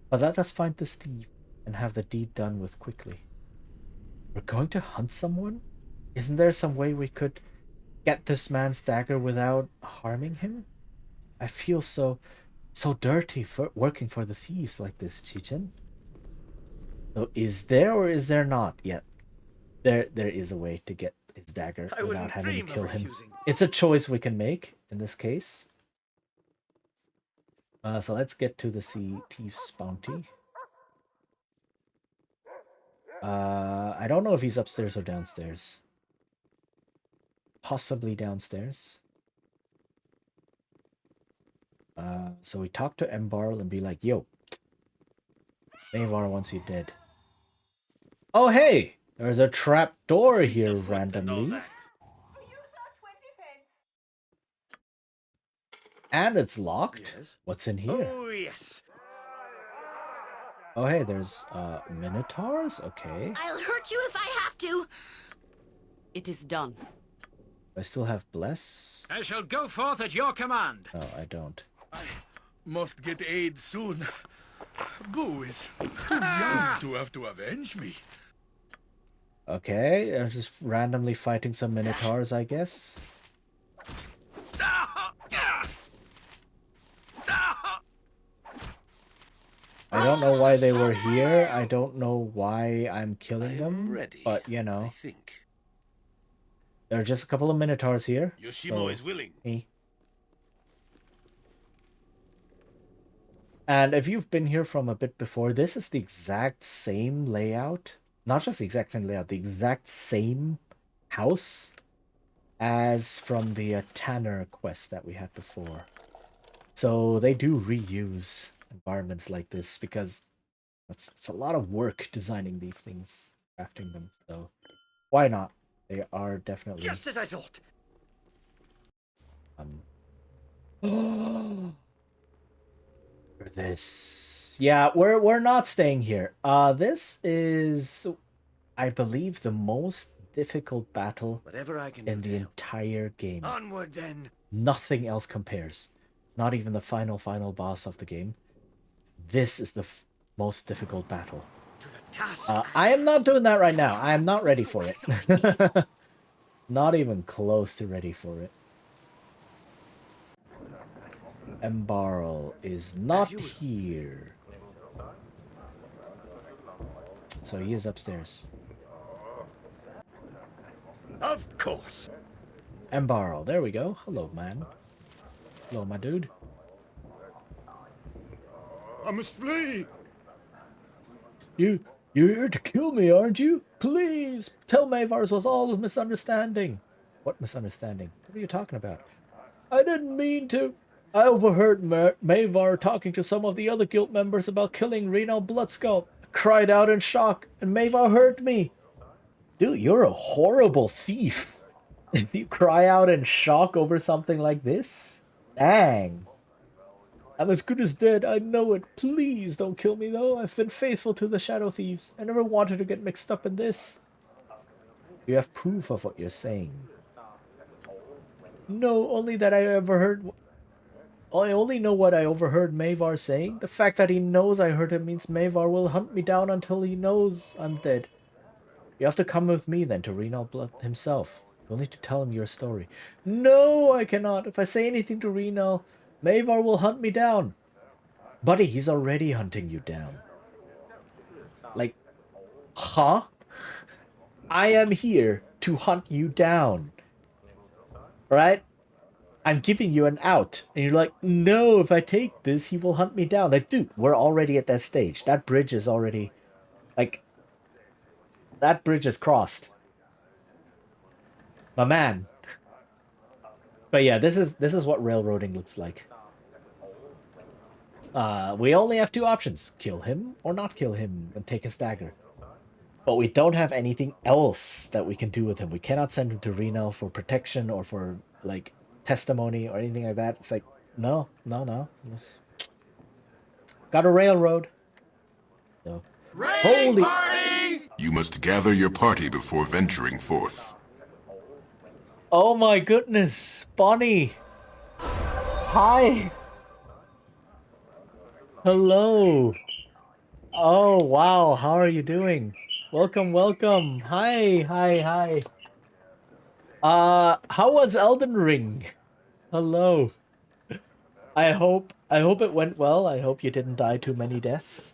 but let us find this thief and have the deed done with quickly. We're going to hunt someone? Isn't there some way we could get this man's dagger without harming him? I feel so dirty for working for the thieves like this, Chichen. So is there or is there not yet? There is a way to get his dagger without having to kill him. It's a choice we can make in this case. So let's get to the sea thief's bounty. I don't know if he's upstairs or downstairs. Possibly downstairs. So we talk to Embarl and be like, yo, Mavar wants you dead. Oh, hey! There's a trap door here randomly. And it's locked. Yes. What's in here? Oh, yes. Oh, hey, there's minotaurs? Okay. I'll hurt you if I have to. It is done. I still have bless. I shall go forth at your command. Oh, I don't. I must get aid soon. Boo is too young to have to avenge me. Okay, they're just randomly fighting some minotaurs, I guess. I don't know why they were here. I don't know why I'm killing them. Ready, but, you know. I think. There are just a couple of minotaurs here. Yoshimo is willing. Me. And if you've been here from a bit before, this is the exact same layout. Not just the exact same layout, the exact same house as from the Tanner quest that we had before. So they do reuse environments like this because it's a lot of work designing these things, crafting them. So why not? They are definitely just as I thought. This, yeah, we're not staying here. This is, I believe, the most difficult battle in the entire game. Onward then. Nothing else compares. Not even the final boss of the game. This is the most difficult battle. I am not doing that right now. I am not ready for it. Not even close to ready for it. Embarl is not here. So he is upstairs. Of course. Embarl, there we go. Hello, man. Hello, my dude. I must flee. You're here to kill me, aren't you? Please tell Mavar's was all a misunderstanding. What misunderstanding? What are you talking about? I didn't mean to. I overheard Mavar talking to some of the other guild members about killing Reno Bloodskull. I cried out in shock, and Mavar heard me. Dude, you're a horrible thief. If you cry out in shock over something like this? Dang. I'm as good as dead, I know it. Please don't kill me, though. I've been faithful to the Shadow Thieves. I never wanted to get mixed up in this. You have proof of what you're saying. No, only that I overheard... I only know what I overheard Mavar saying. The fact that he knows I heard him means Mavar will hunt me down until he knows I'm dead. You have to come with me then to Reno Blood himself. You'll need to tell him your story. No, I cannot. If I say anything to Reno, Mavar will hunt me down. Buddy, he's already hunting you down. Like, huh? I am here to hunt you down. Right? I'm giving you an out. And you're like, no, if I take this, he will hunt me down. Like, dude, we're already at that stage. That bridge is already... Like, that bridge is crossed. My man. But yeah, this is what railroading looks like. We only have two options. Kill him or not kill him and take his dagger. But we don't have anything else that we can do with him. We cannot send him to Reno for protection or for, like, testimony or anything like that. It's like, no. Got a railroad. So, holy... Party! You must gather your party before venturing forth. Oh my goodness, Bonnie! Hi. Hello. Oh, wow. How are you doing? Welcome, welcome. Hi, hi, hi. How was Elden Ring? Hello. I hope it went well. I hope you didn't die too many deaths.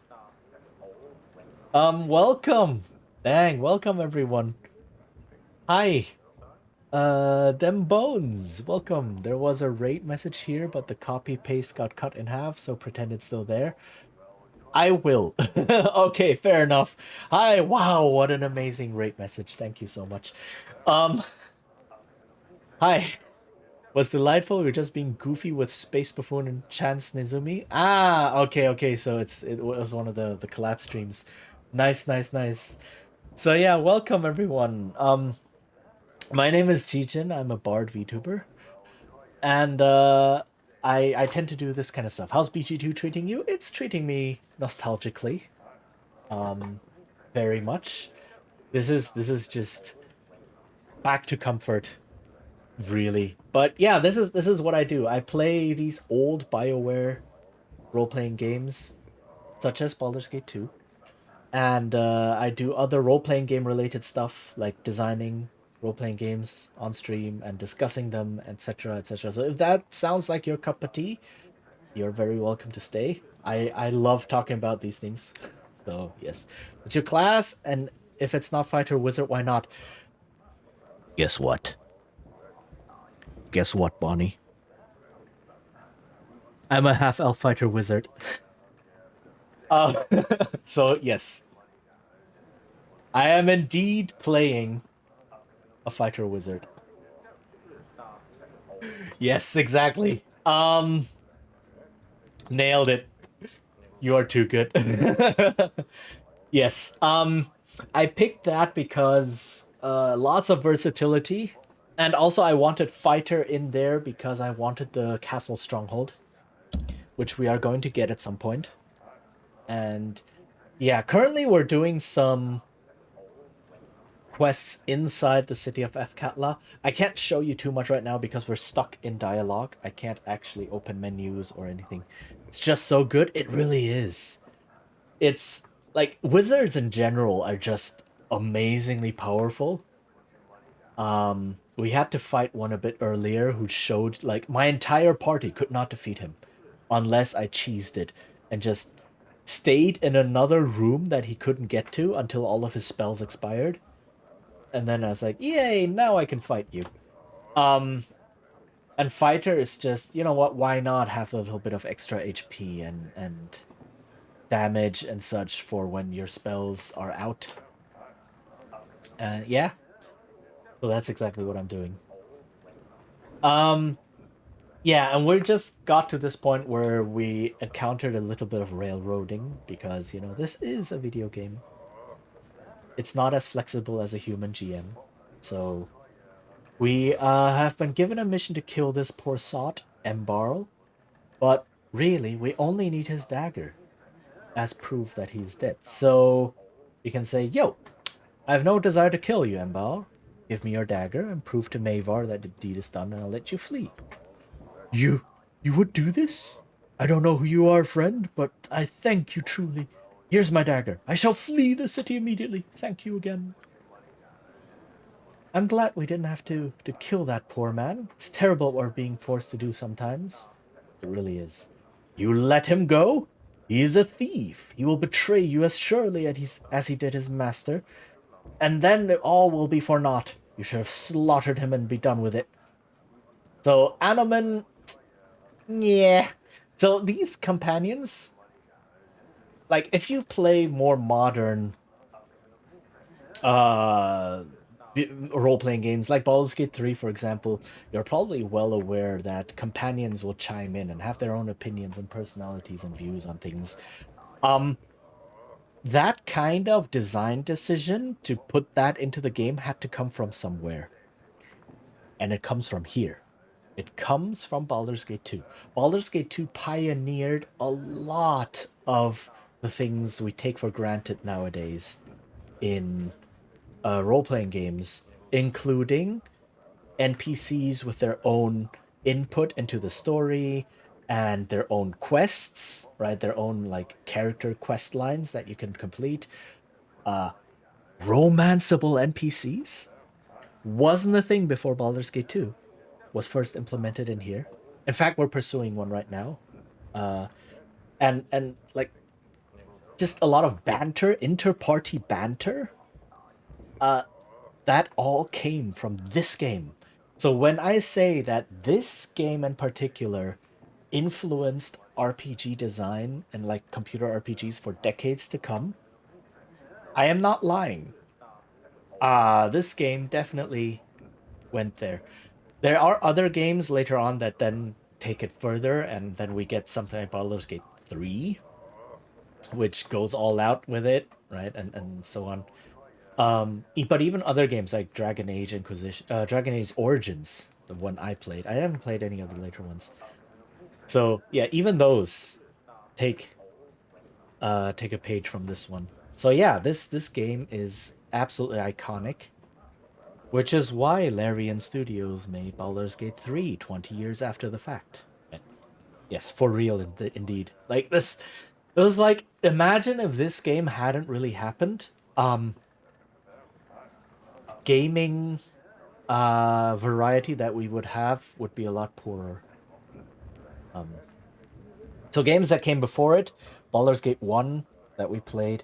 Welcome. Dang, welcome everyone. Hi. Them bones. Welcome. There was a rate message here, but the copy paste got cut in half, so pretend it's still there. I will. Okay, fair enough. Hi. Wow, what an amazing rate message. Thank you so much. Hi. Was delightful. We were just being goofy with Space Buffoon and Chance Nizumi. Ah, okay. So it was one of the collab streams. Nice, nice, nice. So yeah, welcome everyone. My name is Chichin. I'm a Bard VTuber, and I tend to do this kind of stuff. How's BG2 treating you? It's treating me nostalgically, very much. This is just back to comfort, really. But yeah, this is what I do. I play these old BioWare role-playing games, such as Baldur's Gate 2, and I do other role-playing game related stuff like designing role-playing games on stream and discussing them, etc., etc. So if that sounds like your cup of tea, you're very welcome to stay. I love talking about these things. So yes, it's your class, and if it's not fighter wizard, why not? Guess what? Guess what, Bonnie? I'm a half elf fighter wizard. So yes, I am indeed playing a fighter wizard. Yes, exactly. Nailed it. You are too good. Yes. I picked that because lots of versatility, and also I wanted fighter in there because I wanted the castle stronghold, which we are going to get at some point. And yeah, currently we're doing some quests inside the city of Ethkatla. I can't show you too much right now because we're stuck in dialogue. I can't actually open menus or anything. It's just so good. It really is. It's like wizards in general are just amazingly powerful. We had to fight one a bit earlier who showed like my entire party could not defeat him unless I cheesed it and just stayed in another room that he couldn't get to until all of his spells expired. And then I was like, yay, now I can fight you. And fighter is just, you know what, why not have a little bit of extra HP and damage and such for when your spells are out. And yeah. So that's exactly what I'm doing. Yeah, and we just got to this point where we encountered a little bit of railroading because, you know, this is a video game. It's not as flexible as a human GM. So we have been given a mission to kill this poor sot, Embarl, but really we only need his dagger as proof that he's dead. So we can say, yo, I have no desire to kill you, Embarl. Give me your dagger and prove to Mavar that the deed is done and I'll let you flee. You would do this? I don't know who you are, friend, but I thank you truly. Here's my dagger. I shall flee the city immediately. Thank you again. I'm glad we didn't have to kill that poor man. It's terrible what we're being forced to do sometimes. It really is. You let him go? He is a thief. He will betray you as surely as he did his master. And then all will be for naught. You should have slaughtered him and be done with it. So, Anomen... Yeah. So, these companions... Like, if you play more modern... role-playing games like Baldur's Gate 3, for example, you're probably well aware that companions will chime in and have their own opinions and personalities and views on things. That kind of design decision to put that into the game had to come from somewhere. And it comes from here. It comes from Baldur's Gate 2. Baldur's Gate 2 pioneered a lot of the things we take for granted nowadays in role-playing games, including NPCs with their own input into the story and their own quests, right? Their own like character quest lines that you can complete. Romanceable NPCs wasn't a thing before Baldur's Gate 2 was first implemented in here. In fact, we're pursuing one right now. And like just a lot of banter, inter-party banter. That all came from this game. So when I say that this game in particular influenced RPG design and like computer RPGs for decades to come, I am not lying. This game definitely went there. There are other games later on that then take it further, and then we get something like Baldur's Gate 3, which goes all out with it, right? And so on. But even other games like Dragon Age Inquisition, Dragon Age Origins, the one I played. I haven't played any of the later ones. So yeah, even those take a page from this one. So yeah, this game is absolutely iconic, which is why Larian Studios made Baldur's Gate 3 20 years after the fact. And yes, for real, indeed. Like this, it was like, imagine if this game hadn't really happened. Gaming variety that we would have would be a lot poorer. So games that came before it, Baldur's Gate 1 that we played,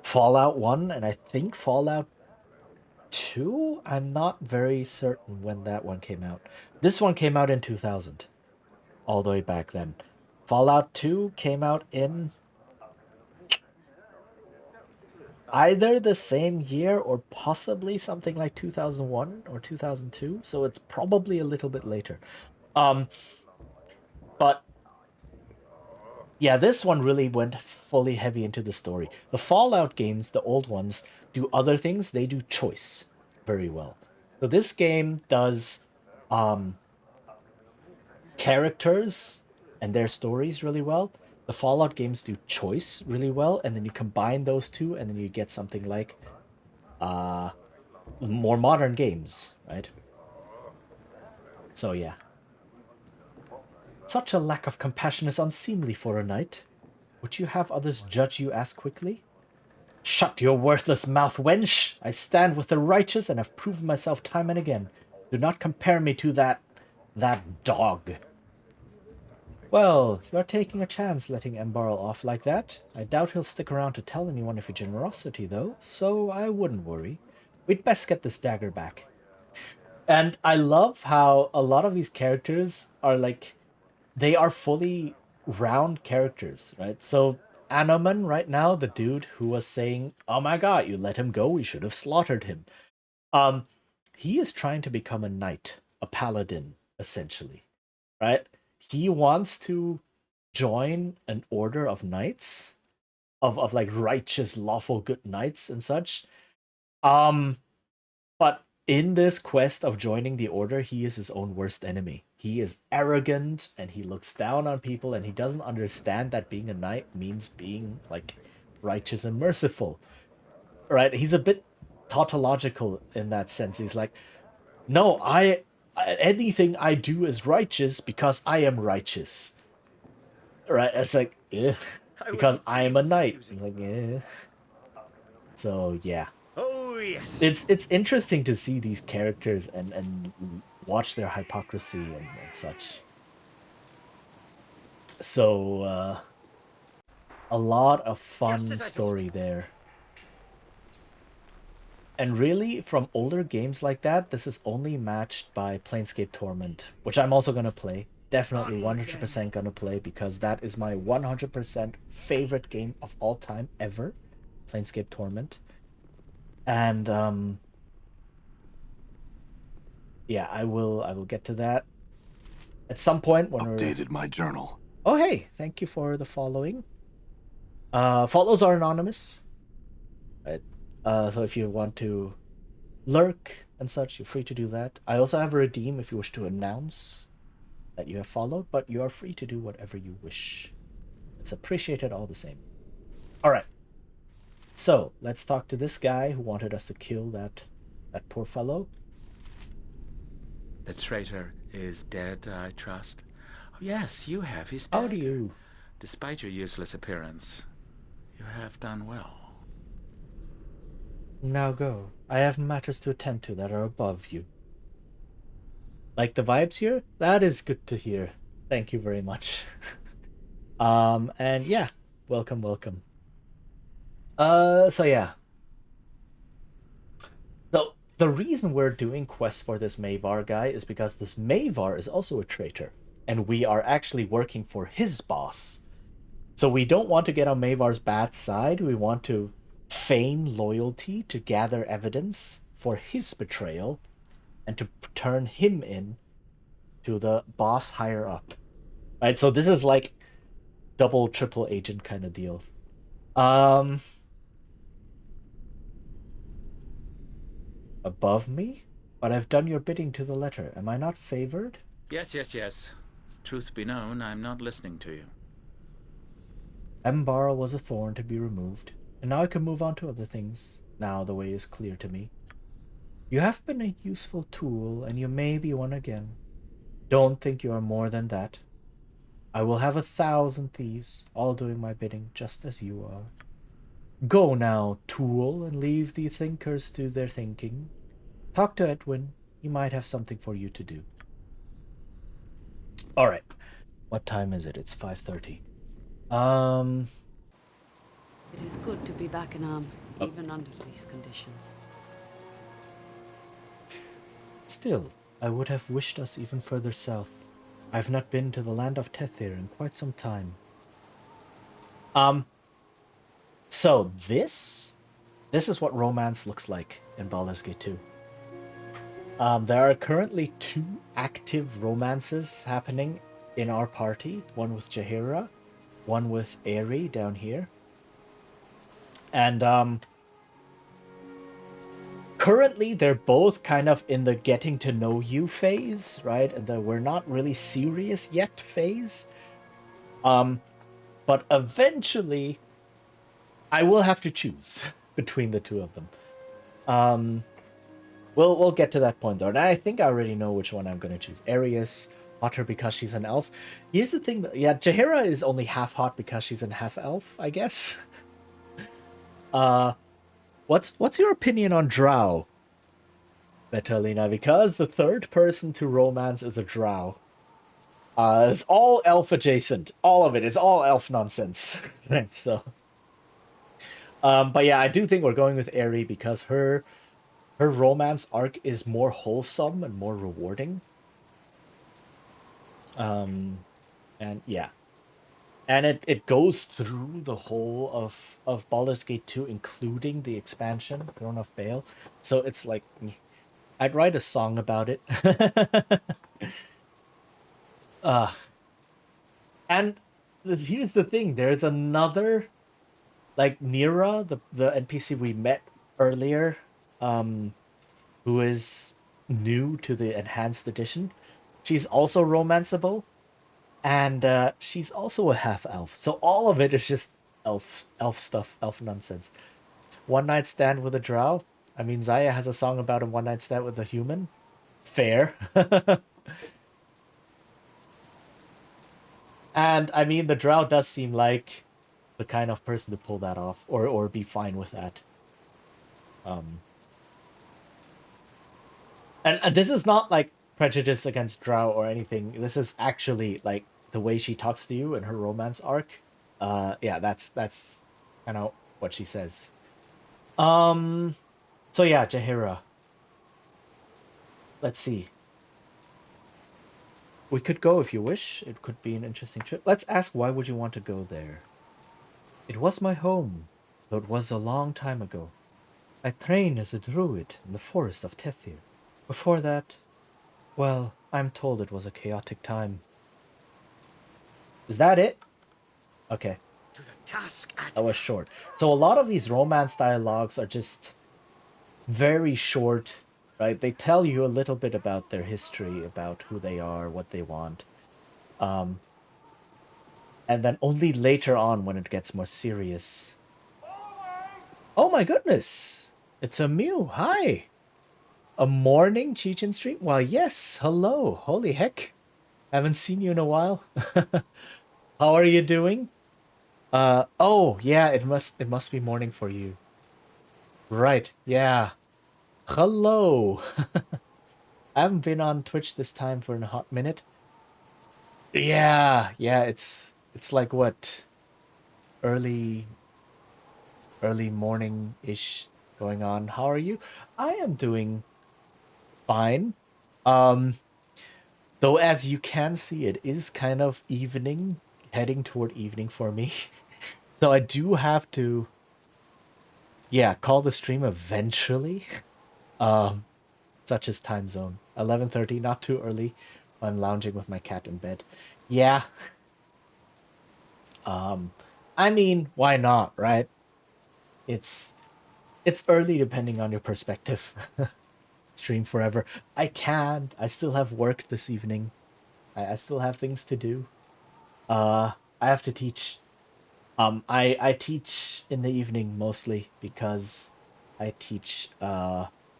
Fallout 1, and I think Fallout 2? I'm not very certain when that one came out. This one came out in 2000, all the way back then. Fallout 2 came out in either the same year or possibly something like 2001 or 2002, so it's probably a little bit later. But yeah, this one really went fully heavy into the story. The Fallout games, the old ones, do other things. They do choice very well. So this game does characters and their stories really well. The Fallout games do choice really well, and then you combine those two, and then you get something like more modern games, right? So yeah. Such a lack of compassion is unseemly for a knight. Would you have others judge you as quickly? Shut your worthless mouth, wench! I stand with the righteous and have proven myself time and again. Do not compare me to that dog. Well, you're taking a chance letting Embarl off like that. I doubt he'll stick around to tell anyone of your generosity, though, so I wouldn't worry. We'd best get this dagger back. And I love how a lot of these characters are like, they are fully round characters, right? So Anoman right now, the dude who was saying, "Oh my god, you let him go, we should have slaughtered him." He is trying to become a knight, a paladin, essentially, right? He wants to join an order of knights, of like righteous, lawful, good knights and such. But in this quest of joining the order, he is his own worst enemy. He is arrogant and he looks down on people, and he doesn't understand that being a knight means being like righteous and merciful. Right? He's a bit tautological in that sense. He's like, no, anything I do is righteous because I am righteous. Right? It's like, because I am a knight. He's like, yeah. So yeah. Oh yes. It's interesting to see these characters and watch their hypocrisy and such. So a lot of fun story there. And really, from older games like that, this is only matched by Planescape Torment, which I'm also going to play. Definitely 100% going to play, because that is my 100% favorite game of all time ever. Planescape Torment. And yeah, I will get to that at some point when Updated my journal. Oh hey, thank you for the following. Follows are anonymous. Right. So if you want to lurk and such, you're free to do that. I also have a redeem if you wish to announce that you have followed, but you are free to do whatever you wish. It's appreciated all the same. Alright. So, let's talk to this guy who wanted us to kill that poor fellow. The traitor is dead, I trust? Oh, yes, you have. He's How dead. do you? Despite your useless appearance, you have done well. Now go. I have matters to attend to that are above you. Like the vibes here? That is good to hear. Thank you very much. And yeah, welcome, welcome. So yeah. So the reason we're doing quests for this Mavar guy is because this Mavar is also a traitor, and we are actually working for his boss. So we don't want to get on Mavar's bad side. We want to feign loyalty to gather evidence for his betrayal and to turn him in to the boss higher up. Right? So this is like double, triple agent kind of deal. Above me? But I've done your bidding to the letter. Am I not favored? Yes, yes, yes. Truth be known, I'm not listening to you. Embara was a thorn to be removed, and now I can move on to other things. Now the way is clear to me. You have been a useful tool, and you may be one again. Don't think you are more than that. I will have 1,000 thieves, all doing my bidding, just as you are. Go now, tool, and leave the thinkers to their thinking. Talk to Edwin. He might have something for you to do. All right. What time is it? It's 5:30. It is good to be back in Am, even under these conditions. Still, I would have wished us even further south. I've not been to the land of Tethir in quite some time. So this is what romance looks like in Baldur's Gate 2. There are currently 2 active romances happening in our party. One with Jaheira, one with Aerie down here. And currently they're both kind of in the getting to know you phase, right? And the we're not really serious yet phase. But eventually I will have to choose between the 2 of them. We'll get to that point though, and I think I already know which one I'm gonna choose. Arius, hotter because she's an elf. Here's the thing, yeah, Jaheira is only half hot because she's an half elf, I guess. What's your opinion on Drow, Betalina? Because the 3rd person to romance is a Drow. It's all elf adjacent. All of it is all elf nonsense. Right, so. But yeah, I do think we're going with Aerie because her romance arc is more wholesome and more rewarding. And yeah. And it goes through the whole of Baldur's Gate 2, including the expansion, Throne of Baal. So it's like, I'd write a song about it. And here's the thing, there's another, like Nira, the NPC we met earlier, who is new to the Enhanced Edition. She's also romanceable, and she's also a half-elf. So all of it is just elf stuff, elf nonsense. One night stand with a drow. I mean, Zaya has a song about a one night stand with a human. Fair. And I mean, the drow does seem like the kind of person to pull that off, or be fine with that. And this is not like prejudice against drow or anything. This is actually like the way she talks to you in her romance arc. Yeah, that's kind of what she says. So yeah, Jaheira. Let's see. We could go if you wish. It could be an interesting trip. Let's ask, why would you want to go there? It was my home, though it was a long time ago. I trained as a druid in the forest of Tethir. Before that, well, I'm told it was a chaotic time. Is that it? Okay. To the task at That was short. So a lot of these romance dialogues are just very short, right? They tell you a little bit about their history, about who they are, what they want. And then only later on, when it gets more serious. Oh my goodness! It's a Mew. Hi! A morning Cheech stream? Well, yes. Hello. Holy heck. Haven't seen you in a while. How are you doing? Oh, yeah, it must be morning for you. Right. Yeah. Hello. I haven't been on Twitch this time for a hot minute. Yeah, it's like what? Early morning-ish going on. How are you? I am doing fine. Though as you can see, it is kind of evening, heading toward evening for me. So I do have to, yeah, call the stream eventually. Such as time zone. 11:30, not too early. I'm lounging with my cat in bed. Yeah. I mean, why not, right? It's early depending on your perspective. Stream forever. I can't. I still have work this evening. I still have things to do. I have to teach. I teach in the evening mostly because I teach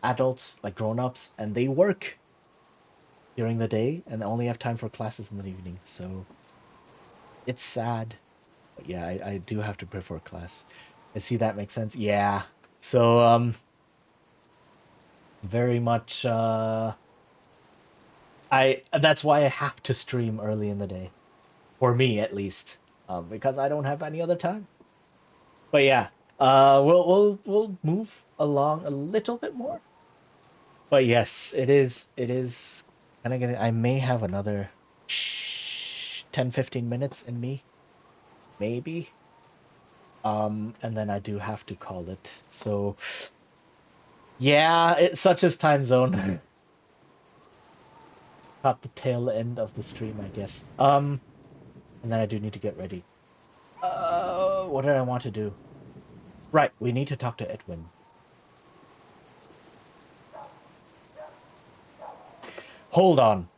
adults, like grown-ups, and they work during the day and only have time for classes in the evening. So it's sad. But yeah, I do have to prefer class. I see that makes sense. Yeah. So very much that's why I have to stream early in the day. For me at least. Because I don't have any other time. But yeah, we'll move along a little bit more. But yes, it is kind of I may have another 10-15 minutes in me. Maybe. And then I do have to call it. So yeah, it's such as time zone. Caught the tail end of the stream, I guess. And then I do need to get ready. What did I want to do? Right, we need to talk to Edwin. Hold on.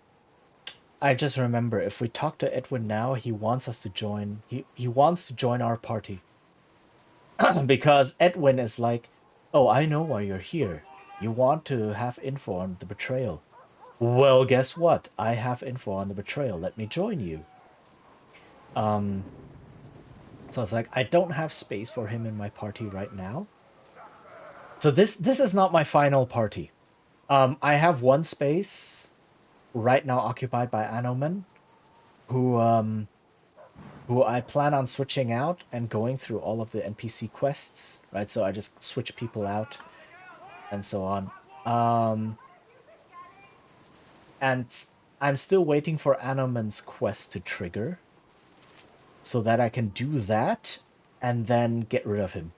I just remember, if we talk to Edwin now, he wants us to join. He wants to join our party. Because Edwin is like, oh, I know why you're here. You want to have info on the betrayal. Well, guess what? I have info on the betrayal. Let me join you. So it's like, I don't have space for him in my party right now. So this is not my final party. I have one space right now occupied by Anoman, who I plan on switching out and going through all of the NPC quests, right? So I just switch people out and so on. And I'm still waiting for Anoman's quest to trigger so that I can do that and then get rid of him.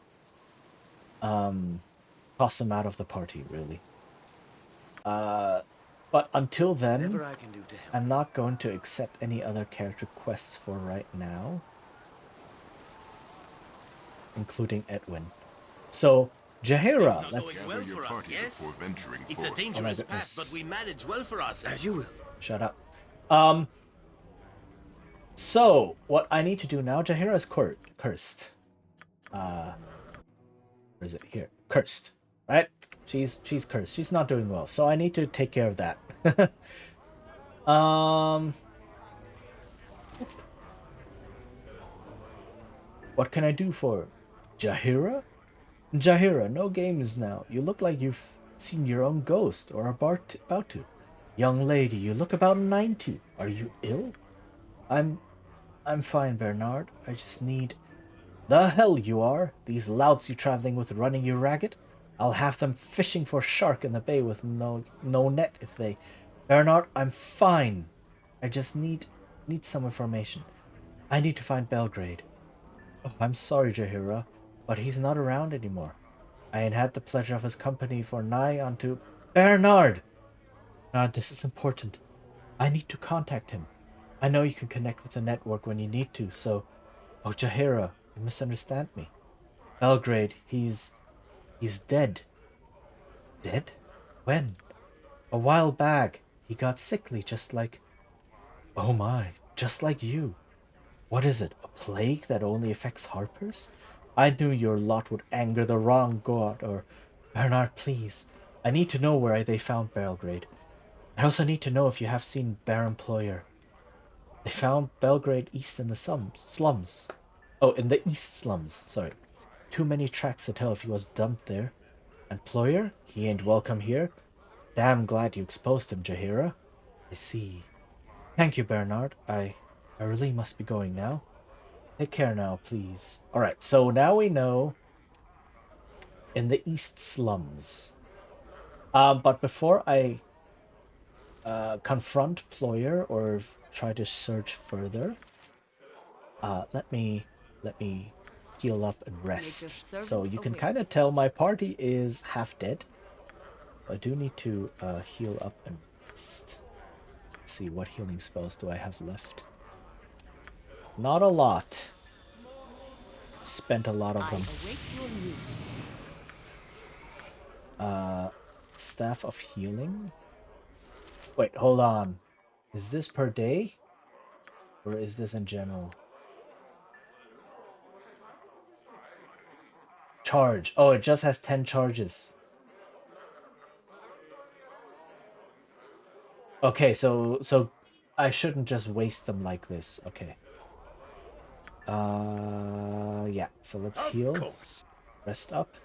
Toss him out of the party, really. But until then, I'm not going to accept any other character quests for right now. Including Edwin. So, Jaheira, let's... Well for us, yes? It's a dangerous path, but we manage well for us. As you will. Shut up. So, what I need to do now, Jaheira is cursed. Where is it? Here. Cursed. Right? She's cursed. She's not doing well. So I need to take care of that. What can I do for Jaheira? Jaheira, no games now. You look like you've seen your own ghost or are about to. Young lady, you look about 90. Are you ill? I'm fine, Bernard. I just need... The hell you are! These louts you traveling with running you ragged? I'll have them fishing for shark in the bay with no net if they... Bernard, I'm fine. I just need some information. I need to find Belgrade. Oh, I'm sorry, Jaheira, but he's not around anymore. I ain't had the pleasure of his company for nigh unto... Bernard! Bernard, this is important. I need to contact him. I know you can connect with the network when you need to, so... Oh, Jaheira, you misunderstand me. Belgrade, he's dead. Dead? When? A while back. He got sickly, just like... Oh my, just like you. What is it, a plague that only affects harpers? I knew your lot would anger the wrong god, or... Bernard, please. I need to know where they found Belgrade. I also need to know if you have seen Bear Employer. They found Belgrade east in the slums. Oh, in the east slums, sorry. Too many tracks to tell if he was dumped there. Employer? He ain't welcome here. Damn glad you exposed him, Jaheira. I see. Thank you, Bernard. I really must be going now. Take care now, please. Alright, so now we know in the east slums. But before I confront Ployer or try to search further, let me heal up and rest. So you can kind of tell my party is half dead. I do need to heal up and rest. Let's see, what healing spells do I have left? Not a lot. Spent a lot of them. Staff of healing? Wait, hold on. Is this per day? Or is this in general? Charge. Oh, it just has 10 charges. Okay, so I shouldn't just waste them like this. Okay. Yeah. So let's heal. Rest up.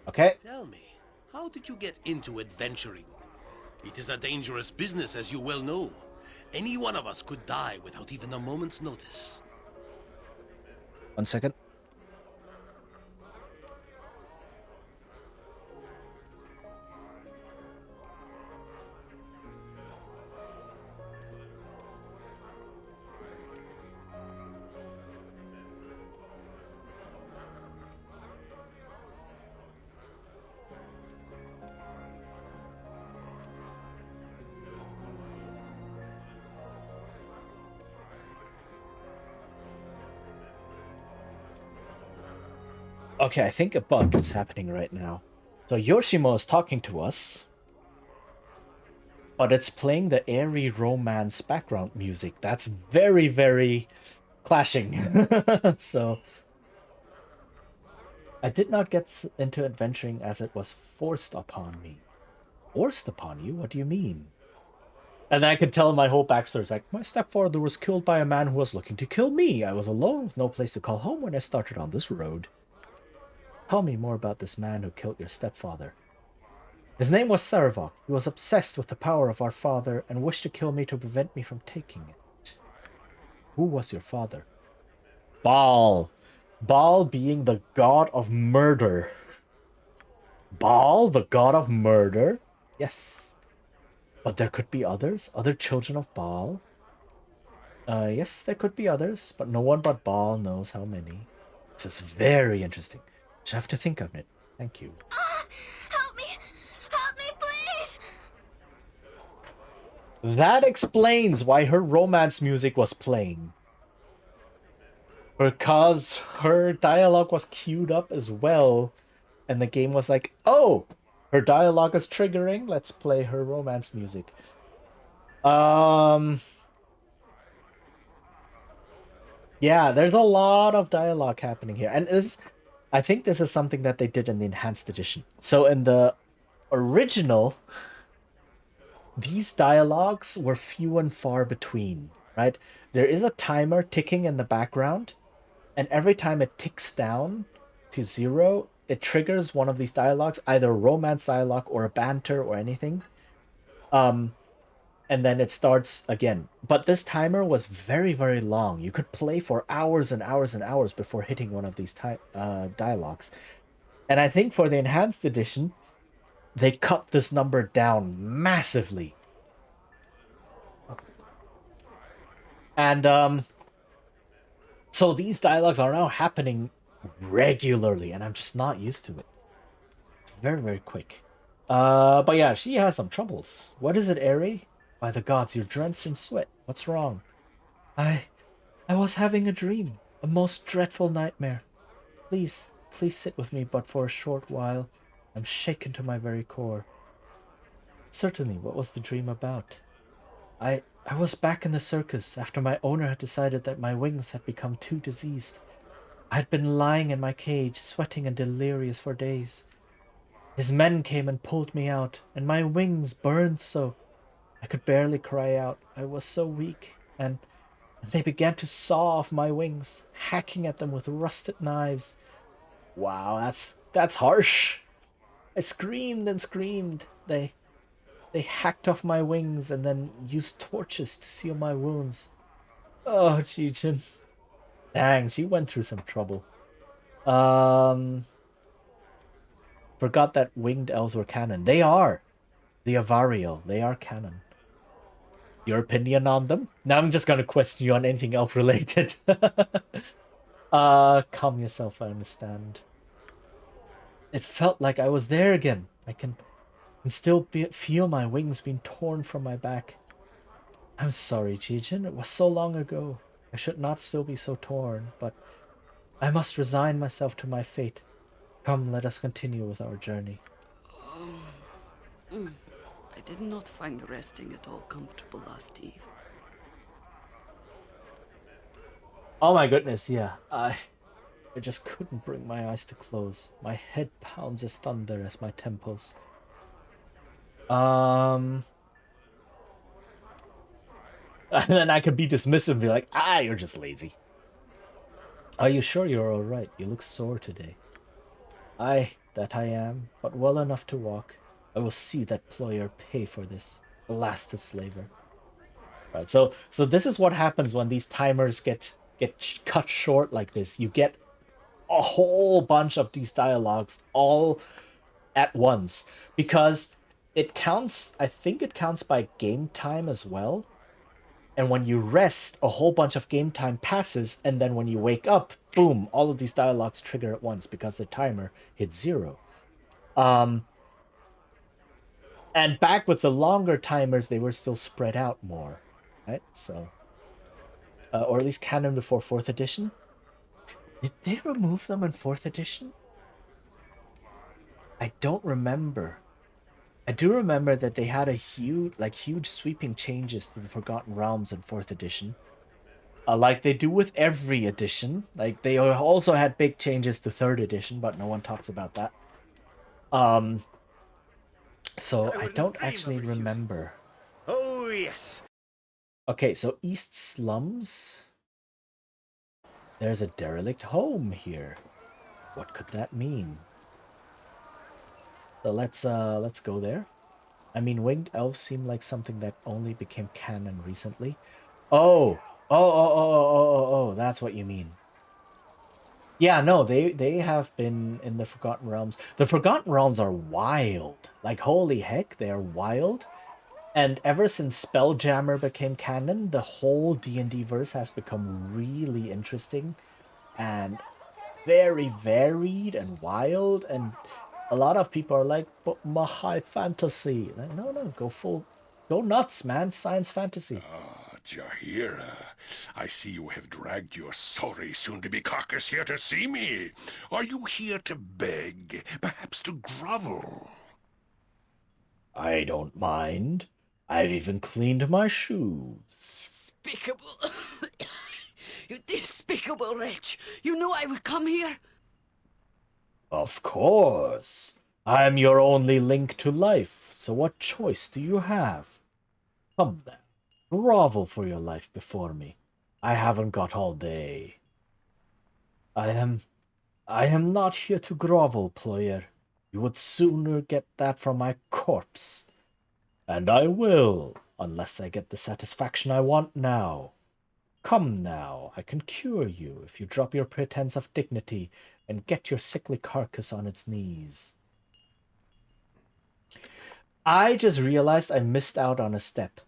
Okay. Tell me, how did you get into adventuring? It is a dangerous business, as you well know. Any one of us could die without even a moment's notice. 1 second. Okay, I think a bug is happening right now. So Yoshimo is talking to us, but it's playing the airy romance background music. That's very, very clashing. So I did not get into adventuring as it was forced upon me. Forced upon you? What do you mean? And I could tell my whole backstory. It's like, my stepfather was killed by a man who was looking to kill me. I was alone with no place to call home when I started on this road. Tell me more about this man who killed your stepfather. His name was Saravok. He was obsessed with the power of our father and wished to kill me to prevent me from taking it. Who was your father? Baal. Baal being the god of murder. Baal, the god of murder? Yes. But there could be others? Other children of Baal? Yes, there could be others, but no one but Baal knows how many. This is very interesting. I have to think of it. Thank you. Help me! Help me, please! That explains why her romance music was playing. Because her dialogue was queued up as well. And the game was like, oh, her dialogue is triggering. Let's play her romance music. Yeah, there's a lot of dialogue happening here. And I think this is something that they did in the enhanced edition. So in the original, these dialogues were few and far between, right? There is a timer ticking in the background, and every time it ticks down to 0, it triggers one of these dialogues, either a romance dialogue or a banter or anything. And then it starts again. But this timer was very, very long. You could play for hours and hours and hours before hitting one of these dialogues. And I think for the enhanced edition, they cut this number down massively. And so these dialogues are now happening regularly, and I'm just not used to it. It's very, very quick. But yeah, she has some troubles. What is it, Eri? By the gods, you're drenched in sweat. What's wrong? I was having a dream. A most dreadful nightmare. Please sit with me but for a short while. I'm shaken to my very core. Certainly, what was the dream about? I was back in the circus after my owner had decided that my wings had become too diseased. I'd been lying in my cage, sweating and delirious for days. His men came and pulled me out, and my wings burned so I could barely cry out. I was so weak, and they began to saw off my wings, hacking at them with rusted knives. Wow, that's harsh. I screamed and screamed. They hacked off my wings and then used torches to seal my wounds. Oh, Jijin. Dang, she went through some trouble. Forgot that winged elves were canon. They are. The Avario, they are canon. Your opinion on them? Now I'm just gonna question you on anything elf related. Calm yourself, I understand. It felt like I was there again. I can still feel my wings being torn from my back. I'm sorry, Jijin. It was so long ago. I should not still be so torn, but I must resign myself to my fate. Come, let us continue with our journey. I did not find resting at all comfortable last eve. Oh my goodness, yeah. I just couldn't bring my eyes to close. My head pounds as thunder as my temples. And then I could be dismissive and be like, you're just lazy. Are you sure you're alright? You look sore today. Aye, that I am, but well enough to walk. I will see that ployer pay for this. Blasted slaver. Right, so this is what happens when these timers get cut short like this. You get a whole bunch of these dialogues all at once because it counts. I think it counts by game time as well. And when you rest, a whole bunch of game time passes, and then when you wake up, boom, all of these dialogues trigger at once because the timer hits 0. And back with the longer timers, they were still spread out more, right? So, or at least canon before 4th edition. Did they remove them in 4th edition? I don't remember. I do remember that they had a huge sweeping changes to the Forgotten Realms in 4th edition. Like they do with every edition. Like they also had big changes to 3rd edition, but no one talks about that. So I don't actually remember. Oh, yes. Okay, so East Slums. There's a derelict home here. What could that mean? So let's go there. I mean, winged elves seem like something that only became canon recently. Oh, that's what you mean. Yeah, no, they have been in the Forgotten Realms. The Forgotten Realms are wild. Like, holy heck, they are wild. And ever since Spelljammer became canon, the whole D&D verse has become really interesting and very varied and wild. And a lot of people are like, but my high fantasy. Like, no, go nuts, man. Science fantasy. Jahira, I see you have dragged your sorry soon-to-be carcass here to see me. Are you here to beg, perhaps to grovel? I don't mind. I've even cleaned my shoes. Despicable. You despicable wretch. You knew I would come here? Of course. I'm your only link to life, so what choice do you have? Come then. Grovel for your life before me. I haven't got all day. I am not here to grovel, ployer. You would sooner get that from my corpse. And I will, unless I get the satisfaction I want now. Come now, I can cure you if you drop your pretense of dignity and get your sickly carcass on its knees. I just realized I missed out on a step.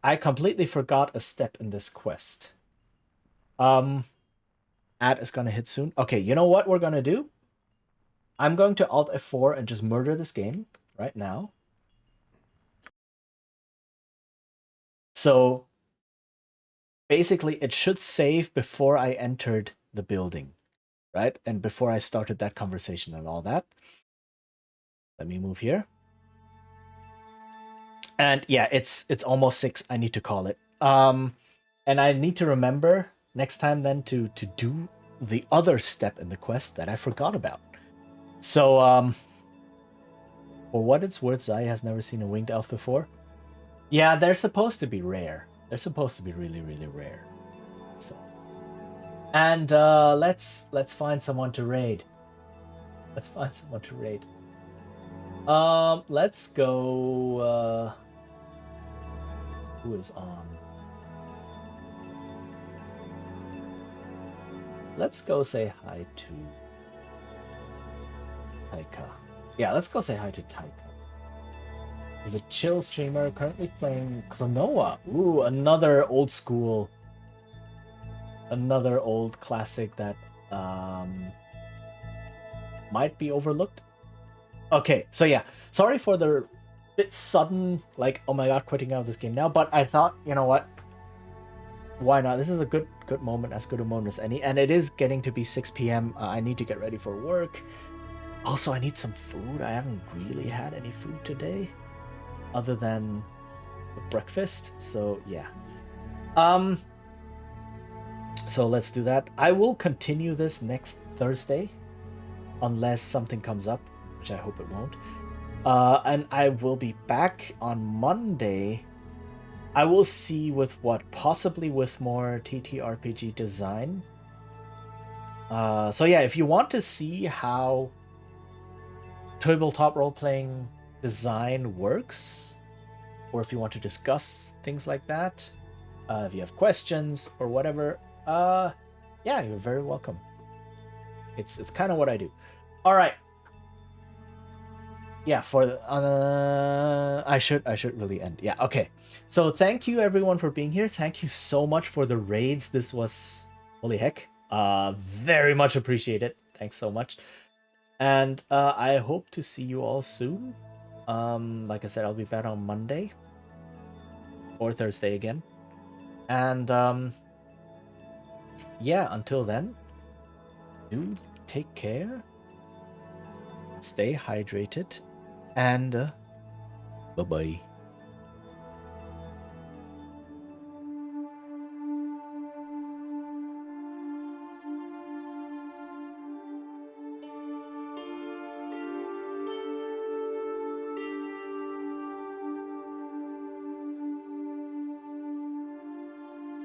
I completely forgot a step in this quest. Ad is gonna hit soon. Okay, you know what we're gonna do? I'm going to Alt F4 and just murder this game right now. So basically it should save before I entered the building, right? And before I started that conversation and all that. Let me move here. And yeah, it's almost 6. I need to call it. And I need to remember next time then to do the other step in the quest that I forgot about. So for what it's worth, Zai has never seen a winged elf before. Yeah, they're supposed to be rare. They're supposed to be really, really rare. So, and let's find someone to raid. Let's find someone to raid. Let's go. Who is on? Let's go say hi to Taika. Yeah, let's go say hi to Taika. He's a chill streamer currently playing Klonoa. Ooh, another old school, another old classic that might be overlooked. Okay, so yeah, sorry for the bit sudden, like, oh my god, quitting out of this game now, but I thought, you know what? Why not? This is a good moment, as good a moment as any, and it is getting to be 6 p.m. I need to get ready for work. Also, I need some food. I haven't really had any food today, other than breakfast. So yeah. So let's do that. I will continue this next Thursday, unless something comes up, which I hope it won't. And I will be back on Monday. I will see with what, possibly with more TTRPG design. So yeah, if you want to see how tabletop role-playing design works, or if you want to discuss things like that, if you have questions or whatever, yeah, you're very welcome. It's kind of what I do. All right. Yeah, for I should really end. Yeah, okay. So thank you everyone for being here. Thank you so much for the raids. This was, holy heck, very much appreciated. Thanks so much. And I hope to see you all soon. Like I said, I'll be back on Monday or Thursday again. And yeah, until then, do take care, stay hydrated, and bye-bye.